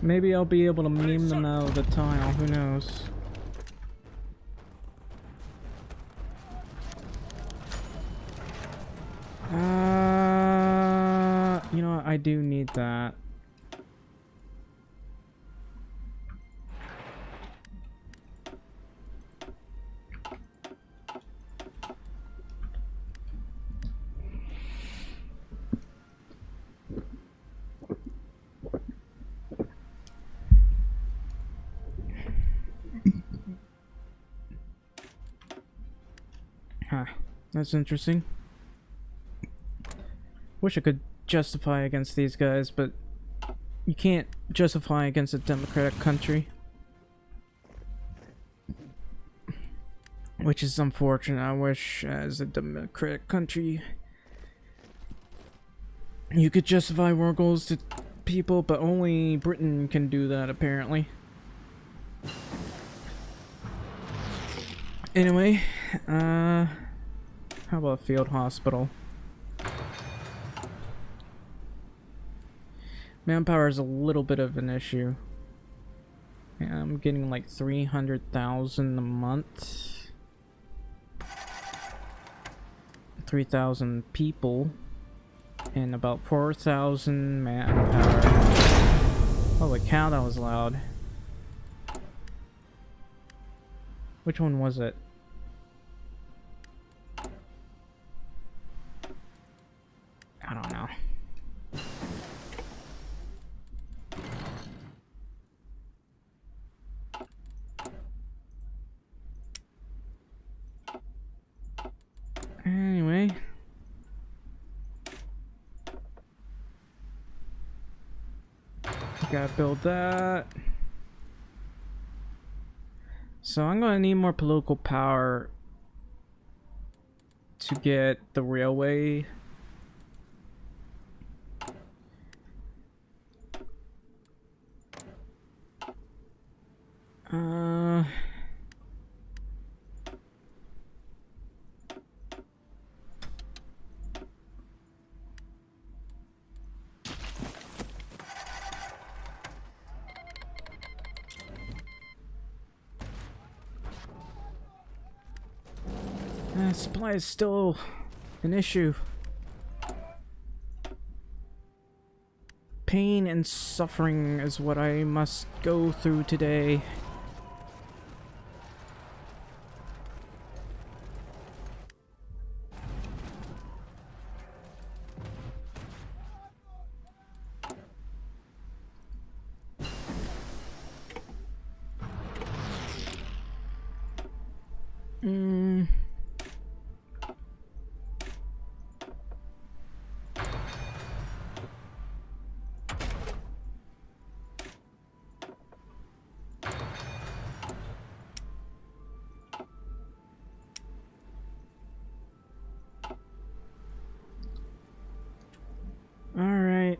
Maybe I'll be able to meme them out of the tile, who knows. You know what, I do need that. Huh, that's interesting. Wish I could justify against these guys, but you can't justify against a democratic country. Which is unfortunate. I wish as a democratic country you could justify war goals to people, but only Britain can do that apparently. Anyway, how about a field hospital? Manpower is a little bit of an issue. Yeah, I'm getting like 300,000 a month. 3,000 people. And about 4,000 manpower. Holy cow, that was loud. Which one was it? I don't know. Anyway. Gotta build that. So I'm gonna need more political power to get the railway. Supply is still an issue. Pain and suffering is what I must go through today. Alright.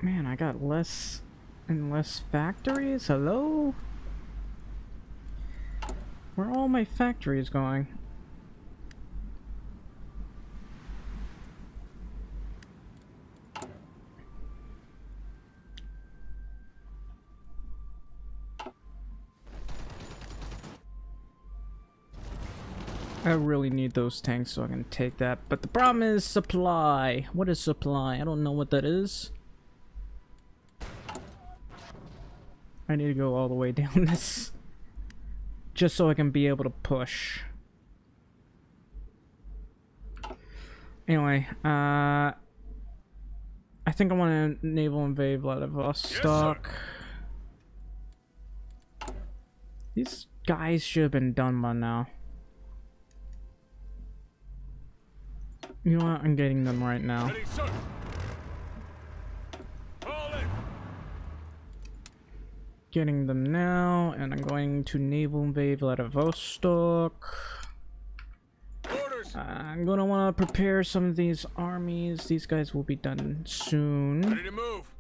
Man, I got less and less factories? Hello? Where are all my factories going? I really need those tanks so I can take that. But the problem is supply. What is supply? I don't know what that is. I need to go all the way down this. Just so I can be able to push. Anyway, I think I want to naval invade Vladivostok. Yes, these guys should have been done by now. You know what? I'm getting them right now. Ready, sir. Fall in. Getting them now, and I'm going to naval invade Vladivostok. Orders. I'm gonna want to prepare some of these armies. These guys will be done soon. Ready to move.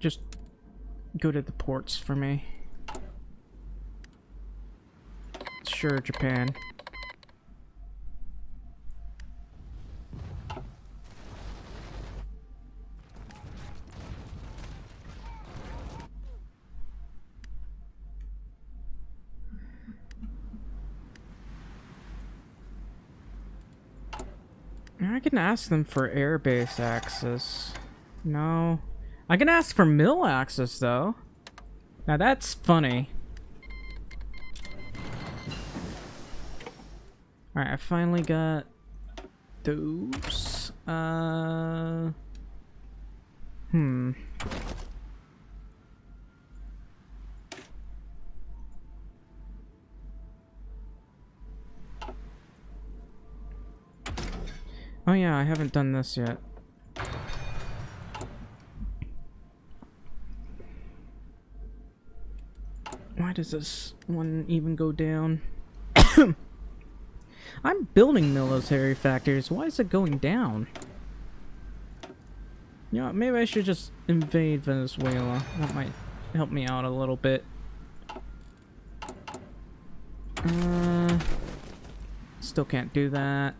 just go to the ports for me. Sure, Japan. I can ask them for airbase access. No. I can ask for mill access, though. Now that's funny. Alright, I finally got those. Oh yeah, I haven't done this yet. Why does this one even go down? I'm building military factories. Why is it going down? You know, maybe I should just invade Venezuela. That might help me out a little bit. Still can't do that.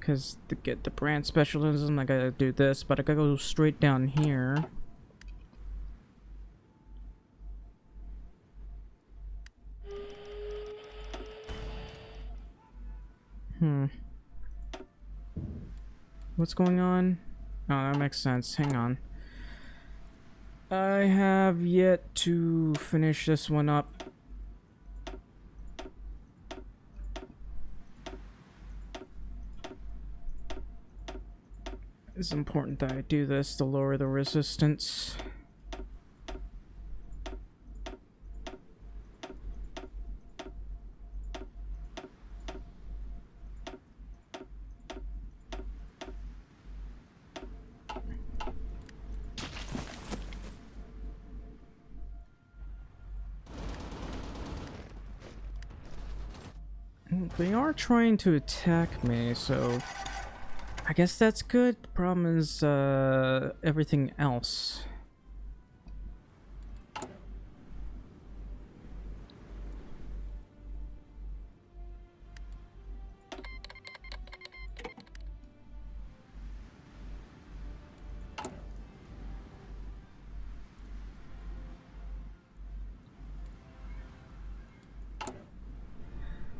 Because to get the brand specialism, I gotta do this, but I gotta go straight down here. What's going on? Oh, that makes sense. Hang on. I have yet to finish this one up. It's important that I do this to lower the resistance. They are trying to attack me, so I guess that's good. The problem is everything else.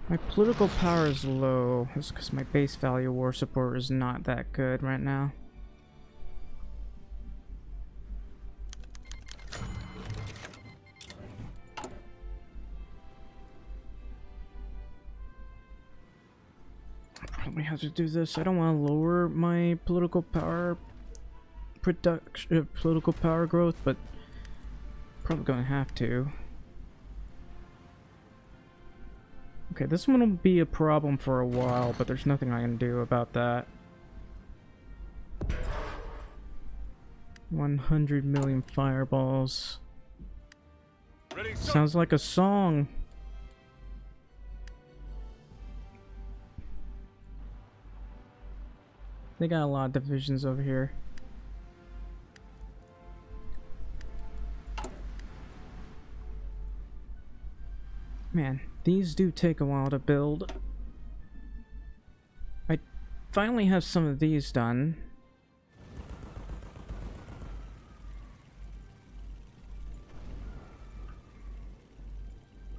My political power is low. That's because my base value war support is not that good right now. Probably have to do this. I don't want to lower my political power political power growth, but probably gonna have to. Okay, this one will be a problem for a while, but there's nothing I can do about that. 100 million fireballs. Ready, Sounds like a song. They got a lot of divisions over here. Man, these do take a while to build. I finally have some of these done.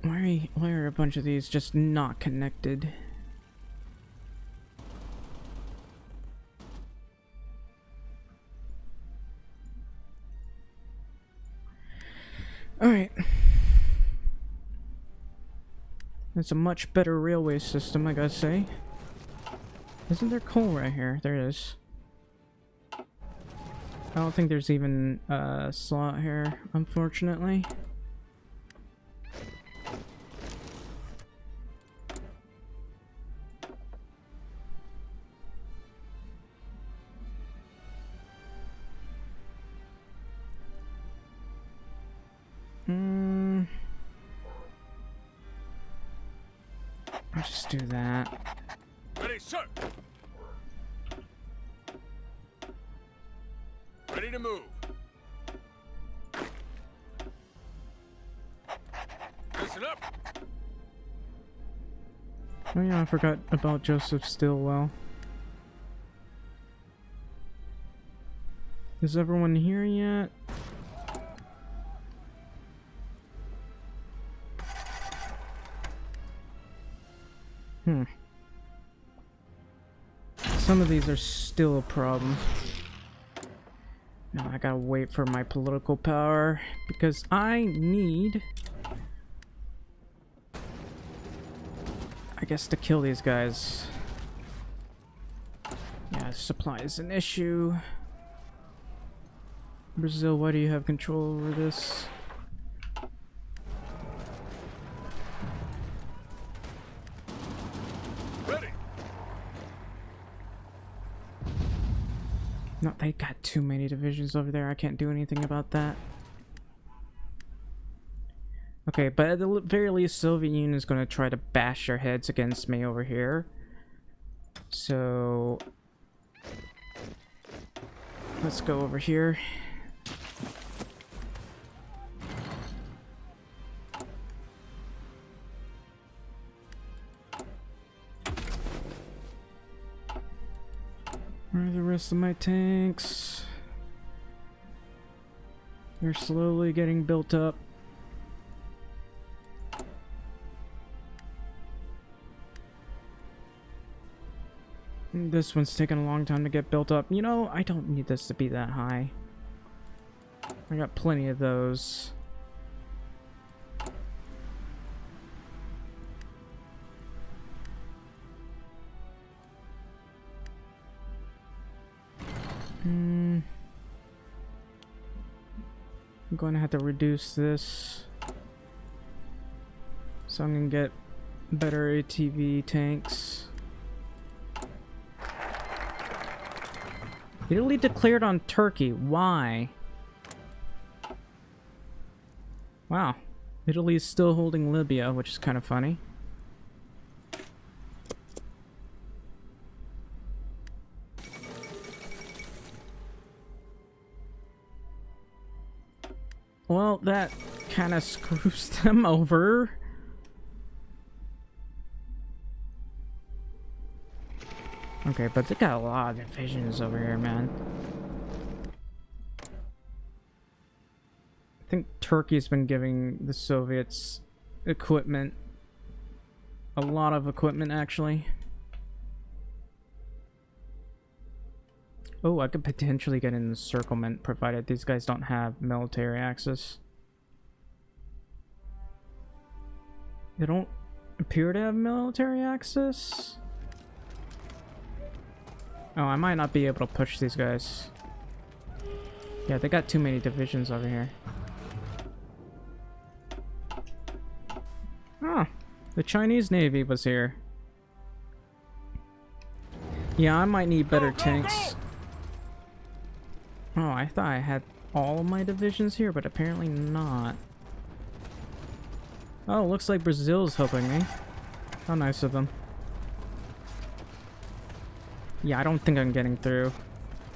Why are a bunch of these just not connected? Alright. It's a much better railway system, I gotta say. Isn't there coal right here? There is. I don't think there's even a slot here, unfortunately. I'll just do that. Ready, sir. Ready to move. Listen up. Oh yeah, I forgot about Joseph Stillwell. Is everyone here yet? Some of these are still a problem. Now I gotta wait for my political power because I need, I guess, to kill these guys. Yeah, supply is an issue. Brazil, why do you have control over this? Ready. No, they got too many divisions over there. I can't do anything about that. Okay, but at the very least, Soviet Union is going to try to bash their heads against me over here. So let's go over here. Where are the rest of my tanks? They're slowly getting built up. This one's taking a long time to get built up. You know, I don't need this to be that high. I got plenty of those. I'm going to have to reduce this so I'm going to get better ATV tanks. Italy declared on Turkey. Why? Wow. Italy's still holding Libya, which is kind of funny. Well, that kind of screws them over. Okay, but they got a lot of divisions over here, man. I think Turkey's been giving the Soviets equipment. A lot of equipment, actually. Oh, I could potentially get an encirclement provided these guys don't have military access. They don't appear to have military access? Oh, I might not be able to push these guys. Yeah, they got too many divisions over here. Oh, the Chinese Navy was here. Yeah, I might need better tanks. Oh, I thought I had all of my divisions here, but apparently not. Oh, looks like Brazil's helping me. How nice of them. Yeah, I don't think I'm getting through.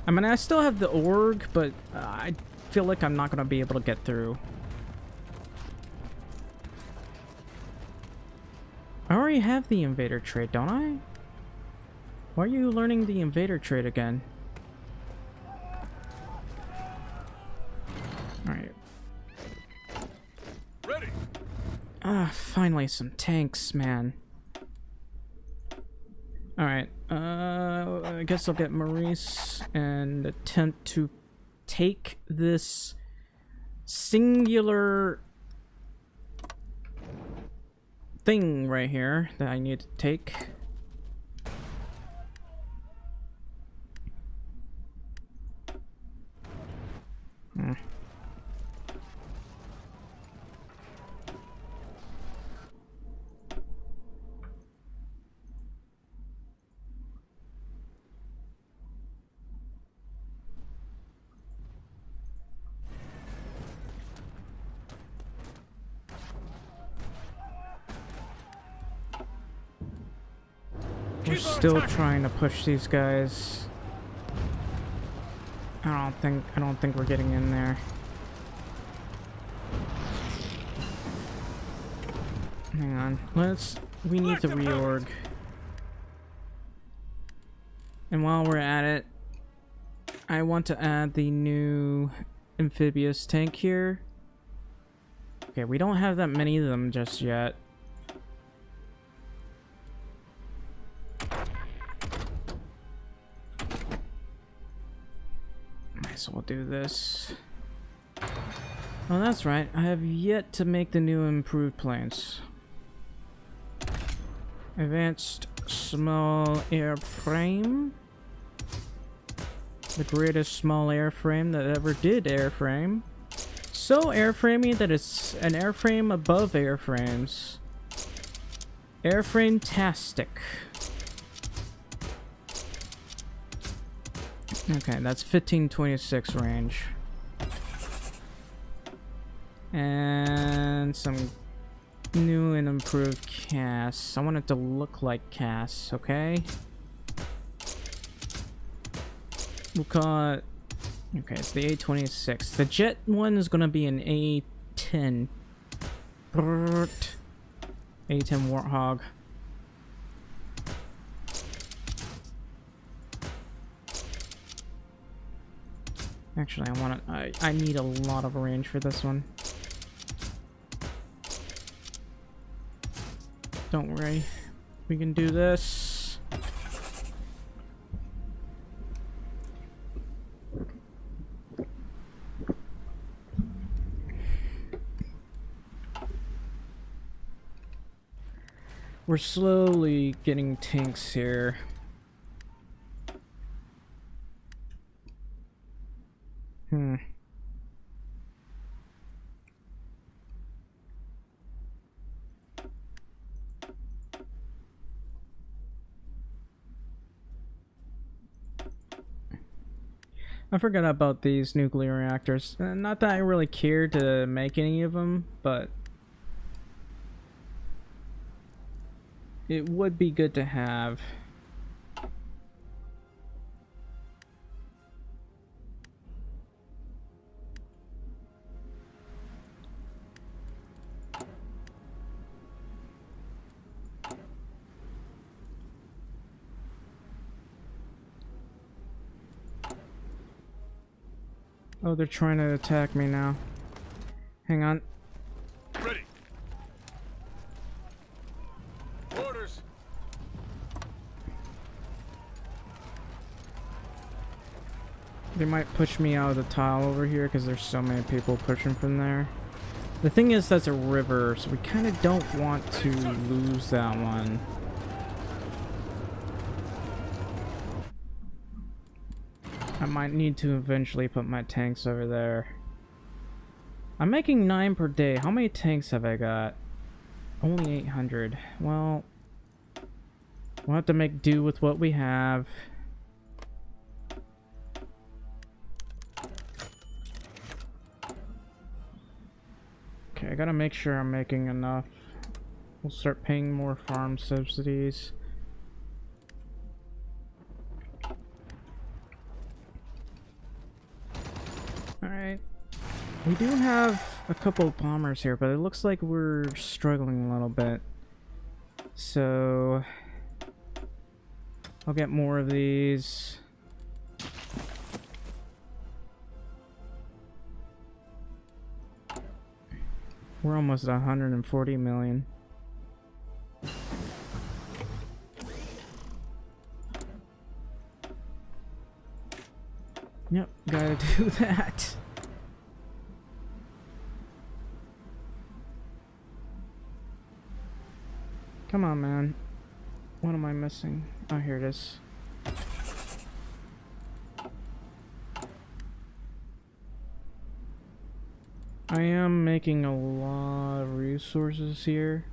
I mean, I still have the org, but I feel like I'm not going to be able to get through. I already have the invader trade, don't I? Why are you learning the invader trade again? Alright. Ready. Ah, finally some tanks, man. Alright, I guess I'll get Maurice and attempt to take this singular thing right here that I need to take. We're still trying to push these guys. I don't think we're getting in there. Hang on. We need to reorg. And while we're at it, I want to add the new amphibious tank here. Okay, we don't have that many of them just yet. Might as well do this. Oh, that's right. I have yet to make the new improved planes. Advanced small airframe. The greatest small airframe that ever did airframe. So airframey that it's an airframe above airframes. Airframe-tastic. Okay, that's 1526 range. And some new and improved casts. I want it to look like casts, okay? We'll call it... Okay, it's the A26. The jet one is gonna be an A10. A10 Warthog. Actually, I need a lot of range for this one. Don't worry. We can do this. We're slowly getting tanks here. I forgot about these nuclear reactors. Not that I really care to make any of them, but it would be good to have. Oh, they're trying to attack me now. Hang on. Ready. Orders. They might push me out of the tile over here because there's so many people pushing from there. The thing is, that's a river, so we kind of don't want to lose that one. I might need to eventually put my tanks over there. I'm making 9 per day. How many tanks have I got? Only 800. Well, we'll have to make do with what we have. Okay, I gotta make sure I'm making enough. We'll start paying more farm subsidies. Alright. We do have a couple of bombers here, but it looks like we're struggling a little bit. So I'll get more of these. We're almost at 140 million. Yep, gotta do that. Come on, man. What am I missing? Oh, here it is. I am making a lot of resources here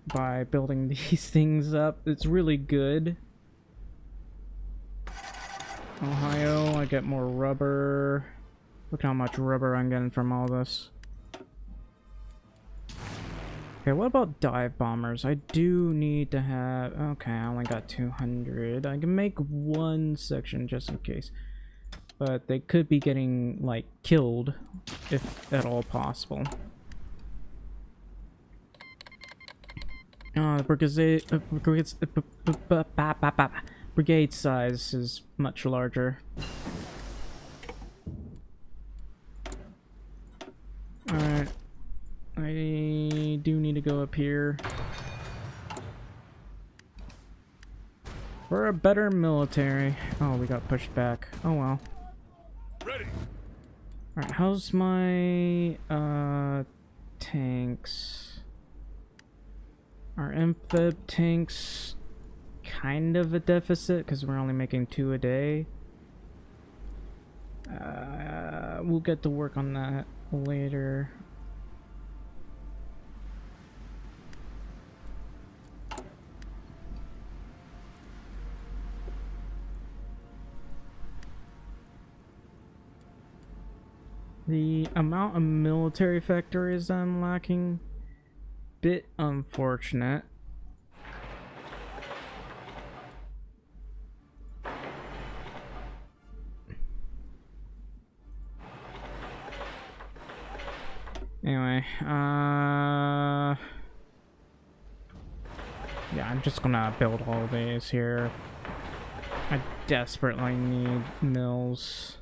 by building these things up. It's really good. Ohio, I get more rubber. Look how much rubber I'm getting from all this. Okay, what about dive bombers? I do need to have... Okay, I only got 200. I can make one section just in case. But they could be getting, like, killed, if at all possible. Brigade size is much larger. Alright. I do need to go up here. For a better military. Oh, we got pushed back. Oh well. Ready. Alright, how's my tanks? Our amphib tanks kind of a deficit because we're only making 2 a day. We'll get to work on that later. The amount of military factories I'm lacking, bit unfortunate. Anyway, yeah, I'm just gonna build all these here. I desperately need mills.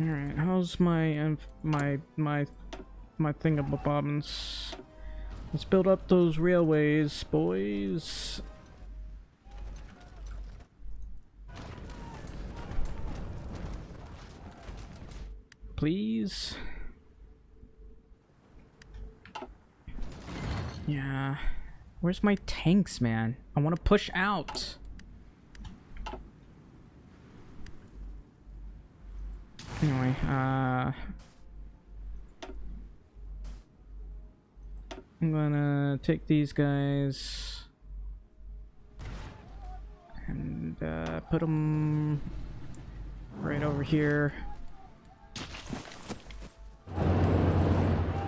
Alright, how's my thingamabobs? Let's build up those railways, boys. Please. Yeah. Where's my tanks, man? I want to push out. Anyway, I'm gonna take these guys and put them right over here.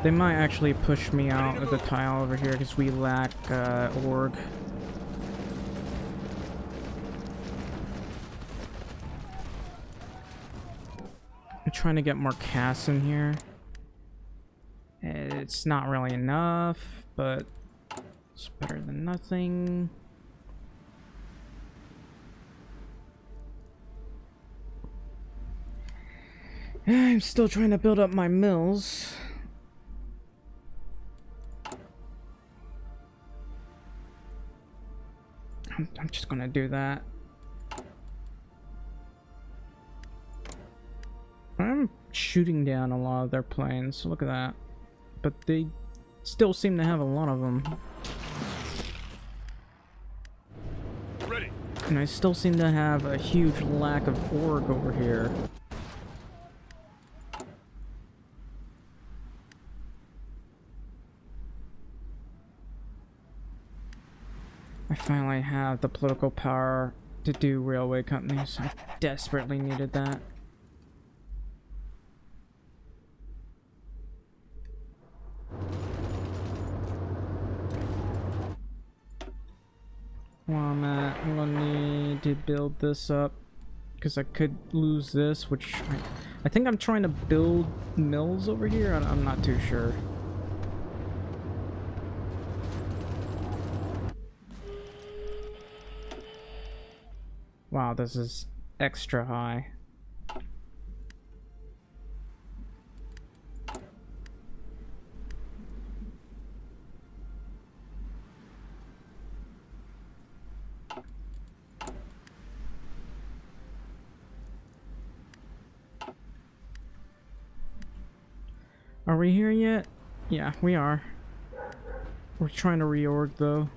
They might actually push me out of the tile over here because we lack org. I'm trying to get more casts in here. It's not really enough, but it's better than nothing. I'm still trying to build up my mills. I'm just gonna do that. I'm shooting down a lot of their planes. Look at that. But they still seem to have a lot of them. Ready. And I still seem to have a huge lack of org over here. I finally have the political power to do railway companies. I desperately needed that. Well, I'm gonna need to build this up because I could lose this, which I think I'm trying to build mills over here. I'm not too sure. Wow, this is extra high. Are we here yet? Yeah, we are. We're trying to reorg though.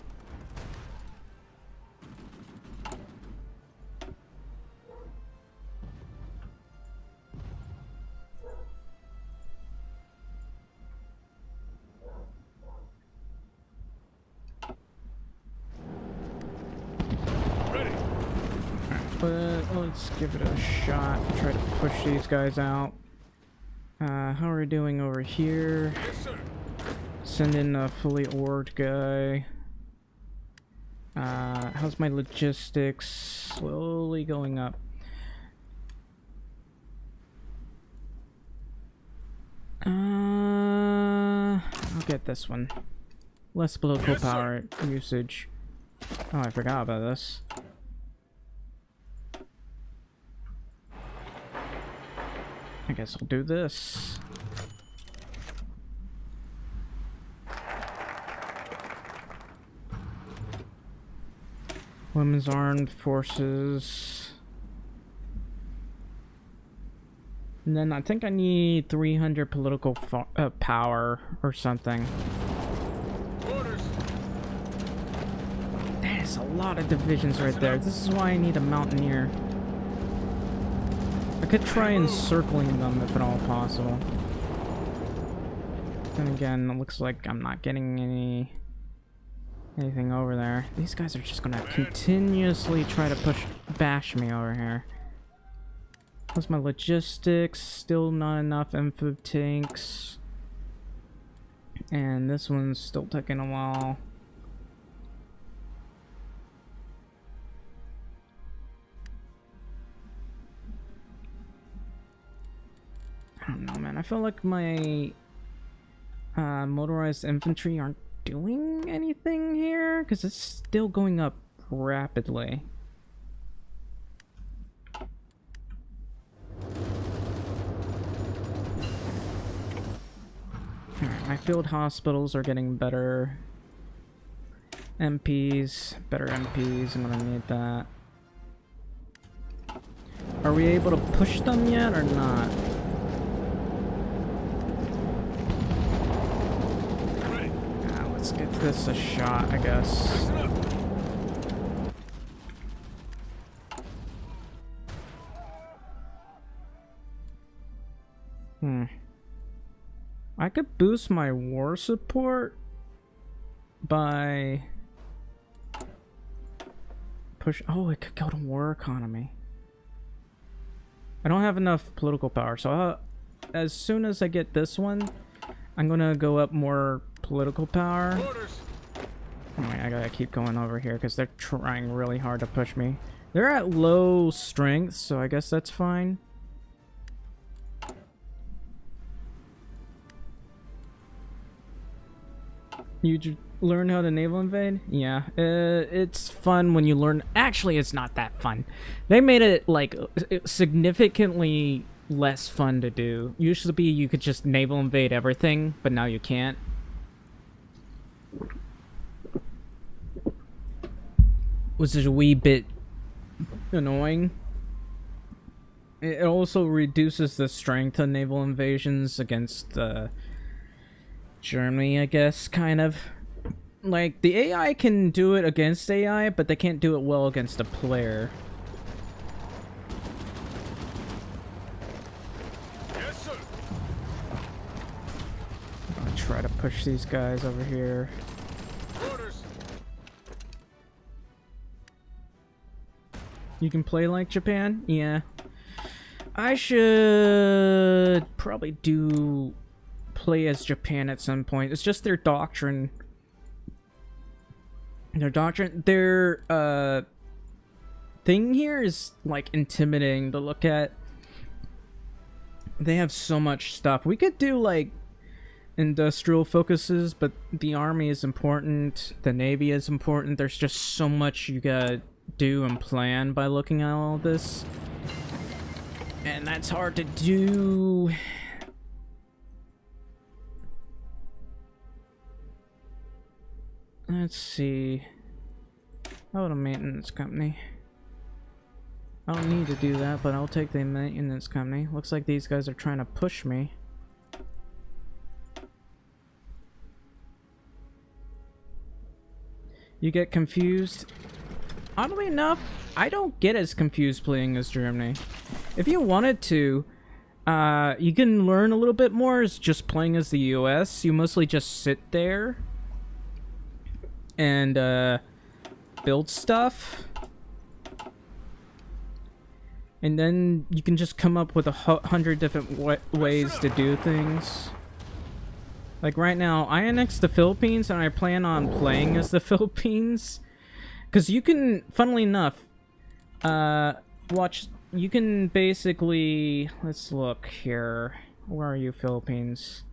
Ready. But let's give it a shot. Try to push these guys out. How are we doing over here? Yes, sir. Send in a fully orged guy. How's my logistics? Slowly going up. I'll get this one. Less political power usage. Oh, I forgot about this. I guess I'll do this. Women's Armed Forces. And then I think I need 300 political power or something. Orders. That is a lot of divisions right there. This is why I need a Mountaineer. I could try encircling them if at all possible. Then again, it looks like I'm not getting anything over there. These guys are just gonna continuously try to bash me over here. How's my logistics? Still not enough info tanks. And this one's still taking a while. I don't know, man. I feel like my motorized infantry aren't doing anything here because it's still going up rapidly. Alright, my field hospitals are getting better. MPs, better MPs. I'm gonna need that. Are we able to push them yet or not? Let's give this a shot, I guess. I could boost my war support by oh, it could go to war economy. I don't have enough political power, so as soon as I get this one, I'm gonna go up more political power. Orders. Anyway, I gotta keep going over here because they're trying really hard to push me. They're at low strength, so I guess that's fine. You learn how to naval invade? Yeah, it's fun when you learn. Actually, it's not that fun. They made it like significantly less fun to do. Usually you could just naval invade everything, but now you can't. Which is a wee bit annoying. It also reduces the strength of naval invasions against Germany, I guess, kind of. Like, the AI can do it against AI, but they can't do it well against a player. Yes, sir. I'm gonna try to push these guys over here. Orders. You can play like Japan? Yeah. I should probably play as Japan at some point. It's just their doctrine. Their thing here is like intimidating to look at. They have so much stuff. We could do like industrial focuses, but the army is important. The navy is important. There's just so much you gotta do and plan by looking at all this. And that's hard to do. Let's see. How about a maintenance company? I don't need to do that, but I'll take the maintenance company. Looks like these guys are trying to push me. You get confused? Oddly enough, I don't get as confused playing as Germany. If you wanted to, you can learn a little bit more as just playing as the US. You mostly just sit there and build stuff. And then you can just come up with 100 different ways to do things. Like right now, I annexed the Philippines and I plan on playing as the Philippines. Because you can, funnily enough, watch, you can basically, let's look here. Where are you, Philippines?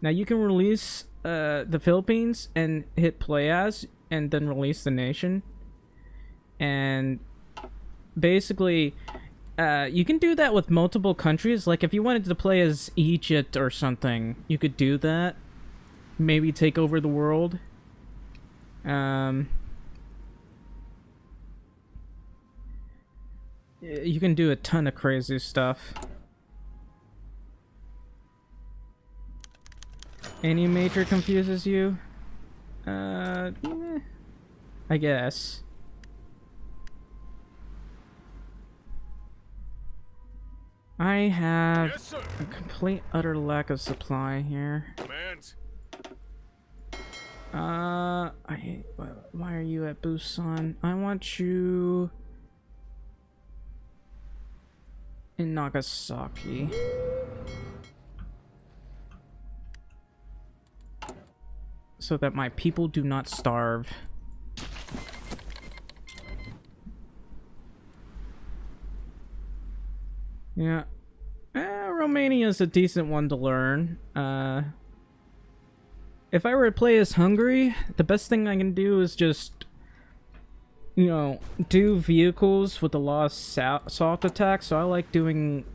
Now you can release the Philippines and hit play as, and then release the nation. And basically, you can do that with multiple countries. Like if you wanted to play as Egypt or something, you could do that. Maybe take over the world. You can do a ton of crazy stuff. Any major confuses you? I guess. I have Yes, sir. a complete utter lack of supply here. Commands. Why are you at Busan? I want you in Nagasaki. So that my people do not starve. Yeah. Romania's a decent one to learn. If I were to play as Hungary, the best thing I can do is just, you know, do vehicles with a lot of soft attacks. So I like doing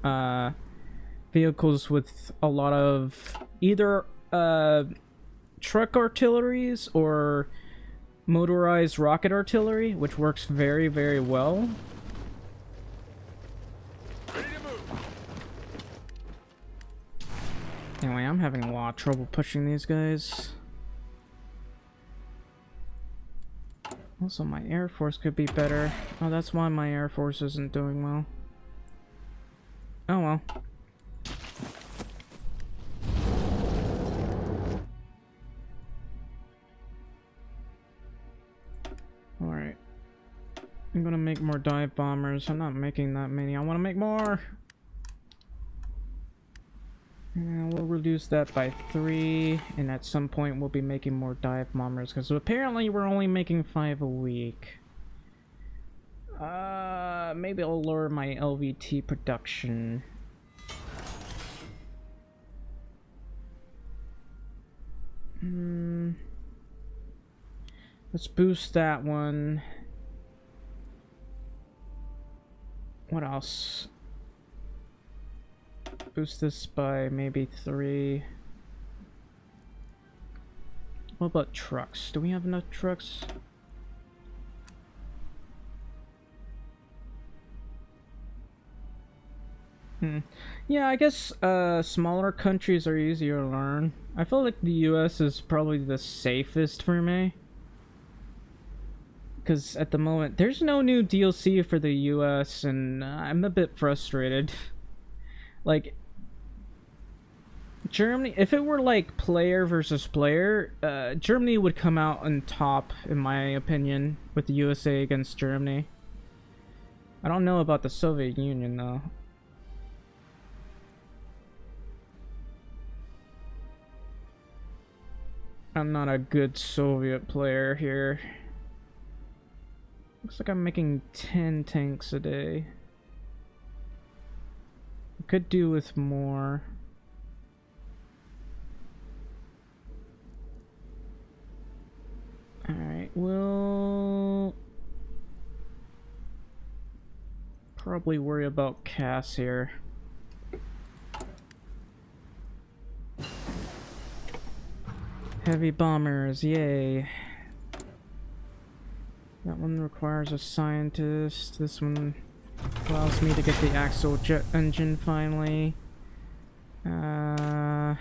vehicles with a lot of either truck artilleries or motorized rocket artillery, which works very, very well. Ready to move. Anyway, I'm having a lot of trouble pushing these guys. Also, my Air Force could be better. Oh, that's why my Air Force isn't doing well. Oh well. Alright. I'm gonna make more dive bombers. I'm not making that many. I want to make more! And we'll reduce that by 3, and at some point we'll be making more dive bombers, because apparently we're only making 5 a week. Maybe I'll lower my LVT production. Let's boost that one. What else? Boost this by maybe 3. What about trucks? Do we have enough trucks? Yeah, I guess smaller countries are easier to learn. I feel like the US is probably the safest for me. Because at the moment, there's no new DLC for the US, and I'm a bit frustrated. Like, Germany, if it were like player versus player, Germany would come out on top, in my opinion, with the USA against Germany. I don't know about the Soviet Union, though. I'm not a good Soviet player here. Looks like I'm making 10 tanks a day. I could do with more. Alright, we'll probably worry about Cass here. Heavy bombers, yay. That one requires a scientist. This one allows me to get the axial jet engine finally. Might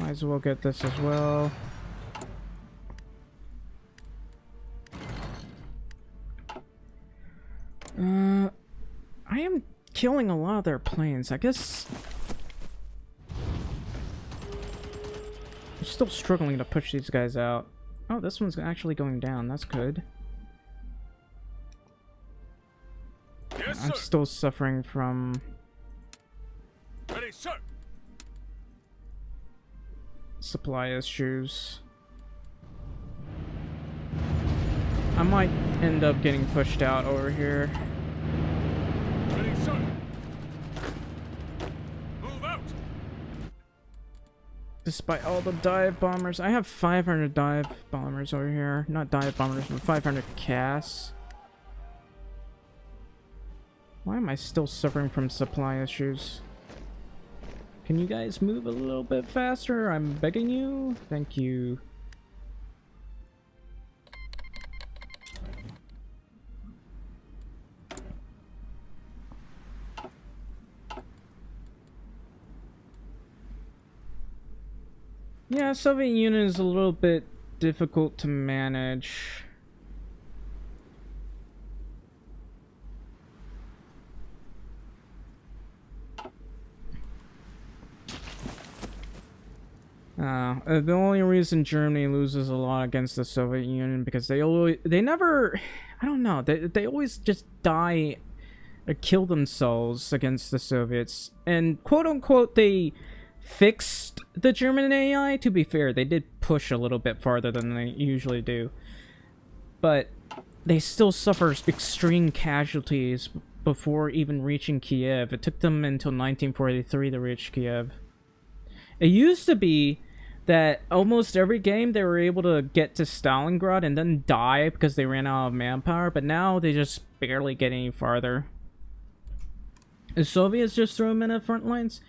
as well get this as well. I am killing a lot of their planes. I guess I'm still struggling to push these guys out. Oh, this one's actually going down. That's good. Yes, I'm sir. still suffering from... Ready, sir. supply issues. I might end up getting pushed out over here. Ready, sir. Move out. Despite all the dive bombers. I have 500 dive bombers over here. Not dive bombers, but 500 casts. Why am I still suffering from supply issues? Can you guys move a little bit faster? I'm begging you. Thank you. Yeah, Soviet Union is a little bit difficult to manage. The only reason Germany loses a lot against the Soviet Union because they never, I don't know, they always just die or kill themselves against the Soviets. And quote unquote they fixed the German AI. To be fair, they did push a little bit farther than they usually do. But they still suffer extreme casualties before even reaching Kiev. It took them until 1943 to reach Kiev. It used to be that almost every game they were able to get to Stalingrad and then die because they ran out of manpower, but now they just barely get any farther. The Soviets just throw them in the front lines?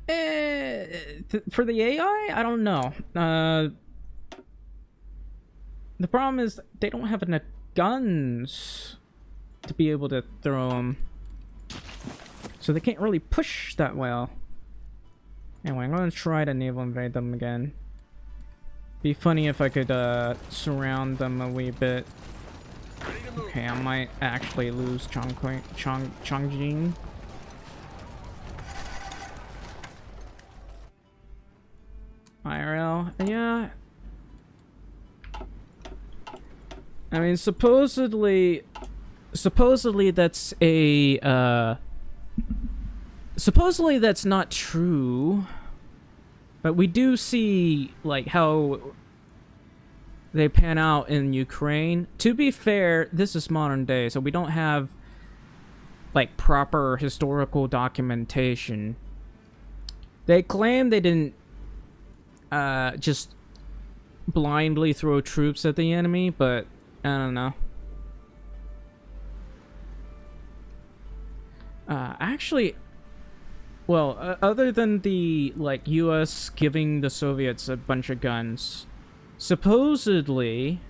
For the AI, I don't know. The problem is they don't have enough guns to be able to throw them. So they can't really push that well. Anyway, I'm gonna try to naval invade them again. Be funny if I could surround them a wee bit. Okay, I might actually lose Chongjin. IRL, yeah. I mean, supposedly that's a supposedly that's not true, but we do see like how they pan out in Ukraine. To be fair, this is modern day, so we don't have like proper historical documentation. They claim they didn't just blindly throw troops at the enemy, but I don't know. Actually, well, other than the like US giving the Soviets a bunch of guns, supposedly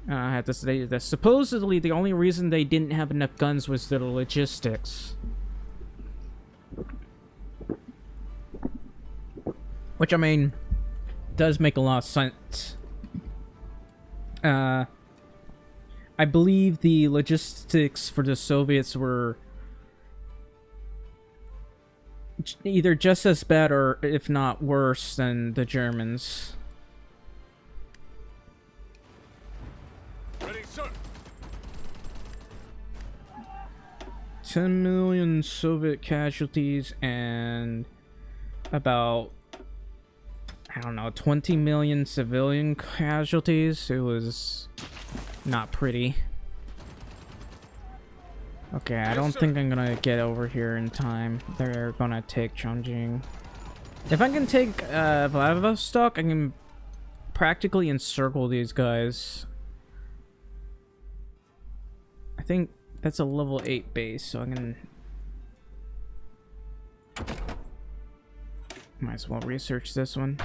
I have to say this, supposedly the only reason they didn't have enough guns was their logistics. Which, I mean, does make a lot of sense. I believe the logistics for the Soviets were either just as bad or, if not worse, than the Germans. Ready, sir. 10 million Soviet casualties and about, I don't know, 20 million civilian casualties. It was not pretty. Okay, I don't think I'm gonna get over here in time. They're gonna take Chongjin. If I can take Vladivostok, I can practically encircle these guys. I think that's a level 8 base, so I'm gonna... Might as well research this one.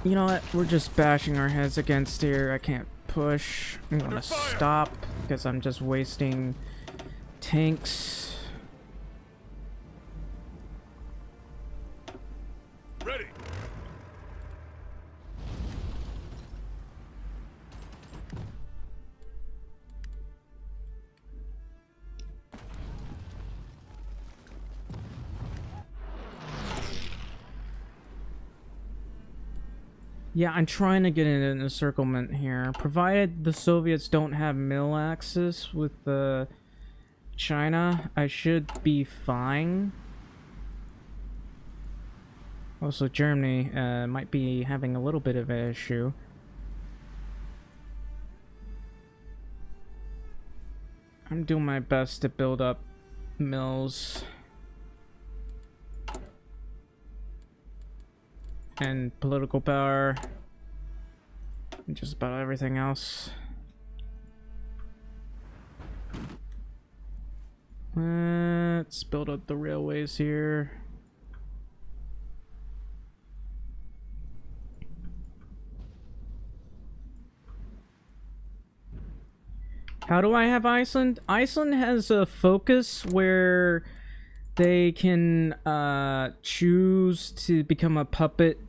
You know what? We're just bashing our heads against here. I can't push. I'm gonna stop because I'm just wasting tanks. Ready. Yeah, I'm trying to get an encirclement here. Provided the Soviets don't have mill access with China, I should be fine. Also, Germany might be having a little bit of an issue. I'm doing my best to build up mills and political power and just about everything else. Let's build up the railways here. How do I have Iceland? Iceland has a focus where they can choose to become a puppet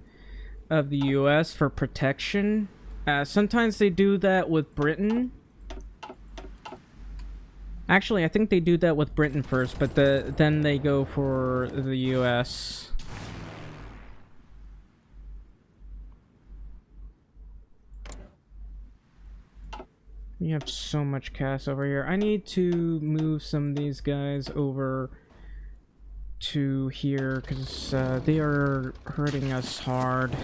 of the US for protection. Sometimes they do that with Britain. Actually, I think they do that with Britain first, but then they go for the US. You have so much cast over here. I need to move some of these guys over to here because they are hurting us hard.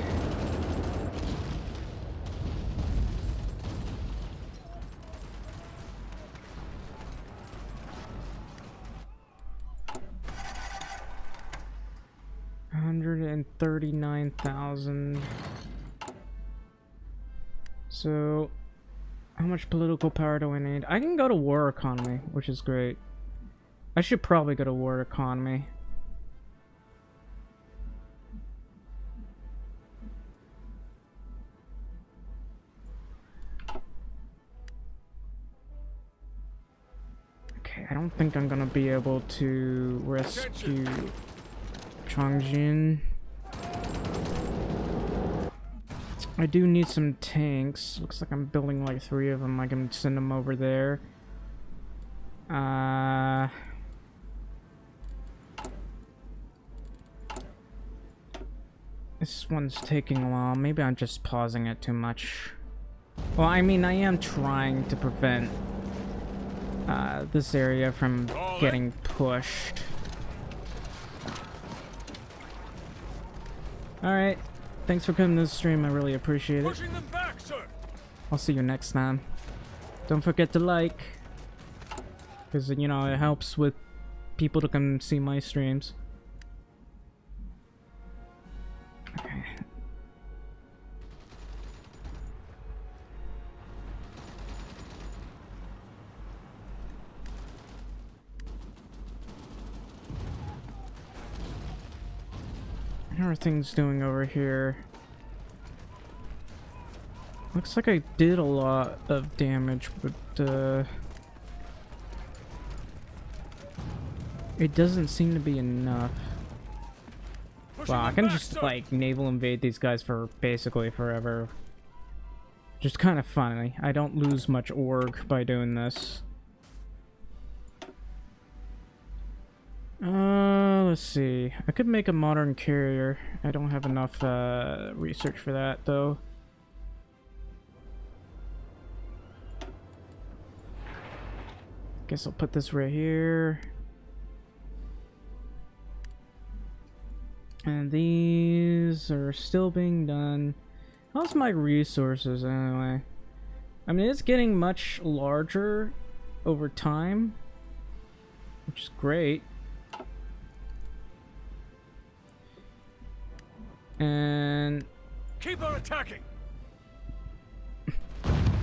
$139,000. So, how much political power do I need? I can go to war economy, which is great. I should probably go to war economy. Okay, I don't think I'm gonna be able to rescue Chongjin. I do need some tanks. Looks like I'm building like 3 of them. I can send them over there. This one's taking long. Maybe I'm just pausing it too much. Well, I mean, I am trying to prevent this area from getting pushed. Alright. Thanks for coming to the stream. I really appreciate it. Pushing them back, sir. I'll see you next time. Don't forget to like. Because, you know, it helps with people to come see my streams. Okay. How are things doing over here? Looks like I did a lot of damage, but it doesn't seem to be enough. Wow, I can just like naval invade these guys for basically forever. Just kind of funny. I don't lose much org by doing this. Let's see. I could make a modern carrier. I don't have enough research for that though. Guess I'll put this right here. And these are still being done. How's my resources anyway? I mean, it's getting much larger over time, which is great. And Keep on attacking.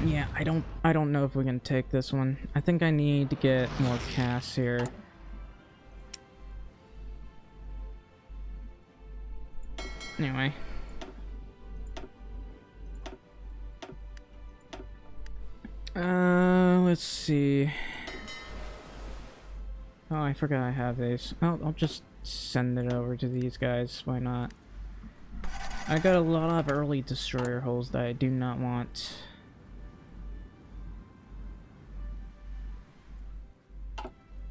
yeah, I don't know if we can take this one. I think I need to get more casts here. Anyway. Let's see. Oh, I forgot I have these. I'll just send it over to these guys. Why not? I got a lot of early destroyer holes that I do not want.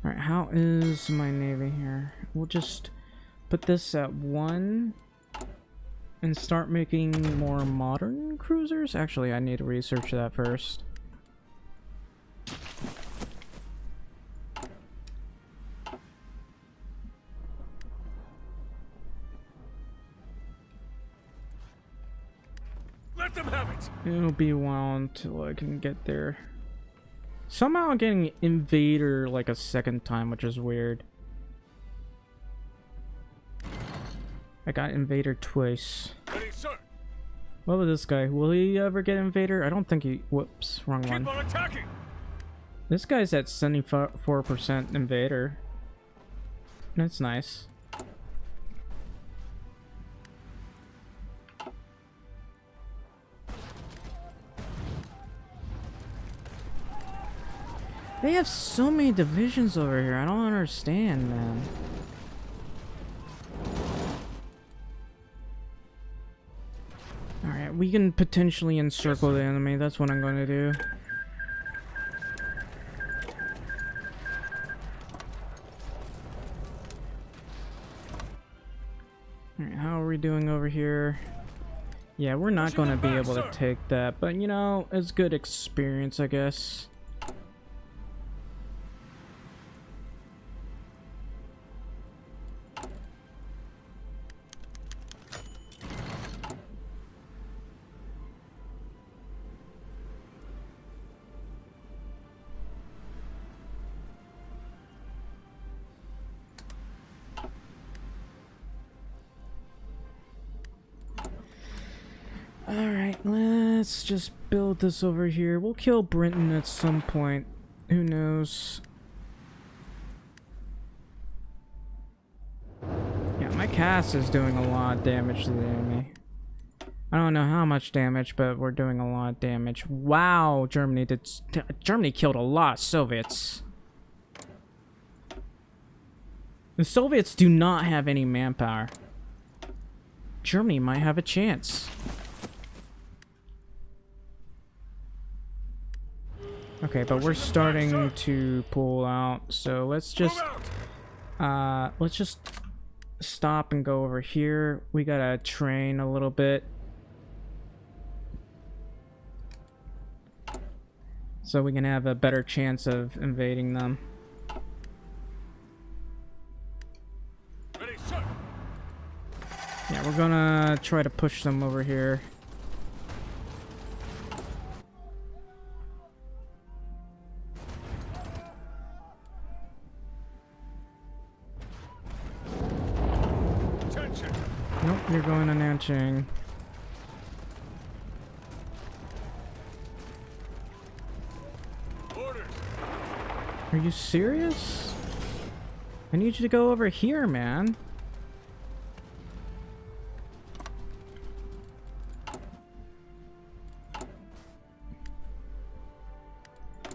Alright, how is my navy here? We'll just put this at 1. and start making more modern cruisers? Actually, I need to research that first. Let them have it. It'll be a while until I can get there. Somehow I'm getting Invader like a second time, which is weird. I got Invader twice. Ready, sir. What about this guy? Will he ever get Invader? I don't think he... Whoops, wrong Keep one. on attacking. This guy's at 74% Invader. That's nice. They have so many divisions over here. I don't understand, man. Alright, we can potentially encircle the enemy. That's what I'm going to do. Alright, how are we doing over here? Yeah, we're not going to be able to take that, but you know, it's good experience, I guess. Alright, let's just build this over here. We'll kill Britain at some point. Who knows? Yeah, my cast is doing a lot of damage to the enemy. I don't know how much damage, but we're doing a lot of damage. Wow, Germany killed a lot of Soviets. The Soviets do not have any manpower. Germany might have a chance. Okay, but we're starting to pull out, so let's just stop and go over here. We gotta train a little bit, so we can have a better chance of invading them. Ready, sir. Yeah, we're gonna try to push them over here. Nope, you're going to Nanchang. Orders. Are you serious? I need you to go over here, man.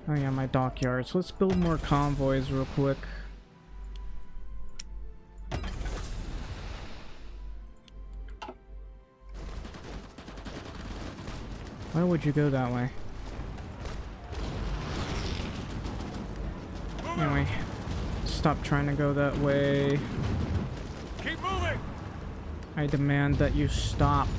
Oh yeah, my dockyards. Let's build more convoys real quick. Why would you go that way? Anyway, stop trying to go that way. Keep moving. I demand that you stop.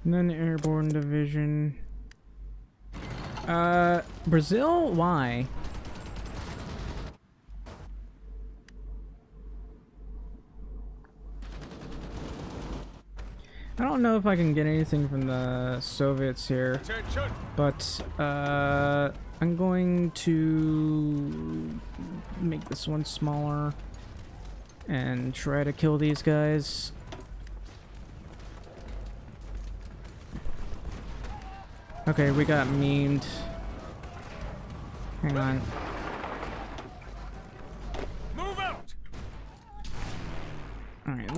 And then airborne division. Brazil? Why? I don't know if I can get anything from the Soviets here, Attention. but I'm going to make this one smaller and try to kill these guys. Okay, we got memed. Hang on. Move out. Alright,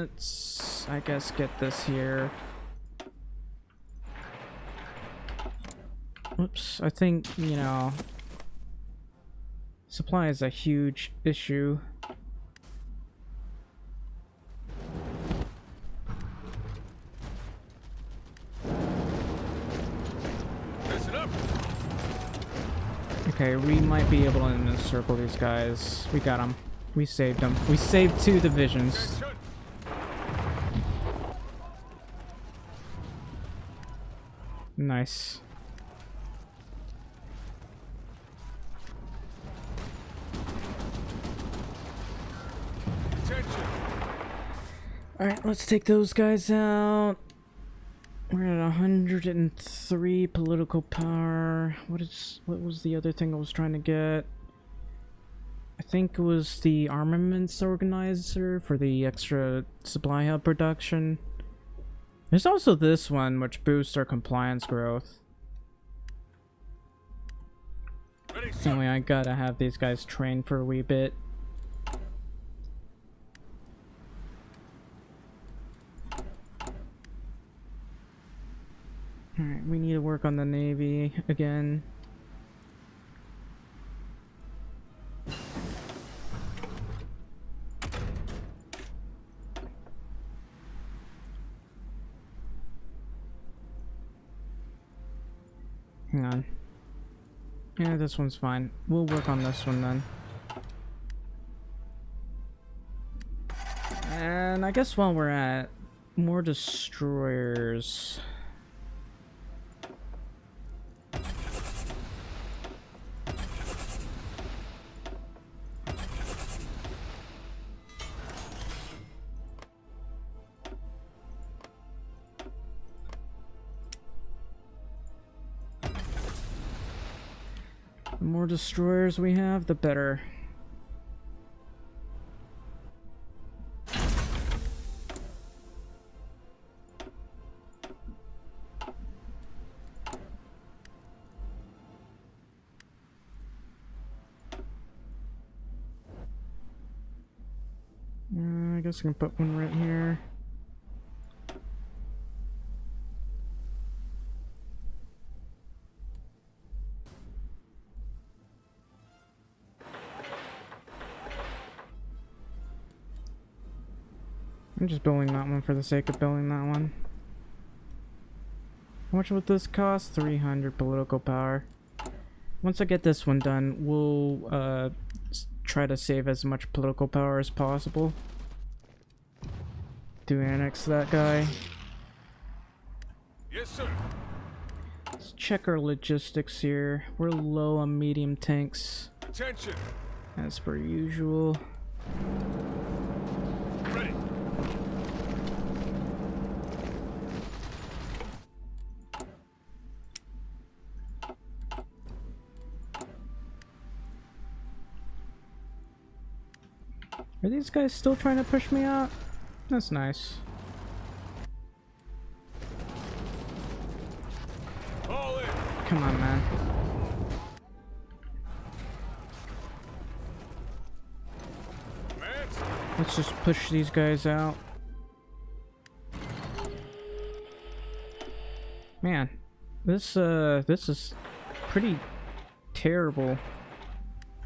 let's, I guess, get this here. Whoops, I think, you know, supply is a huge issue. Listen up. Okay, we might be able to encircle these guys. We got them. We saved them. We saved 2 divisions. Attention. Nice. Attention. Alright, let's take those guys out. We're at 103 political power. What was the other thing I was trying to get? I think it was the armaments organizer for the extra supply hub production. There's also this one, which boosts our compliance growth. Ready, sir. Anyway, I gotta have these guys trained for a wee bit. Alright, we need to work on the Navy again. Hang on. Yeah, this one's fine. We'll work on this one then. And I guess while we're at more destroyers. The more destroyers we have, the better. I guess I can put one right here. I'm just building that one for the sake of building that one. How much would this cost? 300 political power. Once I get this one done, we'll try to save as much political power as possible. To annex that guy. Yes, sir. Let's check our logistics here. We're low on medium tanks, Attention. as per usual. Ready. Are these guys still trying to push me out? That's nice. All in. Come on, man. Advance. Let's just push these guys out. Man, this is pretty terrible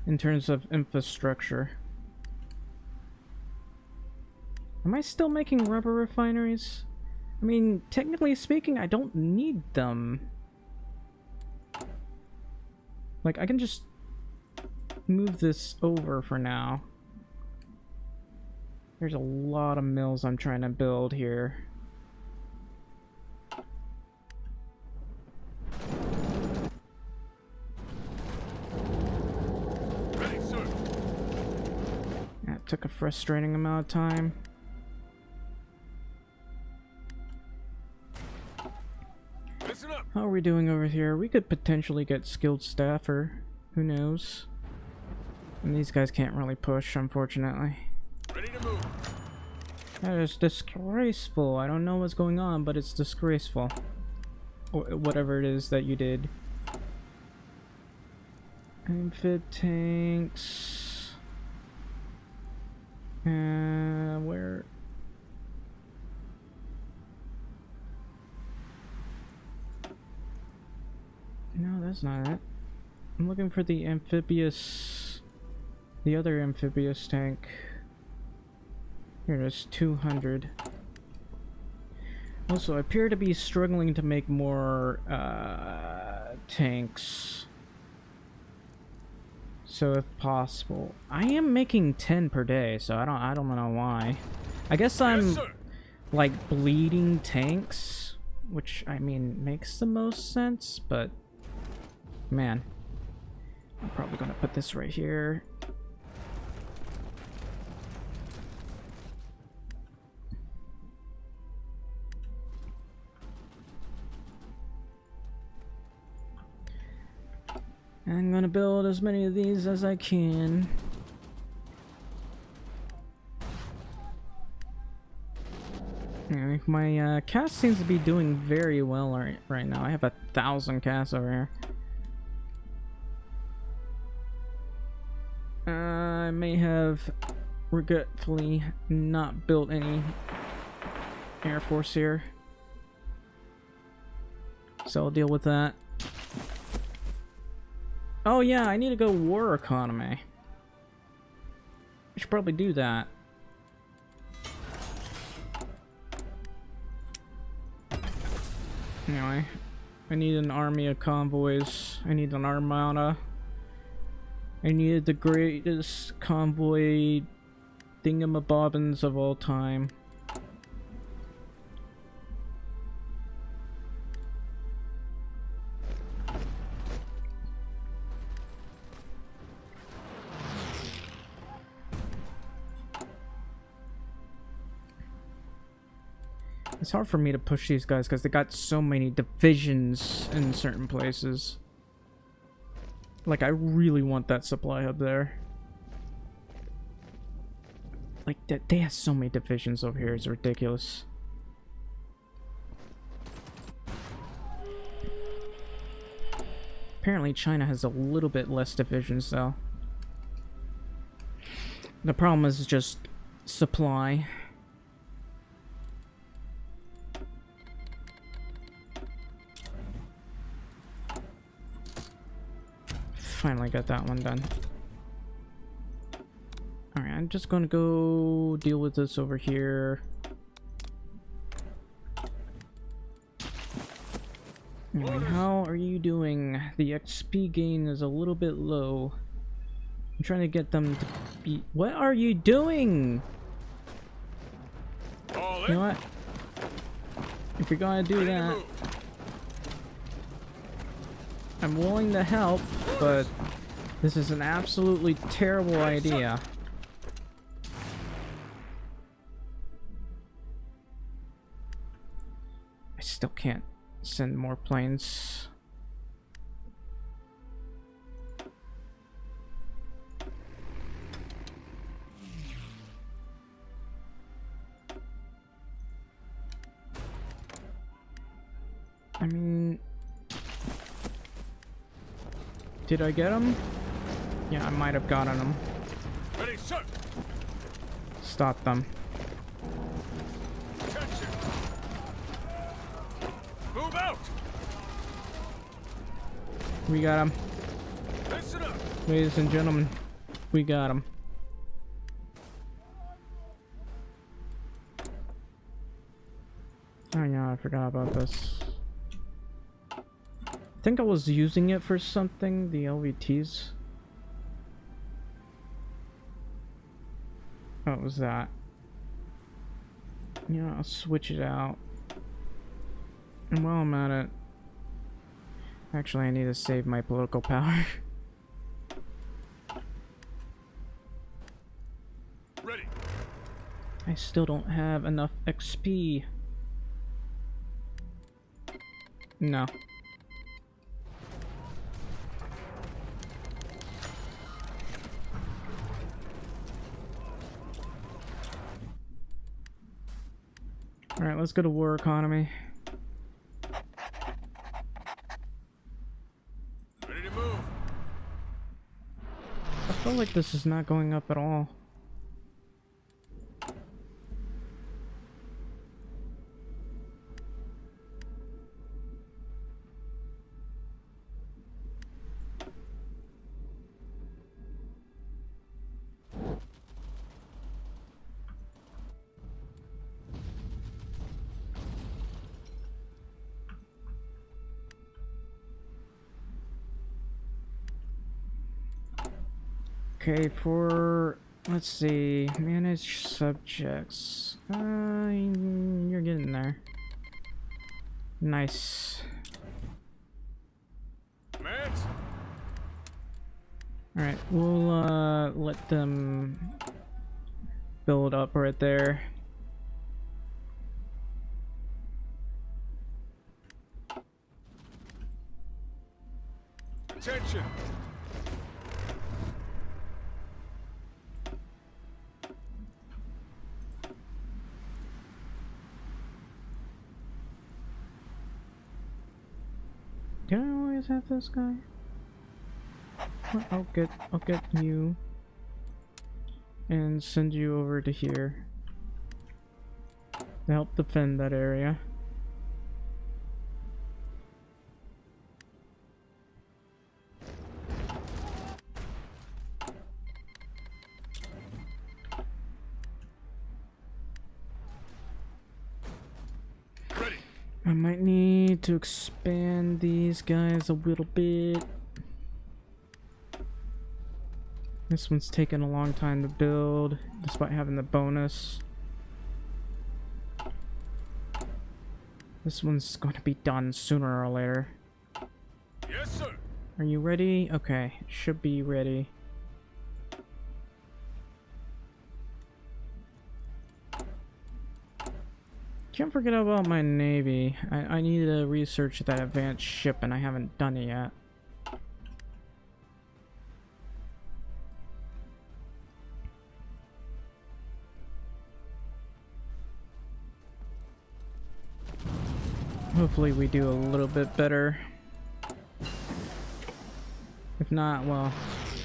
in terms of infrastructure. Am I still making rubber refineries? I mean, technically speaking, I don't need them. Like, I can just move this over for now. There's a lot of mills I'm trying to build here. Ready, sir. That took a frustrating amount of time. Listen up. How are we doing over here? We could potentially get skilled staffer. Who knows? And these guys can't really push, unfortunately. Ready to move. That is disgraceful. I don't know what's going on, but it's disgraceful. Whatever it is that you did. Amphib tanks. Where? No, that's not it. I'm looking for the amphibious... the other amphibious tank. Here it is, 200. Also, I appear to be struggling to make more tanks. So if possible, I am making 10 per day, so I don't know why. I guess I'm Yes, sir. like bleeding tanks, which I mean makes the most sense, but man, I'm probably gonna put this right here. I'm gonna build as many of these as I can. Anyway, my cast seems to be doing very well right now. I have 1,000 casts over here. I may have regretfully not built any Air Force here, so I'll deal with that. Oh yeah, I need to go war economy. I should probably do that. Anyway, I need an army of convoys. I need an armada. I needed the greatest convoy thingamabobbins of all time. It's hard for me to push these guys because they got so many divisions in certain places. Like, I really want that supply hub there. Like, they have so many divisions over here, it's ridiculous. Apparently China has a little bit less divisions though. The problem is just supply. Finally got that one done. Alright, I'm just gonna go deal with this over here. Anyway, how are you doing? The XP gain is a little bit low. I'm trying to get them to be... What are you doing? All You in. know what? If you're gonna do Ready to that, move. I'm willing to help, but this is an absolutely terrible idea. I still can't send more planes. I mean... Did I get him? Yeah, I might have gotten him. Ready, sir. Stop them. Attention. Move out. We got him. Listen up. Ladies and gentlemen, we got him. Oh yeah, I forgot about this. I think I was using it for something, the LVTs. Oh, it was that. Yeah, I'll switch it out. And while I'm at it... Actually, I need to save my political power. Ready. I still don't have enough XP. No. Alright, let's go to war economy. Ready to move. I feel like this is not going up at all. Okay, for let's see, manage subjects. You're getting there. Nice. Meds? All right, we'll let them build up right there. Attention! Do I always have this guy? Well, I'll get you and send you over to here to help defend that area. Ready! I might need to expand these guys a little bit. This one's taken a long time to build, despite having the bonus. This one's going to be done sooner or later. Yes, sir! Are you ready? Okay, should be ready. Can't forget about my navy. I need to research that advanced ship and I haven't done it yet. Hopefully we do a little bit better. If not, well,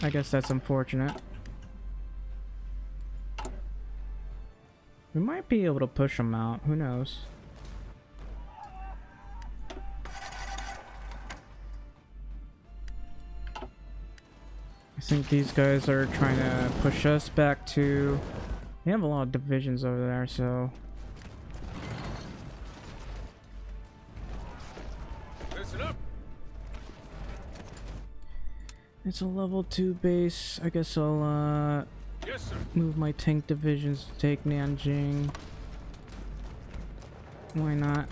I guess that's unfortunate. We might be able to push them out, who knows? I think these guys are trying to push us back to... They have a lot of divisions over there, so... Listen up! It's a level 2 base. I guess I'll Yes, sir! move my tank divisions to take Nanjing. Why not?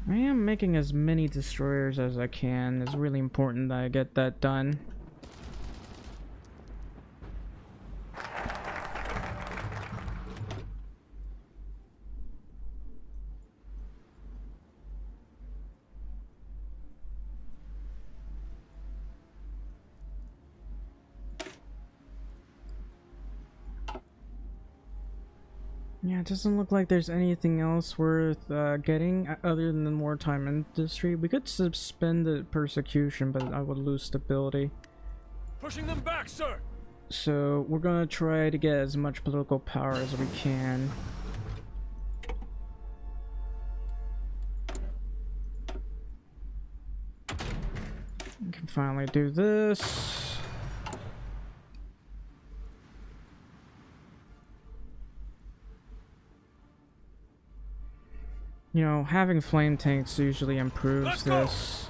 I am making as many destroyers as I can. It's really important that I get that done. Yeah, it doesn't look like there's anything else worth getting other than the wartime industry. We could suspend the persecution, but I would lose stability. Pushing them back, sir! So we're gonna try to get as much political power as we can. We can finally do this. You know, having flame tanks usually improves this.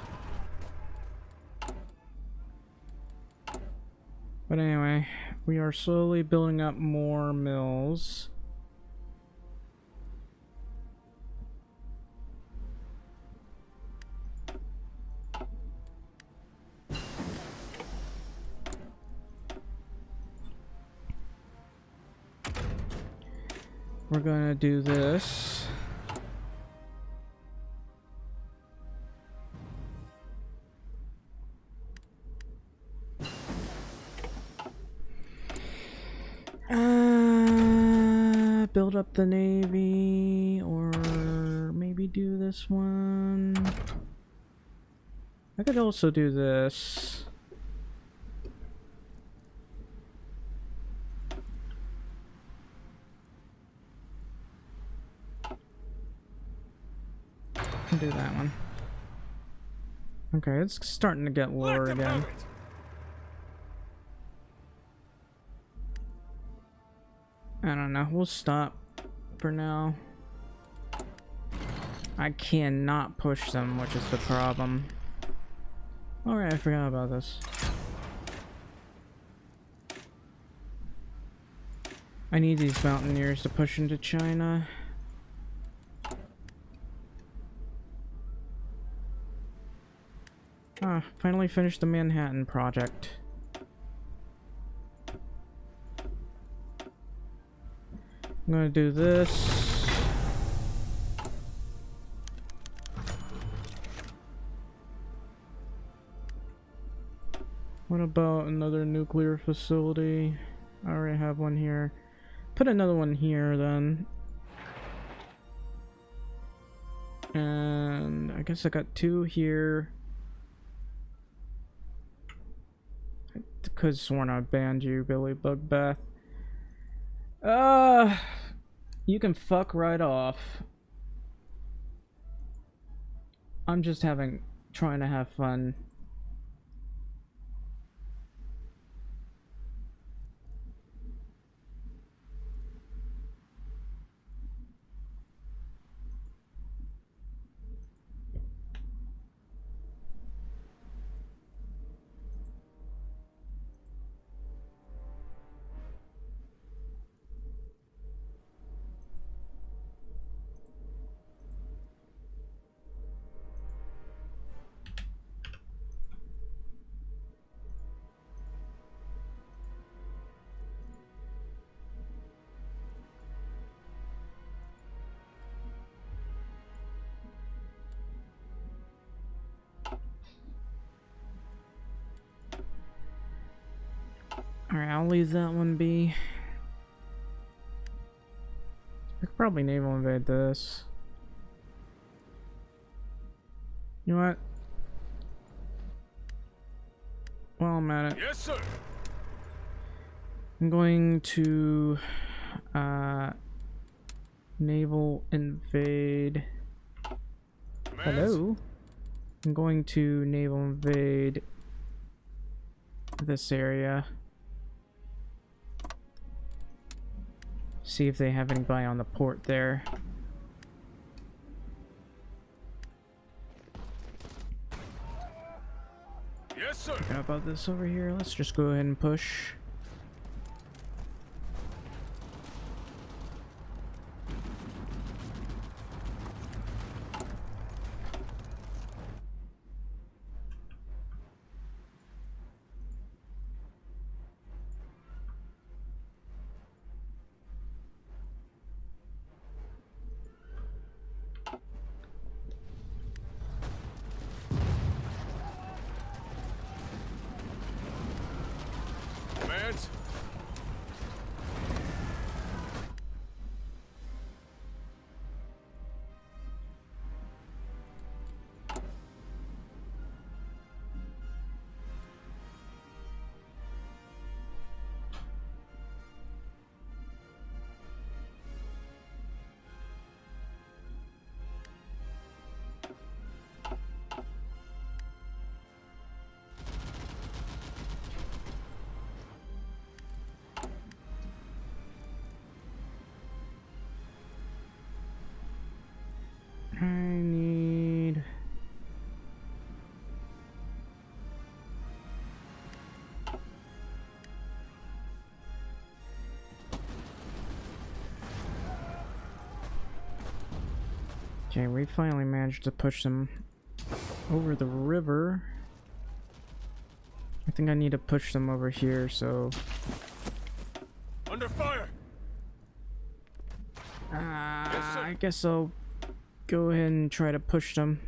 But anyway, we are slowly building up more mills. We're gonna do this. Build up the Navy, or maybe do this one. I could also do this. Do that one. Okay, it's starting to get lower Let them again. have it. I don't know. We'll stop for now. I cannot push them, which is the problem. Alright, I forgot about this. I need these mountaineers to push into China. Ah, finally finished the Manhattan Project. I'm gonna do this. What about another nuclear facility? I already have one here. Put another one here then. And I guess I got 2 here. I could have sworn I banned you, Billy Bugbath. You can fuck right off. I'm just trying to have fun. Alright, I'll leave that one be. I could probably naval invade this. You know what? While I'm at it, Yes, sir. I'm going to naval invade. Commands. Hello? I'm going to naval invade this area. See if they have anybody on the port there. Yes, sir. Forgot about this over here. Let's just go ahead and push. Commands. I need... Okay, we finally managed to push them over the river. I think I need to push them over here, so... Under fire. sir. I guess I'll go ahead and try to push them.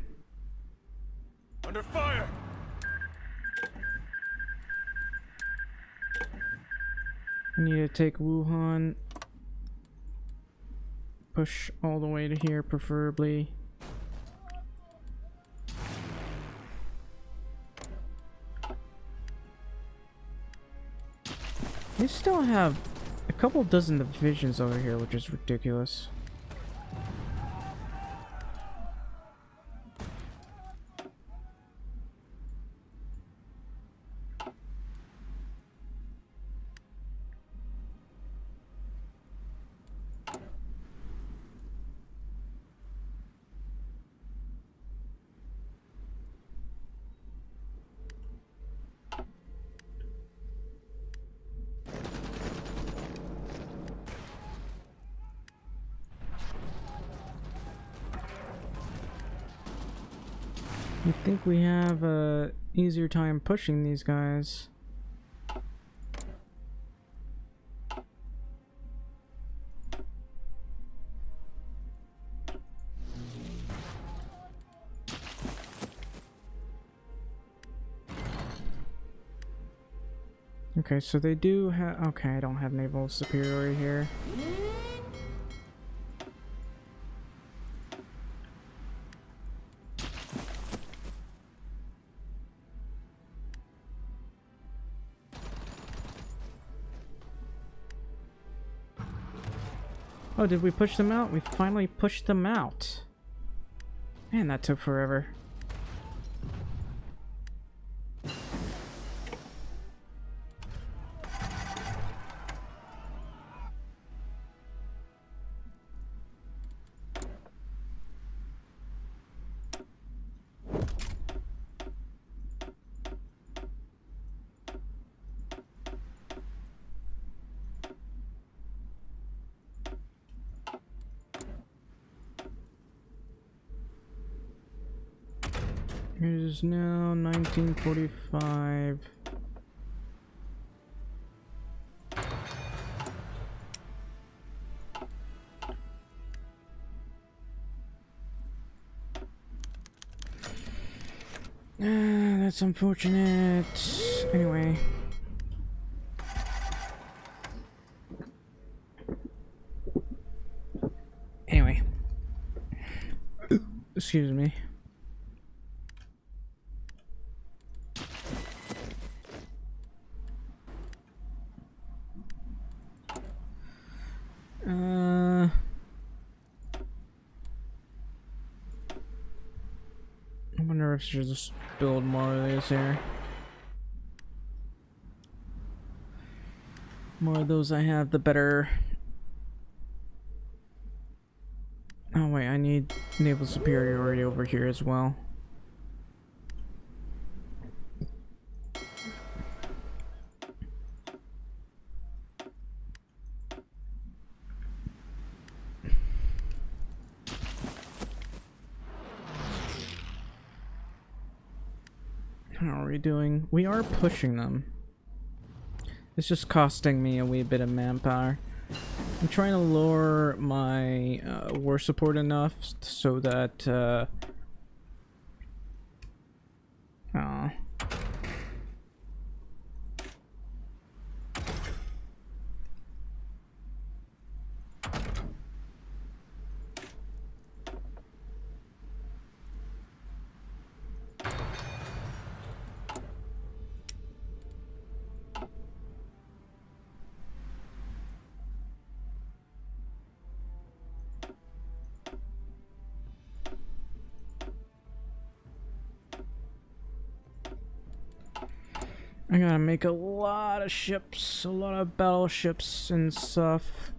Under fire. I need to take Wuhan. Push all the way to here, preferably. They still have a couple dozen divisions over here, which is ridiculous. I think we have a easier time pushing these guys. Okay, so they do have... Okay, I don't have naval superiority here. Oh, did we push them out? We finally pushed them out. Man, that took forever. It is now 1945. That's unfortunate. Anyway. Excuse me. I wonder if I should just build more of these here. More of those I have, the better. Oh wait, I need naval superiority over here as well. How are we doing? We are pushing them. It's just costing me a wee bit of manpower. I'm trying to lower my war support enough so that I gotta make a lot of ships, a lot of battleships and stuff.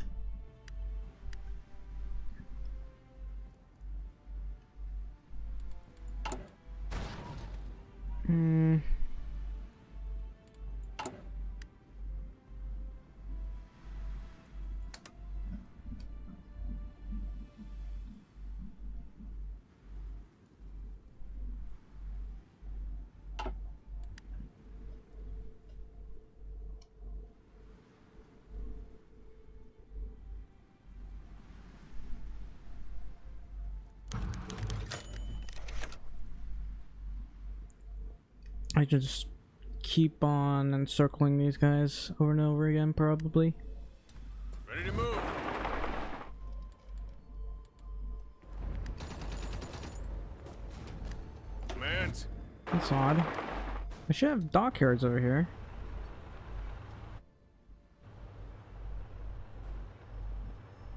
I just keep on encircling these guys over and over again, probably. Ready to move. Commands. That's odd. I should have dockyards over here.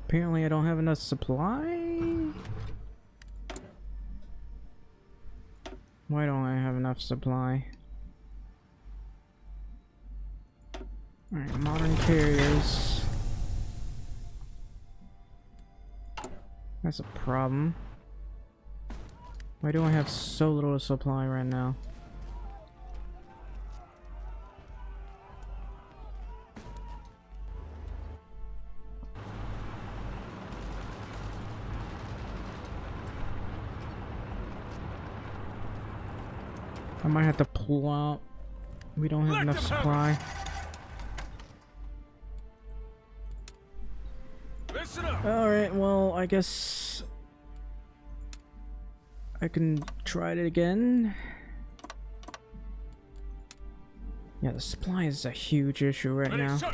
Apparently I don't have enough supply? Why don't I have enough supply? Alright, modern carriers. That's a problem. Why do I have so little supply right now? I might have to pull out. We don't have Let enough them have supply. Listen up. Alright, well, I guess I can try it again. Yeah, the supply is a huge issue right Ready, now. sir.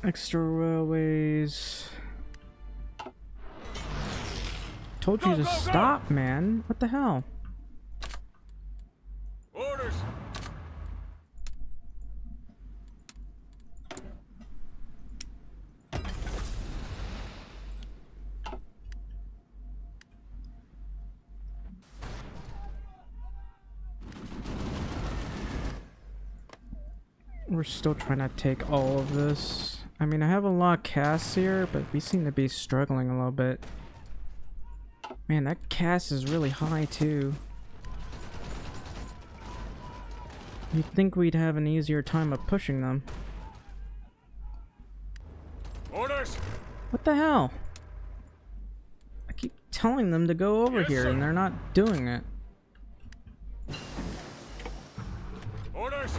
Extra railways. Told you Go, to go, go! stop, man. What the hell? Orders. We're still trying to take all of this. I mean, I have a lot of casts here, but we seem to be struggling a little bit. Man, that cast is really high too. You'd think we'd have an easier time of pushing them. Orders. What the hell? I keep telling them to go over Yes, here sir. and they're not doing it. Orders.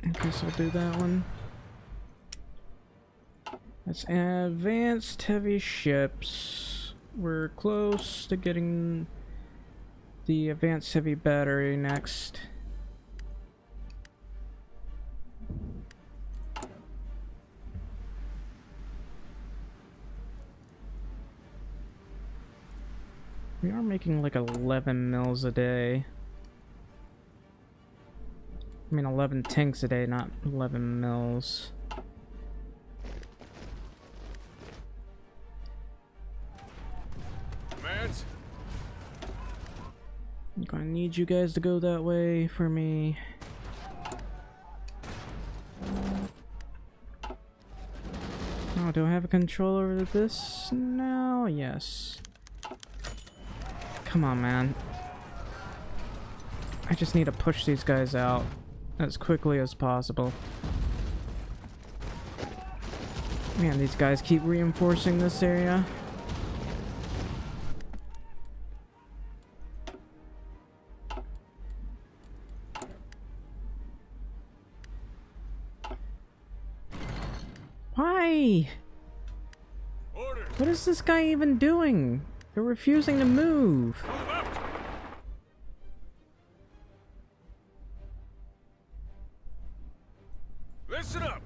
I guess I'll do that one. That's advanced heavy ships. We're close to getting the advanced heavy battery next. We are making like 11 mils a day. I mean 11 tanks a day, not 11 mils. Commands. I'm gonna need you guys to go that way for me. Oh, do I have a control over this now? Yes. Come on, man. I just need to push these guys out as quickly as possible. Man, these guys keep reinforcing this area. Why? Orders. What is this guy even doing? They're refusing to move. Move out. Listen up.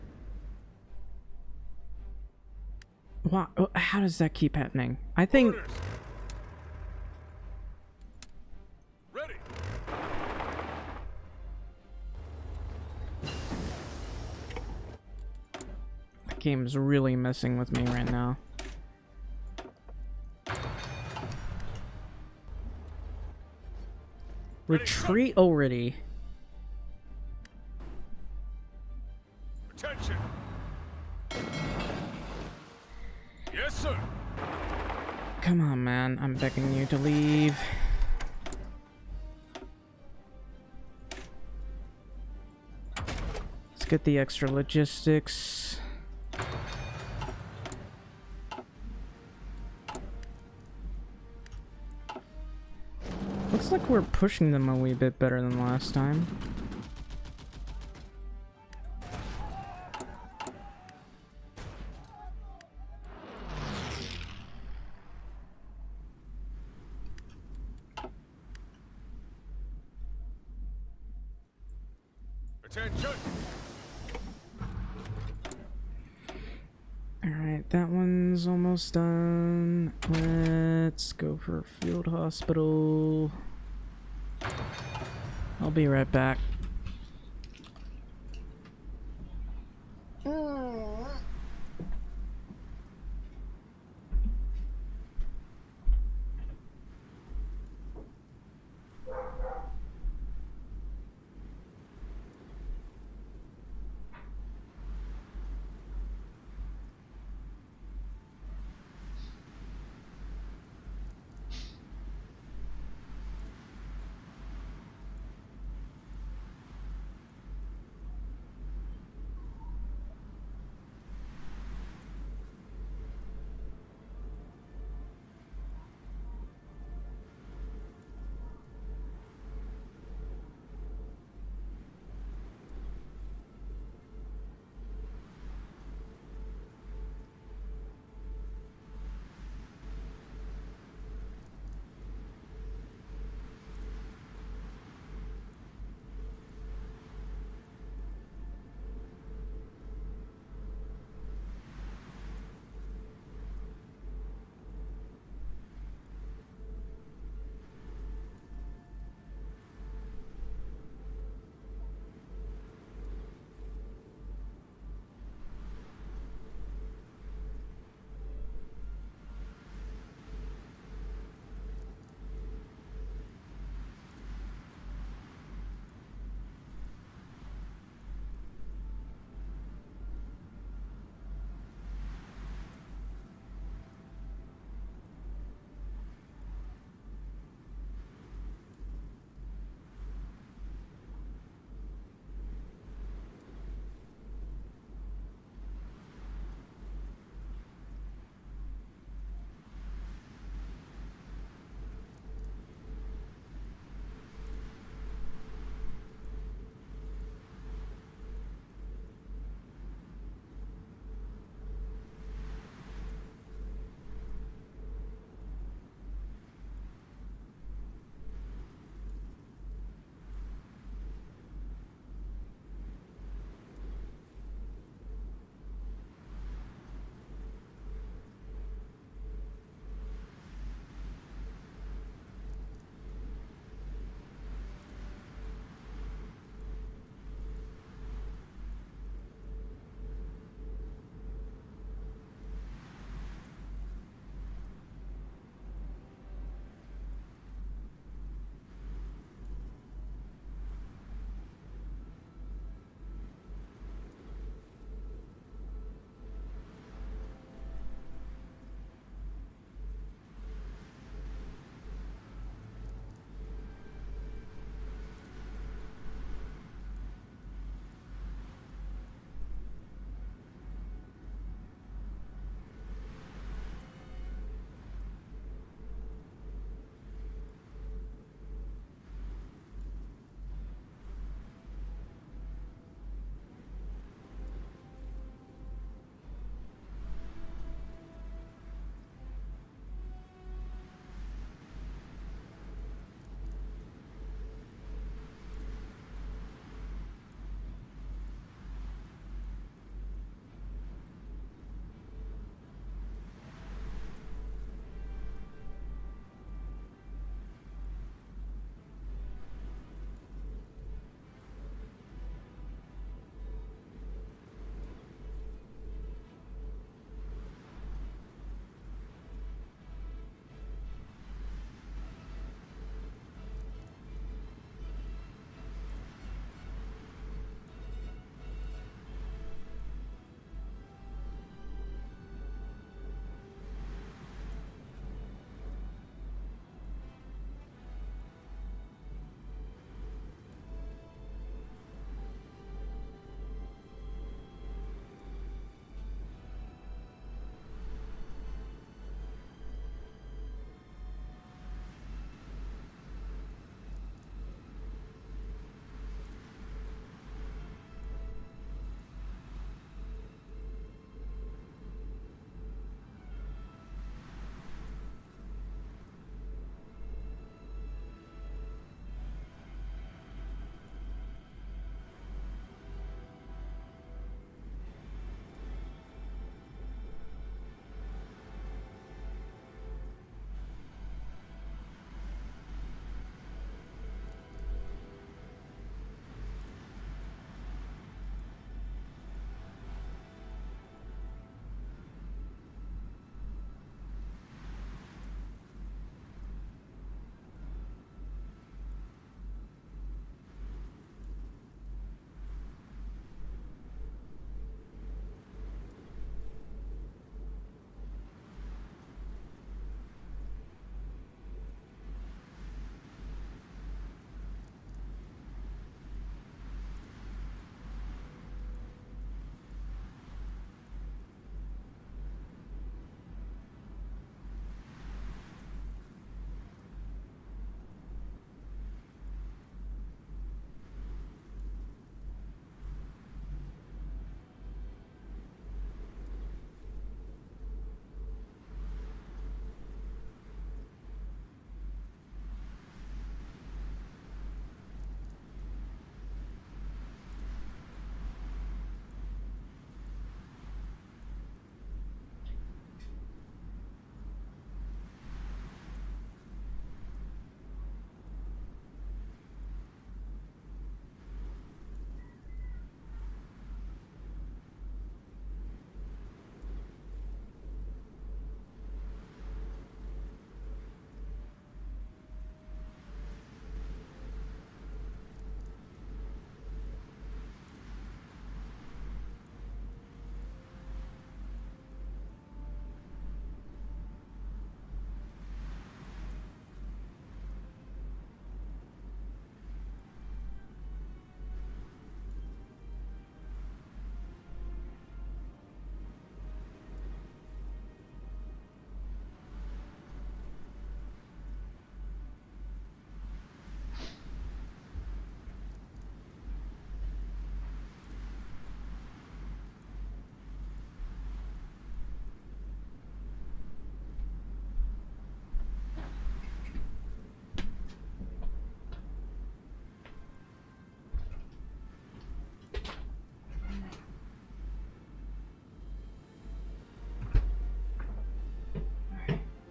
Why? How does that keep happening? I think... Orders. Ready. The game's really messing with me right now. Retreat already. Attention. Yes, sir. Come on, man. I'm begging you to leave. Let's get the extra logistics. Looks like we're pushing them a wee bit better than last time. Attention! Alright, that one's almost done. Let's go for field hospital. I'll be right back.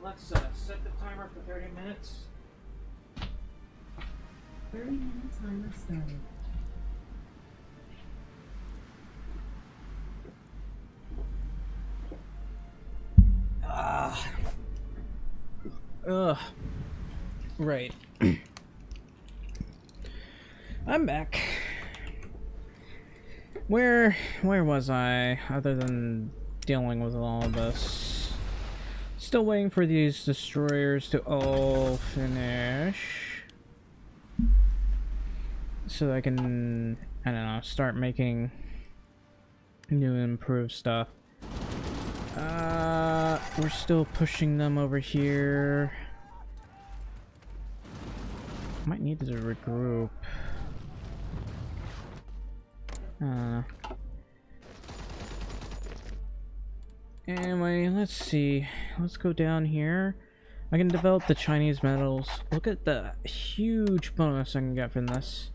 let's set the timer for 30 minutes. 30-minute timer started. Ugh. Right. I'm back. Where was I, other than dealing with all of this? Still waiting for these destroyers to all finish. So that I can, I don't know, start making new improved stuff. We're still pushing them over here. Might need to regroup. Anyway, let's see. Let's go down here. I can develop the Chinese metals. Look at the huge bonus I can get from this.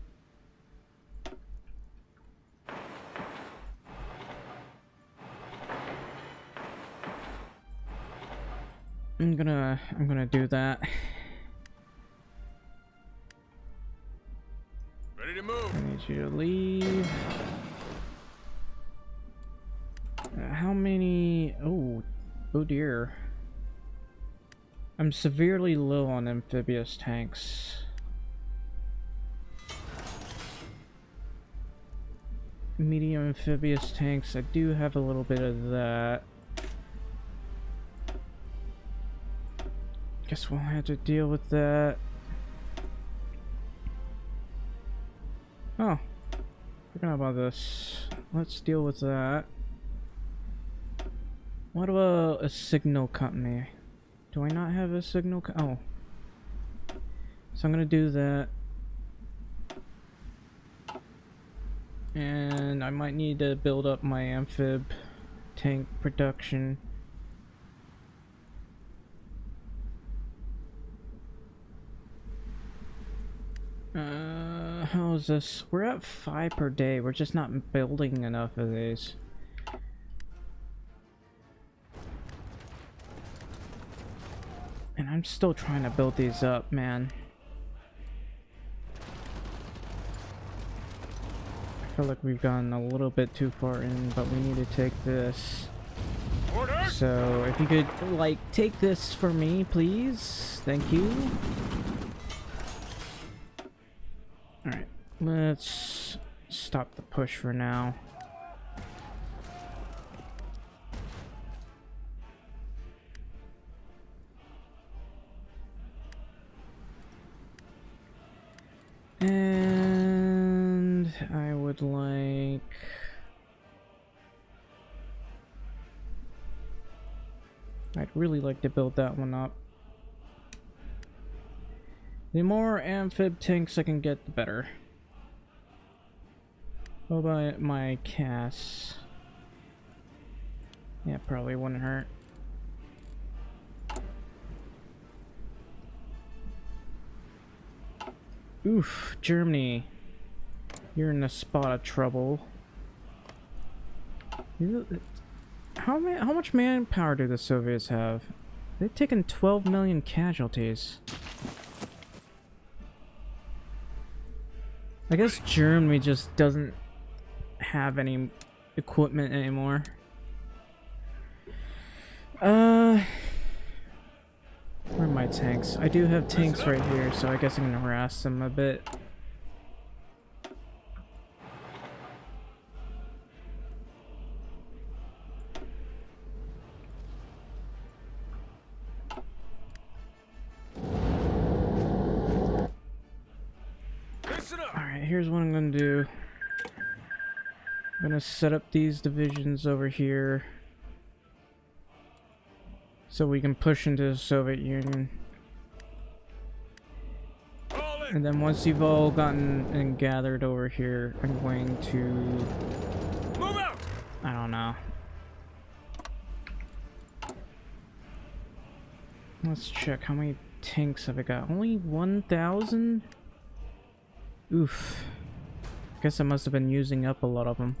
I'm gonna do that. Ready to move. I need you to leave. How many? Oh dear. I'm severely low on amphibious tanks. Medium amphibious tanks, I do have a little bit of that. Guess we'll have to deal with that. Oh, forgot about this. Let's deal with that. What about a signal company? Do I not have a signal oh. So I'm gonna do that. And I might need to build up my amphib tank production. How is this? We're at 5 per day. We're just not building enough of these. And I'm still trying to build these up, man. I feel like we've gone a little bit too far in, but we need to take this. Order. So if you could, like, take this for me, please. Thank you. Alright, let's stop the push for now. And I would like... I'd really like to build that one up. The more amphib tanks I can get, the better. What about my Cass? Yeah, probably wouldn't hurt. Oof, Germany. You're in a spot of trouble. How much manpower do the Soviets have? They've taken 12 million casualties. I guess Germany just doesn't have any equipment anymore. Where are my tanks? I do have tanks right here, so I guess I'm gonna harass them a bit. Alright, here's what I'm gonna do. I'm gonna set up these divisions over here so we can push into the Soviet Union. And then once you've all gotten and gathered over here, I'm going to... Move out. I don't know. Let's check how many tanks have I got. Only 1,000? Oof. Guess I must have been using up a lot of them.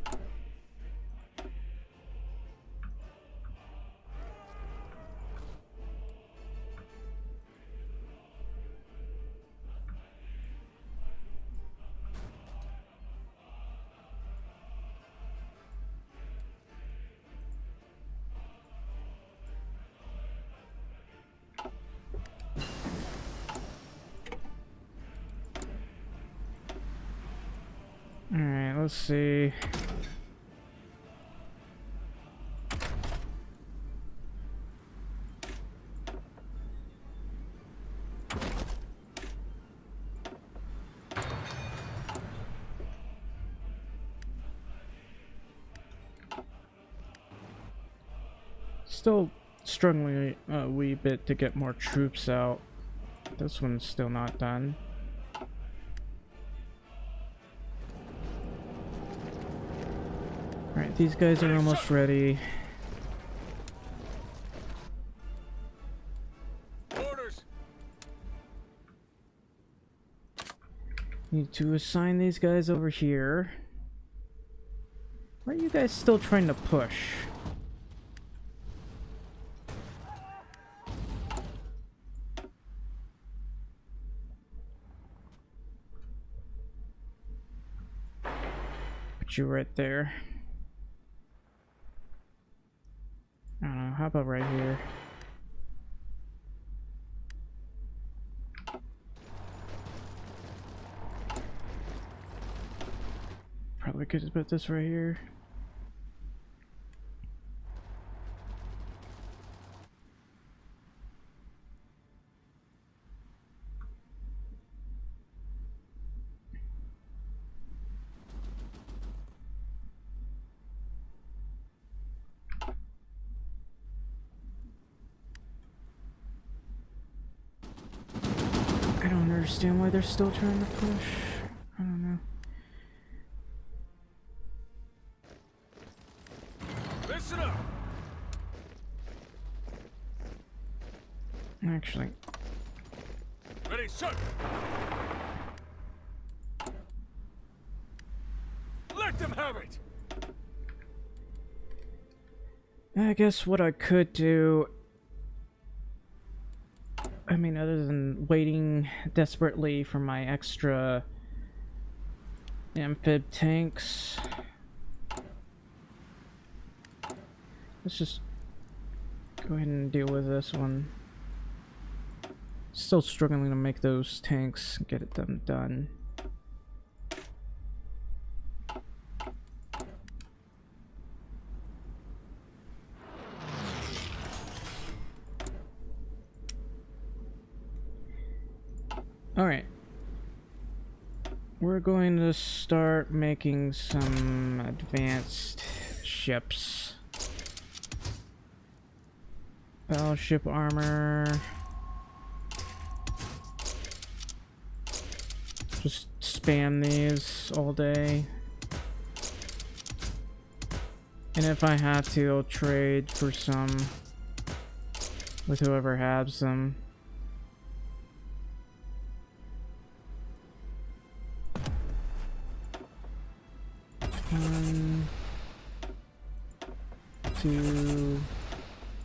let's see. Still struggling a wee bit to get more troops out. This one's still not done. Alright, these guys are almost ready. Orders. Need to assign these guys over here. Where are you guys still trying to push? Put you right there. I don't know, how about right here? Probably could have put this right here. I don't understand why they're still trying to push. I don't know. Listen up. Actually, Ready, sir. Let them have it. I guess what I could do, I mean, other than waiting desperately for my extra amphib tanks, let's just go ahead and deal with this one. Still struggling to make those tanks, get them done. Alright. We're going to start making some advanced ships. Battleship armor. Just spam these all day. And if I have to, I'll trade for some with whoever has them. One, 2,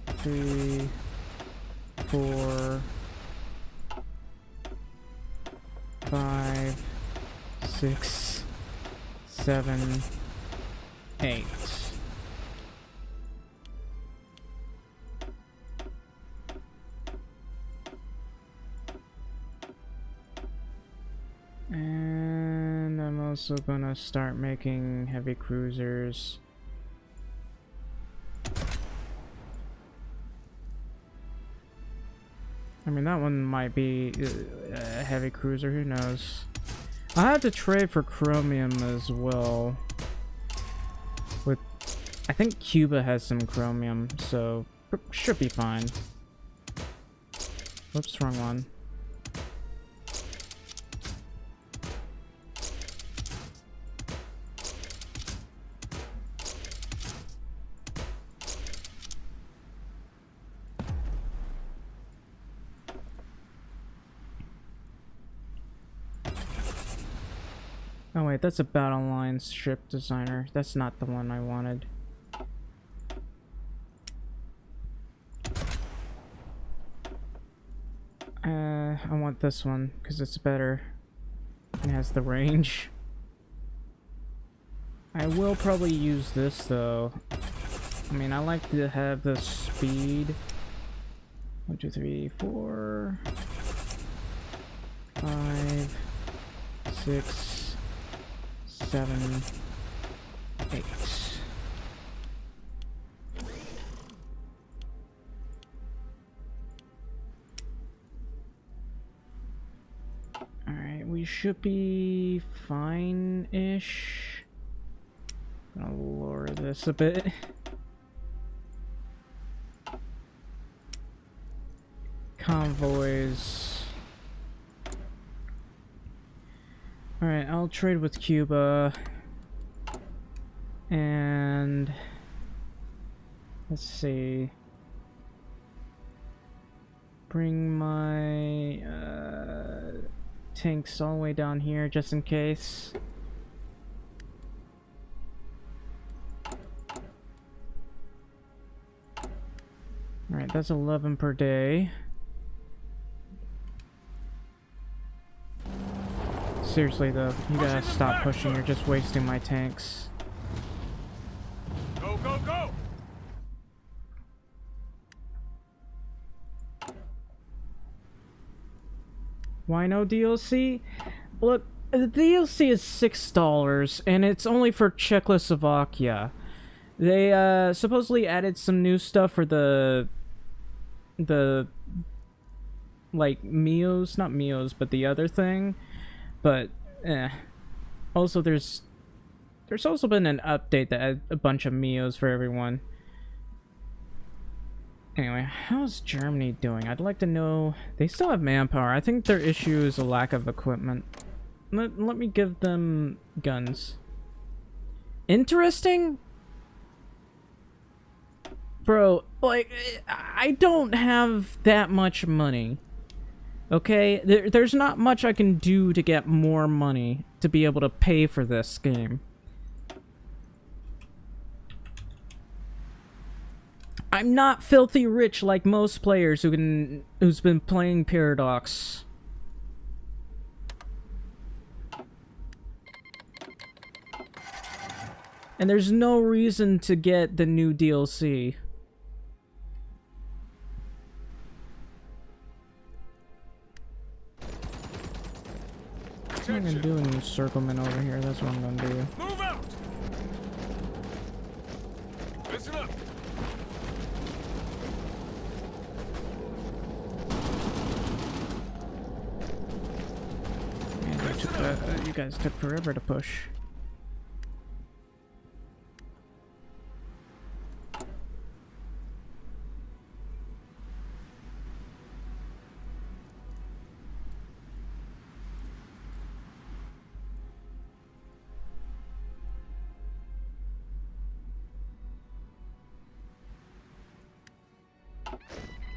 3, 4, 5, 6, 7, 8. And I'm also gonna start making heavy cruisers. I mean, that one might be a heavy cruiser, who knows. I have to trade for chromium as well. With, I think Cuba has some chromium, so should be fine. Whoops, wrong one. Oh wait, that's a battle line ship designer. That's not the one I wanted. I want this one because it's better. It has the range. I will probably use this though. I mean, I like to have the speed. 1, 2, 3, 4, 5, 6, 7, 8. Alright, we should be fine-ish. Gonna lower this a bit. Convoys. Alright, I'll trade with Cuba. And let's see. Bring my tanks all the way down here just in case. Alright, that's 11 per day. Seriously though, you gotta stop pushing, you're just wasting my tanks. Go, go, go! Why no DLC? Look, the DLC is $6 and it's only for Czechoslovakia. They supposedly added some new stuff for the like Mios, not Mios, but the other thing. But also there's also been an update that had a bunch of Mios for everyone. Anyway, how's Germany doing? I'd like to know. They still have manpower. I think their issue is a lack of equipment. Let me give them guns. Interesting? Bro, like, I don't have that much money. Okay? There's not much I can do to get more money to be able to pay for this game. I'm not filthy rich like most players who's been playing Paradox. And there's no reason to get the new DLC. I'm gonna do an encirclement over here, that's what I'm gonna do. Move out! Listen up! Man, you guys took forever to push.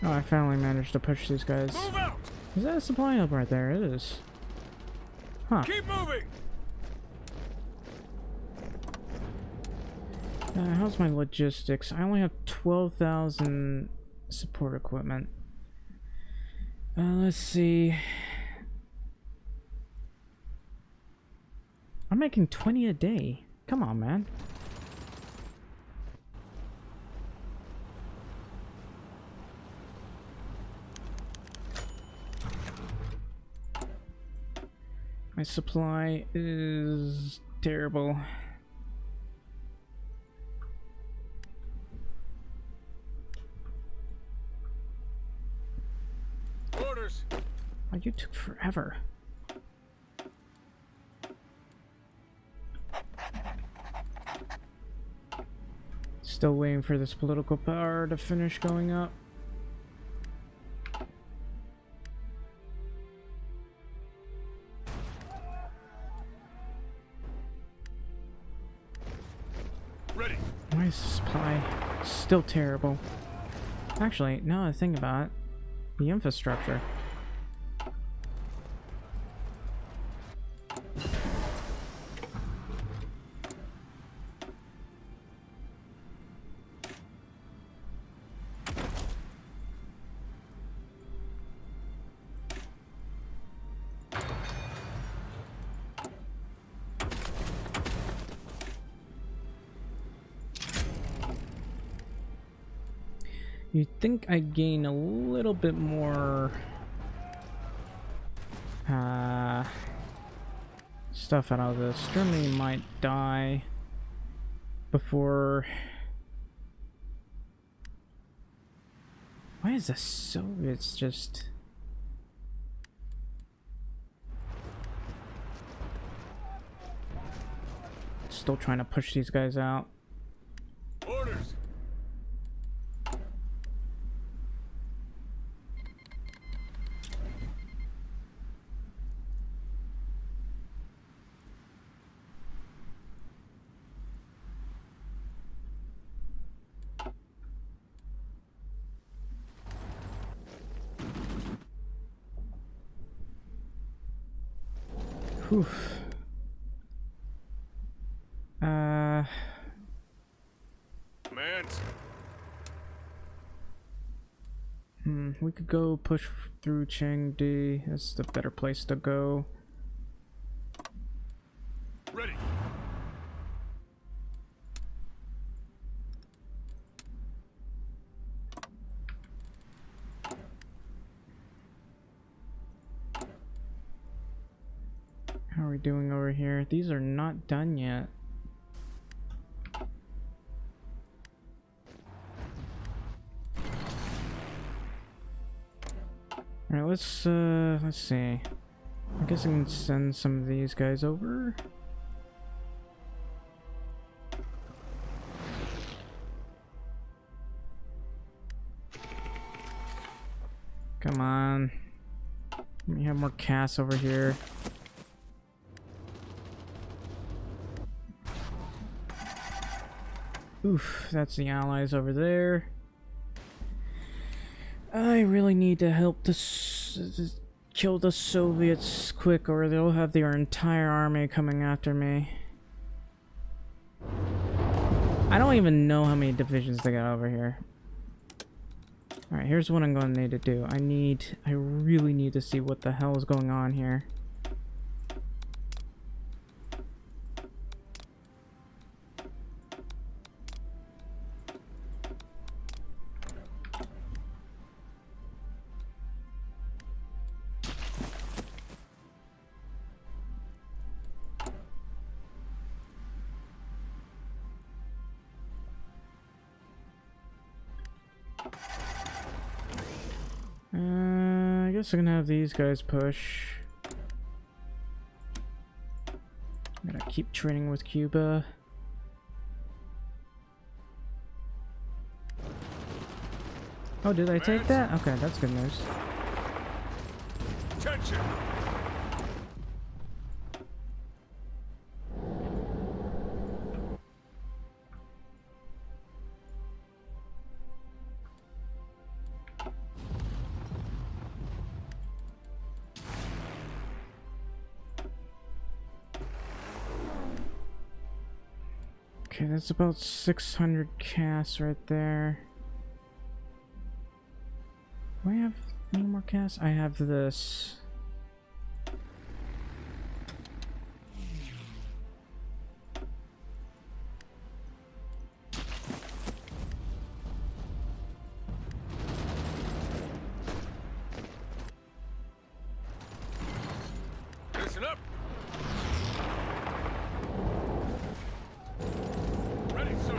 Oh, I finally managed to push these guys. Move out! Is that a supply hub right there? It is. Huh. Keep moving! How's my logistics? I only have 12,000 support equipment. Let's see. I'm making 20 a day. Come on, man. My supply is terrible. Orders! Oh, you took forever. Still waiting for this political power to finish going up. Ready! My supply is still terrible. Actually, now I think about it, the infrastructure. You'd think I gain a little bit more stuff out of this. Germany might die. before. Why is the Soviets just... Still trying to push these guys out. Orders. Whew. Commands. We could go push through Chengdi. That's the better place to go. Ready. How are we doing over here? These are not done yet. Alright, let's see. I guess I can send some of these guys over. Come on. Let me have more Cass over here. Oof, that's the allies over there. I really need to help kill the Soviets quick, or they'll have their entire army coming after me. I don't even know how many divisions they got over here. Alright, here's what I'm going to need to do. I really need to see what the hell is going on here. I guess I'm gonna have these guys push. I'm gonna keep training with Cuba. Oh, did I take that? Okay, that's good news. Attention. Okay, that's about 600 casts right there. Do I have any more casts? I have this. Listen up. Ready, sir.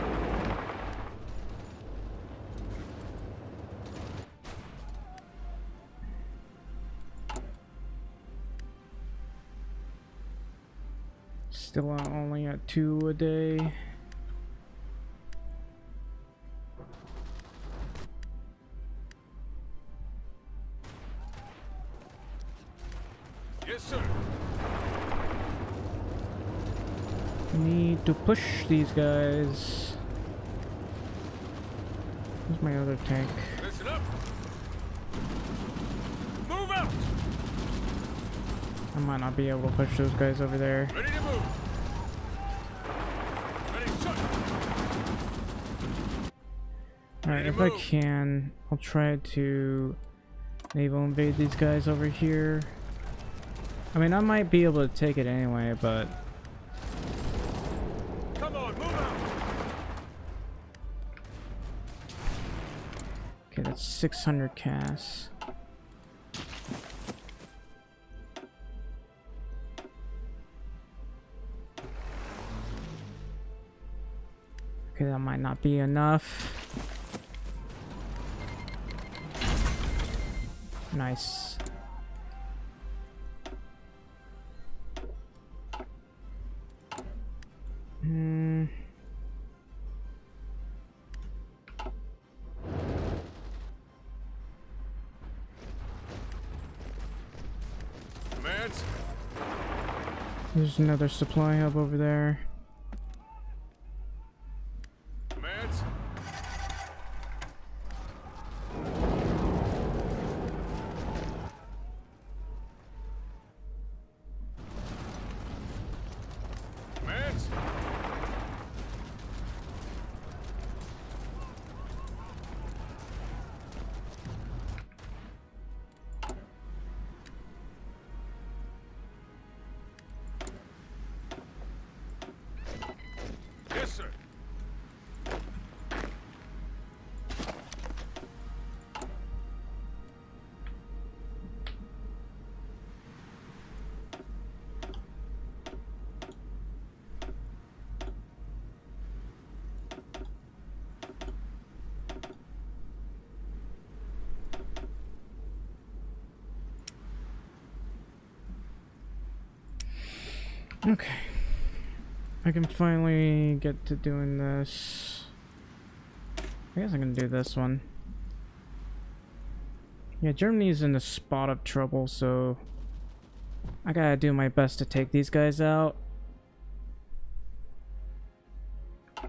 Still only at 2 a day. Yes, sir. Need to push these guys. Where's my other tank? Listen up. Move out. I might not be able to push those guys over there. Ready to move. Ready, shut. Alright, if I can, I'll try to naval invade these guys over here. I mean, I might be able to take it anyway, but... Come on, move out. Okay, that's 600 casts. Okay, that might not be enough. Nice. Commands. There's another supply hub over there. Commands. Commands. Yes, sir. Okay. I can finally get to doing this. I guess I'm gonna do this one. Yeah, Germany's in a spot of trouble, so I gotta do my best to take these guys out. I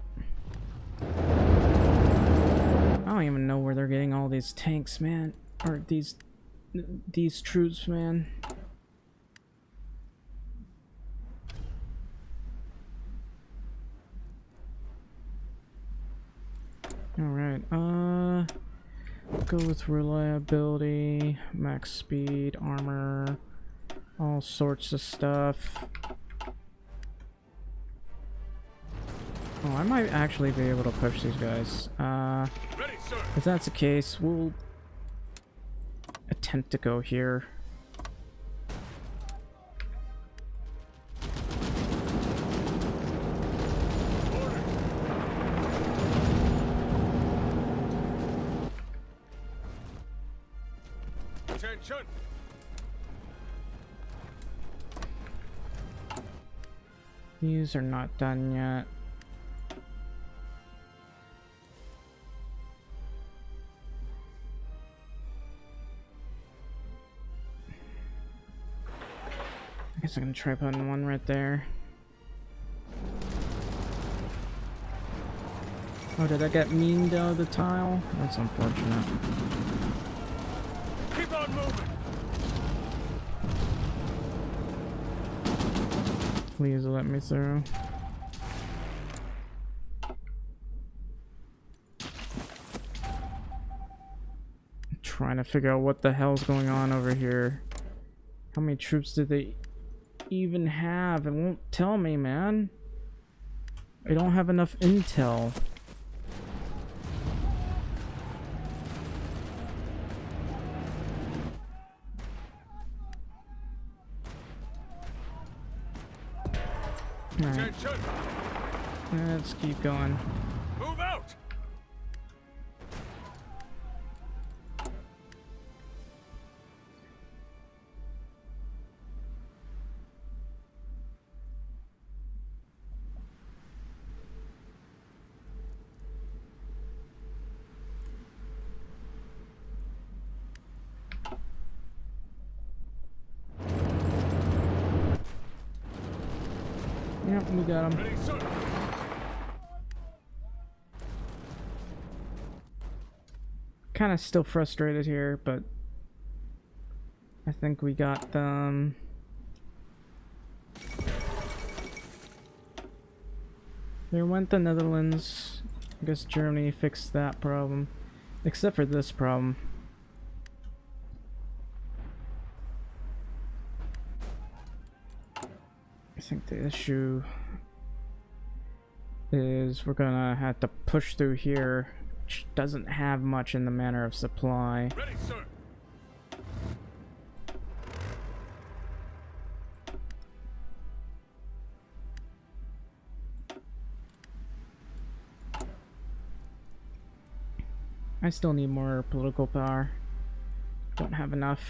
don't even know where they're getting all these tanks, man. Or these troops, man. Alright, go with reliability, max speed, armor, all sorts of stuff. Oh, I might actually be able to push these guys. Ready, sir. If that's the case, we'll attempt to go here. Order. Attention. These are not done yet. I guess I'm gonna try putting one right there. Oh, did I get memed out of the tile? That's unfortunate. Keep on moving. Please let me through. I'm trying to figure out what the hell's going on over here. How many troops did they even have? It won't tell me, man. I don't have enough intel. Alright, Attention. let's keep going. Move out. Yep, we got him. Ready, sir. Kind of still frustrated here, but I think we got them. There went the Netherlands. I guess Germany fixed that problem. Except for this problem. I think the issue is we're gonna have to push through here, which doesn't have much in the manner of supply. Ready, sir. I still need more political power. Don't have enough.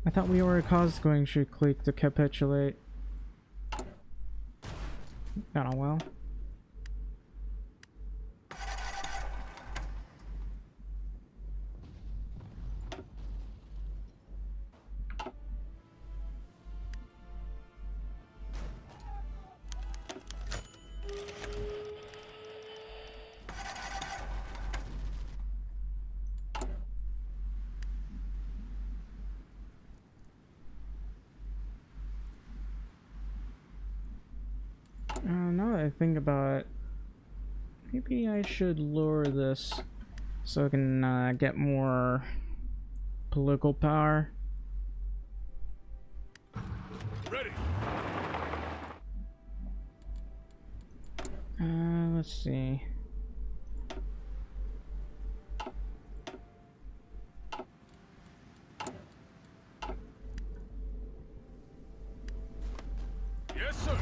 I thought we were going to click to capitulate. Oh well. Now that I think about it, maybe I should lower this so I can get more political power. Ready. Let's see. Yes, sir.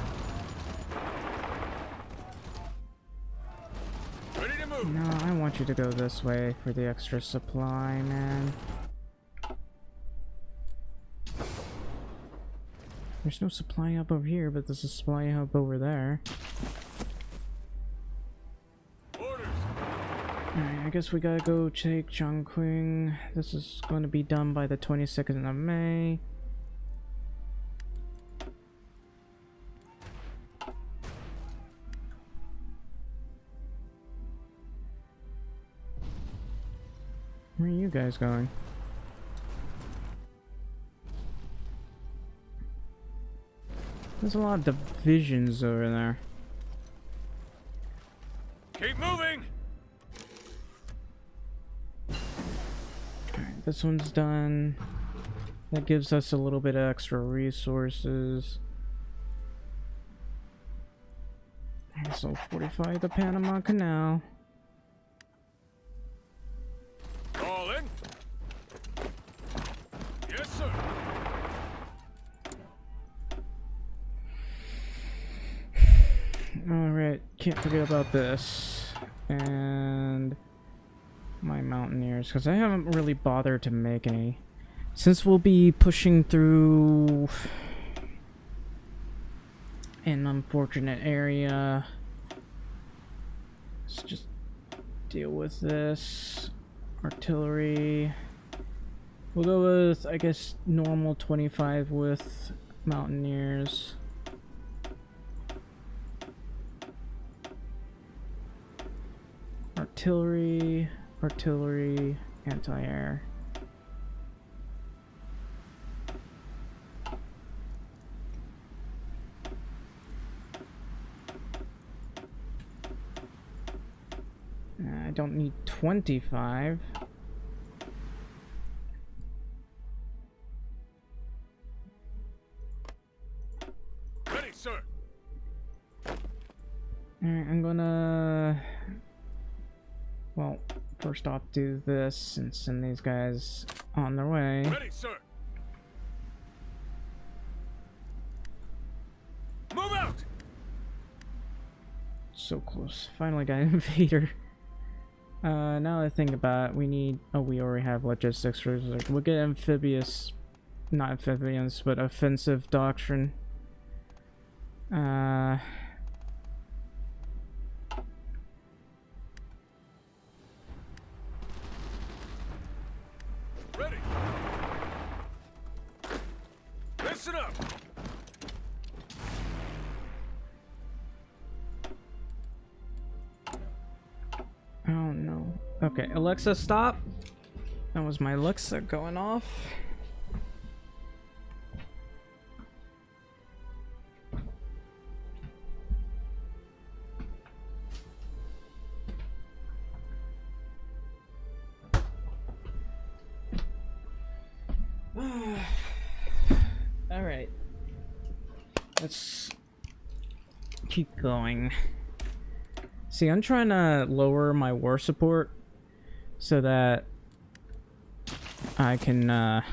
Ready to move. No, I want you to go this way for the extra supply, man. There's no supply hub over here, but there's a supply hub over there. Orders. Alright, I guess we gotta go take Chongqing. This is going to be done by the 22nd of May. Where are you guys going? There's a lot of divisions over there. Keep moving. Alright, this one's done. That gives us a little bit of extra resources. So fortify the Panama Canal. All in. Yes, sir. Alright, can't forget about this. And my mountaineers, because I haven't really bothered to make any. Since we'll be pushing through an unfortunate area, let's just deal with this. Artillery. We'll go with, I guess, normal 25 with mountaineers. Artillery, artillery, anti-air. I don't need 25. Ready, sir. Alright, I'm gonna... Well, first off do this and send these guys on their way. Ready, sir. Move out. So close. Finally got an invader. Now that I think about it, we need... Oh, we already have logistics reserve. We'll get amphibious... Not amphibians, but offensive doctrine. Ready. Listen up. Oh no. Okay, Alexa, stop. That was my Alexa going off. let's keep going. See, I'm trying to lower my war support so that I can Hands.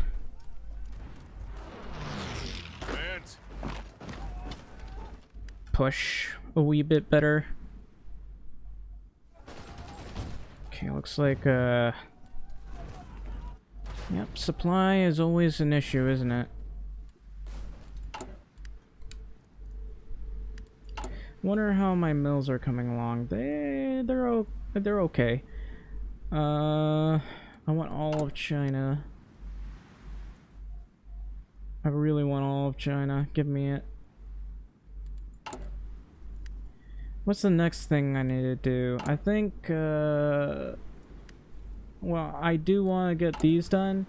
push a wee bit better. Okay, looks like yep, supply is always an issue, isn't it? Wonder how my mills are coming along. They're okay. I want all of China. I really want all of China. Give me it. What's the next thing I need to do? I think, well, I do want to get these done.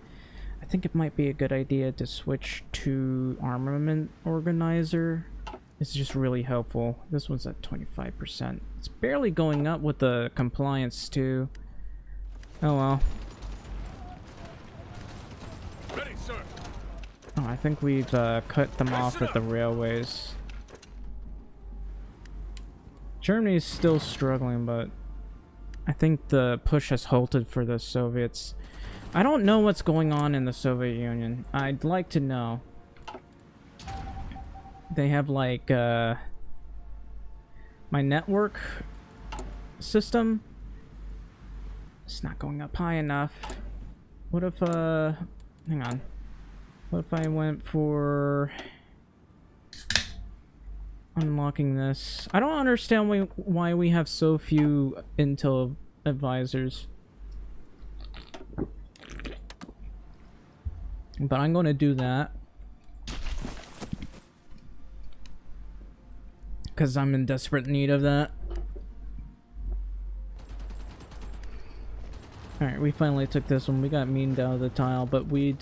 I think it might be a good idea to switch to armament organizer. It's just really helpful. This one's at 25%. It's barely going up with the compliance too. Oh well. Ready, sir. Oh, I think we've cut them off at the railways. Germany's still struggling, but I think the push has halted for the Soviets. I don't know what's going on in the Soviet Union. I'd like to know. They have like my network system. It's not going up high enough. What if hang on. What if I went for unlocking this? I don't understand why we have so few Intel advisors. But I'm going to do that. Because I'm in desperate need of that. Alright, we finally took this one. We got meaned out of the tile, but we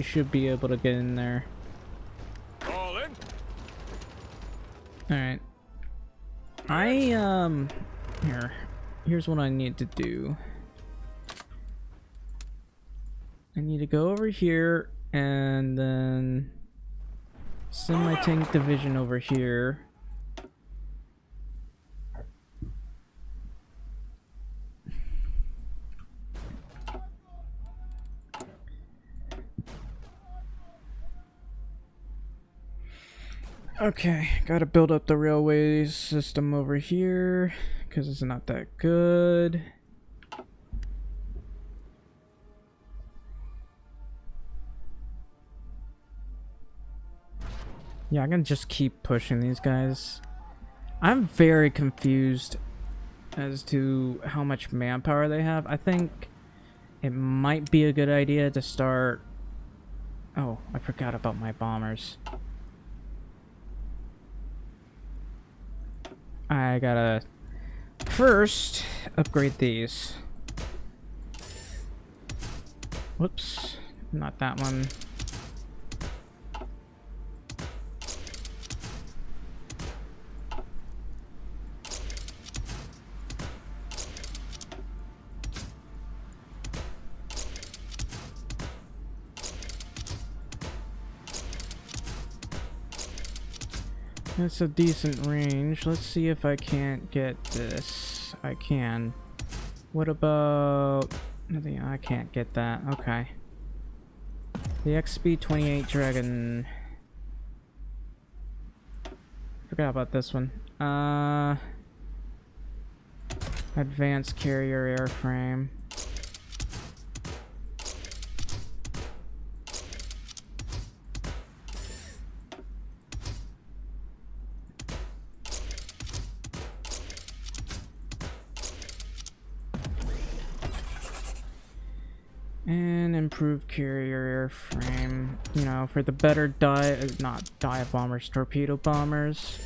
should be able to get in there. All in. Alright. Here's what I need to do. I need to go over here and then send my tank division over here. Okay, gotta build up the railway system over here because it's not that good. Yeah, I can just keep pushing these guys. I'm very confused as to how much manpower they have. I think it might be a good idea to start... Oh, I forgot about my bombers. I gotta first upgrade these. Whoops, not that one. That's a decent range. Let's see if I can't get this. I can. What about... Nothing. I can't get that. Okay. The XB-28 Dragon. Forgot about this one. Advanced carrier airframe. And improved carrier airframe, you know, for the better not dive bombers, torpedo bombers.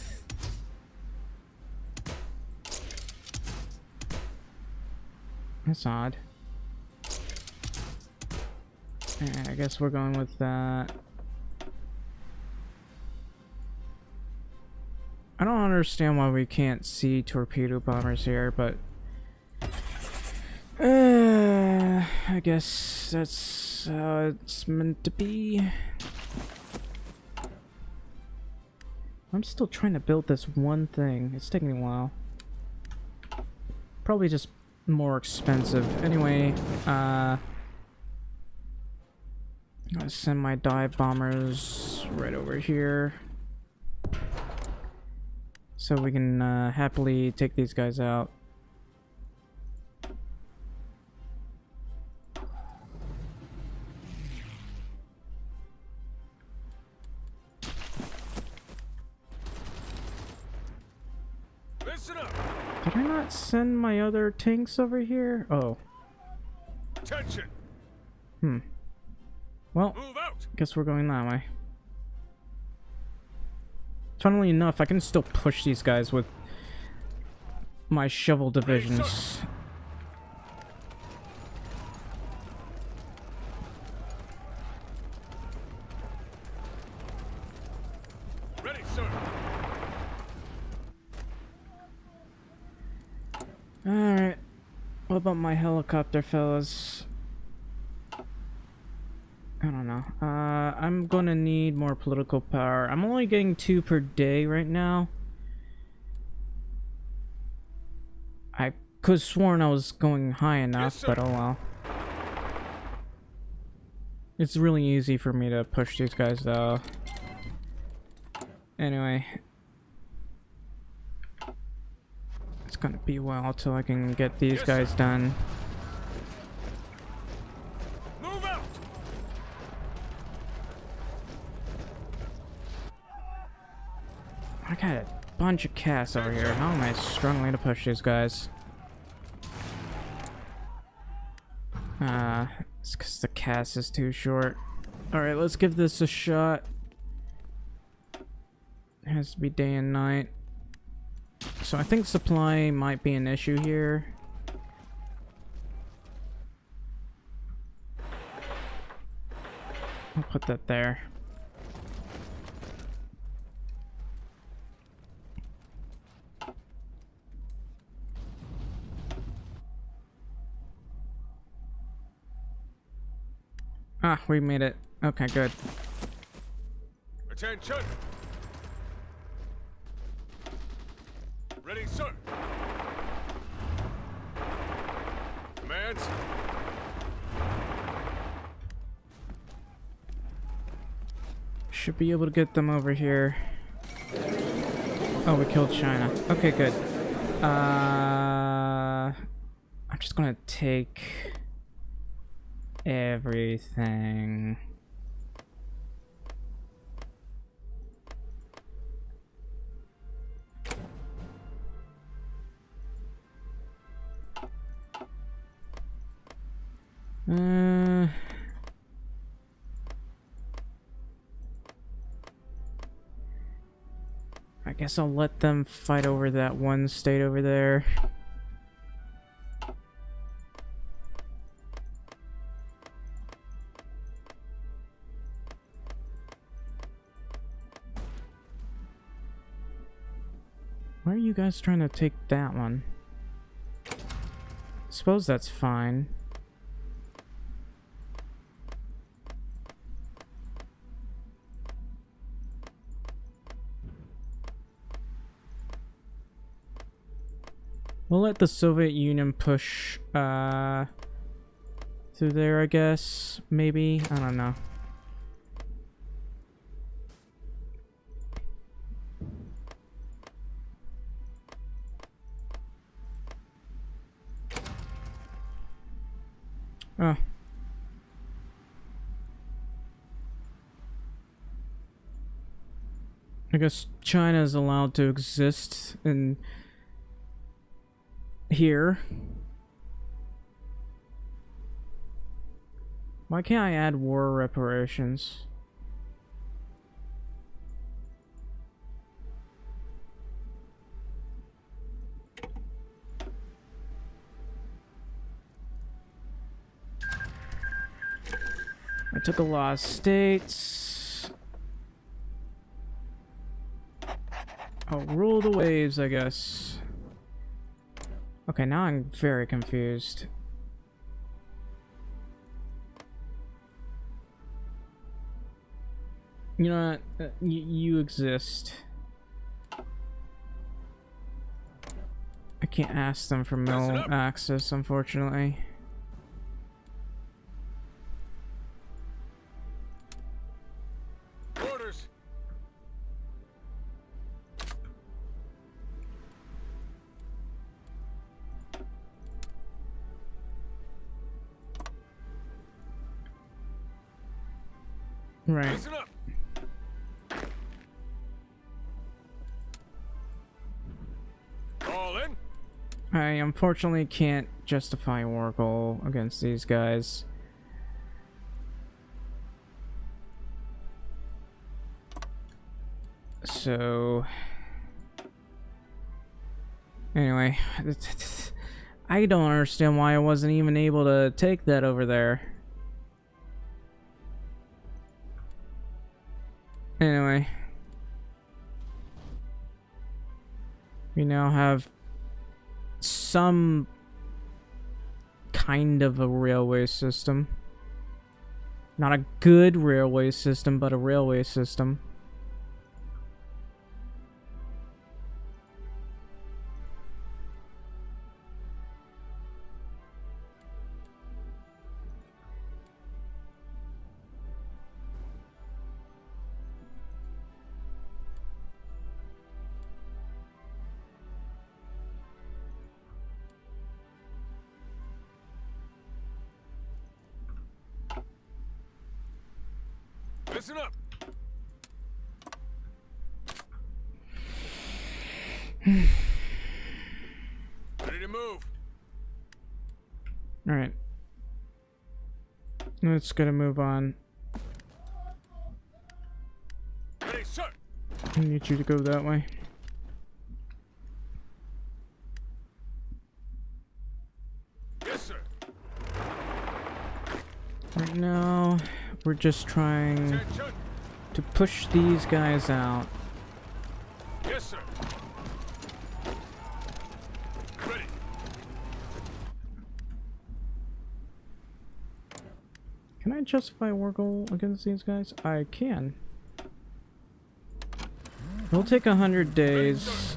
That's odd. I guess we're going with that. I don't understand why we can't see torpedo bombers here, but I guess that's how it's meant to be. I'm still trying to build this one thing. It's taking a while. Probably just more expensive. Anyway, I'm gonna send my dive bombers right over here. So we can happily take these guys out. Listen up. Did I not send my other tanks over here? Oh. Attention. Well, Move out. guess we're going that way. Funnily enough, I can still push these guys with my shovel divisions. Ready, sir. Alright. What about my helicopter, fellas? I don't know. I'm gonna need more political power. I'm only getting 2 per day right now. I could've sworn I was going high enough, Yes, but sir. oh well. It's really easy for me to push these guys though. Anyway. It's gonna be a while till I can get these Yes, guys sir. done. Move out. I got a bunch of casts over here. How am I struggling to push these guys? It's because the cast is too short. Alright, let's give this a shot. It has to be day and night. So I think supply might be an issue here. I'll put that there. Ah, we made it. Okay, good. Attention. Ready, sir. Commands. Should be able to get them over here. Oh, we killed China. Okay, good. I'm just gonna take everything. I guess I'll let them fight over that one state over there. Why are you guys trying to take that one? Suppose that's fine. We'll let the Soviet Union push through there, I guess. Maybe. I don't know. Oh. I guess China is allowed to exist in here. Why can't I add war reparations? I took a lot of states. I'll rule the waves, I guess. Okay, now I'm very confused. You know what? You exist. can't ask them for Listen mill up. access, unfortunately. Orders. Right. Listen up. All in. I unfortunately can't justify war goal against these guys. So anyway, I don't understand why I wasn't even able to take that over there. Anyway, we now have some kind of a railway system. Not a good railway system, but a railway system. Listen up. Ready to move. Alright. Let's gotta move on. Ready, sir. I need you to go that way. Yes, sir. Right now, we're just trying Attention. to push these guys out. Yes, sir. Ready. Can I justify war goal against these guys? I can. It'll take 100 days.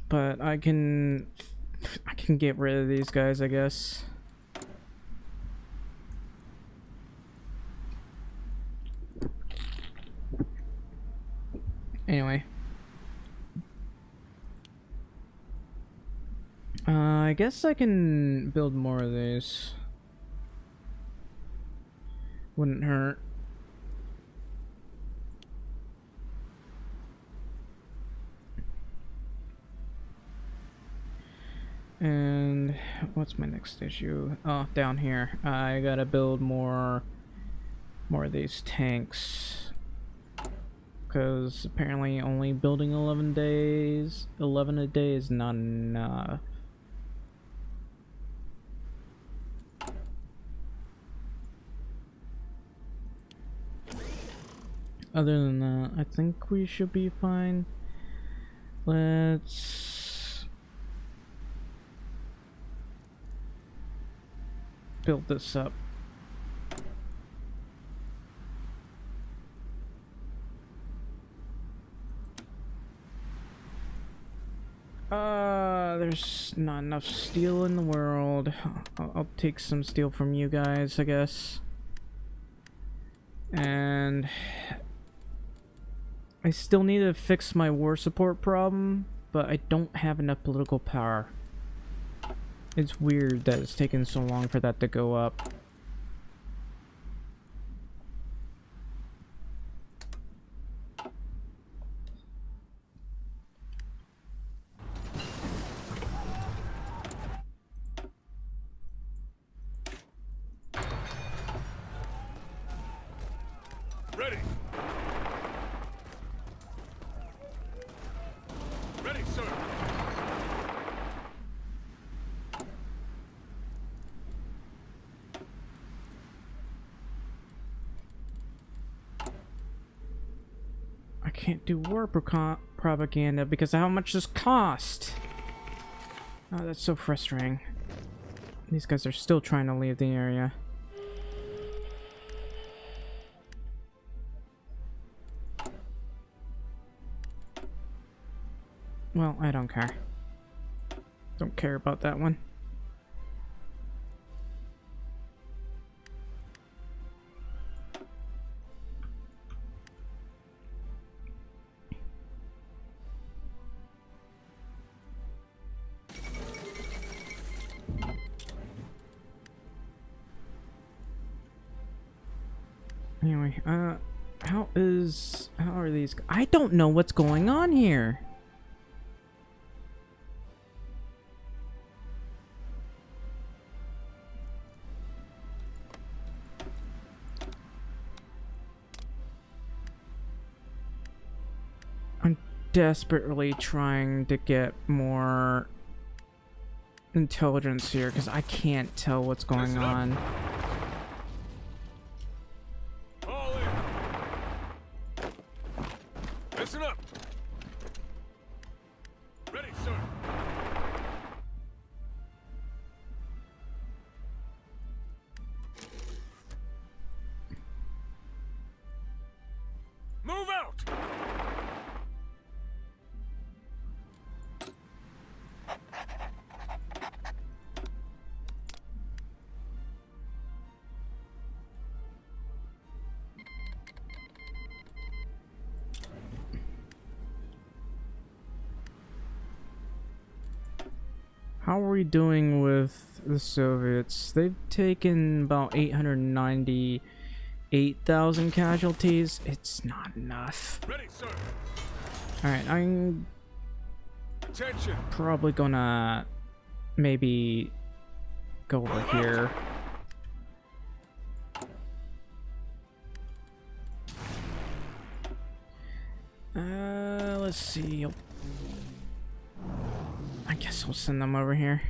But I can get rid of these guys, I guess. Anyway. I guess I can build more of these. Wouldn't hurt. And what's my next issue? Oh, down here. I gotta build more of these tanks. Because apparently only building 11 a day is not enough. Other than that, I think we should be fine. Let's build this up. There's not enough steel in the world. I'll take some steel from you guys, I guess. And I still need to fix my war support problem, but I don't have enough political power. It's weird that it's taken so long for that to go up. Ready. Ready, sir. I can't do war propaganda because of how much this cost. Oh, that's so frustrating. These guys are still trying to leave the area. Well, I don't care. Don't care about that one. Anyway, how are these? I don't know what's going on here. I'm desperately trying to get more intelligence here because I can't tell what's going Listen up. on. All in. Listen up. Ready, sir. Move out. How are we doing with the Soviets? They've taken about 898,000 casualties. It's not enough. Ready, sir. Alright, I'm Attention. probably gonna maybe go over here. Let's see. I guess I'll send them over here.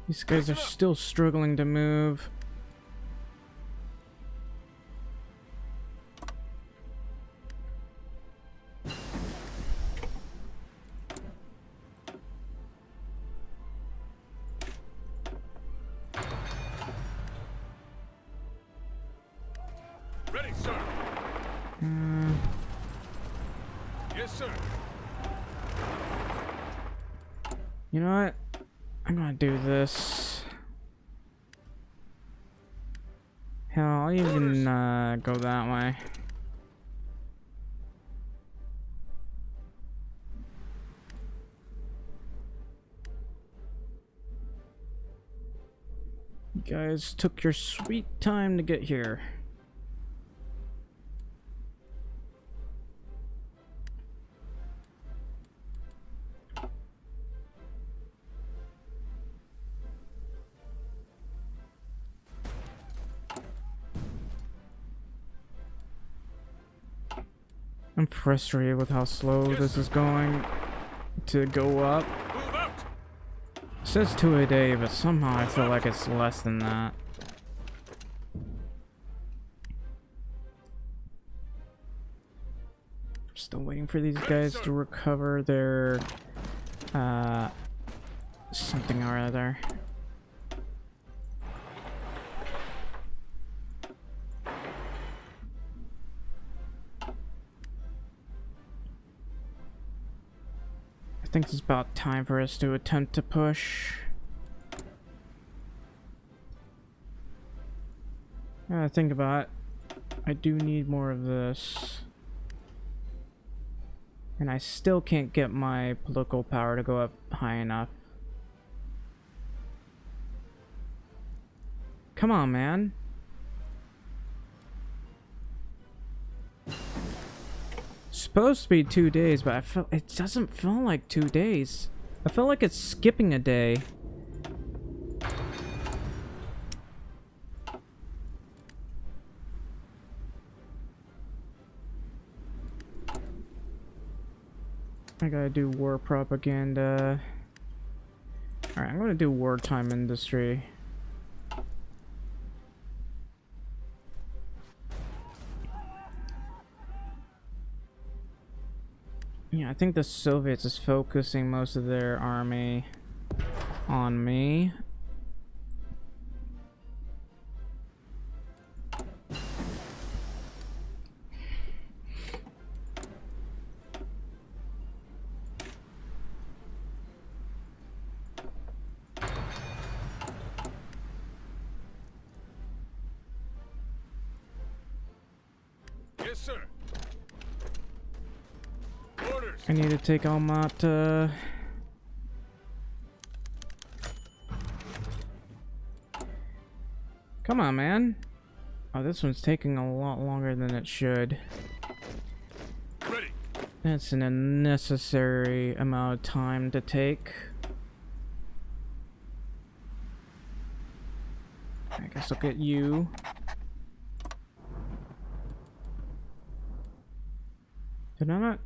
These guys are still struggling to move. Ready, sir. Yes, sir. You know what? I'm gonna do this. Hell, I'll even go that way. You guys took your sweet time to get here. I'm frustrated with how slow this is going to go up. Move out. It says 2 a day, but somehow I feel like it's less than that. Still waiting for these guys to recover their something or other. I think it's about time for us to attempt to push. Think about it. I do need more of this. And I still can't get my political power to go up high enough. Come on, man. Supposed to be 2 days, but it doesn't feel like 2 days. I feel like it's skipping a day. I gotta do war propaganda. Alright, I'm gonna do wartime industry. Yeah, I think the Soviets is focusing most of their army on me. Yes, sir. Orders. I need to take Almaty. Come on, man. Oh, this one's taking a lot longer than it should. Ready. That's an unnecessary amount of time to take. I guess I'll get you. Did I not?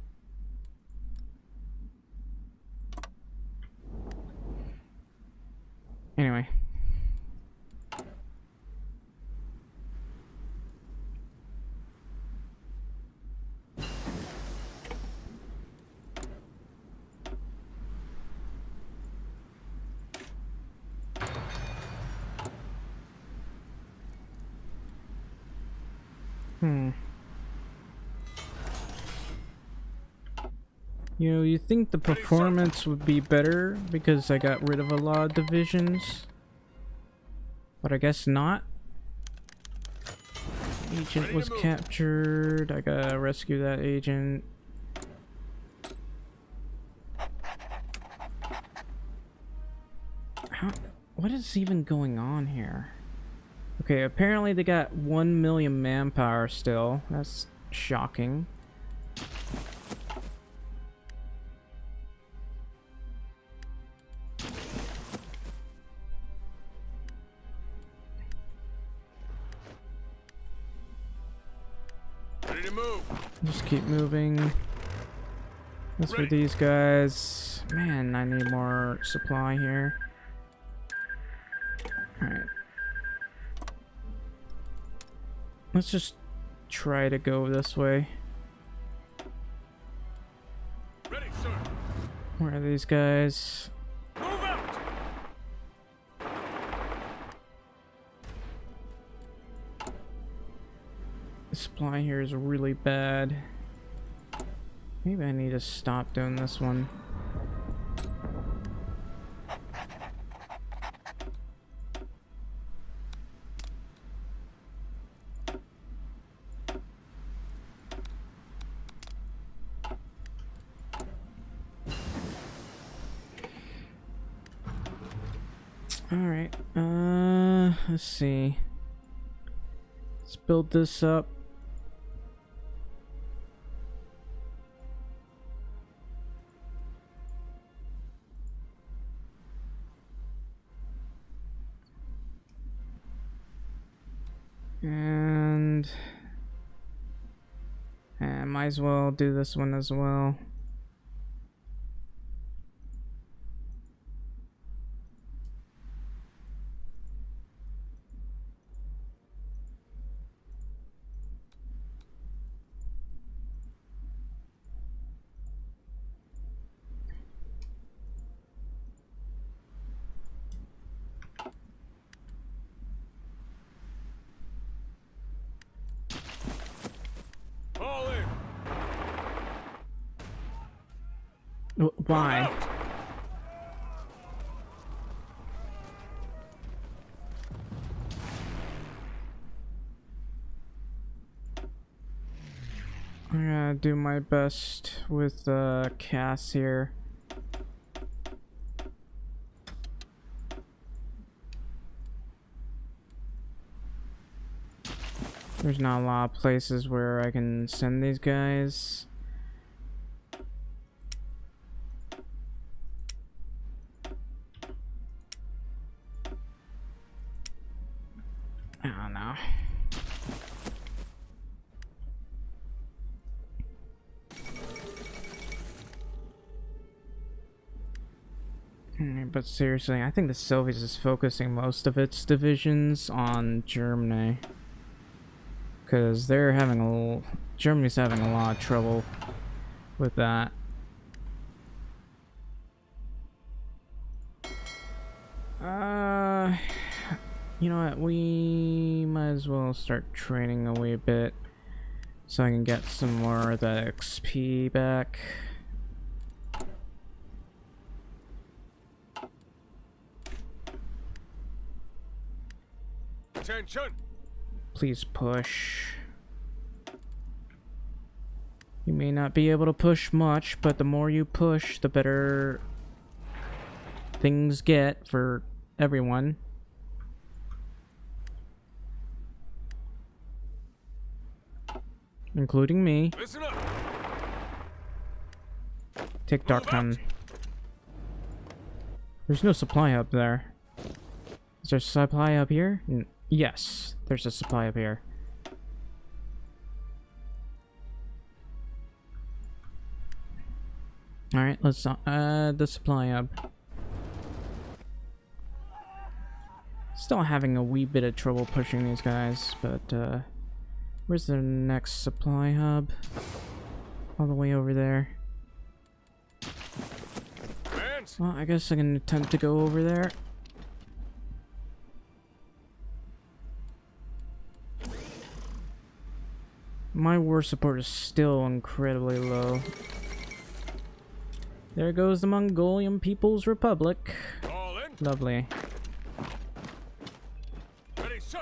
Anyway. You know, you think the performance would be better because I got rid of a lot of divisions, but I guess not. Agent was captured. I gotta rescue that agent. What is even going on here? Okay, apparently they got 1 million manpower still. That's shocking. Ready to move. Just keep moving. That's for these guys. Man, I need more supply here. Alright. Let's just try to go this way. Ready, sir. Where are these guys? Move out. The supply here is really bad. Maybe I need to stop doing this one. Alright, let's see. Let's build this up. And might as well do this one as well. Fall in. Why? Out. I'm gonna do my best with Cass here. There's not a lot of places where I can send these guys. I don't know. But seriously, I think the Soviets is focusing most of its divisions on Germany. Because they're having Germany's having a lot of trouble with that. You know what? We might as well start training a wee bit so I can get some more of the XP back. Attention! Please push. You may not be able to push much, but the more you push, the better things get for everyone. Including me. Listen up! Take Darkman. There's no supply up there. Is there a supply up here? Yes, there's a supply up here. Alright, let's add the supply hub. Still having a wee bit of trouble pushing these guys, but where's the next supply hub? All the way over there. Hands! Well, I guess I can attempt to go over there. My war support is still incredibly low. There goes the Mongolian People's Republic. All in! Lovely. Ready, sir!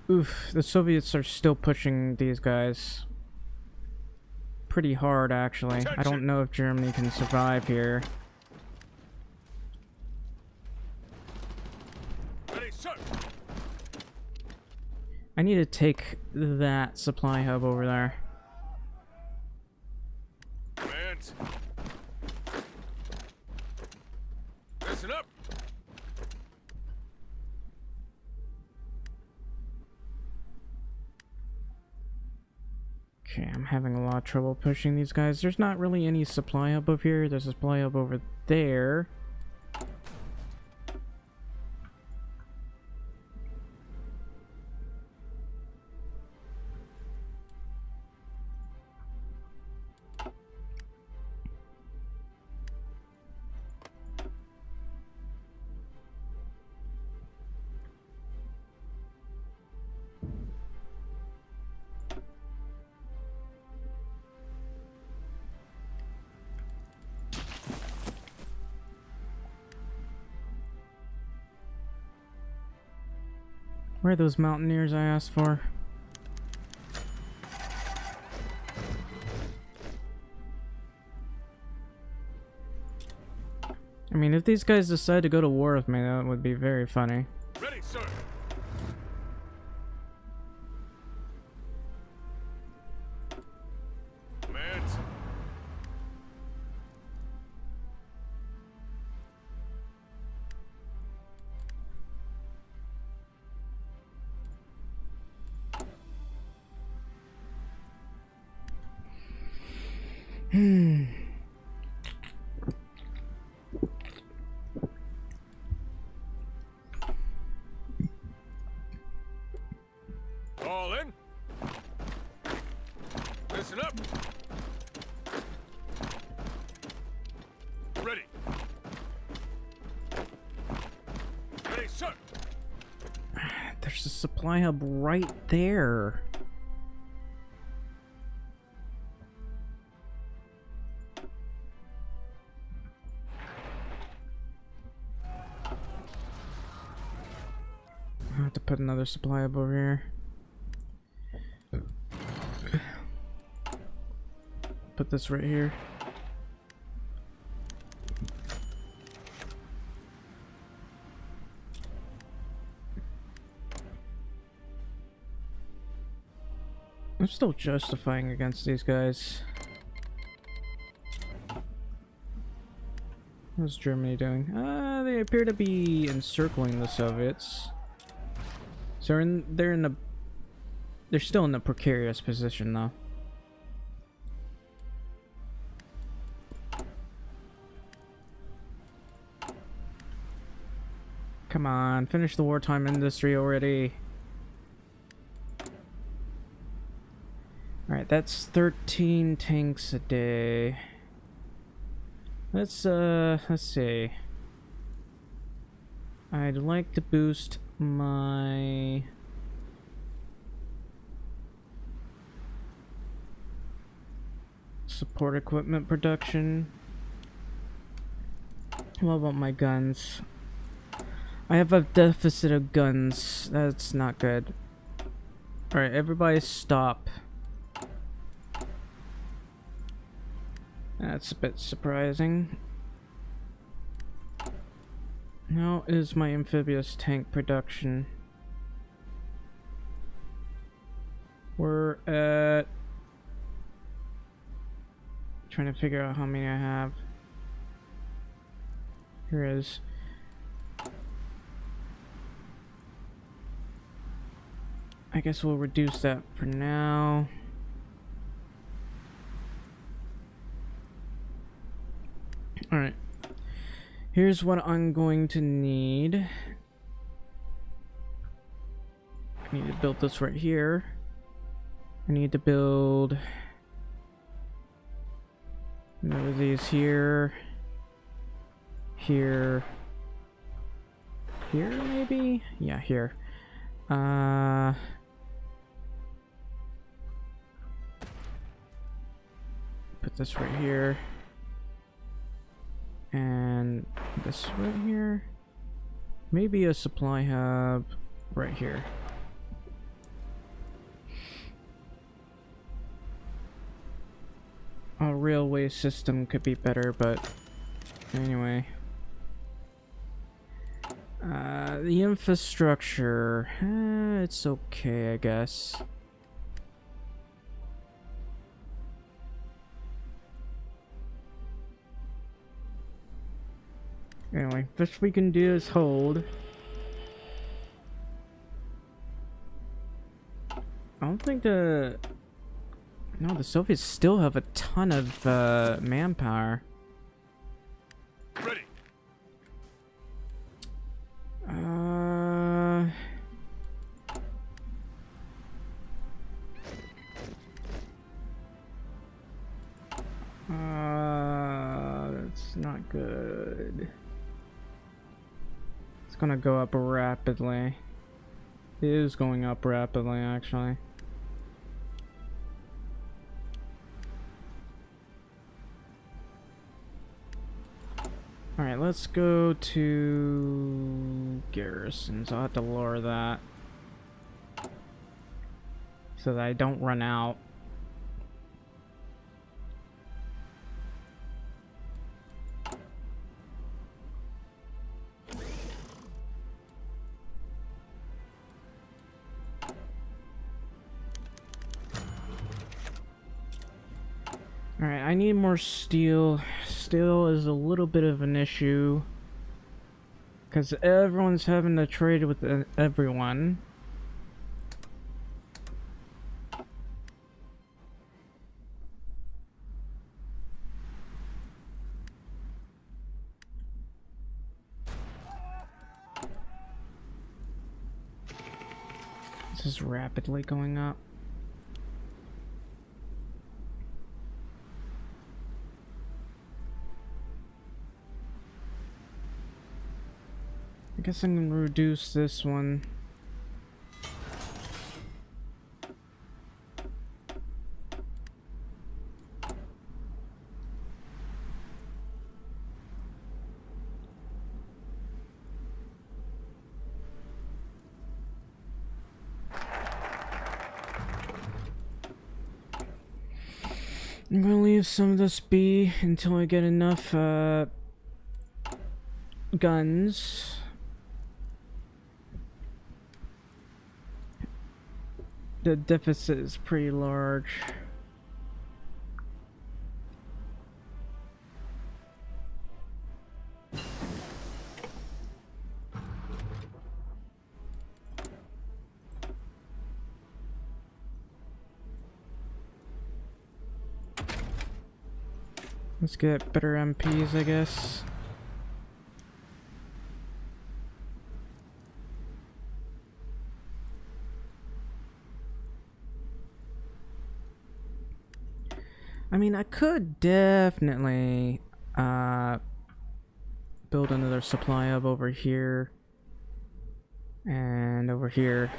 Oof, the Soviets are still pushing these guys pretty hard, actually. I don't know if Germany can survive here. Ready, sir! I need to take that supply hub over there. Hands! Listen up! Okay, I'm having a lot of trouble pushing these guys. There's not really any supply hub over here. There's a supply hub over there. Where are those mountaineers I asked for? I mean, if these guys decide to go to war with me, that would be very funny. Ready, sir! Hands! All in! Listen up! Ready! Ready, sir! There's a supply hub right there. I have to put another supply hub over here. Put this right here. I'm still justifying against these guys. What's Germany doing? They appear to be encircling the Soviets. So they're still in a precarious position though. Come on, finish the wartime industry already. Alright, that's 13 tanks a day. Let's see. I'd like to boost my support equipment production. What about my guns? I have a deficit of guns. That's not good. Alright, everybody stop. That's a bit surprising. How is my amphibious tank production? We're at... trying to figure out how many I have. Here is... I guess we'll reduce that for now. Alright. Here's what I'm going to need. I need to build this right here. I need to build one of these here. Here. Here maybe? Yeah, here. Put this right here. And this right here. Maybe a supply hub right here. A railway system could be better, but anyway. The infrastructure, it's okay, I guess. Anyway, best we can do is hold. I don't think no, the Soviets still have a ton of manpower. Ready. That's not good. It's gonna go up rapidly. It is going up rapidly, actually. Alright, let's go to garrisons. I'll have to lower that so that I don't run out. Alright, I need more steel. Steel is a little bit of an issue because everyone's having to trade with everyone. This is rapidly going up. I guess I'm gonna reduce this one. I'm gonna leave some of this be until I get enough guns. The deficit is pretty large. Let's get better MPs, I guess. I mean, I could definitely build another supply hub over here and over here.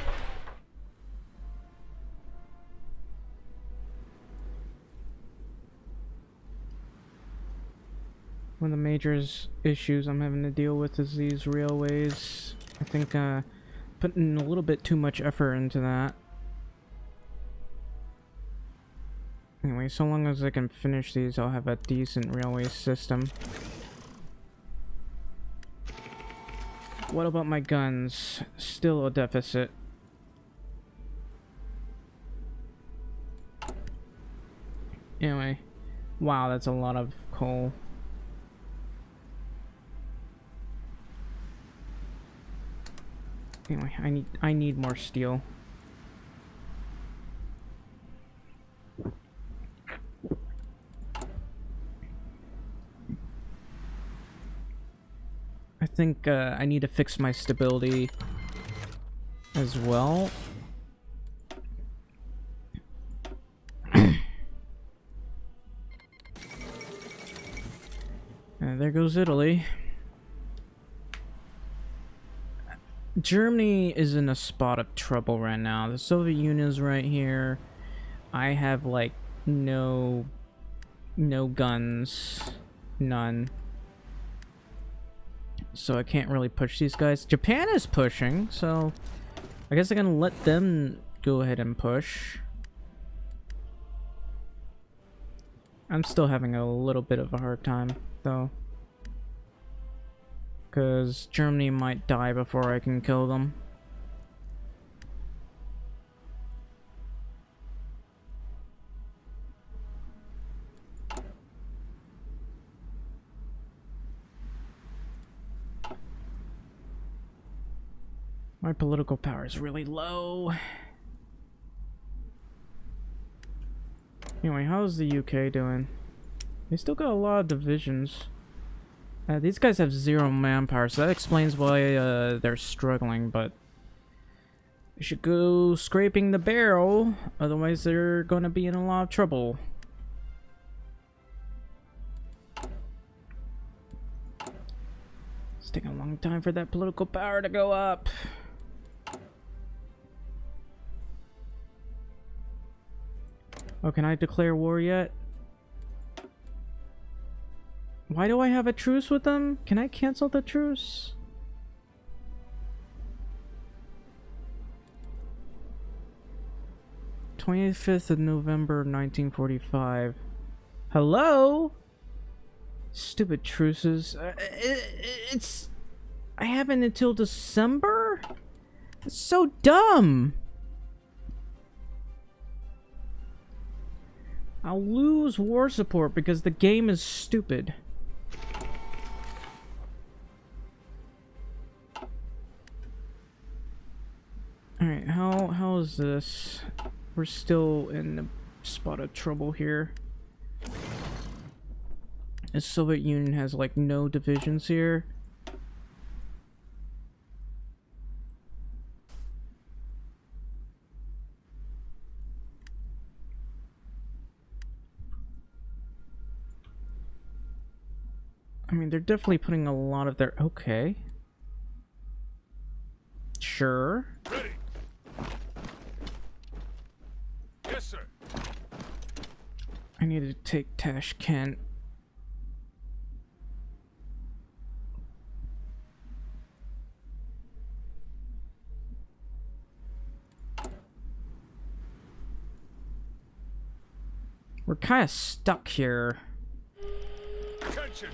One of the major issues I'm having to deal with is these railways. I think putting a little bit too much effort into that. Anyway, so long as I can finish these, I'll have a decent railway system. What about my guns? Still a deficit. Anyway, wow, that's a lot of coal. Anyway, I need more steel. I think I need to fix my stability as well. And there goes Italy. Germany is in a spot of trouble right now. The Soviet Union is right here. I have like no guns, none. So I can't really push these guys. Japan is pushing, so I guess I can let them go ahead and push. I'm still having a little bit of a hard time though, because Germany might die before I can kill them. My political power is really low. Anyway, how's the UK doing? They still got a lot of divisions. These guys have 0 manpower, so that explains why they're struggling, but they should go scraping the barrel, otherwise they're gonna be in a lot of trouble. It's taking a long time for that political power to go up. Oh, can I declare war yet? Why do I have a truce with them? Can I cancel the truce? '25th of November 1945. Hello? Stupid truces. It's... I have it until December? It's so dumb! I'll lose war support because the game is stupid. Alright, how is this? We're still in a spot of trouble here. The Soviet Union has like no divisions here. I mean, they're definitely putting a lot of their... Okay. Sure. Ready. Yes, sir. I need to take Tashkent. We're kind of stuck here. Attention.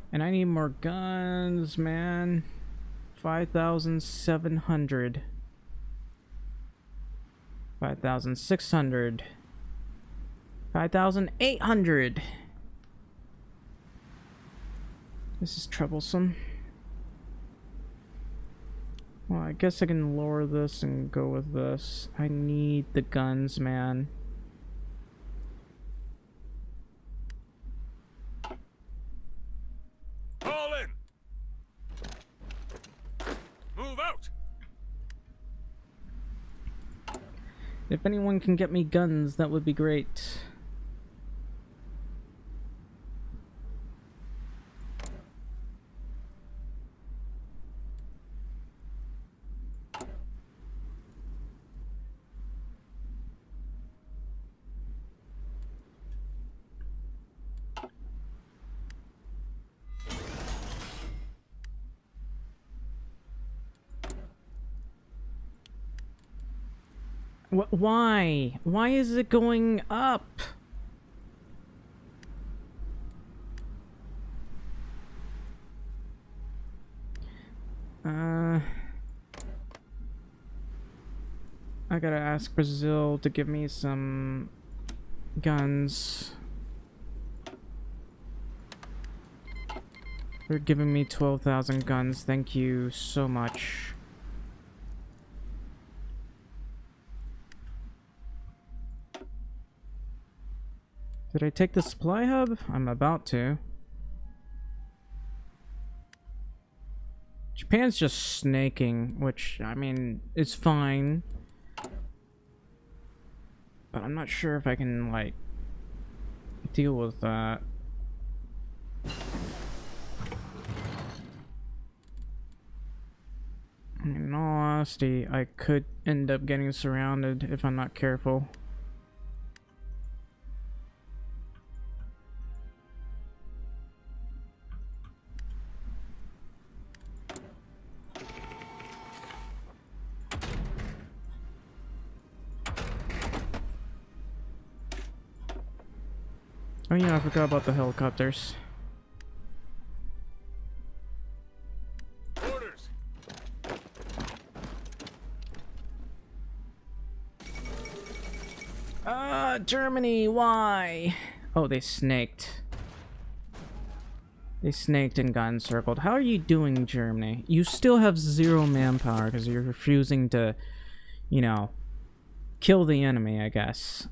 And I need more guns, man. 5,700. 5,600. 5,800. This is troublesome. Well, I guess I can lower this and go with this. I need the guns, man. out! If anyone can get me guns, that would be great. Why? Why is it going up? I gotta ask Brazil to give me some guns. They're giving me 12,000 guns. Thank you so much. Did I take the supply hub? I'm about to. Japan's just snaking, which, I mean, is fine. But I'm not sure if I can, like, deal with that. In all honesty, I could end up getting surrounded if I'm not careful. Oh yeah, I forgot about the helicopters. Orders! Germany, why? Oh, they snaked. They snaked and got encircled. How are you doing, Germany? You still have 0 manpower because you're refusing to, you know, kill the enemy, I guess.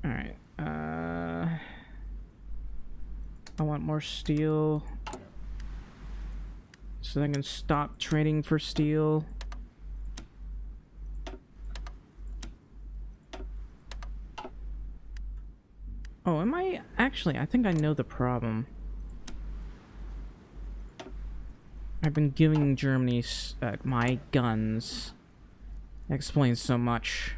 Alright, I want more steel so I can stop trading for steel. Oh, am I? Actually, I think I know the problem. I've been giving Germany my guns. That explains so much.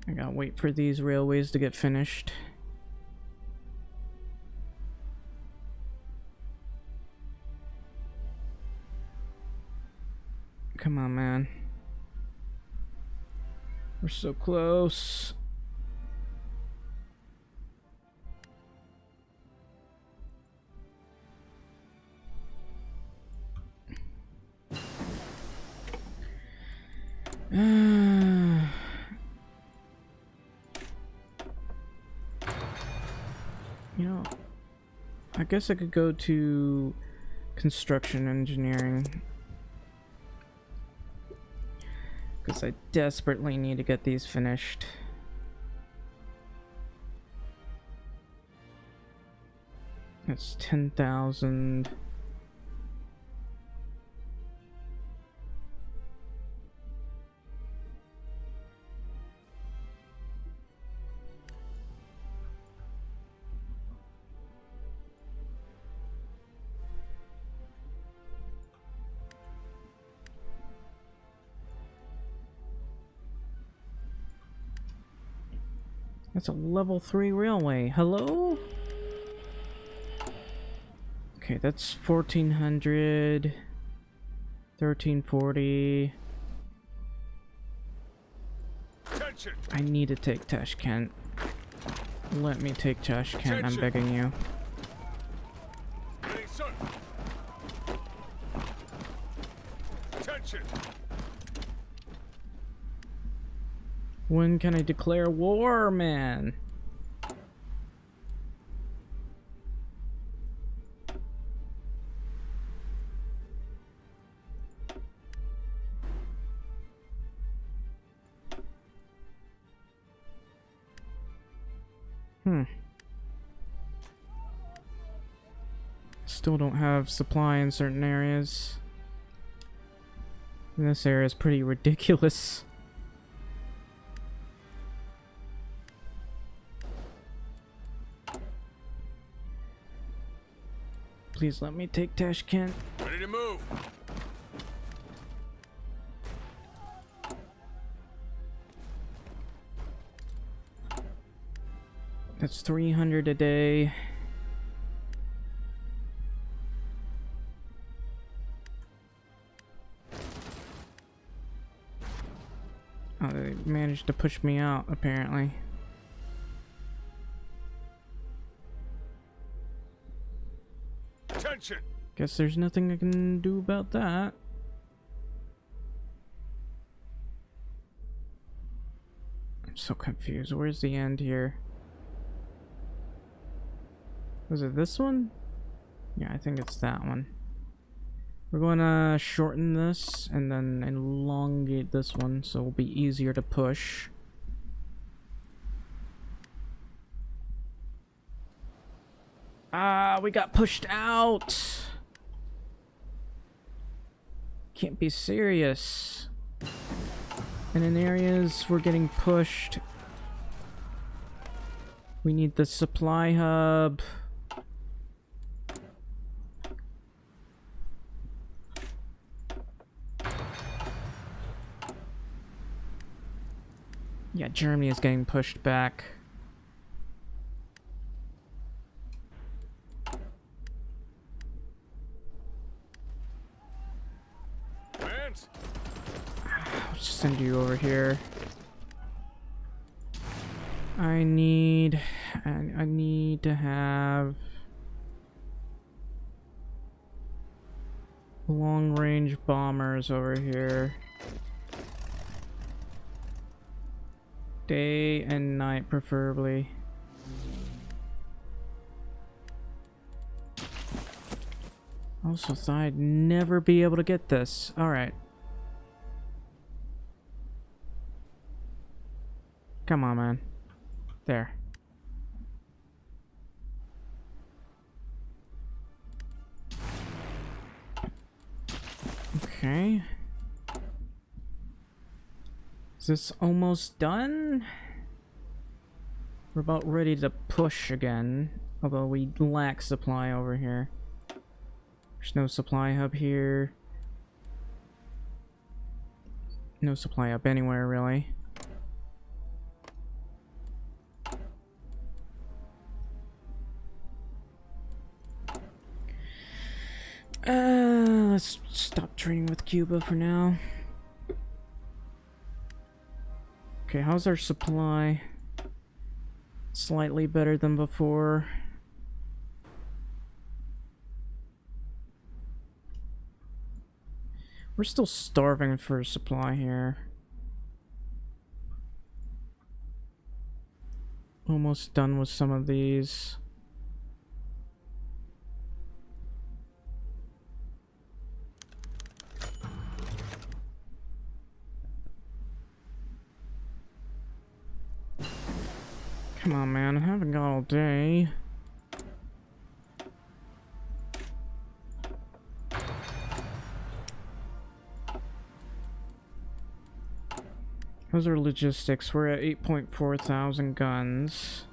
I gotta wait for these railways to get finished. Come on, man. We're so close. You know, I guess I could go to construction engineering. Because I desperately need to get these finished. That's 10,000. That's a level 3 railway. Hello? Okay, that's 1400. 1340. Attention! I need to take Tashkent. Let me take Tashkent, I'm begging you. Ready, sir. Attention! When can I declare war, man? Still don't have supply in certain areas. And this area is pretty ridiculous. Please let me take Tashkent. Ready to move! That's 300 a day. Oh, they managed to push me out, apparently. Attention! Guess there's nothing I can do about that. I'm so confused. Where's the end here? Was it this one? Yeah, I think it's that one. We're going to shorten this and then elongate this one so it'll be easier to push. Ah, we got pushed out! Can't be serious. And in areas we're getting pushed. We need the supply hub. Yeah, Germany is getting pushed back. Hands! I'll just send you over here. I need to have long-range bombers over here. Day and night, preferably. Also thought I'd never be able to get this. Alright. Come on, man. There. Okay. Is this almost done? We're about ready to push again, although we lack supply over here. There's no supply hub here. No supply hub anywhere, really. Let's stop trading with Cuba for now. Okay, how's our supply? Slightly better than before. We're still starving for supply here. Almost done with some of these. Come on, man. I haven't got all day. How's our logistics? We're at 8.4 thousand guns.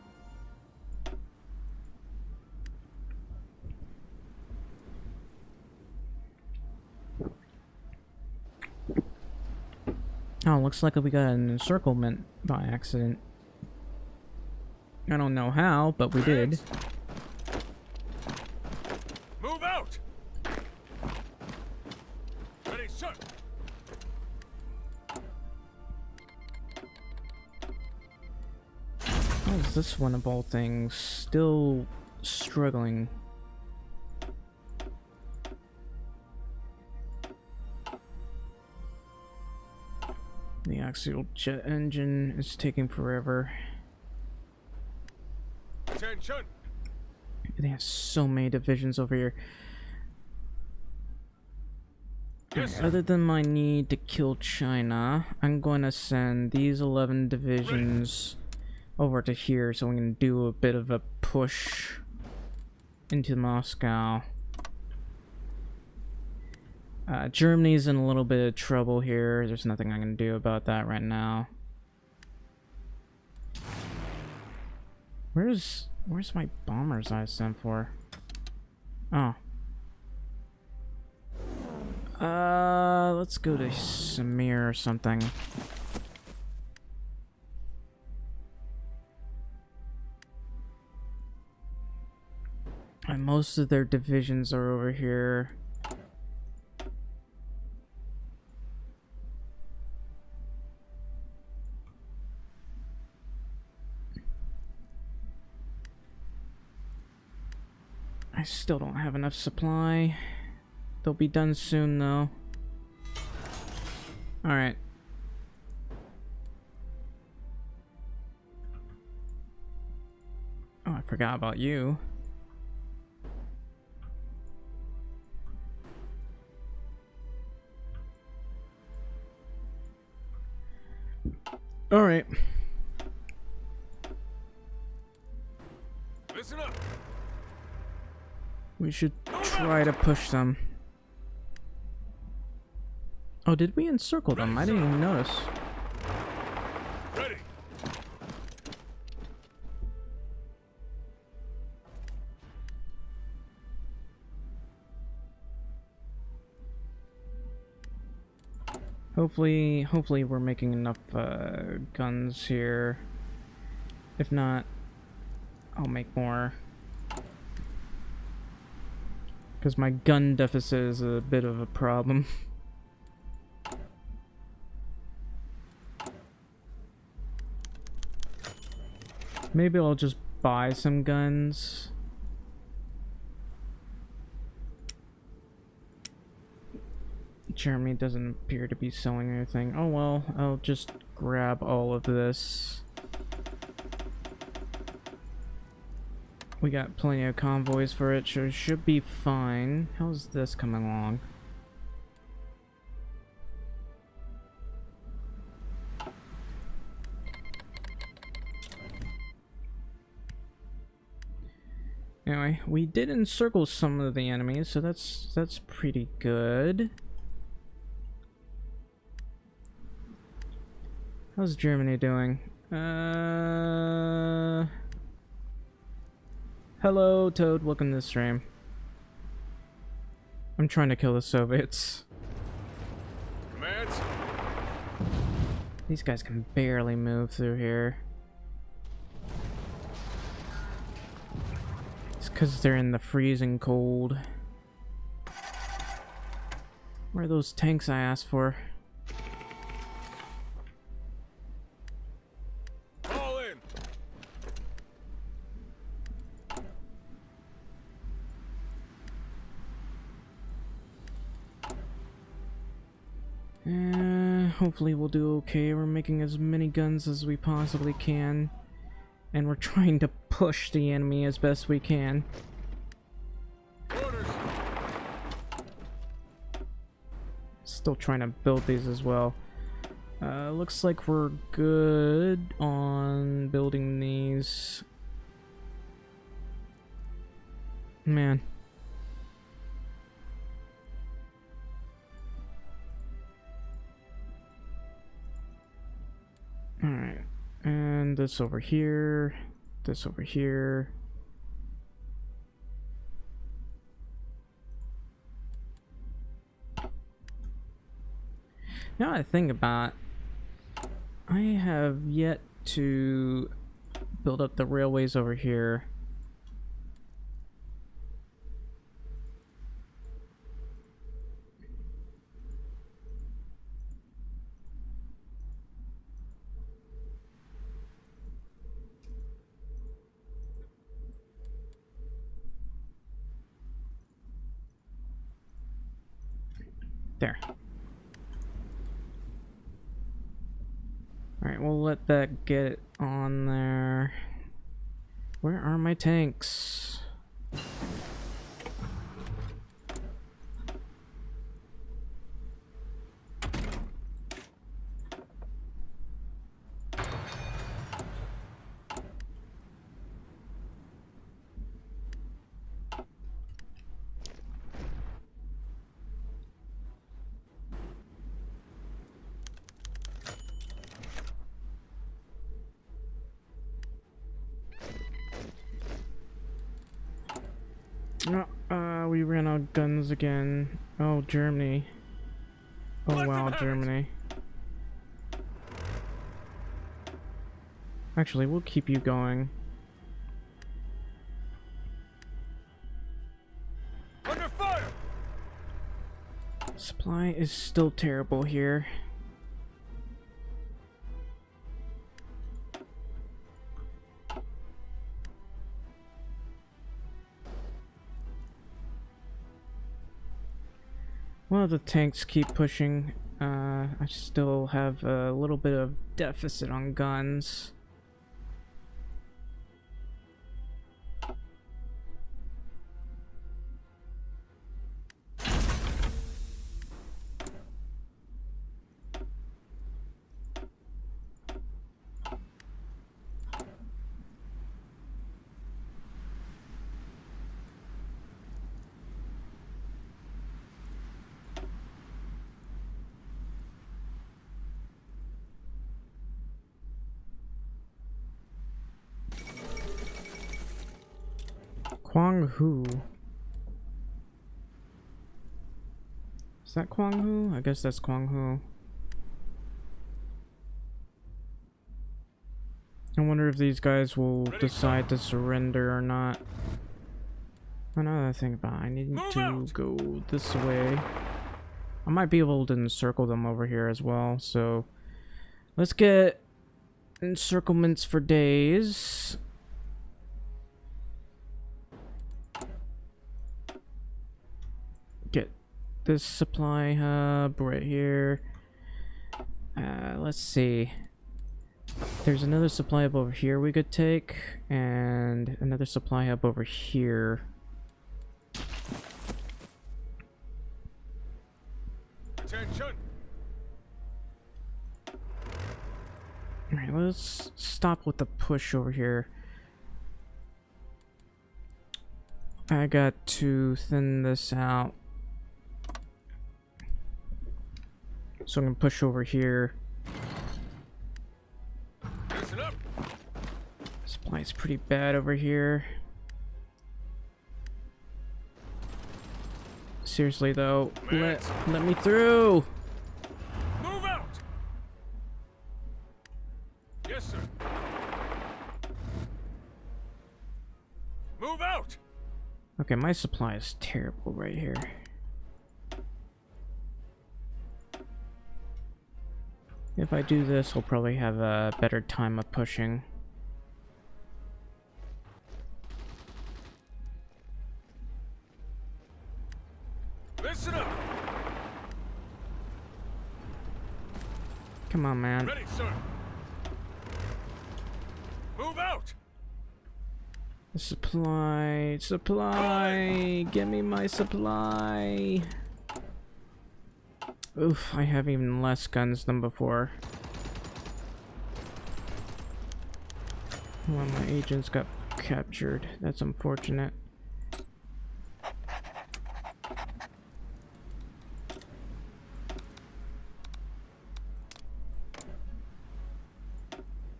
Oh, looks like we got an encirclement by accident. I don't know how, but we did. Move out! Ready, sir! How is this one of all things still struggling? axial jet engine is taking forever. Attention. They have so many divisions over here. Yes, sir. Other than my need to kill China, I'm going to send these 11 divisions over to here so we can do a bit of a push into Moscow. Germany's in a little bit of trouble here. There's nothing I can do about that right now. Where's my bombers I sent for? Oh. Let's go to Samir or something. And most of their divisions are over here. I still don't have enough supply. They'll be done soon though. Alright. Oh, I forgot about you. Alright. Listen up. We should try to push them. Oh, did we encircle them? I didn't even notice. Ready. Hopefully we're making enough guns here. If not, I'll make more. Because my gun deficit is a bit of a problem. Maybe I'll just buy some guns. Germany doesn't appear to be selling anything. Oh well, I'll just grab all of this. We got plenty of convoys for it, so it should be fine. How's this coming along? Anyway, we did encircle some of the enemies, so that's pretty good. How's Germany doing? Hello, Toad. Welcome to the stream. I'm trying to kill the Soviets. Commands. These guys can barely move through here. It's because they're in the freezing cold. Where are those tanks I asked for? Fall in. Hopefully we'll do okay. We're making as many guns as we possibly can. And we're trying to push the enemy as best we can. Orders. Still trying to build these as well. Looks like we're good on building these. Man. Alright. And this over here. This over here. Now I think about it, I have yet to build up the railways over here. There. Alright, we'll let that get on there. Where are my tanks? No, we ran out of guns again. Oh, Germany. Oh, Let wow, them have it. Germany. Actually, we'll keep you going. Under fire! Supply is still terrible here. Well, the tanks keep pushing. I still have a little bit of deficit on guns. Kwang Hu. Is that Kwang Hu? I guess that's Kwang Hu. I wonder if these guys will decide to surrender or not. Another thing about I need Move to out! go this way. I might be able to encircle them over here as well, so let's get encirclements for days. Get this supply hub right here. Let's see. There's another supply hub over here we could take, and another supply hub over here. Attention! Alright, let's stop with the push over here. I got to thin this out. So I'm gonna push over here. Listen up! Supply's pretty bad over here. Seriously though, let me through! Move out! Yes, sir. Move out! Okay, my supply is terrible right here. If I do this, I'll probably have a better time of pushing. Listen up! Come on, man. Ready, sir. Move out! Supply, supply, give me my supply. Oof, I have even less guns than before. Well, my agents got captured. That's unfortunate.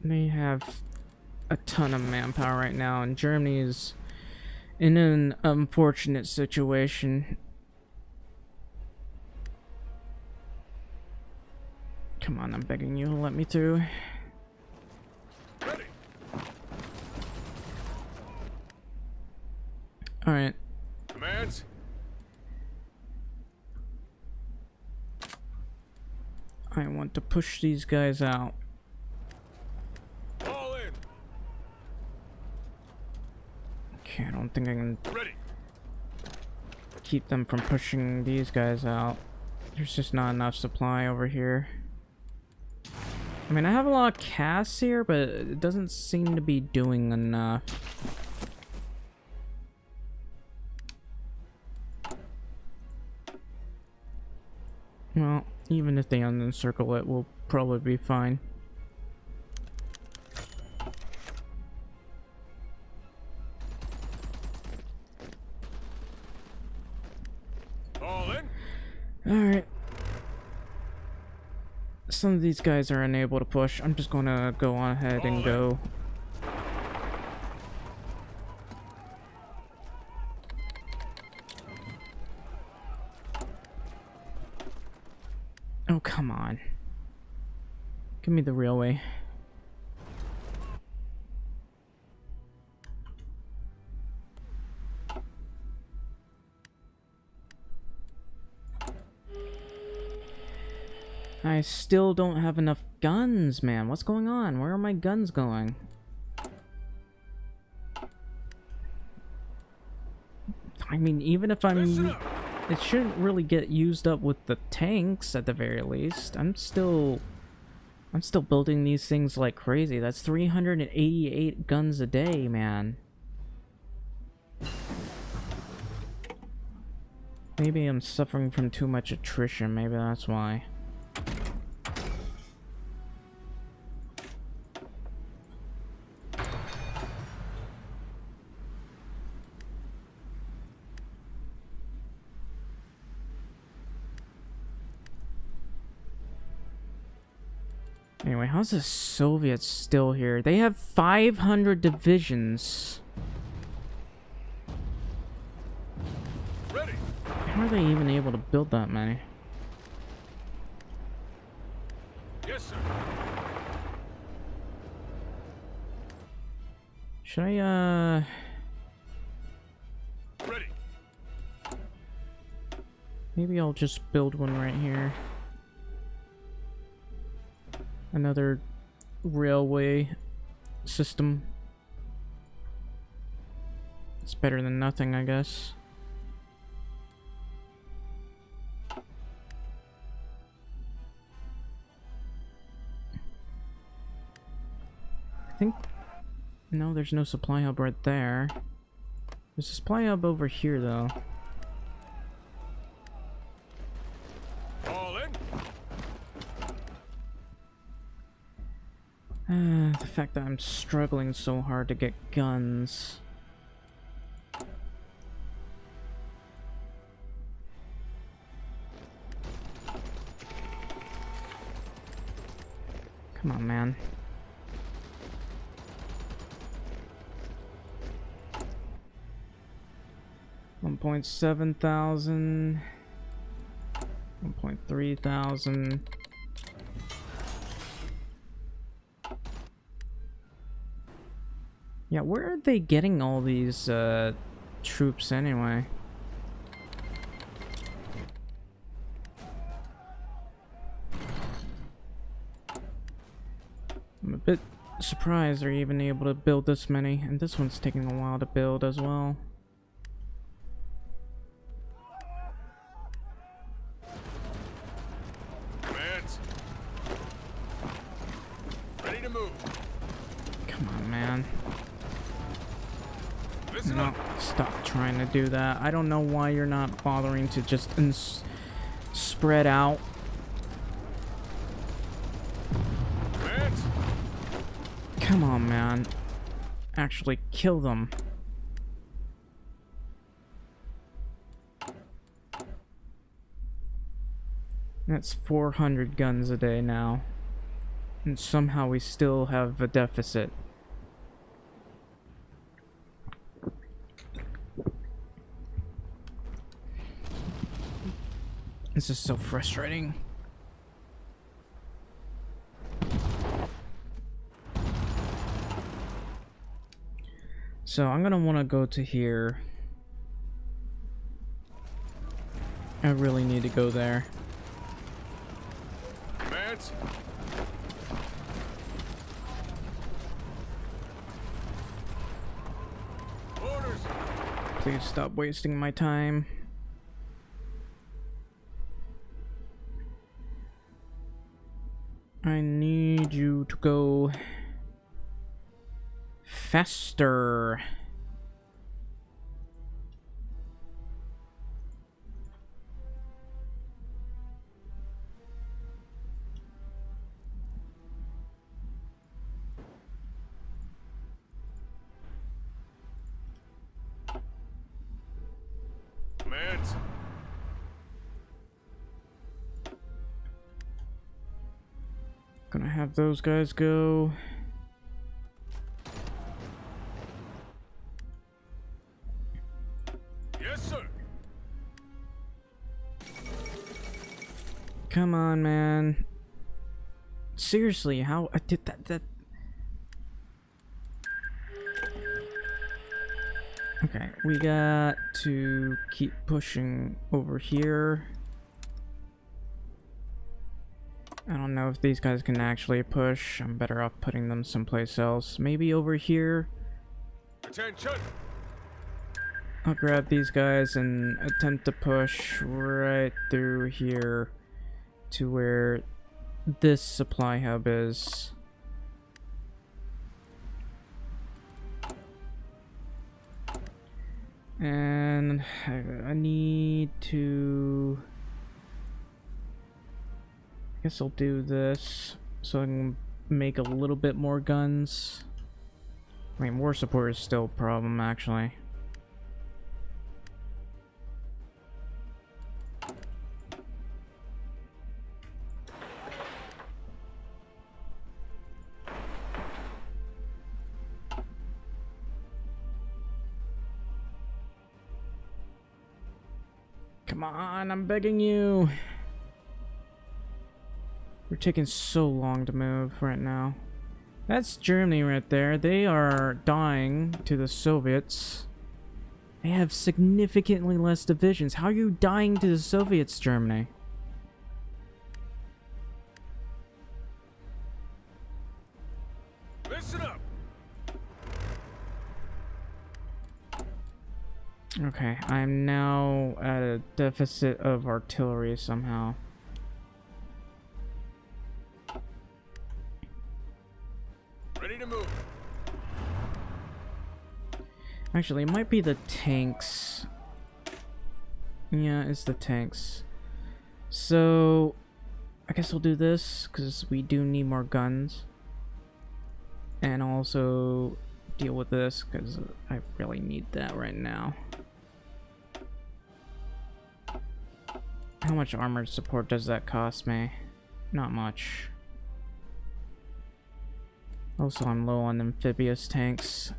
They have a ton of manpower right now, and Germany is in an unfortunate situation. Come on, I'm begging you, let me through. Ready! Alright, Commands? I want to push these guys out. All in! Okay, I don't think I can Ready! keep them from pushing these guys out. There's just not enough supply over here. I mean, I have a lot of casts here, but it doesn't seem to be doing enough. Well, even if they unencircle it, we'll probably be fine. All in. Alright. Some of these guys are unable to push. I'm just gonna go on ahead and go. Oh, come on. Give me the railway. I still don't have enough guns, man. What's going on? Where are my guns going? I mean, even if I'm... It shouldn't really get used up with the tanks, at the very least. I'm still building these things like crazy. That's 388 guns a day, man. Maybe I'm suffering from too much attrition. Maybe that's why. Anyway, how's the Soviets still here? They have 500 divisions. Ready. How are they even able to build that many? Yes, sir. Should I, Ready. maybe I'll just build one right here. Another railway system. It's better than nothing, I guess. I think... No, there's no supply hub right there. There's a supply hub over here, though. All in. The fact that I'm struggling so hard to get guns. Come on, man. $1.7 thousand. 1.3 thousand. Yeah, where are they getting all these troops anyway? I'm a bit surprised they're even able to build this many, and this one's taking a while to build as well. Commands. Ready to move. Come on, man. Listen No, up. stop trying to do that. I don't know why you're not bothering to just spread out. Commands. Come on, man. Actually kill them. That's 400 guns a day now. And somehow we still have a deficit. This is so frustrating. So I'm gonna want to go to here. I really need to go there. Commands. Orders. Please stop wasting my time. I need need you to go faster. Commands. Gonna have those guys go. Yes, sir. Come on, man. Seriously, how I did that? Okay, we got to keep pushing over here. I don't know if these guys can actually push. I'm better off putting them someplace else. Maybe over here. Attention. I'll grab these guys and attempt to push right through here to where this supply hub is. And I need to... I guess I'll do this so I can make a little bit more guns. I mean, war support is still a problem, actually. Come on, I'm begging you. We're taking so long to move right now. That's Germany right there. They are dying to the Soviets. They have significantly less divisions. How are you dying to the Soviets, Germany? Listen up. Okay, I'm now at a deficit of artillery somehow. Ready to move. Actually, it might be the tanks. Yeah, it's the tanks. So, I guess we'll do this, because we do need more guns. And also deal with this, because I really need that right now. How much armored support does that cost me? Not much. Also, I'm low on amphibious tanks.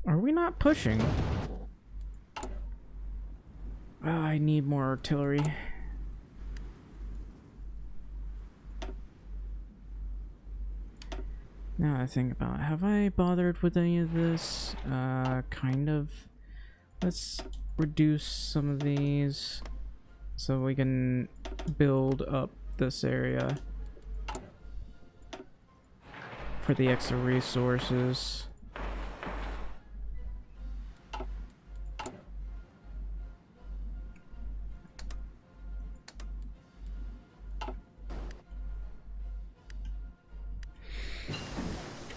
Are we not pushing? Oh, I need more artillery. Now I think about it, have I bothered with any of this? Kind of. Let's reduce some of these so we can build up this area for the extra resources.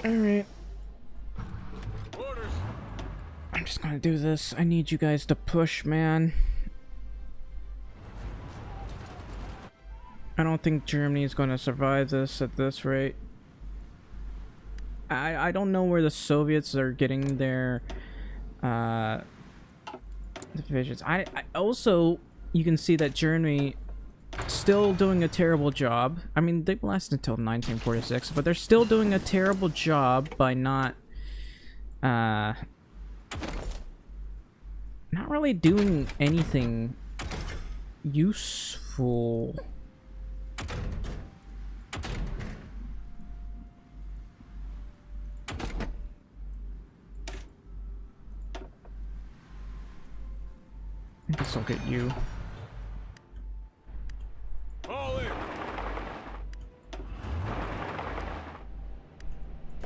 Alright. Orders. I'm just gonna do this. I need you guys to push, man. I don't think Germany is gonna survive this at this rate. I don't know where the Soviets are getting their divisions. I also, you can see that Germany still doing a terrible job. I mean, they lasted until 1946, but they're still doing a terrible job by not really doing anything useful. I guess I'll get you. Fall in.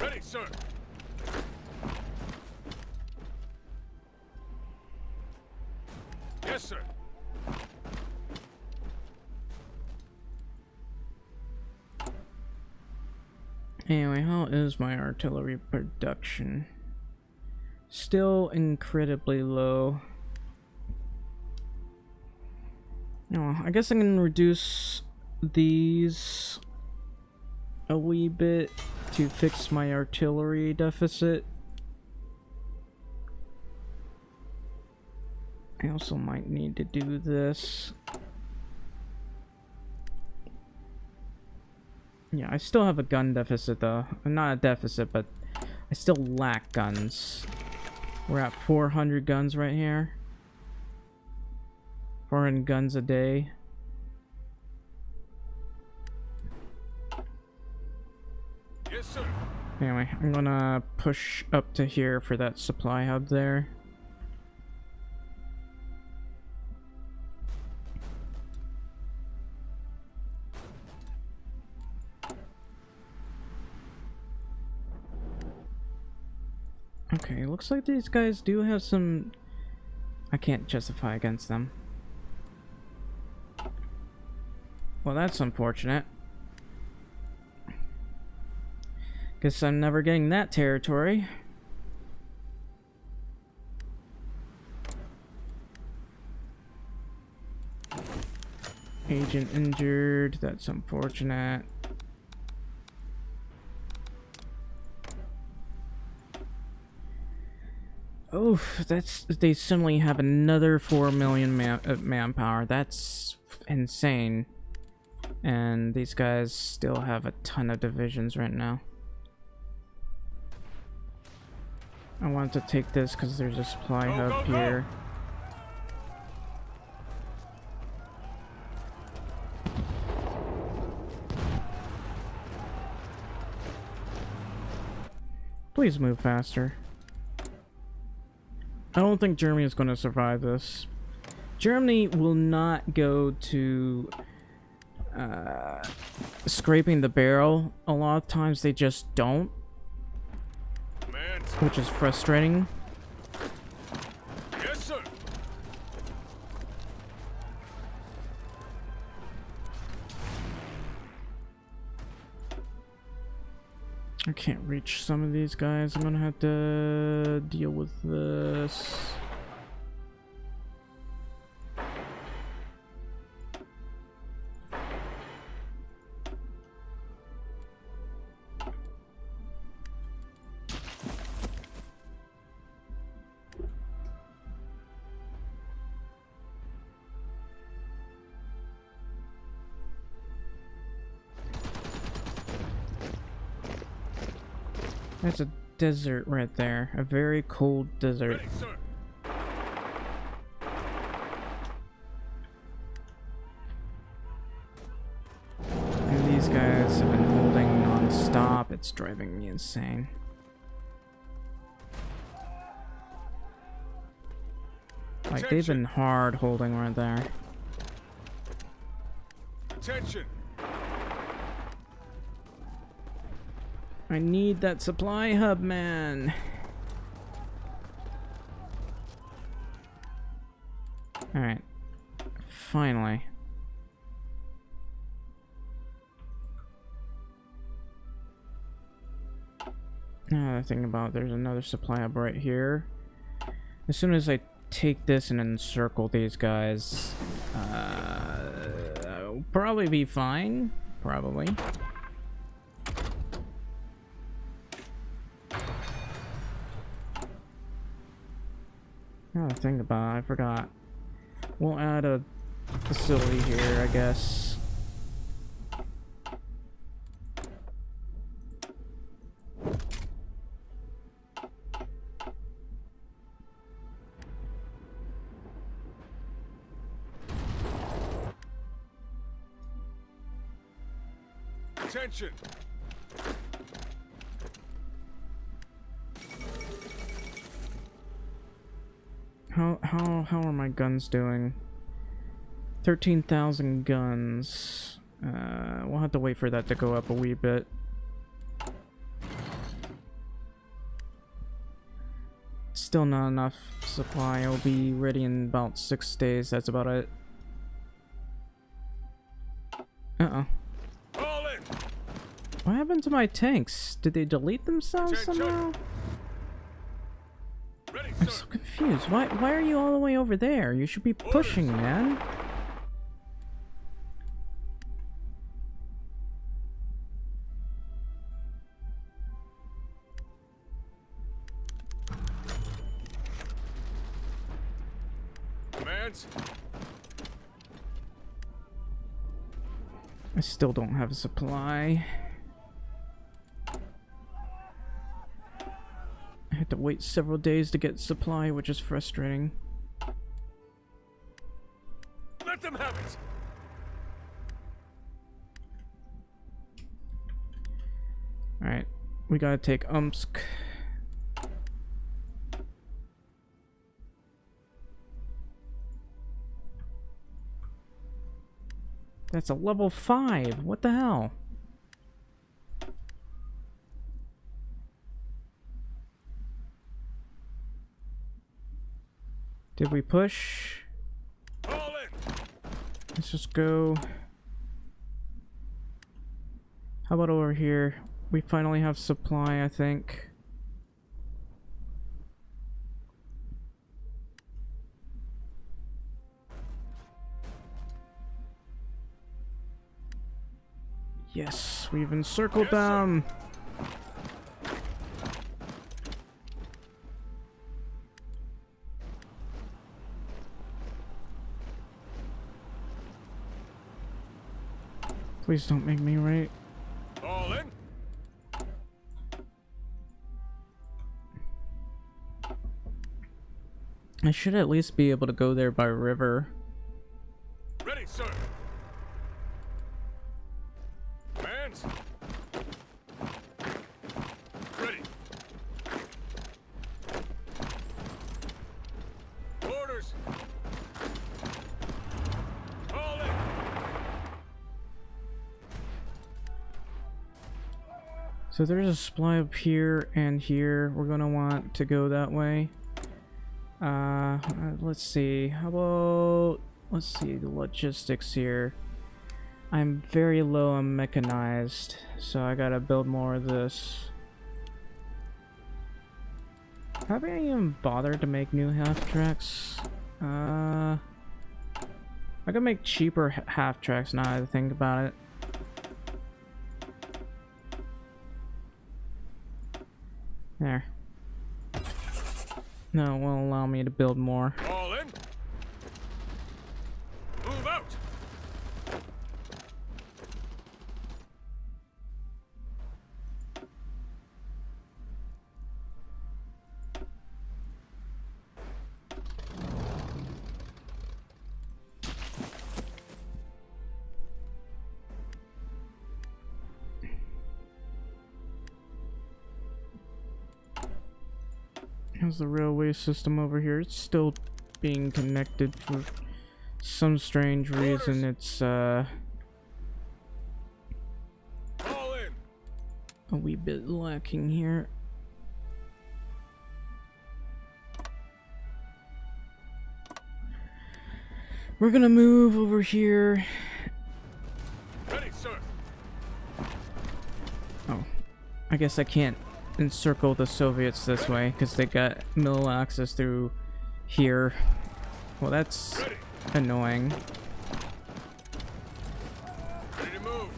Ready, sir. Yes, sir. Anyway, how is my artillery production? Still incredibly low. Oh, I guess I can reduce these a wee bit to fix my artillery deficit. I also might need to do this. Yeah, I still have a gun deficit though. Not a deficit, but I still lack guns. We're at 400 guns right here. 400 guns a day. Yes, sir. Anyway, I'm gonna push up to here for that supply hub there. Okay, looks like these guys do have some... I can't justify against them. Well, that's unfortunate. Guess I'm never getting that territory. Agent injured, that's unfortunate. Oh, they suddenly have another 4 million manpower. That's insane. And these guys still have a ton of divisions right now. I want to take this because there's a supply hub here. Please move faster. I don't think Germany is going to survive this. Germany will not go to scraping the barrel. A lot of times they just don't, which is frustrating. Yes, sir. I can't reach some of these guys. I'm gonna have to deal with this. That's a desert right there. A very cold desert. Ready, sir. And these guys have been holding non-stop. It's driving me insane. Like, they've been hard holding right there. Attention. I need that supply hub, man. Alright. Finally. Another thing about there's another supply hub right here. As soon as I take this and encircle these guys, I'll probably be fine. Probably. Another thing about it, I forgot. We'll add a facility here, I guess. Attention. How are my guns doing? 13,000 guns. We'll have to wait for that to go up a wee bit. Still not enough supply. It'll be ready in about 6 days. That's about it. Uh-oh. All in. What happened to my tanks? Did they delete themselves Attention. somehow? Ready, I'm sir. so confused. Why are you all the way over there? You should be pushing, man. Commands. I still don't have a supply. I had to wait several days to get supply, which is frustrating. Let them have it. Alright, we gotta take Umsk. That's a level 5. What the hell? Did we push? All in. Let's just go. How about over here? We finally have supply, I think. Yes, we've encircled Yes, sir. them. Please don't make me right. All in. I should at least be able to go there by river. Ready, sir. Commands. Ready. Orders. All in. So there's a supply up here and here. We're gonna want to go that way. Let's see. How about, let's see the logistics here. I'm very low on mechanized, so I gotta build more of this. Have I even bothered to make new half tracks? I can make cheaper half tracks now that I think about it. There. No, it won't allow me to build more. All in. Move out. How's the railway system over here? It's still being connected for some strange reason. It's All in. a wee bit lacking here. We're gonna move over here. Ready, sir. Oh, I guess I can't encircle the Soviets this way because they got middle access through here. Well, that's Ready. annoying. Ready to move.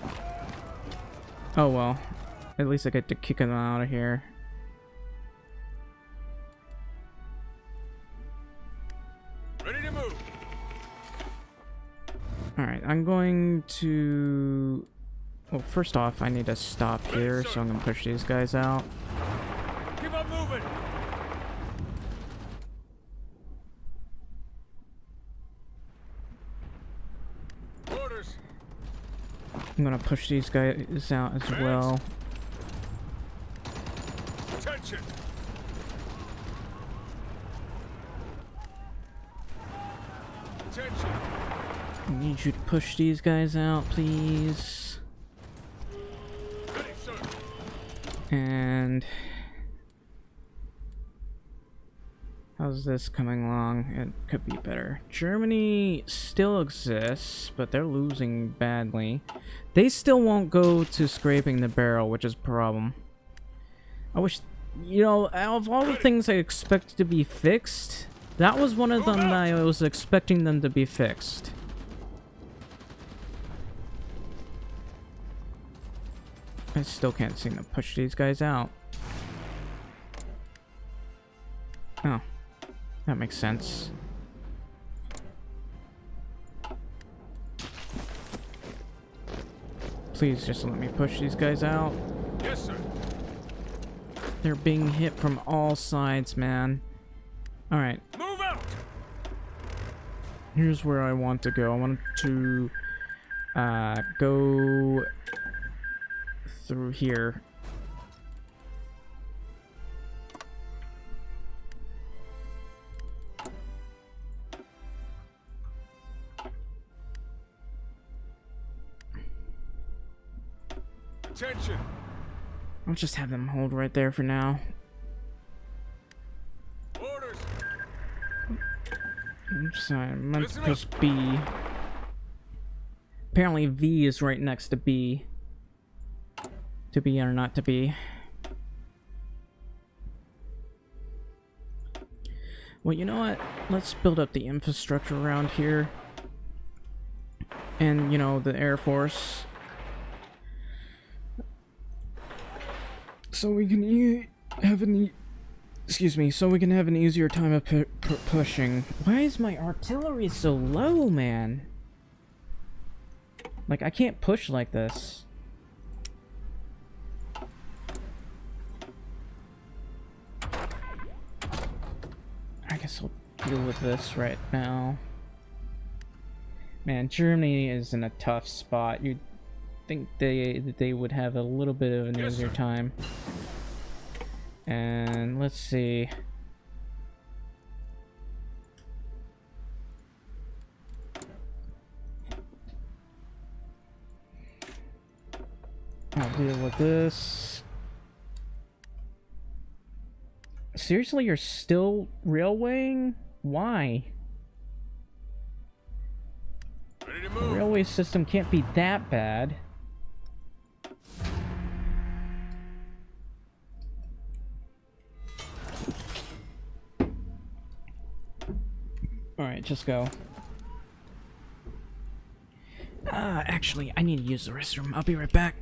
Oh well, at least I get to kick them out of here. Ready to move. Alright, I'm going to... Well, first off, I need to stop here, so I'm gonna push these guys out. Keep on moving. Orders. I'm gonna push these guys out as well. Attention. Attention. I need you to push these guys out, please. Ready, sir. And how's this coming along? It could be better. Germany still exists, but they're losing badly. They still won't go to scraping the barrel, which is a problem. I wish, you know, out of all the things I expected to be fixed, that was one of them that I was expecting them to be fixed. I still can't seem to push these guys out. Oh, that makes sense. Please just let me push these guys out. Yes, sir. They're being hit from all sides, man. Alright, Move out. here's where I want to go. I want to go through here. Attention. I'll just have them hold right there for now. Orders. Oops, I meant to Listen press B. Apparently V is right next to B. To be or not to be. Well, you know what? Let's build up the infrastructure around here. And, you know, the Air Force. So we can have an so we can have an easier time of pushing. Why is my artillery so low, man? Like, I can't push like this. I guess I'll deal with this right now. Man, Germany is in a tough spot. You'd think they would have a little bit of an easier time. And let's see. I'll deal with this. Seriously, you're still railwaying? Why? Ready to The move. railway system can't be that bad. Alright, just go. Actually, I need to use the restroom. I'll be right back.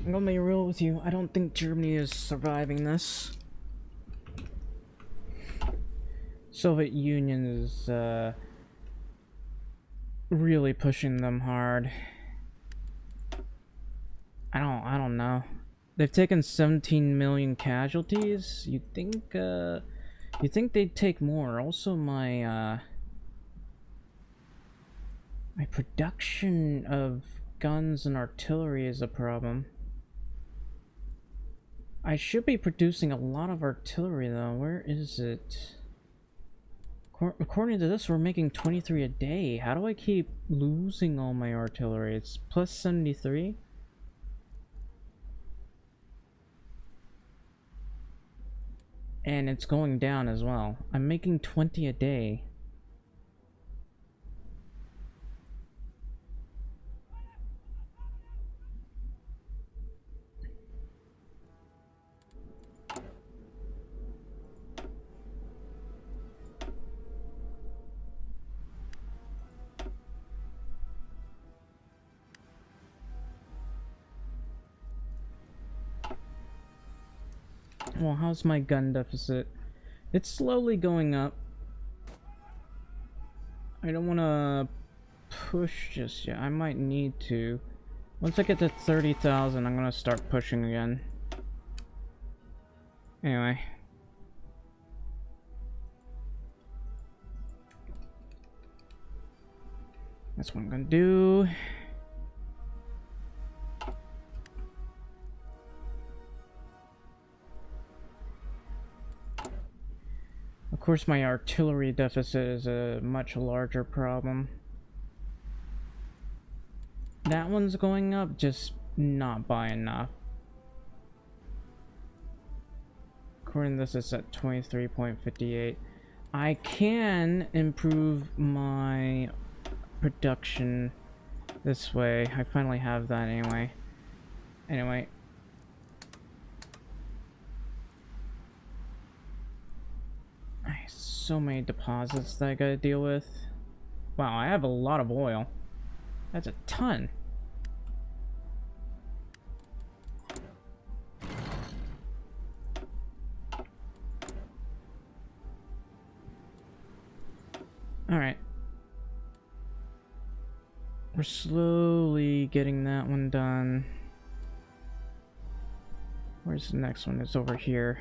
I'm gonna be real with you. I don't think Germany is surviving this. Soviet Union is really pushing them hard. I don't know. They've taken 17 million casualties. You'd think they'd take more. Also, my production of guns and artillery is a problem. I should be producing a lot of artillery though. Where is it? According to this, we're making 23 a day. How do I keep losing all my artillery? It's plus 73. And it's going down as well. I'm making 20 a day. Well, how's my gun deficit? It's slowly going up. I don't want to push just yet. I might need to. Once I get to 30,000, I'm going to start pushing again. Anyway. That's what I'm going to do. Of course, my artillery deficit is a much larger problem. That one's going up, just not by enough. According to this, it's at 23.58. I can improve my production this way. I finally have that anyway. Anyway. So many deposits that I gotta deal with. Wow, I have a lot of oil. That's a ton. Alright. We're slowly getting that one done. Where's the next one? It's over here.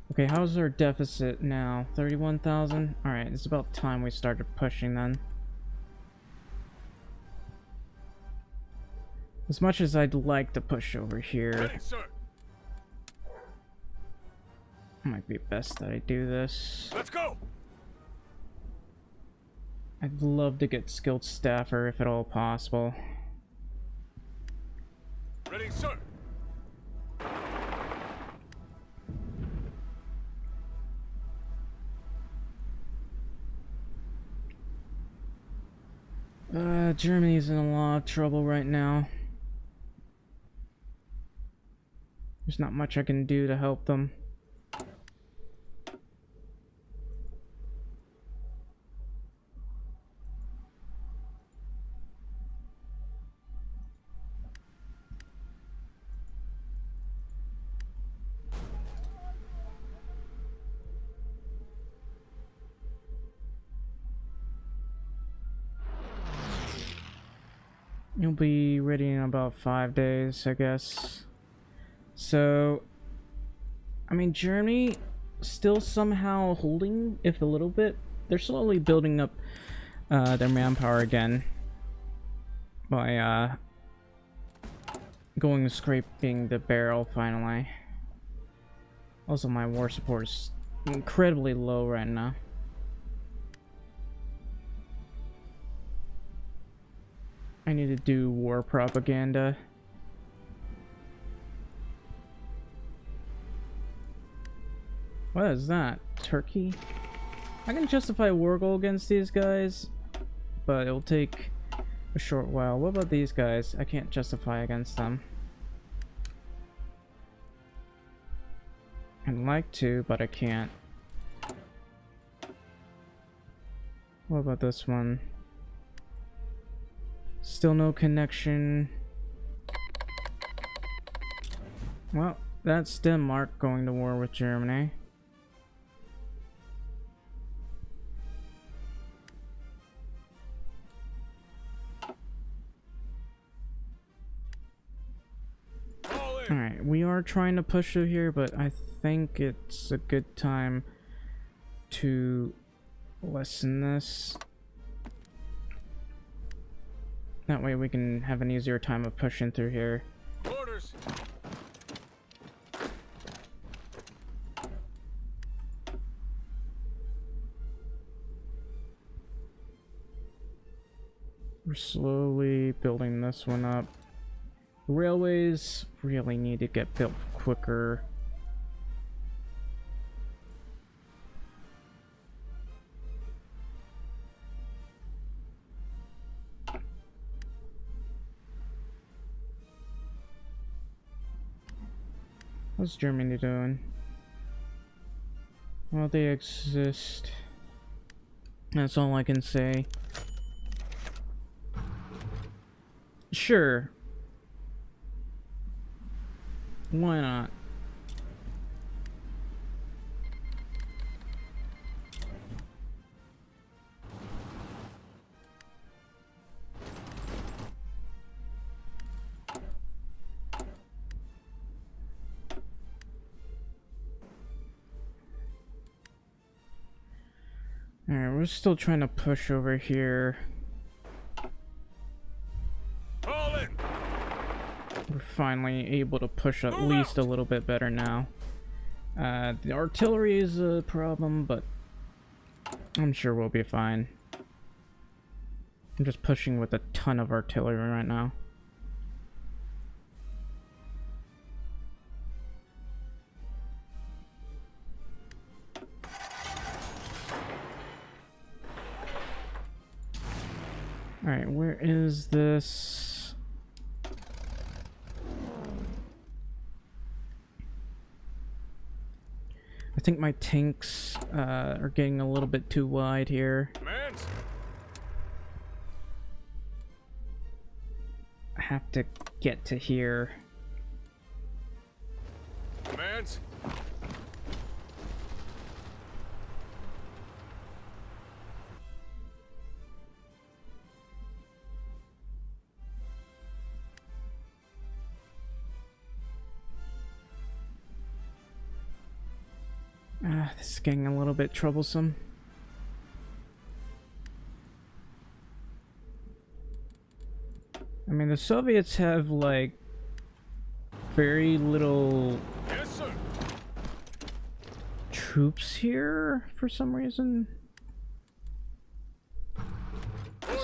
Okay, how's our deficit now? 31,000? Alright, it's about time we started pushing then. As much as I'd like to push over here, Ready, sir. it might be best that I do this. Let's go. I'd love to get skilled staffer if at all possible. Ready, sir. Germany's in a lot of trouble right now. There's not much I can do to help them. You'll be ready in about 5 days, I guess. So, I mean, Germany still somehow holding, if a little bit. They're slowly building up their manpower again by going and scraping the barrel finally. Also, my war support is incredibly low right now. I need to do war propaganda. What is that? Turkey? I can justify a war goal against these guys, but it'll take a short while. What about these guys? I can't justify against them. I'd like to, but I can't. What about this one? Still no connection. Well, that's Denmark going to war with Germany. Fall in. Alright, we are trying to push through here, but I think it's a good time to lessen this. That way we can have an easier time of pushing through here. Orders. We're slowly building this one up. Railways really need to get built quicker. What's Germany doing? Well, they exist. That's all I can say. Sure. Why not? Alright, we're still trying to push over here. Fall in. We're finally able to push at least a little bit better now. The artillery is a problem, but I'm sure we'll be fine. I'm just pushing with a ton of artillery right now. Alright, where is this? I think my tanks are getting a little bit too wide here. Commands. I have to get to here. Commands. This is getting a little bit troublesome. I mean, the Soviets have, like, very little Yes, sir. troops here for some reason.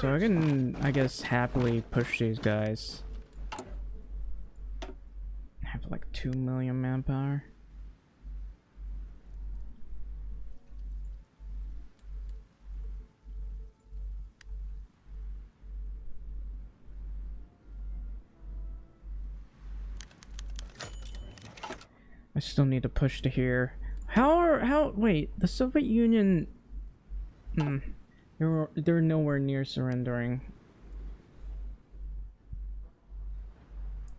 So I can, I guess, happily push these guys. I have like 2 million manpower. I still need to push to here. Wait, the Soviet Union, they're nowhere near surrendering.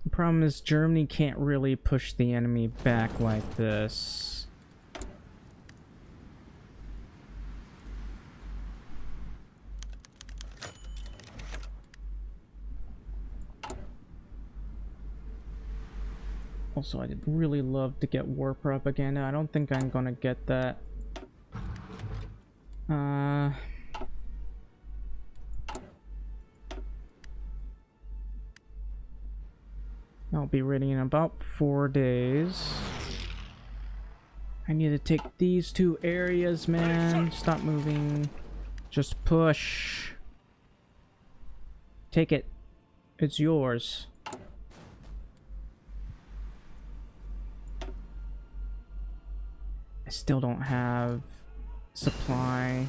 The problem is Germany can't really push the enemy back like this. Also, I'd really love to get war propaganda. I don't think I'm gonna get that. I'll be ready in about 4 days. I need to take these 2 areas, man. Stop moving. Just push. Take it. It's yours. I still don't have supply.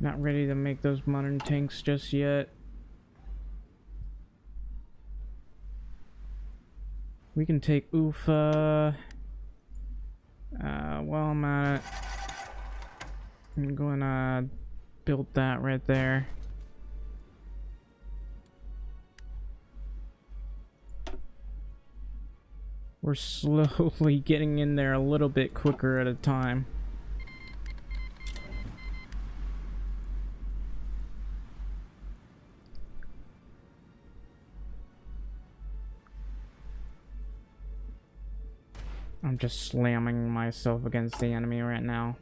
Not ready to make those modern tanks just yet. We can take Ufa. While I'm at it, I'm gonna build that right there. We're slowly getting in there a little bit quicker at a time. I'm just slamming myself against the enemy right now.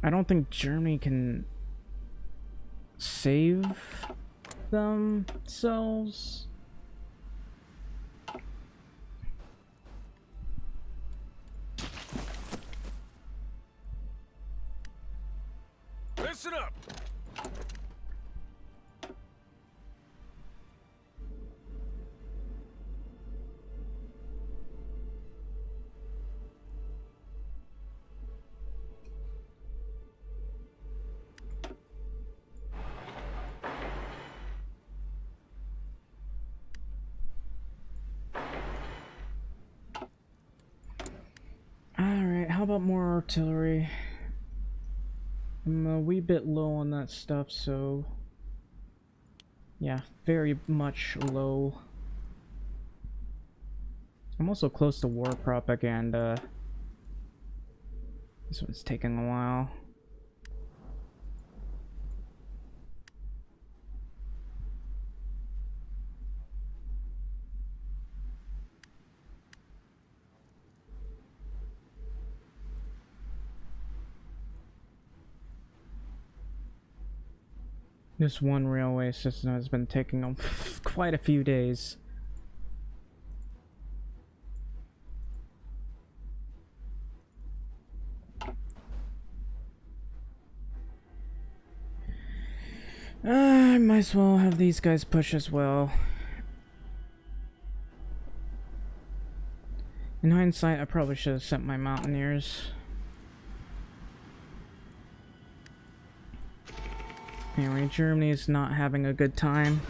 I don't think Germany can save themselves. Listen up. Alright, how about more artillery? I'm a wee bit low on that stuff, so... yeah, very much low. I'm also close to war propaganda. This one's taking a while. This one railway system has been taking quite a few days. I might as well have these guys push as well. In hindsight, I probably should have sent my mountaineers. Anyway, Germany's not having a good time.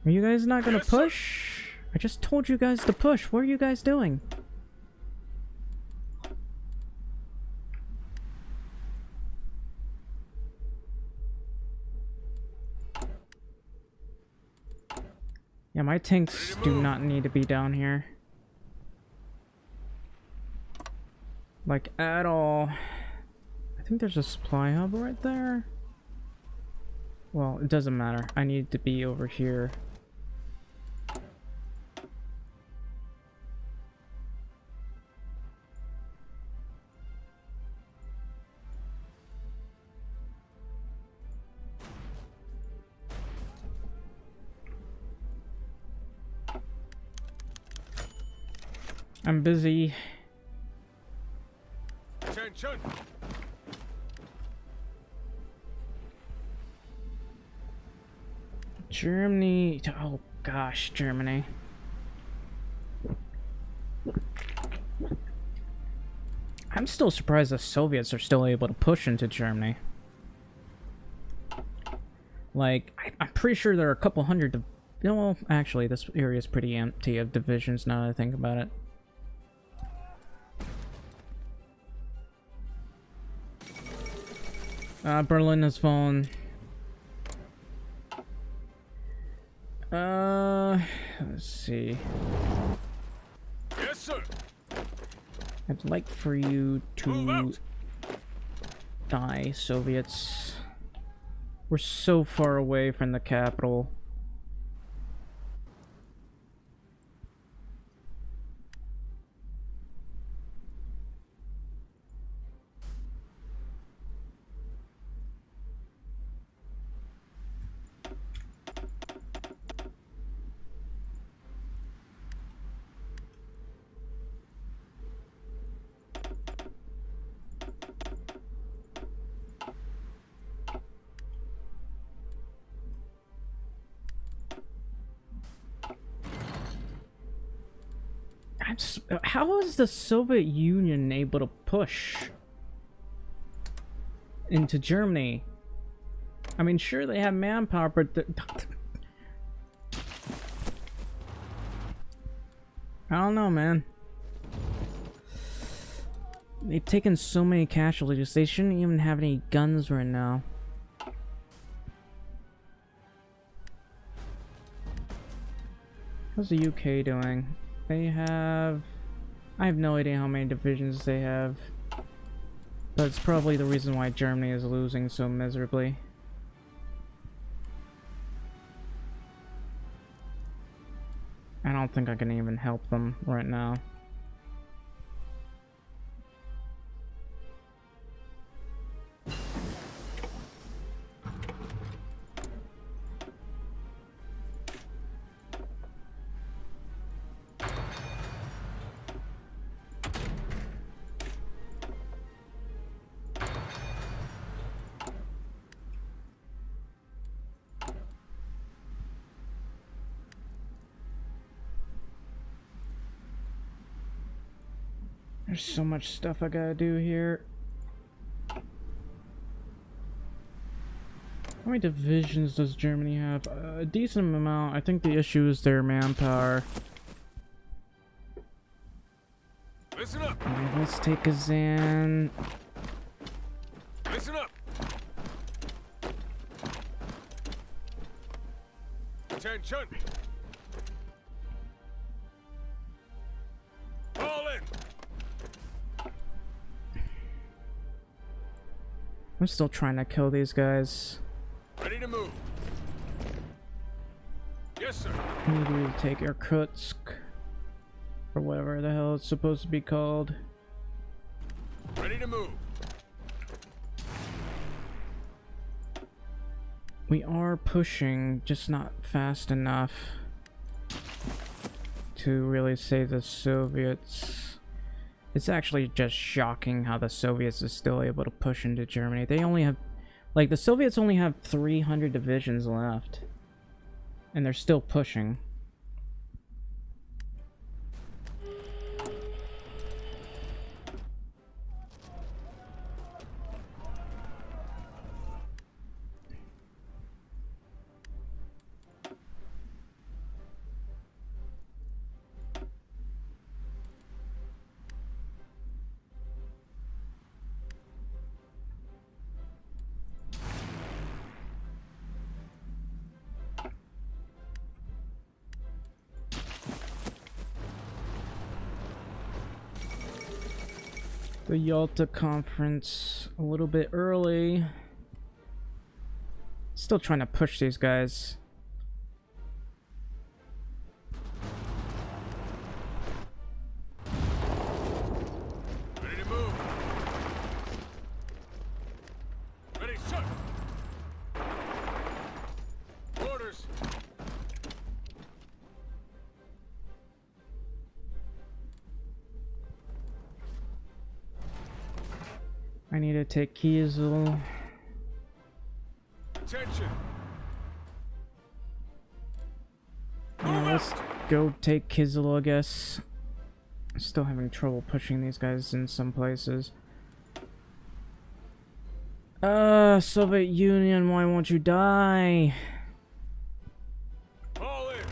Are you guys not gonna push? I just told you guys to push. What are you guys doing? Yeah, my tanks do not need to be down here. Like, at all. I think there's a supply hub right there. Well, it doesn't matter. I need to be over here. I'm busy. Attention. Germany. Oh gosh, Germany. I'm still surprised the Soviets are still able to push into Germany. Like, I'm pretty sure there are a couple hundred. Well, actually, this area is pretty empty of divisions now that I think about it. Berlin has fallen. Let's see. Yes, sir. I'd like for you Move to out. die, Soviets. We're so far away from the capital. How is the Soviet Union able to push into Germany? I mean, sure, they have manpower, but I don't know, man. They've taken so many casualties. They shouldn't even have any guns right now. How's the UK doing? They have... I have no idea how many divisions they have. But it's probably the reason why Germany is losing so miserably. I don't think I can even help them right now. There's so much stuff I gotta do here. How many divisions does Germany have? A decent amount. I think the issue is their manpower. Listen up. Alright, let's take Kazan. Listen up. Attention. Fall in. I'm still trying to kill these guys. Ready to move. Yes, sir. We need to take Irkutsk. Or whatever the hell it's supposed to be called. Ready to move. We are pushing, just not fast enough to really save the Soviets. It's actually just shocking how the Soviets are still able to push into Germany. They only have, like, the Soviets only have 300 divisions left. And they're still pushing. The Yalta conference a little bit early. Still trying to push these guys. Ready to move. Ready, sir. Orders. I need to take Kiesel. Attention. Yeah, let's go take Kiesel, I guess. Still having trouble pushing these guys in some places. Soviet Union, why won't you die? Fall in.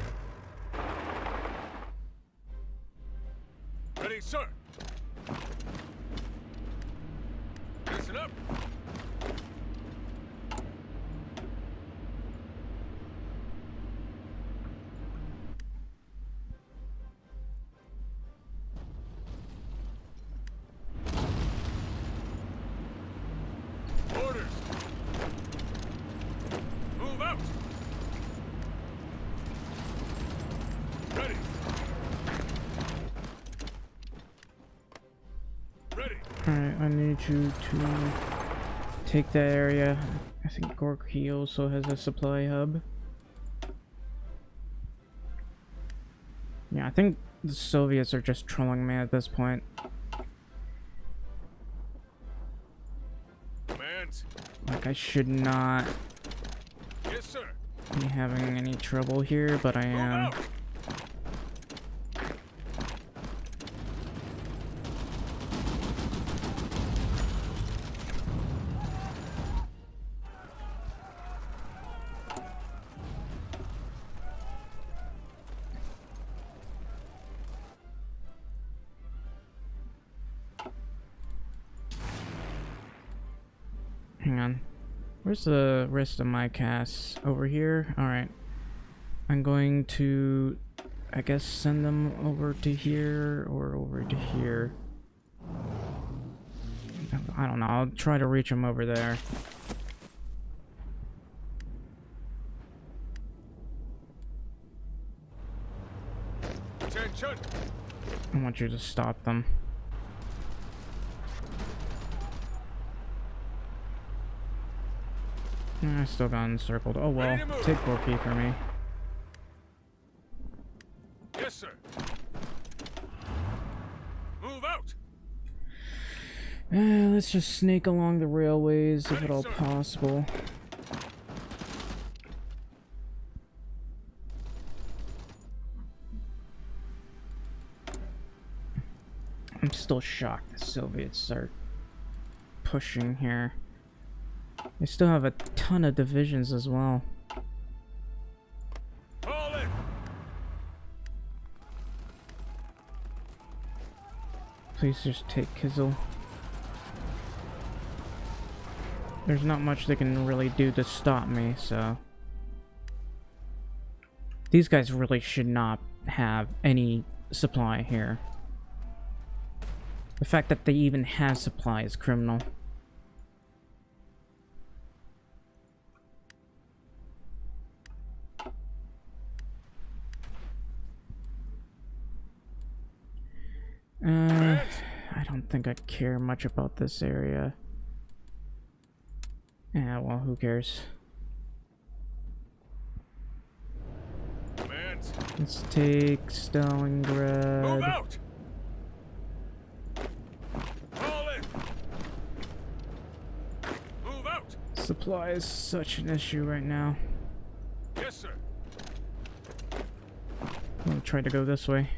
Ready, sir. Listen up. Orders. Move out. Ready. Ready. Alright, I need you to take that area. I think Gorky also has a supply hub. Yeah, I think the Soviets are just trolling me at this point. Commands. Like, I should not Yes, sir. be having any trouble here, but I Move am. out. hang on. Where's the rest of my cast? Over here? Alright. I'm going to, I guess, send them over to here or over to here. I don't know. I'll try to reach them over there. Attention. I want you to stop them. I still got encircled. Oh well. Take Gorky for me. Yes, sir. Move out. Let's just sneak along the railways if Ready, at all sir. possible. I'm still shocked the Soviets are pushing here. They still have a ton of divisions as well. Fall in. Please just take Kizel. There's not much they can really do to stop me, so... These guys really should not have any supply here. The fact that they even have supply is criminal. I don't think I care much about this area. Yeah, well, who cares? Commands. Let's take Move Stalingrad. out. Fall in. Move out. Supply is such an issue right now. Yes, sir. I'm gonna try to go this way.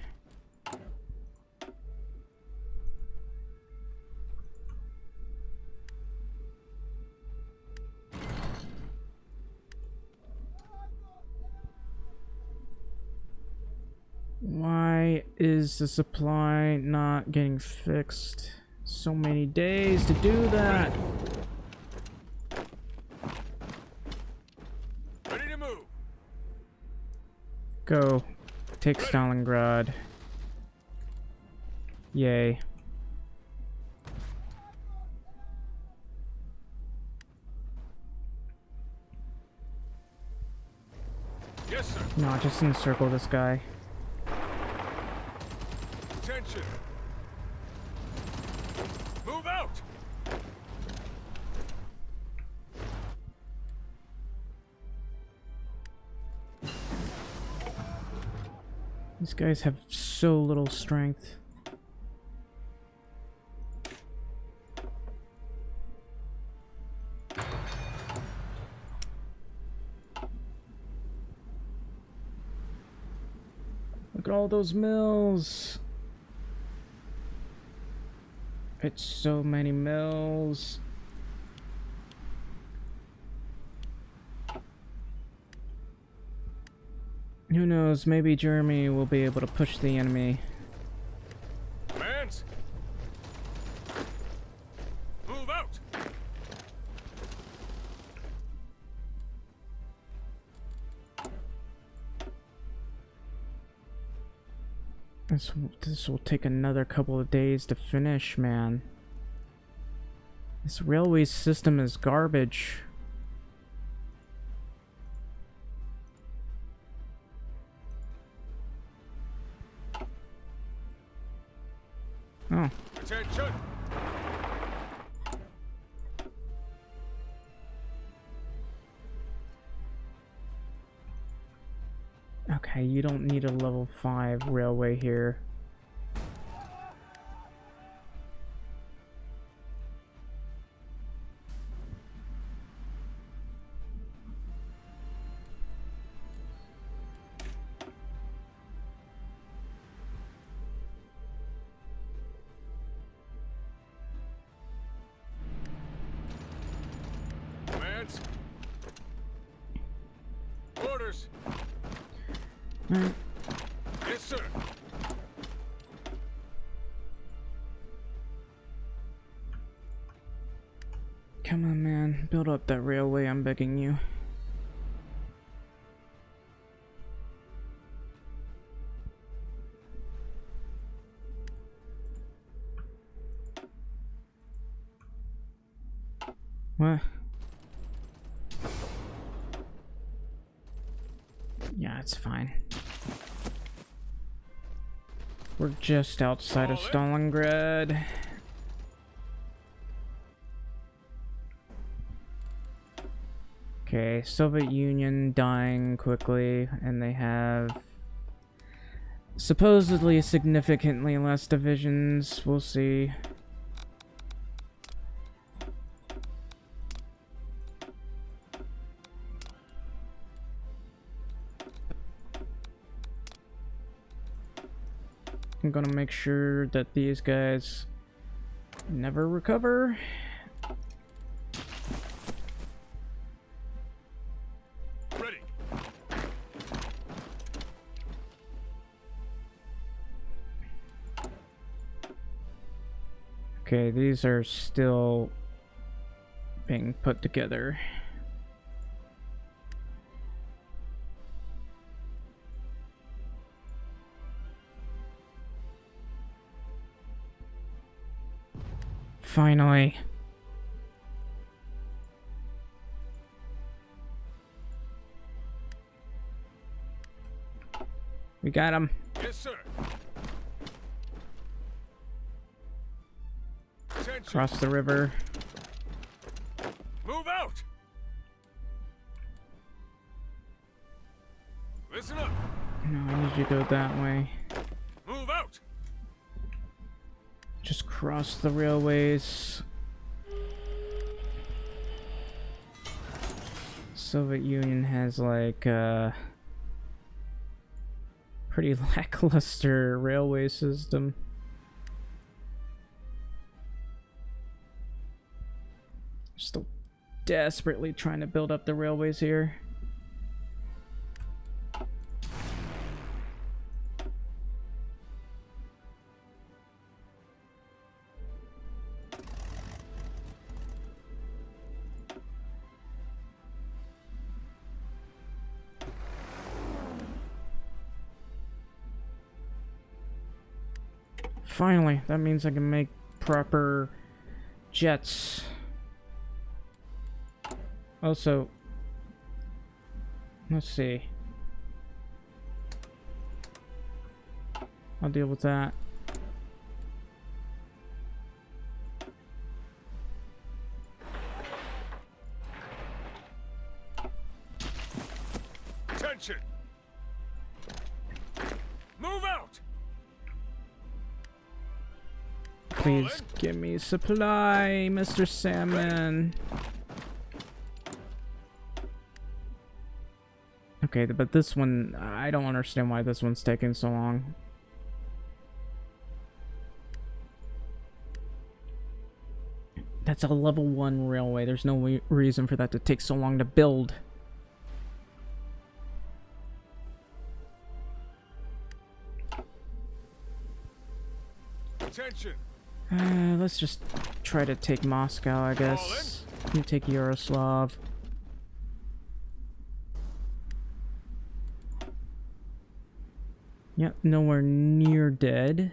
Why is the supply not getting fixed? So many days to do that. Ready to move. Go. Take Stalingrad. Yay. Yes, sir. No, just encircle this guy. Attention. Move out. These guys have so little strength. Look at all those mills. It's so many mills. Who knows, maybe Germany will be able to push the enemy. Commands. Move out. This will take another couple of days to finish, man. This railway system is garbage. Oh, Attention. okay, you don't need a level 5 railway here. Commands. Orders. Alright. Yes, sir. Come on, man. build up that railway, I'm begging you. What? Yeah, it's fine. We're just outside of Stalingrad. Okay, Soviet Union dying quickly, and they have supposedly significantly less divisions. We'll see. I'm gonna make sure that these guys never recover. Ready. Okay, these are still being put together. Finally. We got him. Yes, sir. Attention. Cross the river. Move out. Listen up. No, I need you to go that way. Move out. Just cross the railways. Soviet Union has like pretty lackluster railway system. Still desperately trying to build up the railways here. Finally, that means I can make proper jets. Also, let's see. I'll deal with that. Attention. Move out. Please give me supply, Mr. Salmon. Okay, but this one, I don't understand why this one's taking so long. That's a level 1 railway. There's no reason for that to take so long to build. Attention. Let's just try to take Moscow, I guess. You take Yaroslav. Yep, nowhere near dead.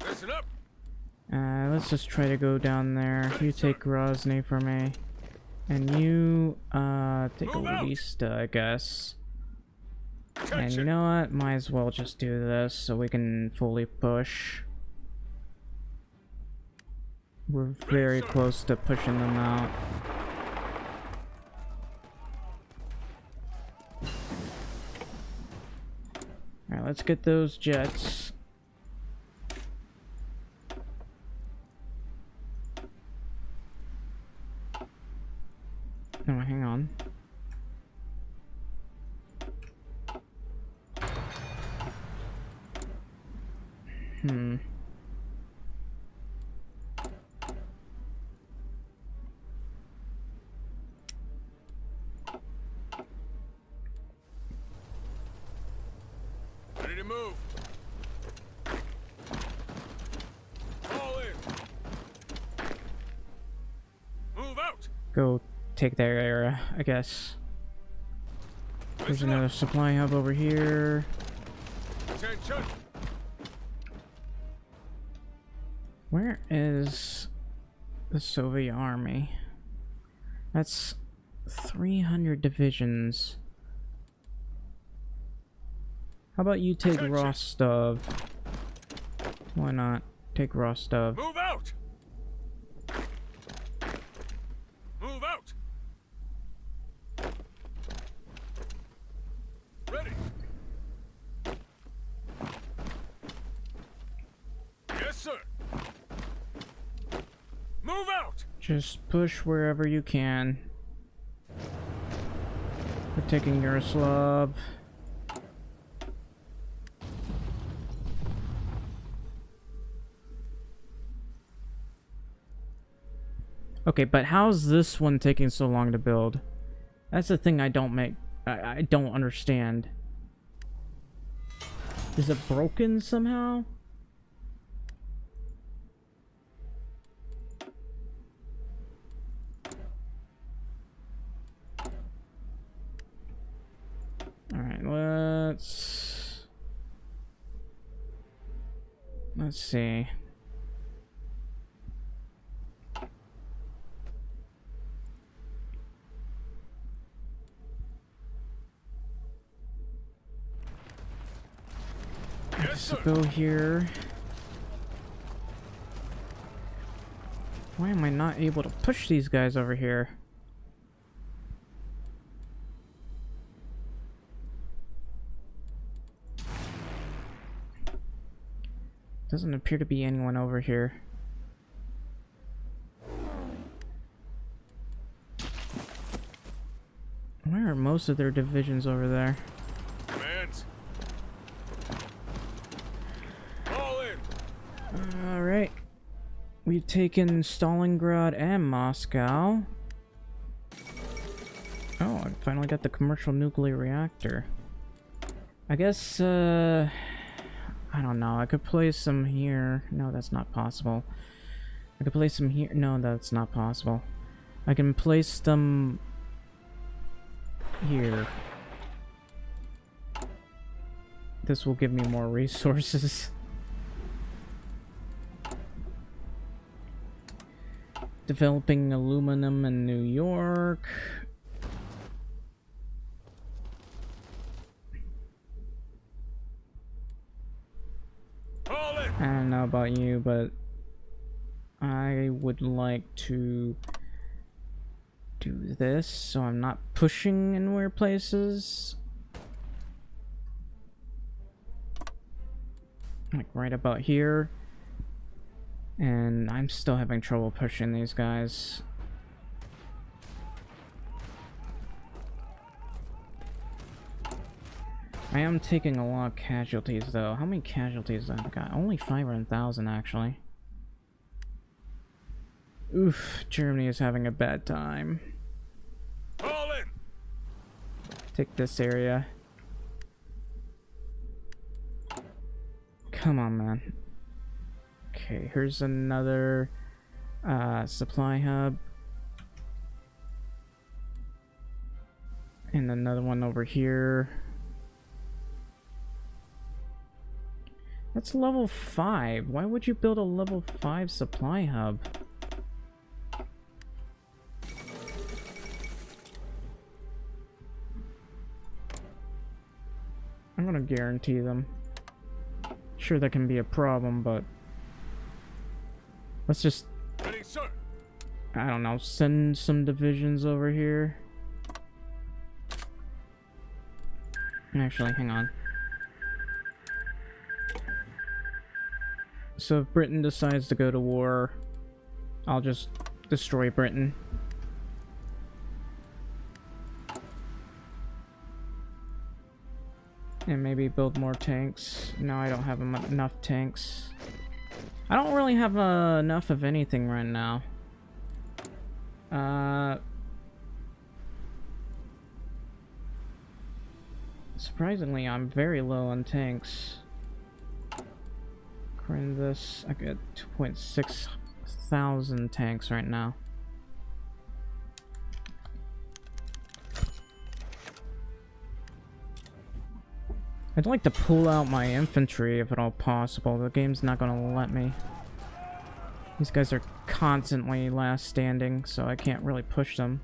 Listen up. Let's just try to go down there. You take Grozny for me. And you, take Lista, I guess. And you know what? Might as well just do this so we can fully push. We're very close to pushing them out. Alright, let's get those jets. No, hang on. Ready to move. go take their area, I guess. There's Listen another up. supply hub over here. Attention. Where is the Soviet army? That's 300 divisions. How about you take Attention. Rostov? Why not? Take Rostov. Move out. Move out. Ready. Yes, sir. Move out. Just push wherever you can. We're taking Yaroslav. Okay, but how's this one taking so long to build? That's the thing I don't understand. Is it broken somehow? Alright, let's see. Yes, sir. Go here. Why am I not able to push these guys over here? Doesn't appear to be anyone over here. Where are most of their divisions over there? Commands. All in. Alright. We've taken Stalingrad and Moscow. Oh, I finally got the commercial nuclear reactor. I guess, I don't know. I could place some here. No, that's not possible. I could place them here. No, that's not possible. I can place them here. This will give me more resources. Developing aluminum in New York. All in. I don't know about you, but I would like to do this so I'm not pushing in weird places. Like right about here. And I'm still having trouble pushing these guys. I am taking a lot of casualties though. How many casualties have I got? Only 500,000 actually. Oof, Germany is having a bad time. All in. Take this area. Come on, man. Okay, here's another supply hub. And another one over here. That's level 5. Why would you build a level 5 supply hub? I'm gonna guarantee them. Sure, that can be a problem, but let's just, Ready, sir. I don't know, send some divisions over here. Actually, hang on. So if Britain decides to go to war, I'll just destroy Britain. And maybe build more tanks. No, I don't have enough tanks. I don't really have enough of anything right now. Surprisingly, I'm very low on tanks. According to this, I got 2.6 thousand tanks right now. I'd like to pull out my infantry if at all possible. The game's not gonna let me. These guys are constantly last standing, so I can't really push them.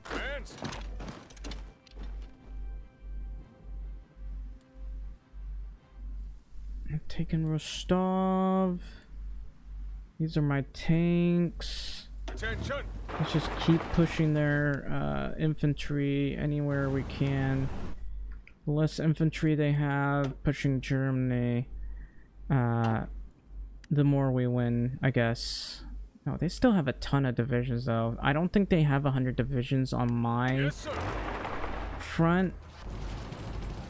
Hands. I'm taking Rostov. These are my tanks. Attention. Let's just keep pushing their infantry anywhere we can. The less infantry they have pushing Germany, the more we win, I guess. No, they still have a ton of divisions, though. I don't think they have 100 divisions on my Yes, sir. front,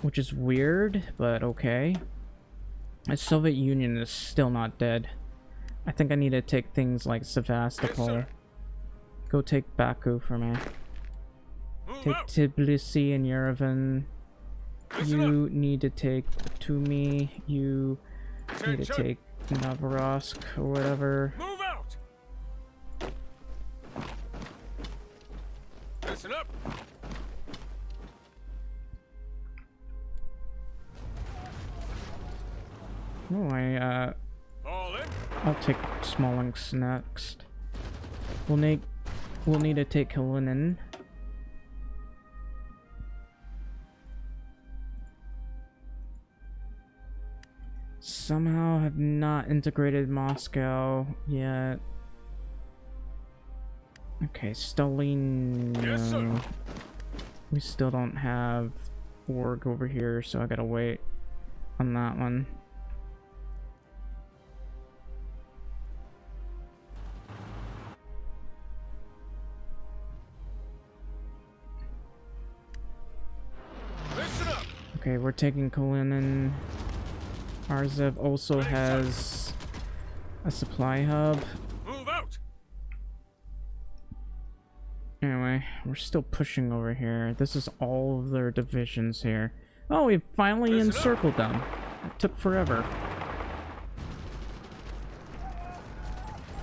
which is weird, but okay. The Soviet Union is still not dead. I think I need to take things like Sevastopol. Yes, sir. Go take Baku for me. Move Take out. Tbilisi and Yerevan. Listen You need to take Batumi. You need to Attention. take Novorossiysk or whatever. Move out. Listen up. Oh, Fall in. I'll take Smolensk next. We'll need to take Kalinin. Somehow have not integrated Moscow yet. Okay, Stalin. Yes, sir. We still don't have org over here, so I gotta wait on that one. Listen up. Okay, we're taking Kalinin. Arzev also has a supply hub. Move out. Anyway, we're still pushing over here. This is all of their divisions here. Oh, we finally Listen up. encircled them. It took forever.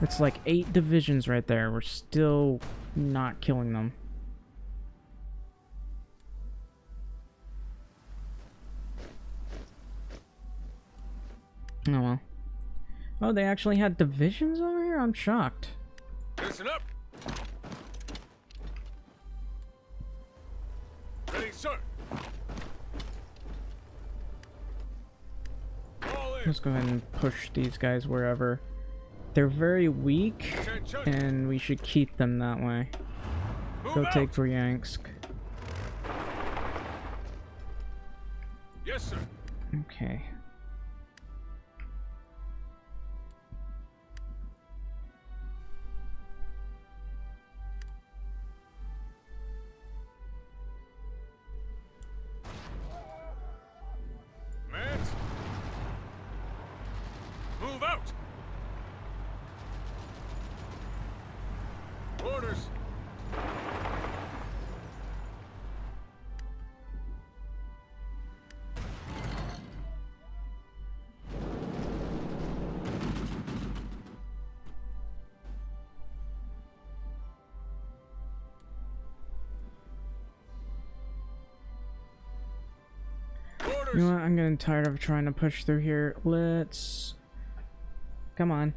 It's like 8 divisions right there. We're still not killing them. Oh well. Oh, they actually had divisions over here? I'm shocked. Listen up. Ready, sir. Fall in. Let's go ahead and push these guys wherever. They're very weak, Attention. and we should keep them that way. Move Go out. take Bryansk. Yes, sir. Okay. Mans. Move out. Orders. You know what? I'm getting tired of trying to push through here. Let's... Come on.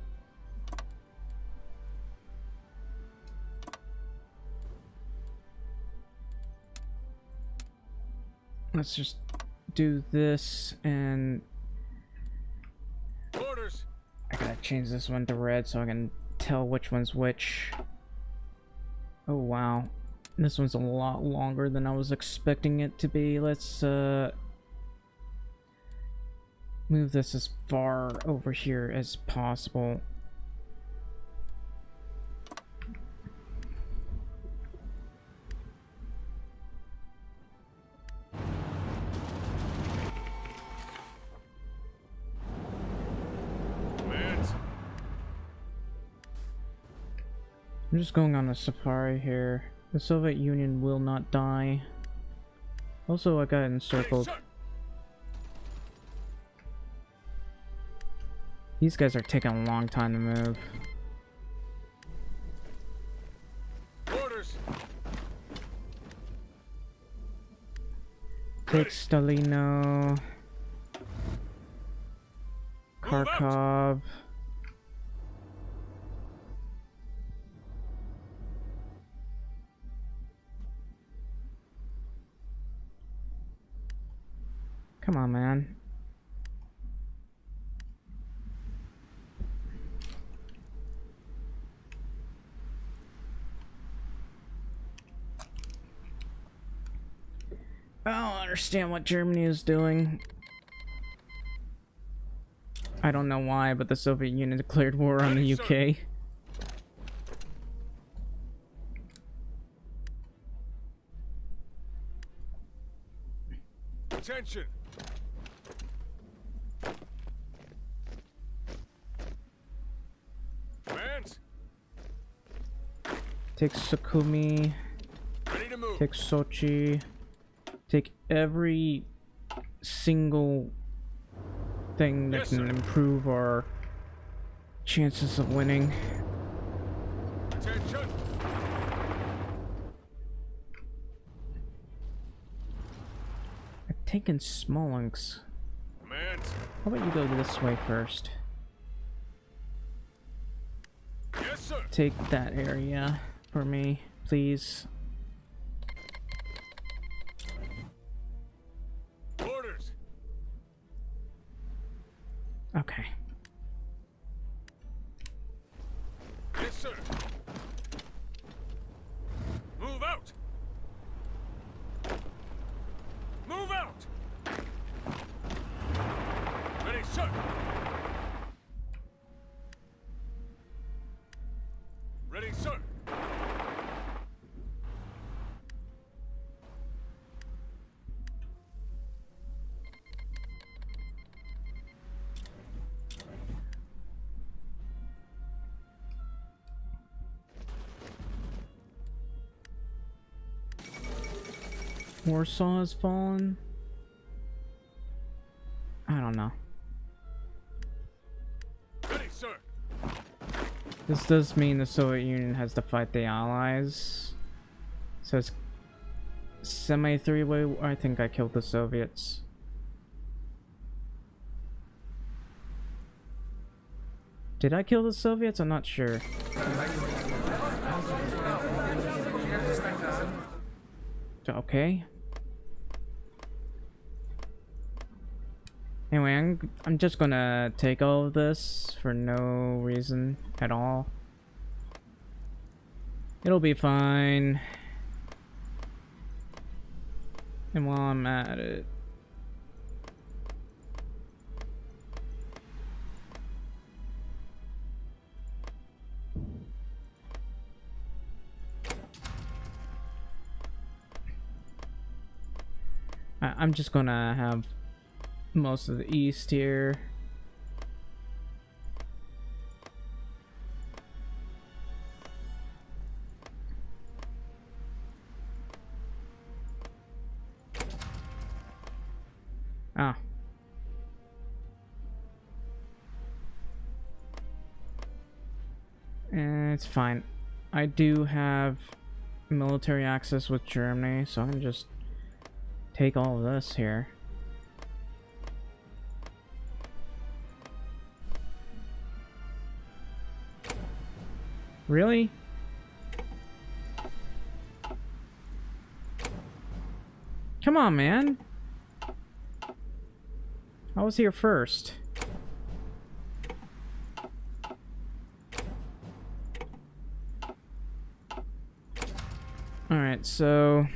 Let's just do this, and Orders. I gotta change this one to red so I can tell which one's which. Oh wow. This one's a lot longer than I was expecting it to be. Let's move this as far over here as possible. Mans. I'm just going on a safari here. The Soviet Union will not die. Also, I got Ready, encircled. sir. These guys are taking a long time to move. Take Stalino. Kharkov. Come on, man. I don't understand what Germany is doing. I don't know why, but the Soviet Union declared war on the UK. Attention. Commands. Take Sukhumi. Ready to move. Take Sochi. Take every single thing that Yes, can sir. improve our chances of winning. Attention. I've taken Smolensk. Commands. How about you go this way first? Yes, sir. Take that area for me, please. Orders. Okay. Yes, sir. Move out. Move out. Ready, sir. Ready, sir. Warsaw has fallen. I don't know. Ready, sir. This does mean the Soviet Union has to fight the Allies. So it's semi three-way. I think I killed the Soviets. Did I kill the Soviets? I'm not sure. Okay. Anyway, I'm just gonna take all of this for no reason at all. It'll be fine. And while I'm at it, I'm just gonna have most of the east here. Ah. It's fine. I do have military access with Germany, so I can just take all of this here. Really? Come on, man. I was here first. Alright, so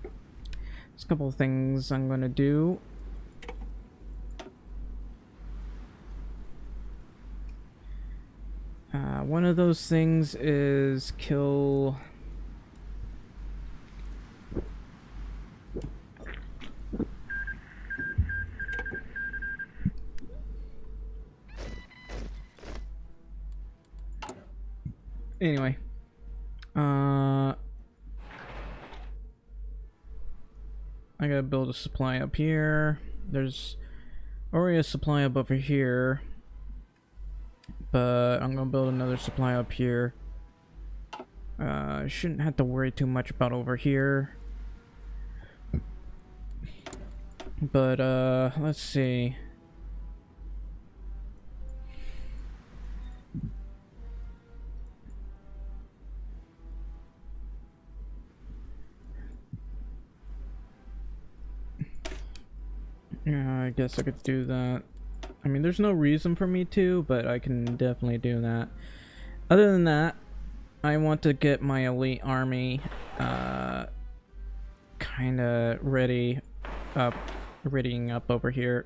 there's a couple of things I'm gonna do. One of those things is kill anyway. I gotta build a supply up here. There's already a supply up over here, but I'm gonna build another supply up here. Shouldn't have to worry too much about over here. But let's see. Yeah, I guess I could do that. I mean, there's no reason for me to, but I can definitely do that. Other than that, I want to get my elite army kind of readying up over here.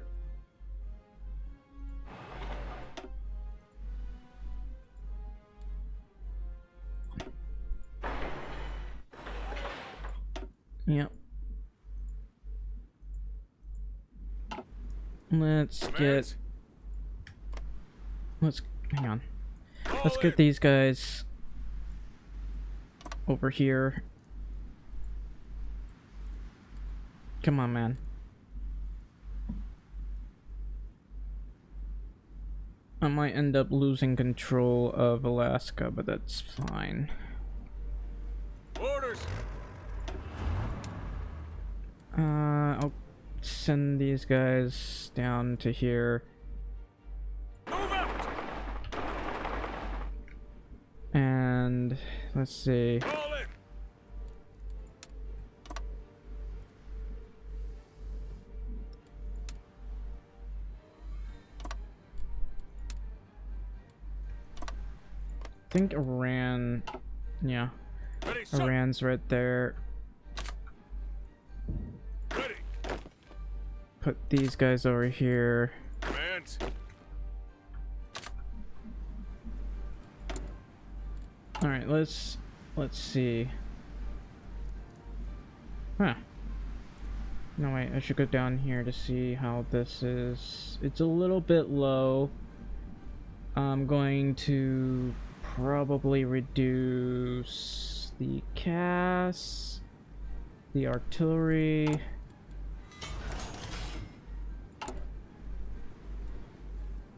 Yep. Let's hang on. Let's get these guys over here. Come on, man. I might end up losing control of Alaska, but that's fine. Orders. I'll send these guys down to here. Move out. And let's see. Fall in. I think Iran, yeah, Ready, sir. Iran's right there. Ready. Put these guys over here. Commands. All right, let's see. Huh. No, wait, I should go down here to see how this is. It's a little bit low. I'm going to probably reduce the CAS, the artillery.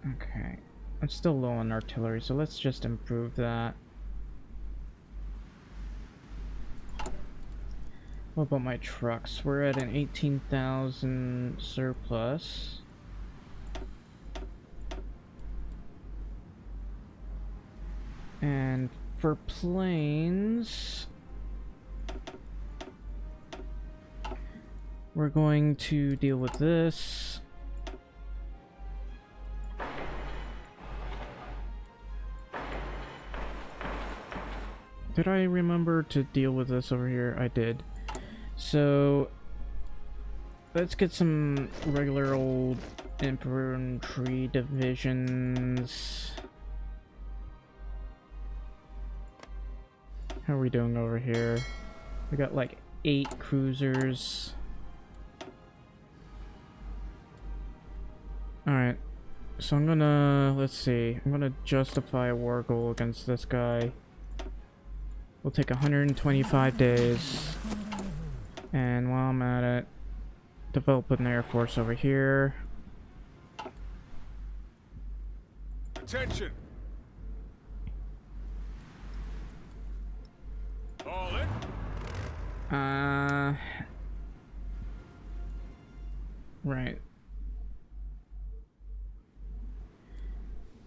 Okay, I'm still low on artillery, so let's just improve that. What about my trucks? We're at an 18,000 surplus. And for planes, we're going to deal with this. Did I remember to deal with this over here? I did. So let's get some regular old infantry divisions. How are we doing over here? We got like 8 cruisers. Alright, so I'm gonna, let's see, I'm gonna justify a war goal against this guy. We'll take 125 days. And while I'm at it, develop an air force over here. Attention. Fall in. Right.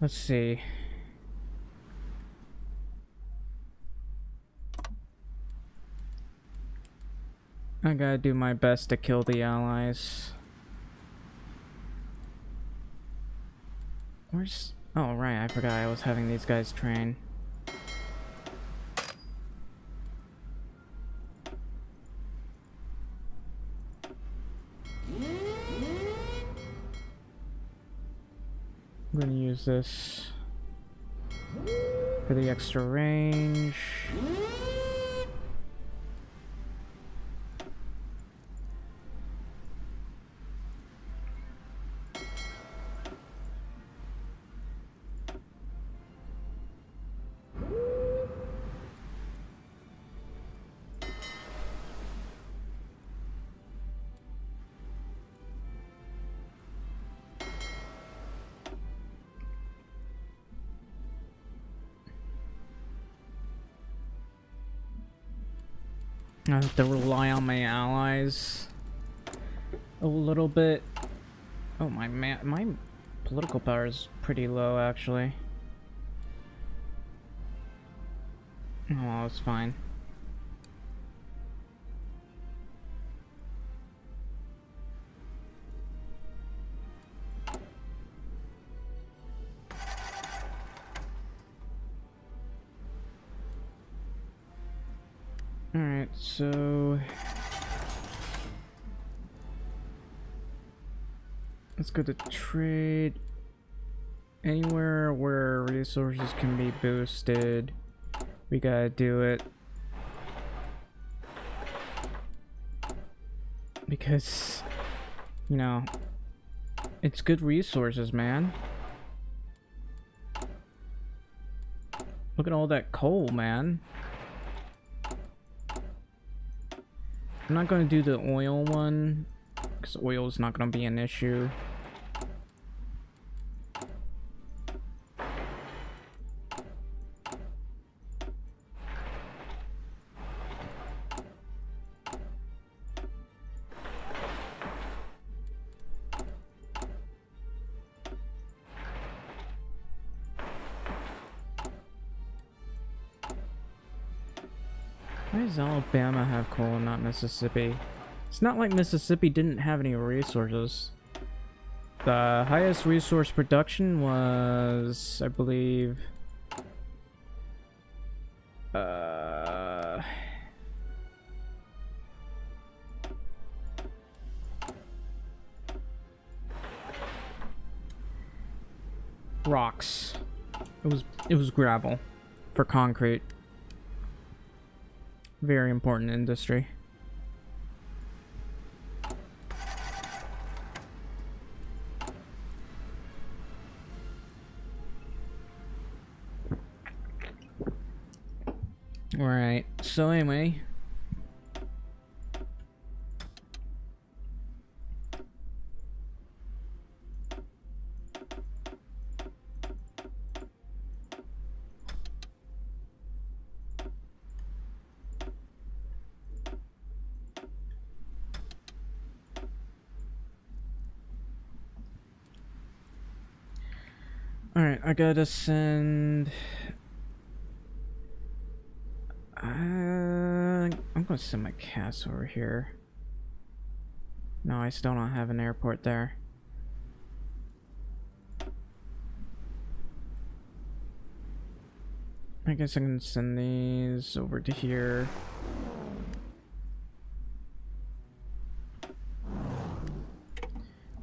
Let's see. I gotta do my best to kill the allies. Where's... Oh, right, I forgot I was having these guys train. I'm gonna use this for the extra range. I have to rely on my allies. a little bit. Oh, my political power is pretty low, actually. Oh, well, it's fine. Alright, so let's go to trade. Anywhere where resources can be boosted, we gotta do it. Because, you know, it's good resources, man. Look at all that coal, man. I'm not going to do the oil one, because oil is not going to be an issue. Why does Alabama have coal and not Mississippi? It's not like Mississippi didn't have any resources. The highest resource production was, I believe, rocks. It was gravel for concrete. Very important industry. Alright, so anyway. Alright, I gotta send... I'm gonna send my cats over here. No, I still don't have an airport there. I guess I can send these over to here.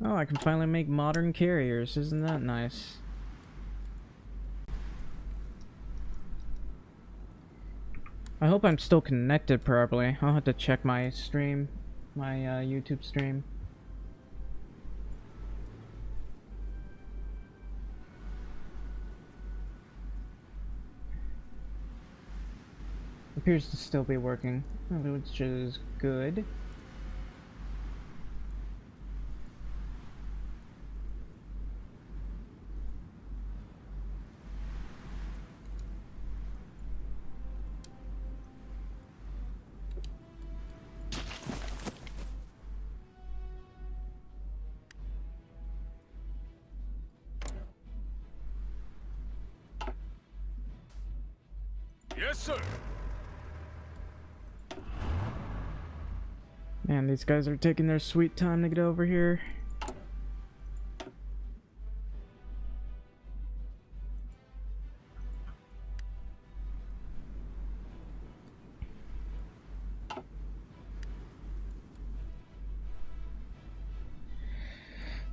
Oh, I can finally make modern carriers. Isn't that nice? I hope I'm still connected properly. I'll have to check my stream, my YouTube stream. Appears to still be working, which is good. Yes, sir. Man, these guys are taking their sweet time to get over here.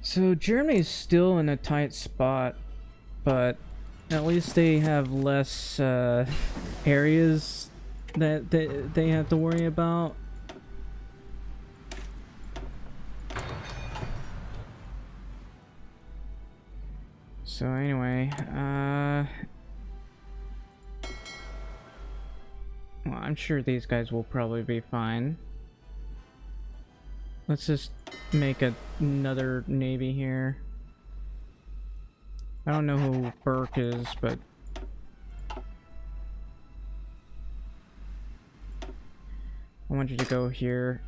So Germany's still in a tight spot, but at least they have less areas that they have to worry about. So anyway, well, I'm sure these guys will probably be fine. Let's just make another navy here. I don't know who Burke is, but I want you to go here.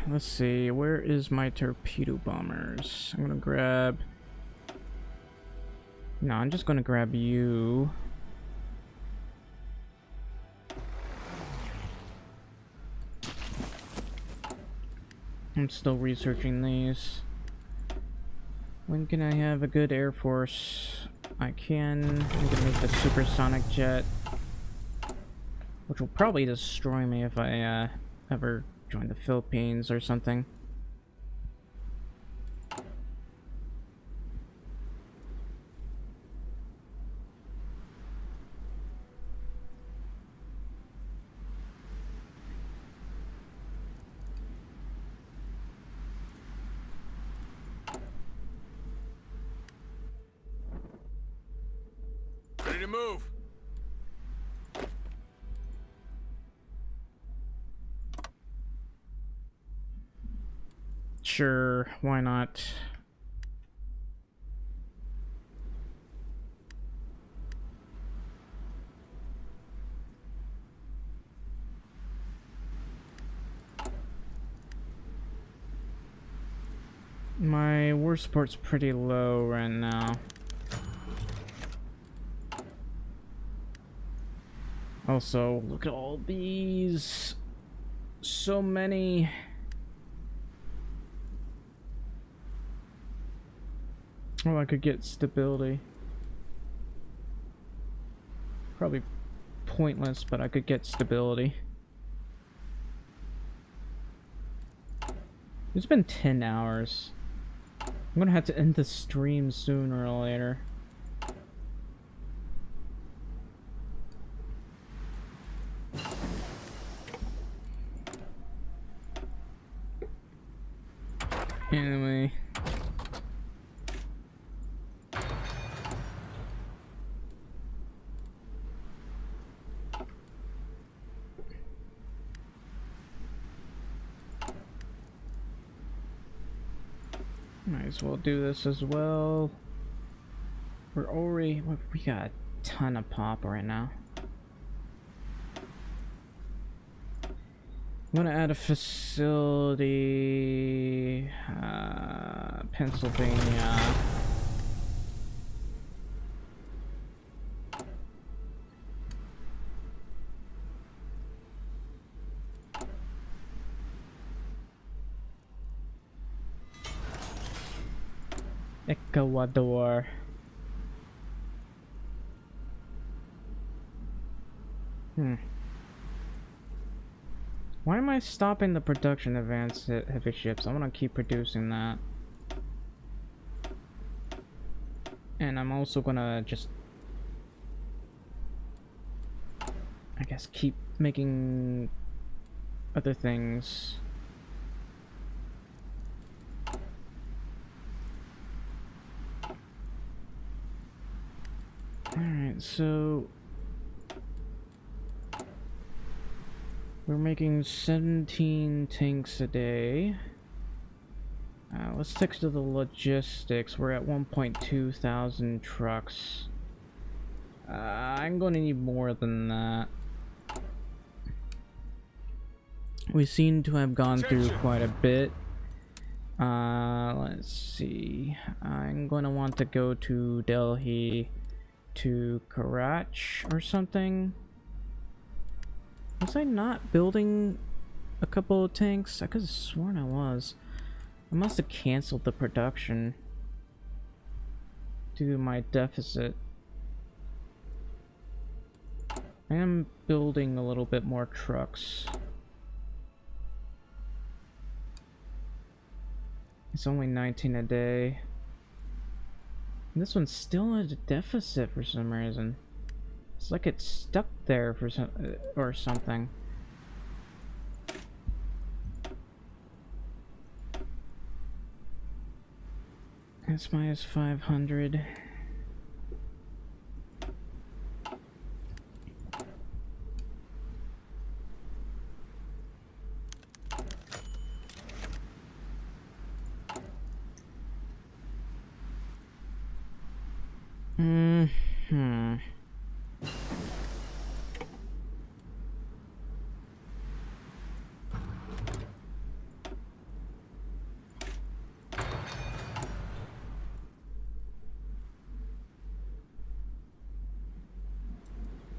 Let's see, where is my torpedo bombers? I'm gonna grab... No, I'm just gonna grab you. I'm still researching these. When can I have a good air force? I can. I'm gonna make the supersonic jet, which will probably destroy me if I ever join the Philippines or something. Ready to move. Sure, why not? My war support's pretty low right now. Also, look at all these. So many. Oh, I could get stability. Probably pointless, but I could get stability. It's been 10 hours. I'm gonna have to end the stream sooner or later. Anyway. Might as well do this as well. We're already... We got a ton of pop right now. I'm gonna add a facility... Pennsylvania. Ecuador. Why am I stopping the production of advanced heavy ships? I want to keep producing that. And I'm also gonna just... I guess keep making other things. Alright, so we're making 17 tanks a day. Let's stick to the logistics. We're at 1.2 thousand trucks. I'm going to need more than that. We seem to have gone through quite a bit. Let's see. I'm going to want to go to Delhi to Karachi or something. Was I not building a couple of tanks? I could have sworn I was. I must have canceled the production due to my deficit. I am building a little bit more trucks. It's only 19 a day. And this one's still at a deficit for some reason. It's like it's stuck there for some or something. It's minus 500. Hmm.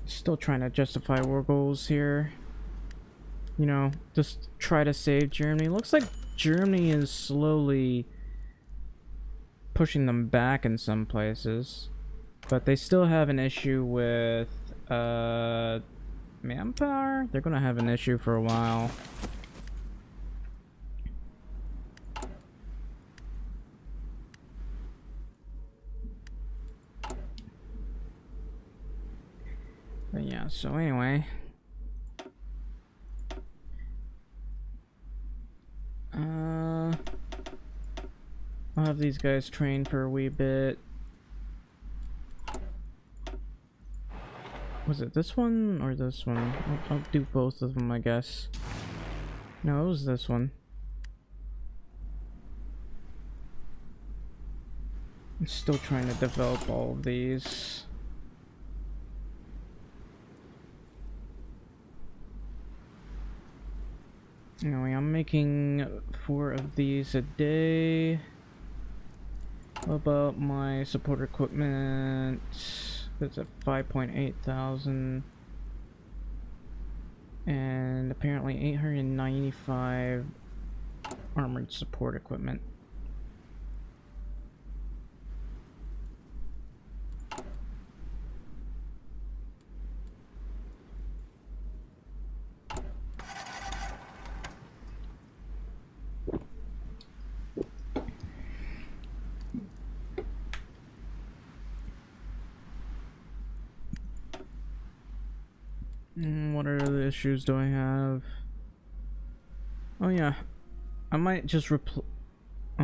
Still trying to justify war goals here. You know, just try to save Germany. Looks like Germany is slowly pushing them back in some places. But they still have an issue with manpower. They're gonna have an issue for a while. But yeah, so anyway. I'll have these guys train for a wee bit. Was it this one or this one? I'll do both of them, I guess. No, it was this one. I'm still trying to develop all of these. Anyway, I'm making 4 of these a day. How about my support equipment? That's at 5.8 thousand. And apparently 895 armored support equipment. What other issues do I have? Oh yeah, I might just oh,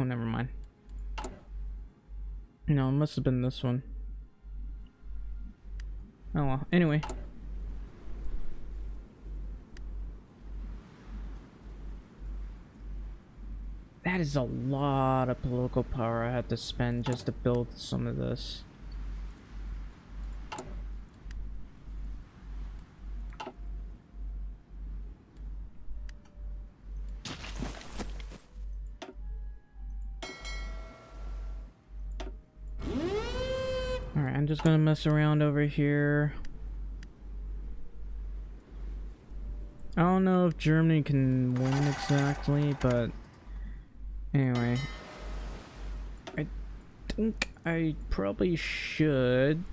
never mind. No, it must have been this one. Oh well, anyway. That is a lot of political power I had to spend just to build some of this. Alright, I'm just gonna mess around over here. I don't know if Germany can win exactly, but anyway. I think I probably should.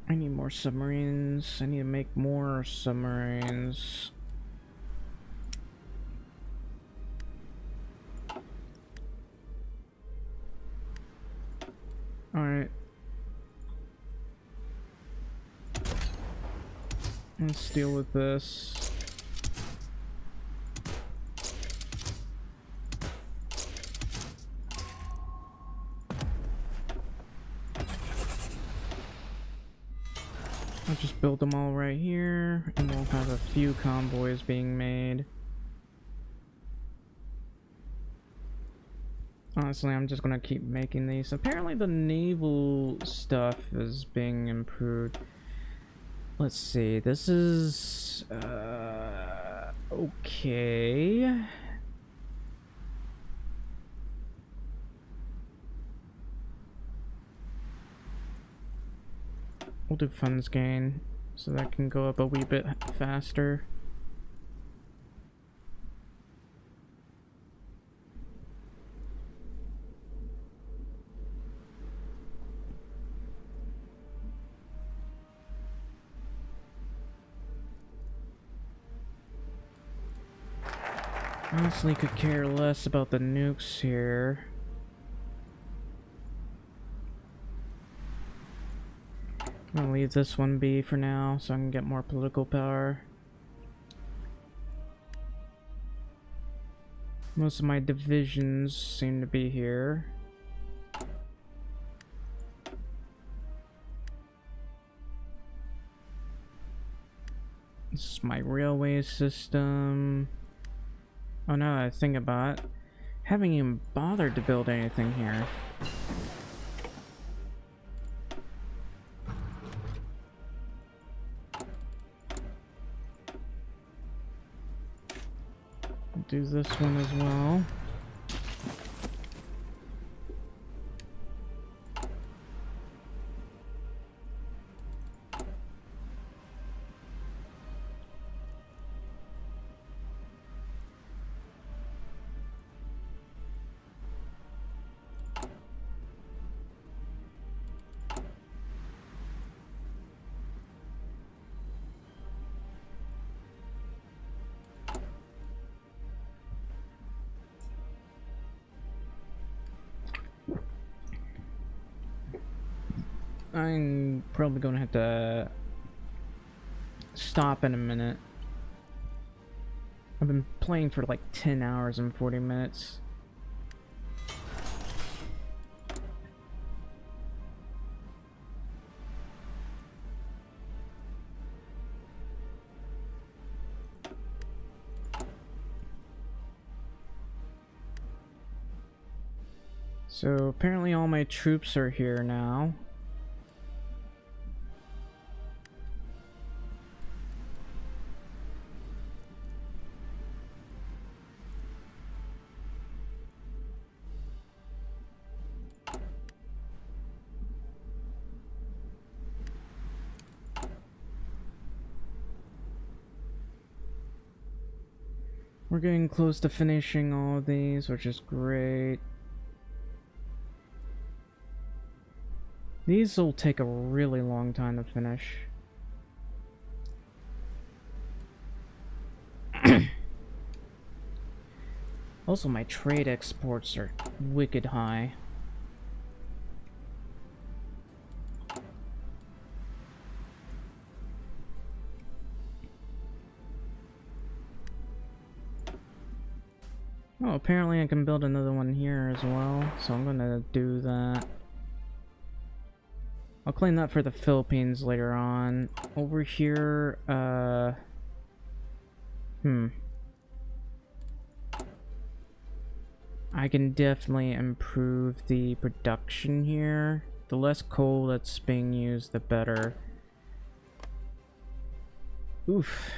I need more submarines. I need to make more submarines. Alright. Let's deal with this. I'll just build them all right here, and we'll have a few convoys being made. Honestly, I'm just gonna keep making these. Apparently the naval stuff is being improved. Let's see, this is okay. We'll do funds gain so that can go up a wee bit faster. Honestly, could care less about the nukes here. I'm gonna leave this one be for now so I can get more political power. Most of my divisions seem to be here. This is my railway system. Oh, now that I think about it, haven't even bothered to build anything here. Do this one as well. I'm probably gonna have to stop in a minute. I've been playing for like 10 hours and 40 minutes. So apparently all my troops are here now. We're getting close to finishing all of these, which is great. These will take a really long time to finish. Also, my trade exports are wicked high. Oh, apparently I can build another one here as well, so I'm gonna do that. I'll claim that for the Philippines later on. Over here, I can definitely improve the production here. The less coal that's being used, the better. Oof.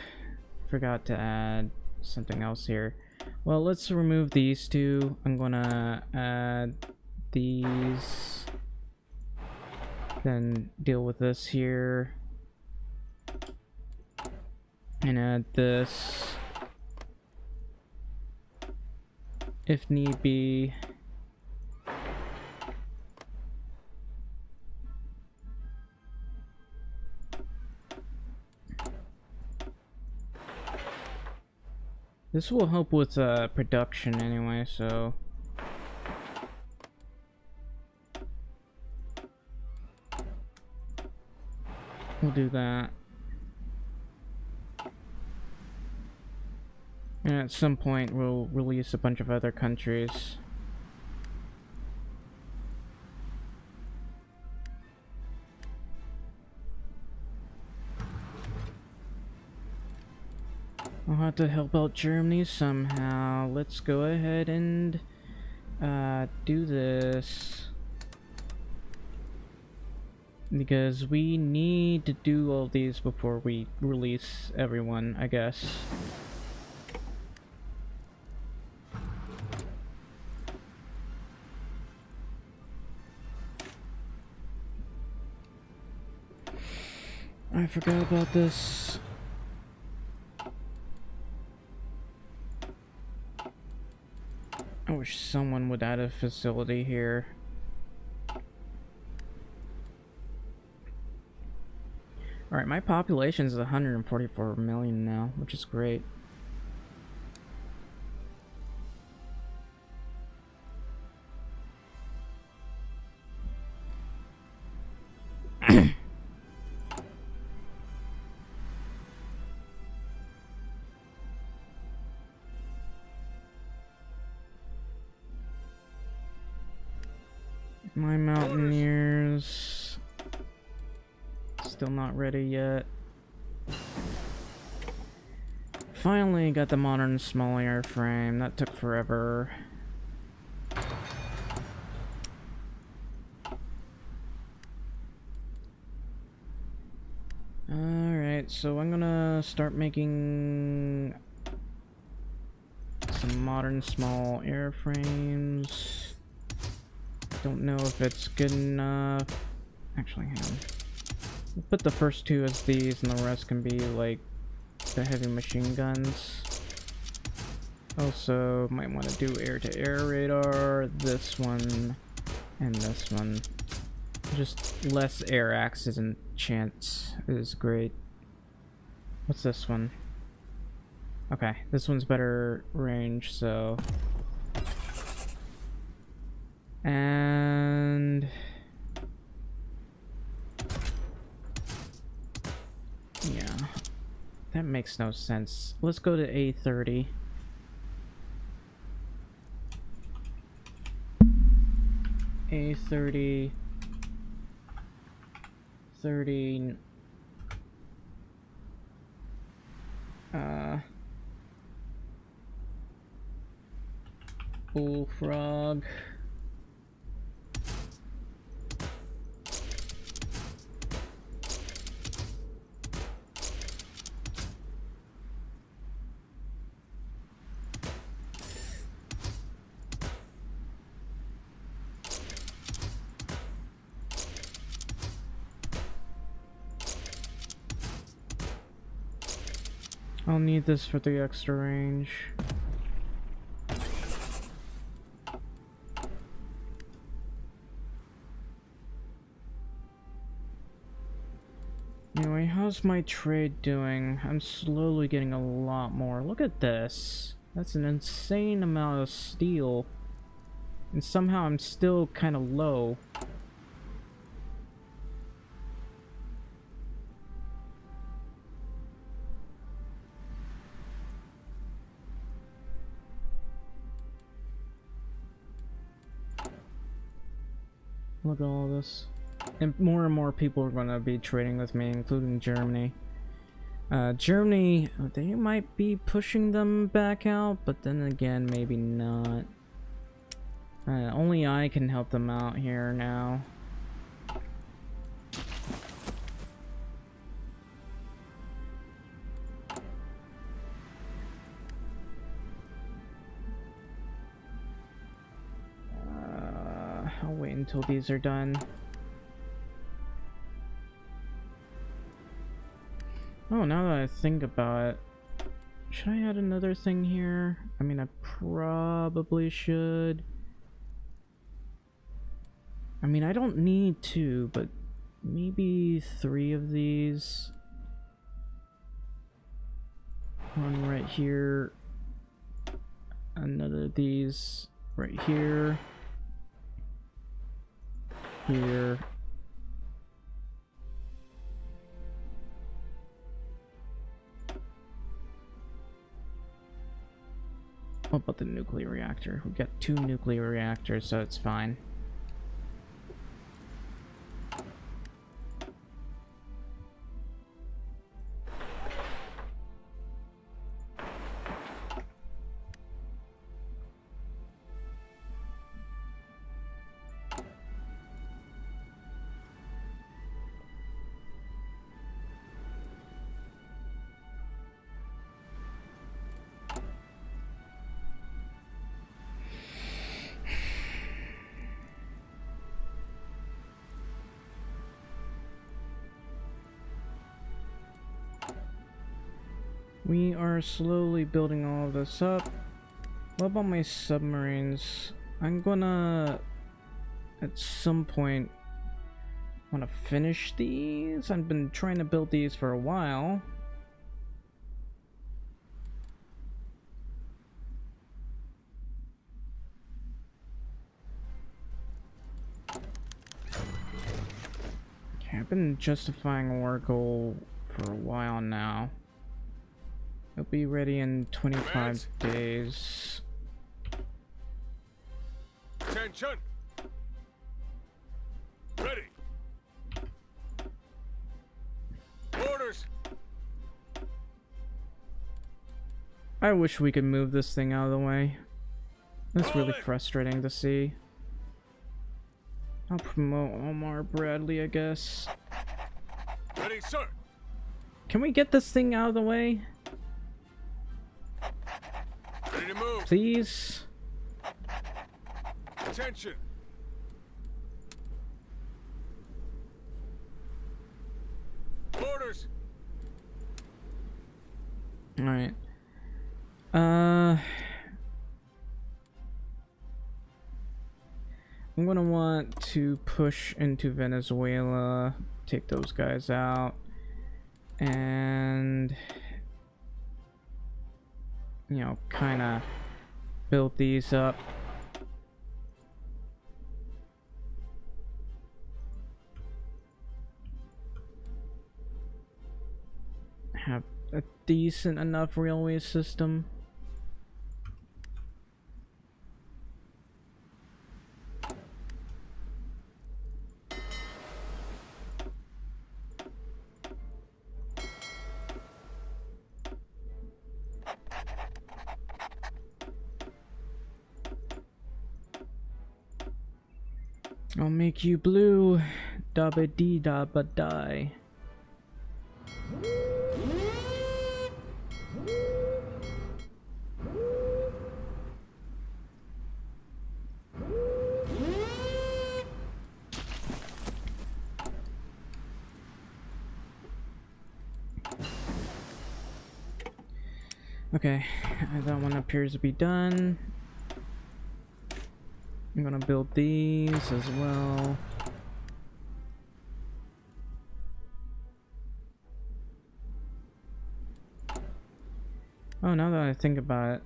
Forgot to add something else here. Well, let's remove these two. I'm gonna add these. Then deal with this here. And add this. If need be. This will help with production anyway, so... we'll do that. And at some point we'll release a bunch of other countries. I'll have to help out Germany somehow. Let's go ahead and do this. Because we need to do all these before we release everyone, I guess. I forgot about this. I wish someone would add a facility here. Alright, my population is 144 million now, which is great. My mountaineers still not ready yet. Finally got the modern small airframe. That took forever. Alright, so I'm gonna start making some modern small airframes. Don't know if it's good enough. Actually, hang on. We'll put the first two as these, and the rest can be like the heavy machine guns. Also, might want to do air-to-air radar, this one, and this one. Just less air accident chance is great. What's this one? Okay, this one's better range, so... And... yeah. That makes no sense. Let's go to A30. A30... 30... Bullfrog. I'll need this for the extra range. Anyway, how's my trade doing? I'm slowly getting a lot more. Look at this. That's an insane amount of steel. And somehow I'm still kind of low. Look at all this. And more people are going to be trading with me, including Germany. Germany, they might be pushing them back out, but then again, maybe not. Only I can help them out here now. I'll wait until these are done. Oh, now that I think about it, should I add another thing here? I mean, I probably should. I mean, I don't need two, but maybe 3 of these. One right here. Another of these right here. Here. What about the nuclear reactor? We've got 2 nuclear reactors, so it's fine. We are slowly building all of this up. What about my submarines? I'm gonna, at some point, want to finish these. I've been trying to build these for a while. Okay, I've been justifying Oracle for a while now. It'll be ready in 25 days. Attention! Ready! Orders! I wish we could move this thing out of the way. That's really Rolling. frustrating to see. I'll promote Omar Bradley, I guess. Ready, sir. Can we get this thing out of the way? Ready to move. Please? Attention. Orders. Alright. I'm gonna want to push into Venezuela, take those guys out, and you know, kind of build these up. Have a decent enough railway system. I'll make you blue, dabba dee dabba die. Okay, that one appears to be done. I'm gonna build these as well. Oh, now that I think about it,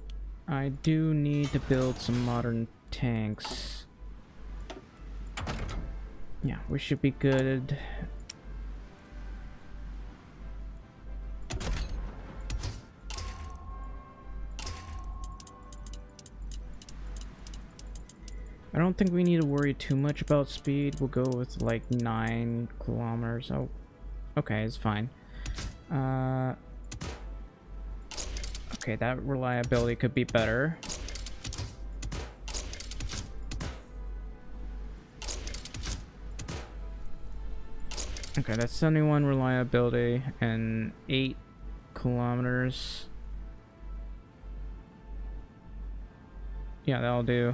I do need to build some modern tanks. Yeah, we should be good. I don't think we need to worry too much about speed. We'll go with like 9 kilometers. Oh, okay, it's fine. Okay, that reliability could be better. Okay, that's 71 reliability and 8 kilometers. Yeah, that'll do.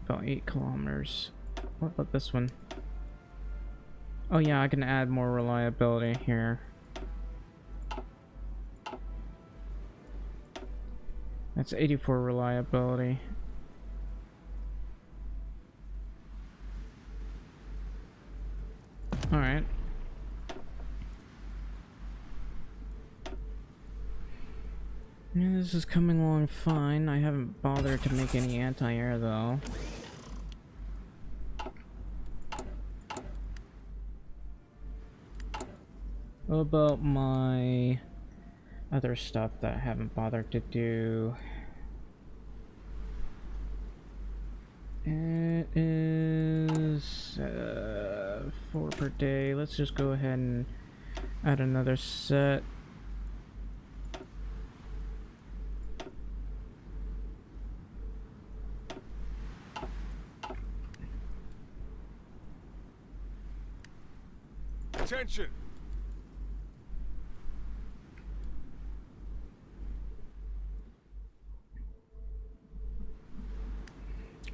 About 8 kilometers. What about this one? Oh yeah, I can add more reliability here. That's 84 reliability. Alright. Yeah, this is coming along fine. I haven't bothered to make any anti-air though. What about my other stuff that I haven't bothered to do? It is 4 per day. Let's just go ahead and add another set. Attention.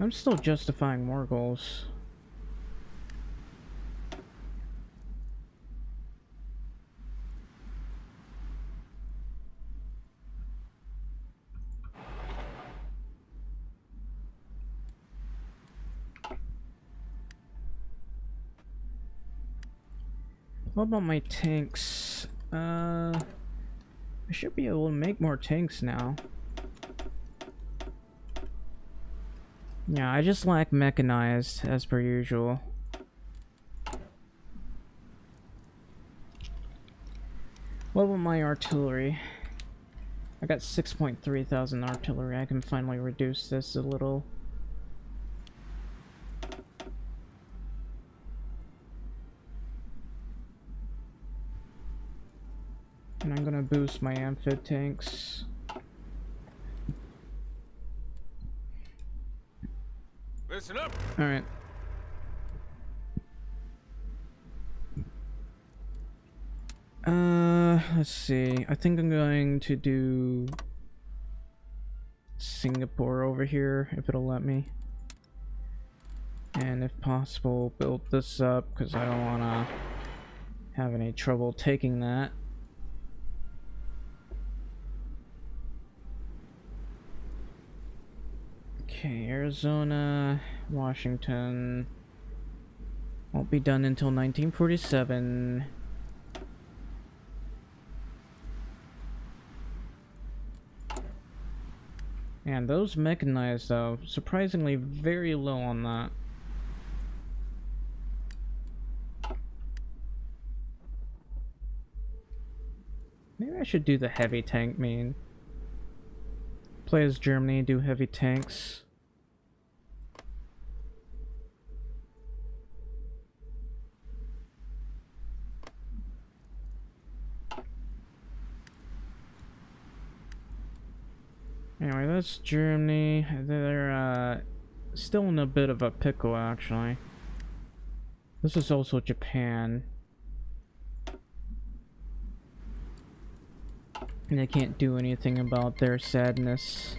I'm still justifying more goals. What about my tanks? I should be able to make more tanks now. Yeah, I just lack mechanized, as per usual. What about my artillery? I got 6.3 thousand artillery. I can finally reduce this a little. And I'm gonna boost my amphib tanks. Listen up. All right. Let's see. I think I'm going to do Singapore over here, if it'll let me. And if possible, build this up, because I don't want to have any trouble taking that. Okay, Arizona, Washington won't be done until 1947. And those mechanized, though, surprisingly very low on that. Maybe I should do the heavy tank main. Play as Germany, do heavy tanks. Anyway, that's Germany. They're still in a bit of a pickle, actually. This is also Japan. And I can't do anything about their sadness.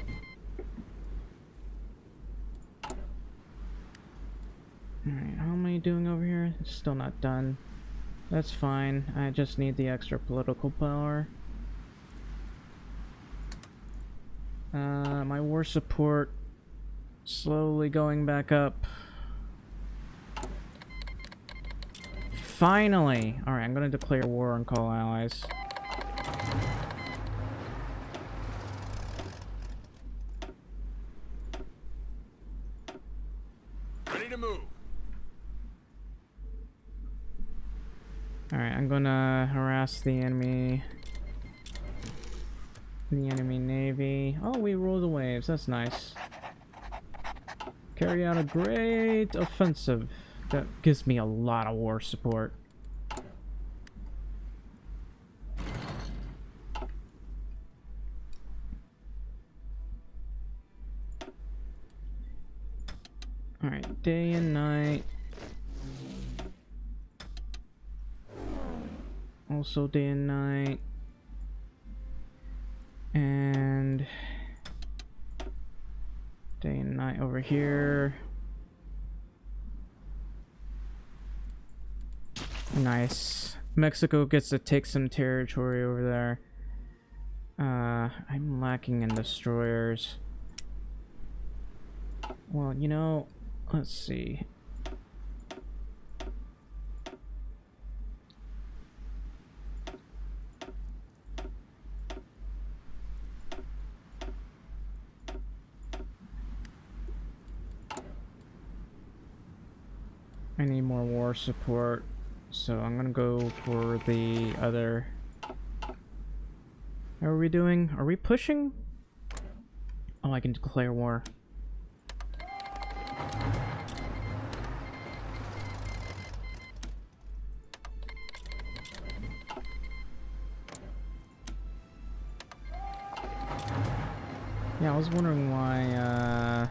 Alright, how am I doing over here? It's still not done. That's fine. I just need the extra political power. My war support slowly going back up. Finally! Alright, I'm gonna declare war and call allies. Ready to move. Alright, I'm gonna harass the enemy. The enemy navy. Oh, we roll the waves. That's nice. Carry out a great offensive. That gives me a lot of war support. Alright, day and night. Also day and night. And day and night over here. Nice. Mexico gets to take some territory over there. I'm lacking in destroyers. Well, you know, let's see. I need more war support, so I'm gonna go for the other. How are we doing? Are we pushing? Oh, I can declare war. Yeah, I was wondering why,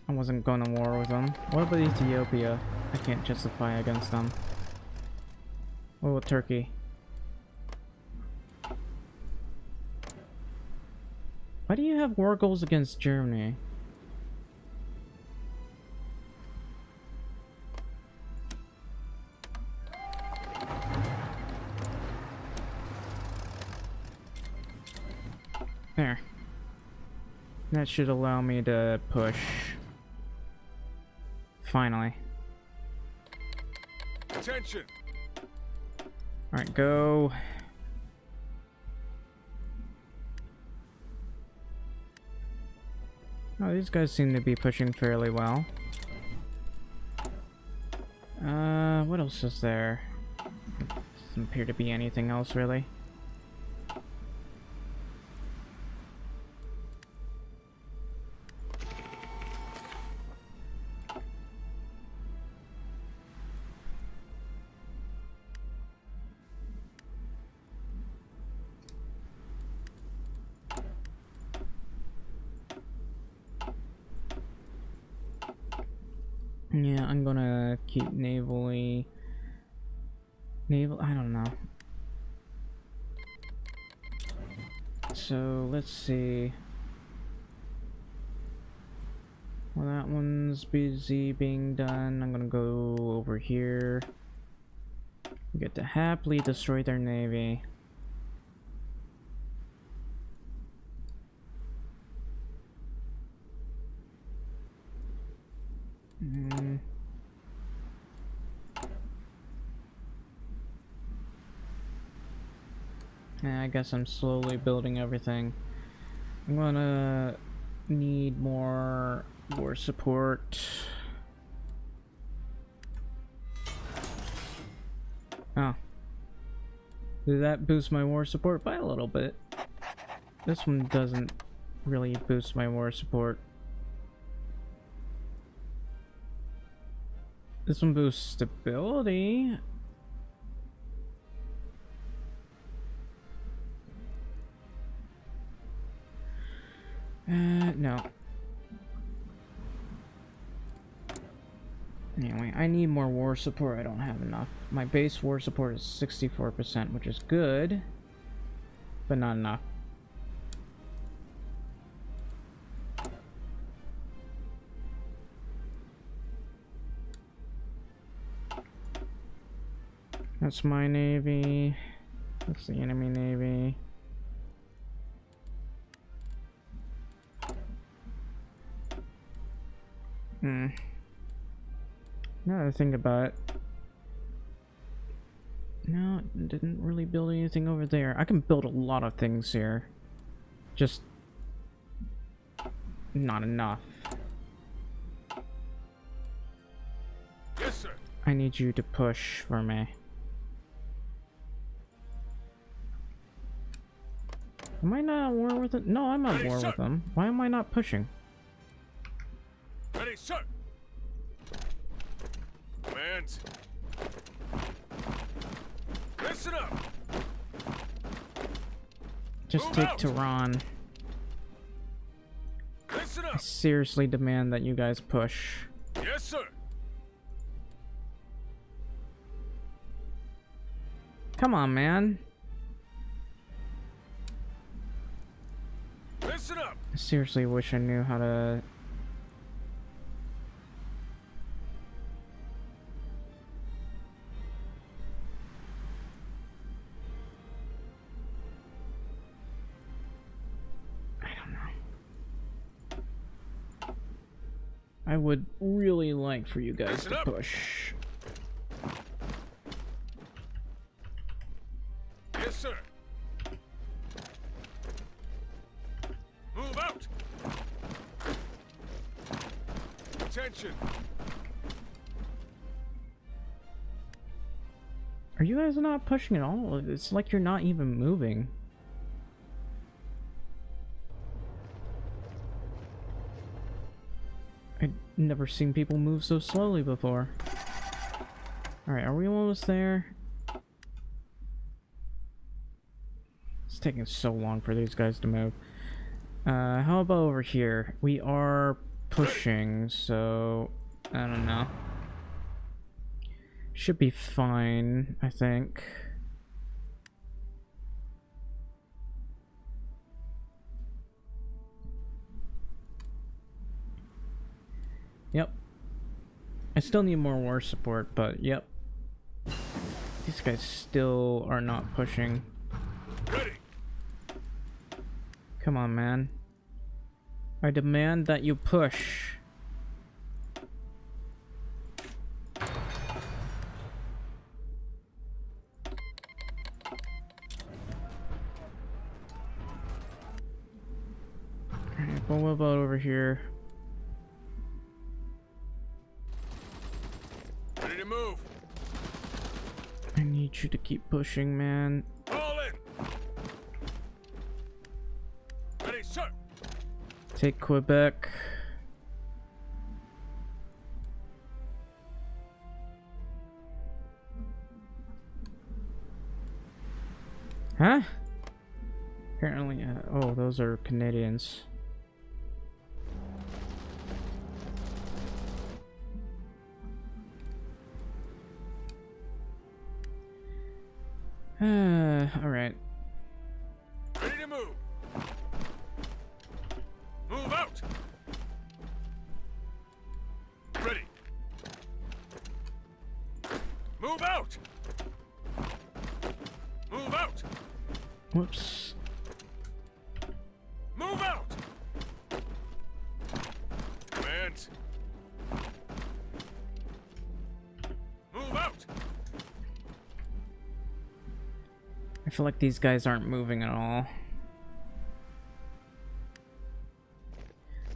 I wasn't going to war with them. What about Ethiopia? I can't justify against them. What about Turkey? Why do you have war goals against Germany? There. That should allow me to push. Finally. Attention. Alright, go. Oh, these guys seem to be pushing fairly well. What else is there? Doesn't appear to be anything else, really. Yeah, I'm gonna keep navally. I don't know. So let's see. Well, that one's busy being done. I'm gonna go over here. Get to happily destroy their navy. Yeah, I guess I'm slowly building everything. I'm gonna need more war support. Oh. Did that boost my war support by a little bit? This one doesn't really boost my war support. This one boosts stability. No. Anyway, I need more war support. I don't have enough. My base war support is 64%, which is good, but not enough. That's my navy. That's the enemy navy. Now that I think about it. No, it didn't really build anything over there. I can build a lot of things here. Just not enough. Yes, sir. I need you to push for me. Am I not at war with it? No, I'm at Ready, war sir. with them. Why am I not pushing? Ready, sir. Commands. Listen up. Just Move take out. Tehran. Listen I up. seriously demand that you guys push. Yes, sir. Come on, man. Listen up. I seriously wish I knew how to... I don't know. I would really like for you guys Listen to up. push. Yes, sir. Move out. Attention. Are you guys not pushing at all? It's like you're not even moving. I'd never seen people move so slowly before. Alright, are we almost there? It's taking so long for these guys to move. How about over here? We are pushing, so... I don't know. Should be fine, I think. Yep. I still need more war support, but yep. These guys still are not pushing. Ready. Come on, man. I demand that you push. Alright, but what about over here? Ready to move. I need you to keep pushing, man. All in. Ready, sir. Take Quebec. Huh? Apparently, oh, those are Canadians. Alright. Ready to move. Move out. Ready. Move out. Move out. Whoops. Move out. Command. Move out. I feel like these guys aren't moving at all.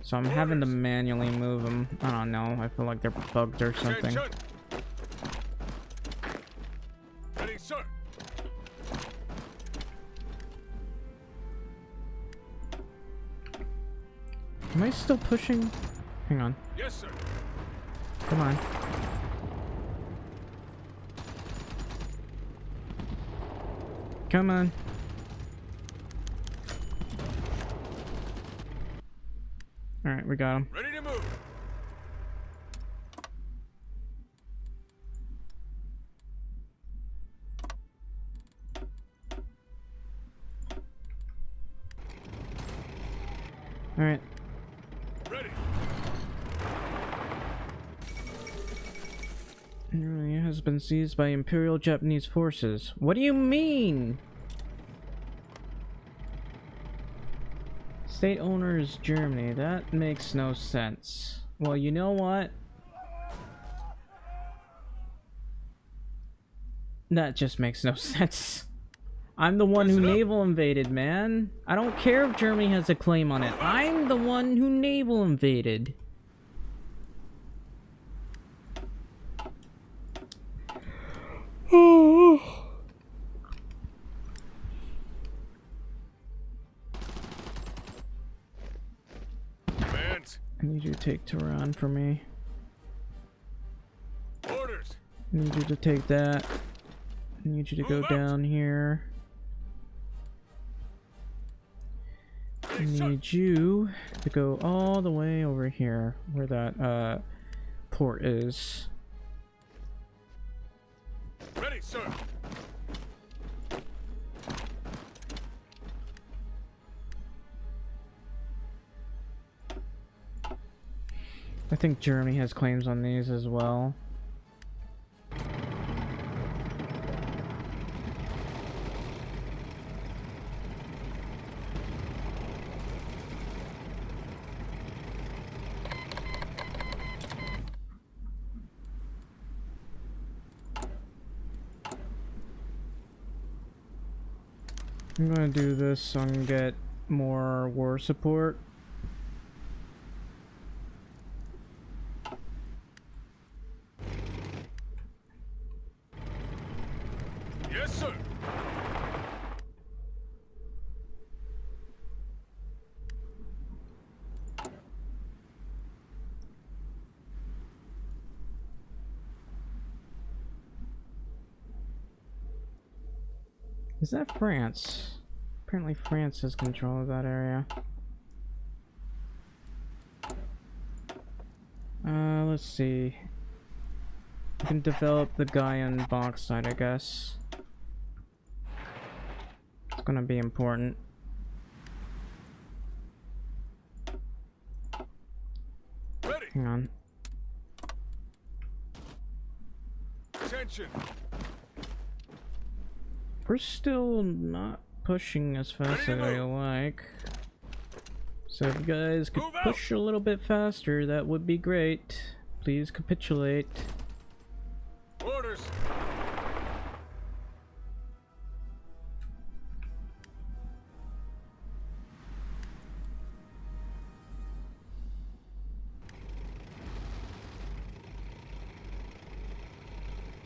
So I'm having to manually move them. I don't know. I feel like they're bugged or something. Attention. Ready, sir. Am I still pushing? Hang on. Yes, sir. Come on. Come on. Alright, we got him. Ready to move. Alright. Ready. Area has been seized by Imperial Japanese forces. What do you mean? State owner is Germany. That makes no sense. Well, you know what? That just makes no sense. I'm the one who naval invaded, man. I don't care if Germany has a claim on it. I'm the one who naval invaded. Command. I need you to take Tehran for me. Orders. I need you to take that. I need you to go Move out. down here. I Ready, sir. need you to go all the way over here, where that port is. Ready, sir. I think Germany has claims on these as well. I'm gonna do this so I can get more war support. Yes, sir. Is that France? Apparently France has control of that area. Let's see. We can develop the guy on bauxite, I guess. It's gonna be important. Ready. Hang on. Attention. We're still not pushing as fast as I like. So if you guys could Move out. push a little bit faster, that would be great. Please capitulate. Orders.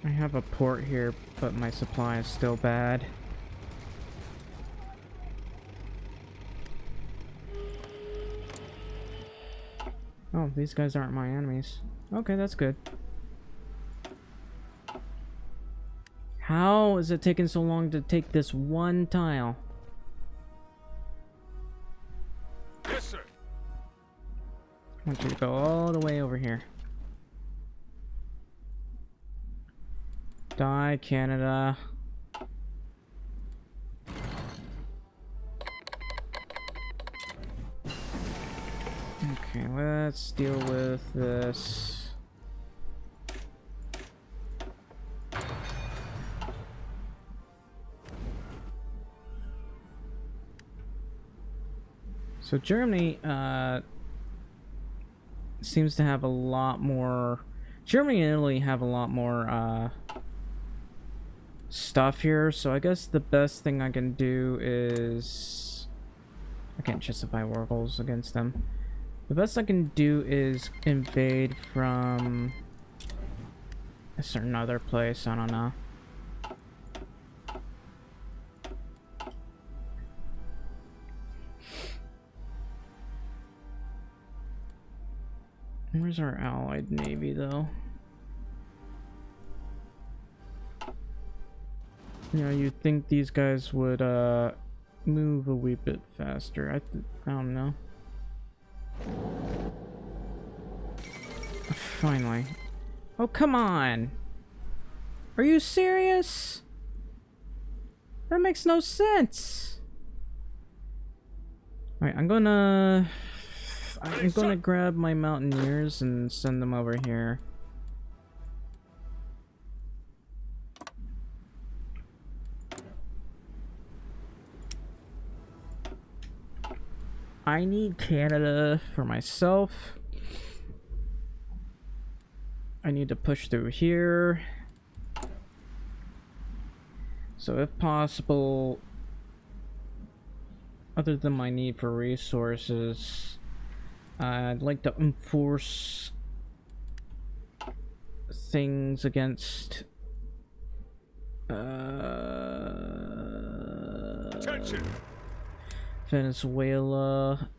I have a port here, but my supply is still bad. Oh, these guys aren't my enemies. Okay, that's good. How is it taking so long to take this one tile? Yes, sir. I want you to go all the way over here. Die, Canada. Okay, let's deal with this. So Germany seems to have a lot more. Germany and Italy have a lot more stuff here, so I guess the best thing I can do is I can't justify war goals against them. The best I can do is invade from a certain other place. I don't know. Where's our allied navy, though? You know, you'd think these guys would move a wee bit faster. I don't know. Finally. Oh, come on! Are you serious? That makes no sense! Alright, I'm gonna grab my mountaineers and send them over here. I need Canada for myself. I need to push through here. So if possible, other than my need for resources, I'd like to enforce things against Attention. Venezuela.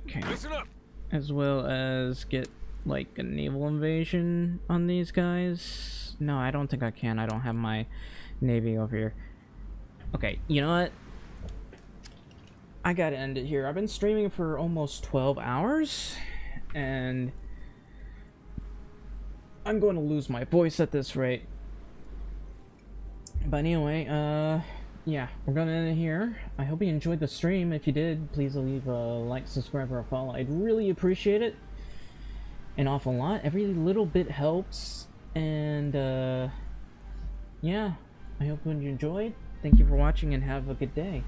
Okay. Listen up. As well as get like a naval invasion on these guys. No, I don't think I can. I don't have my navy over here. Okay, you know what? I gotta end it here. I've been streaming for almost 12 hours, and I'm going to lose my voice at this rate. But anyway, yeah, we're gonna end it here. I hope you enjoyed the stream. If you did, please leave a like, subscribe, or a follow. I'd really appreciate it an awful lot. Every little bit helps, and yeah, I hope you enjoyed. Thank you for watching, and have a good day.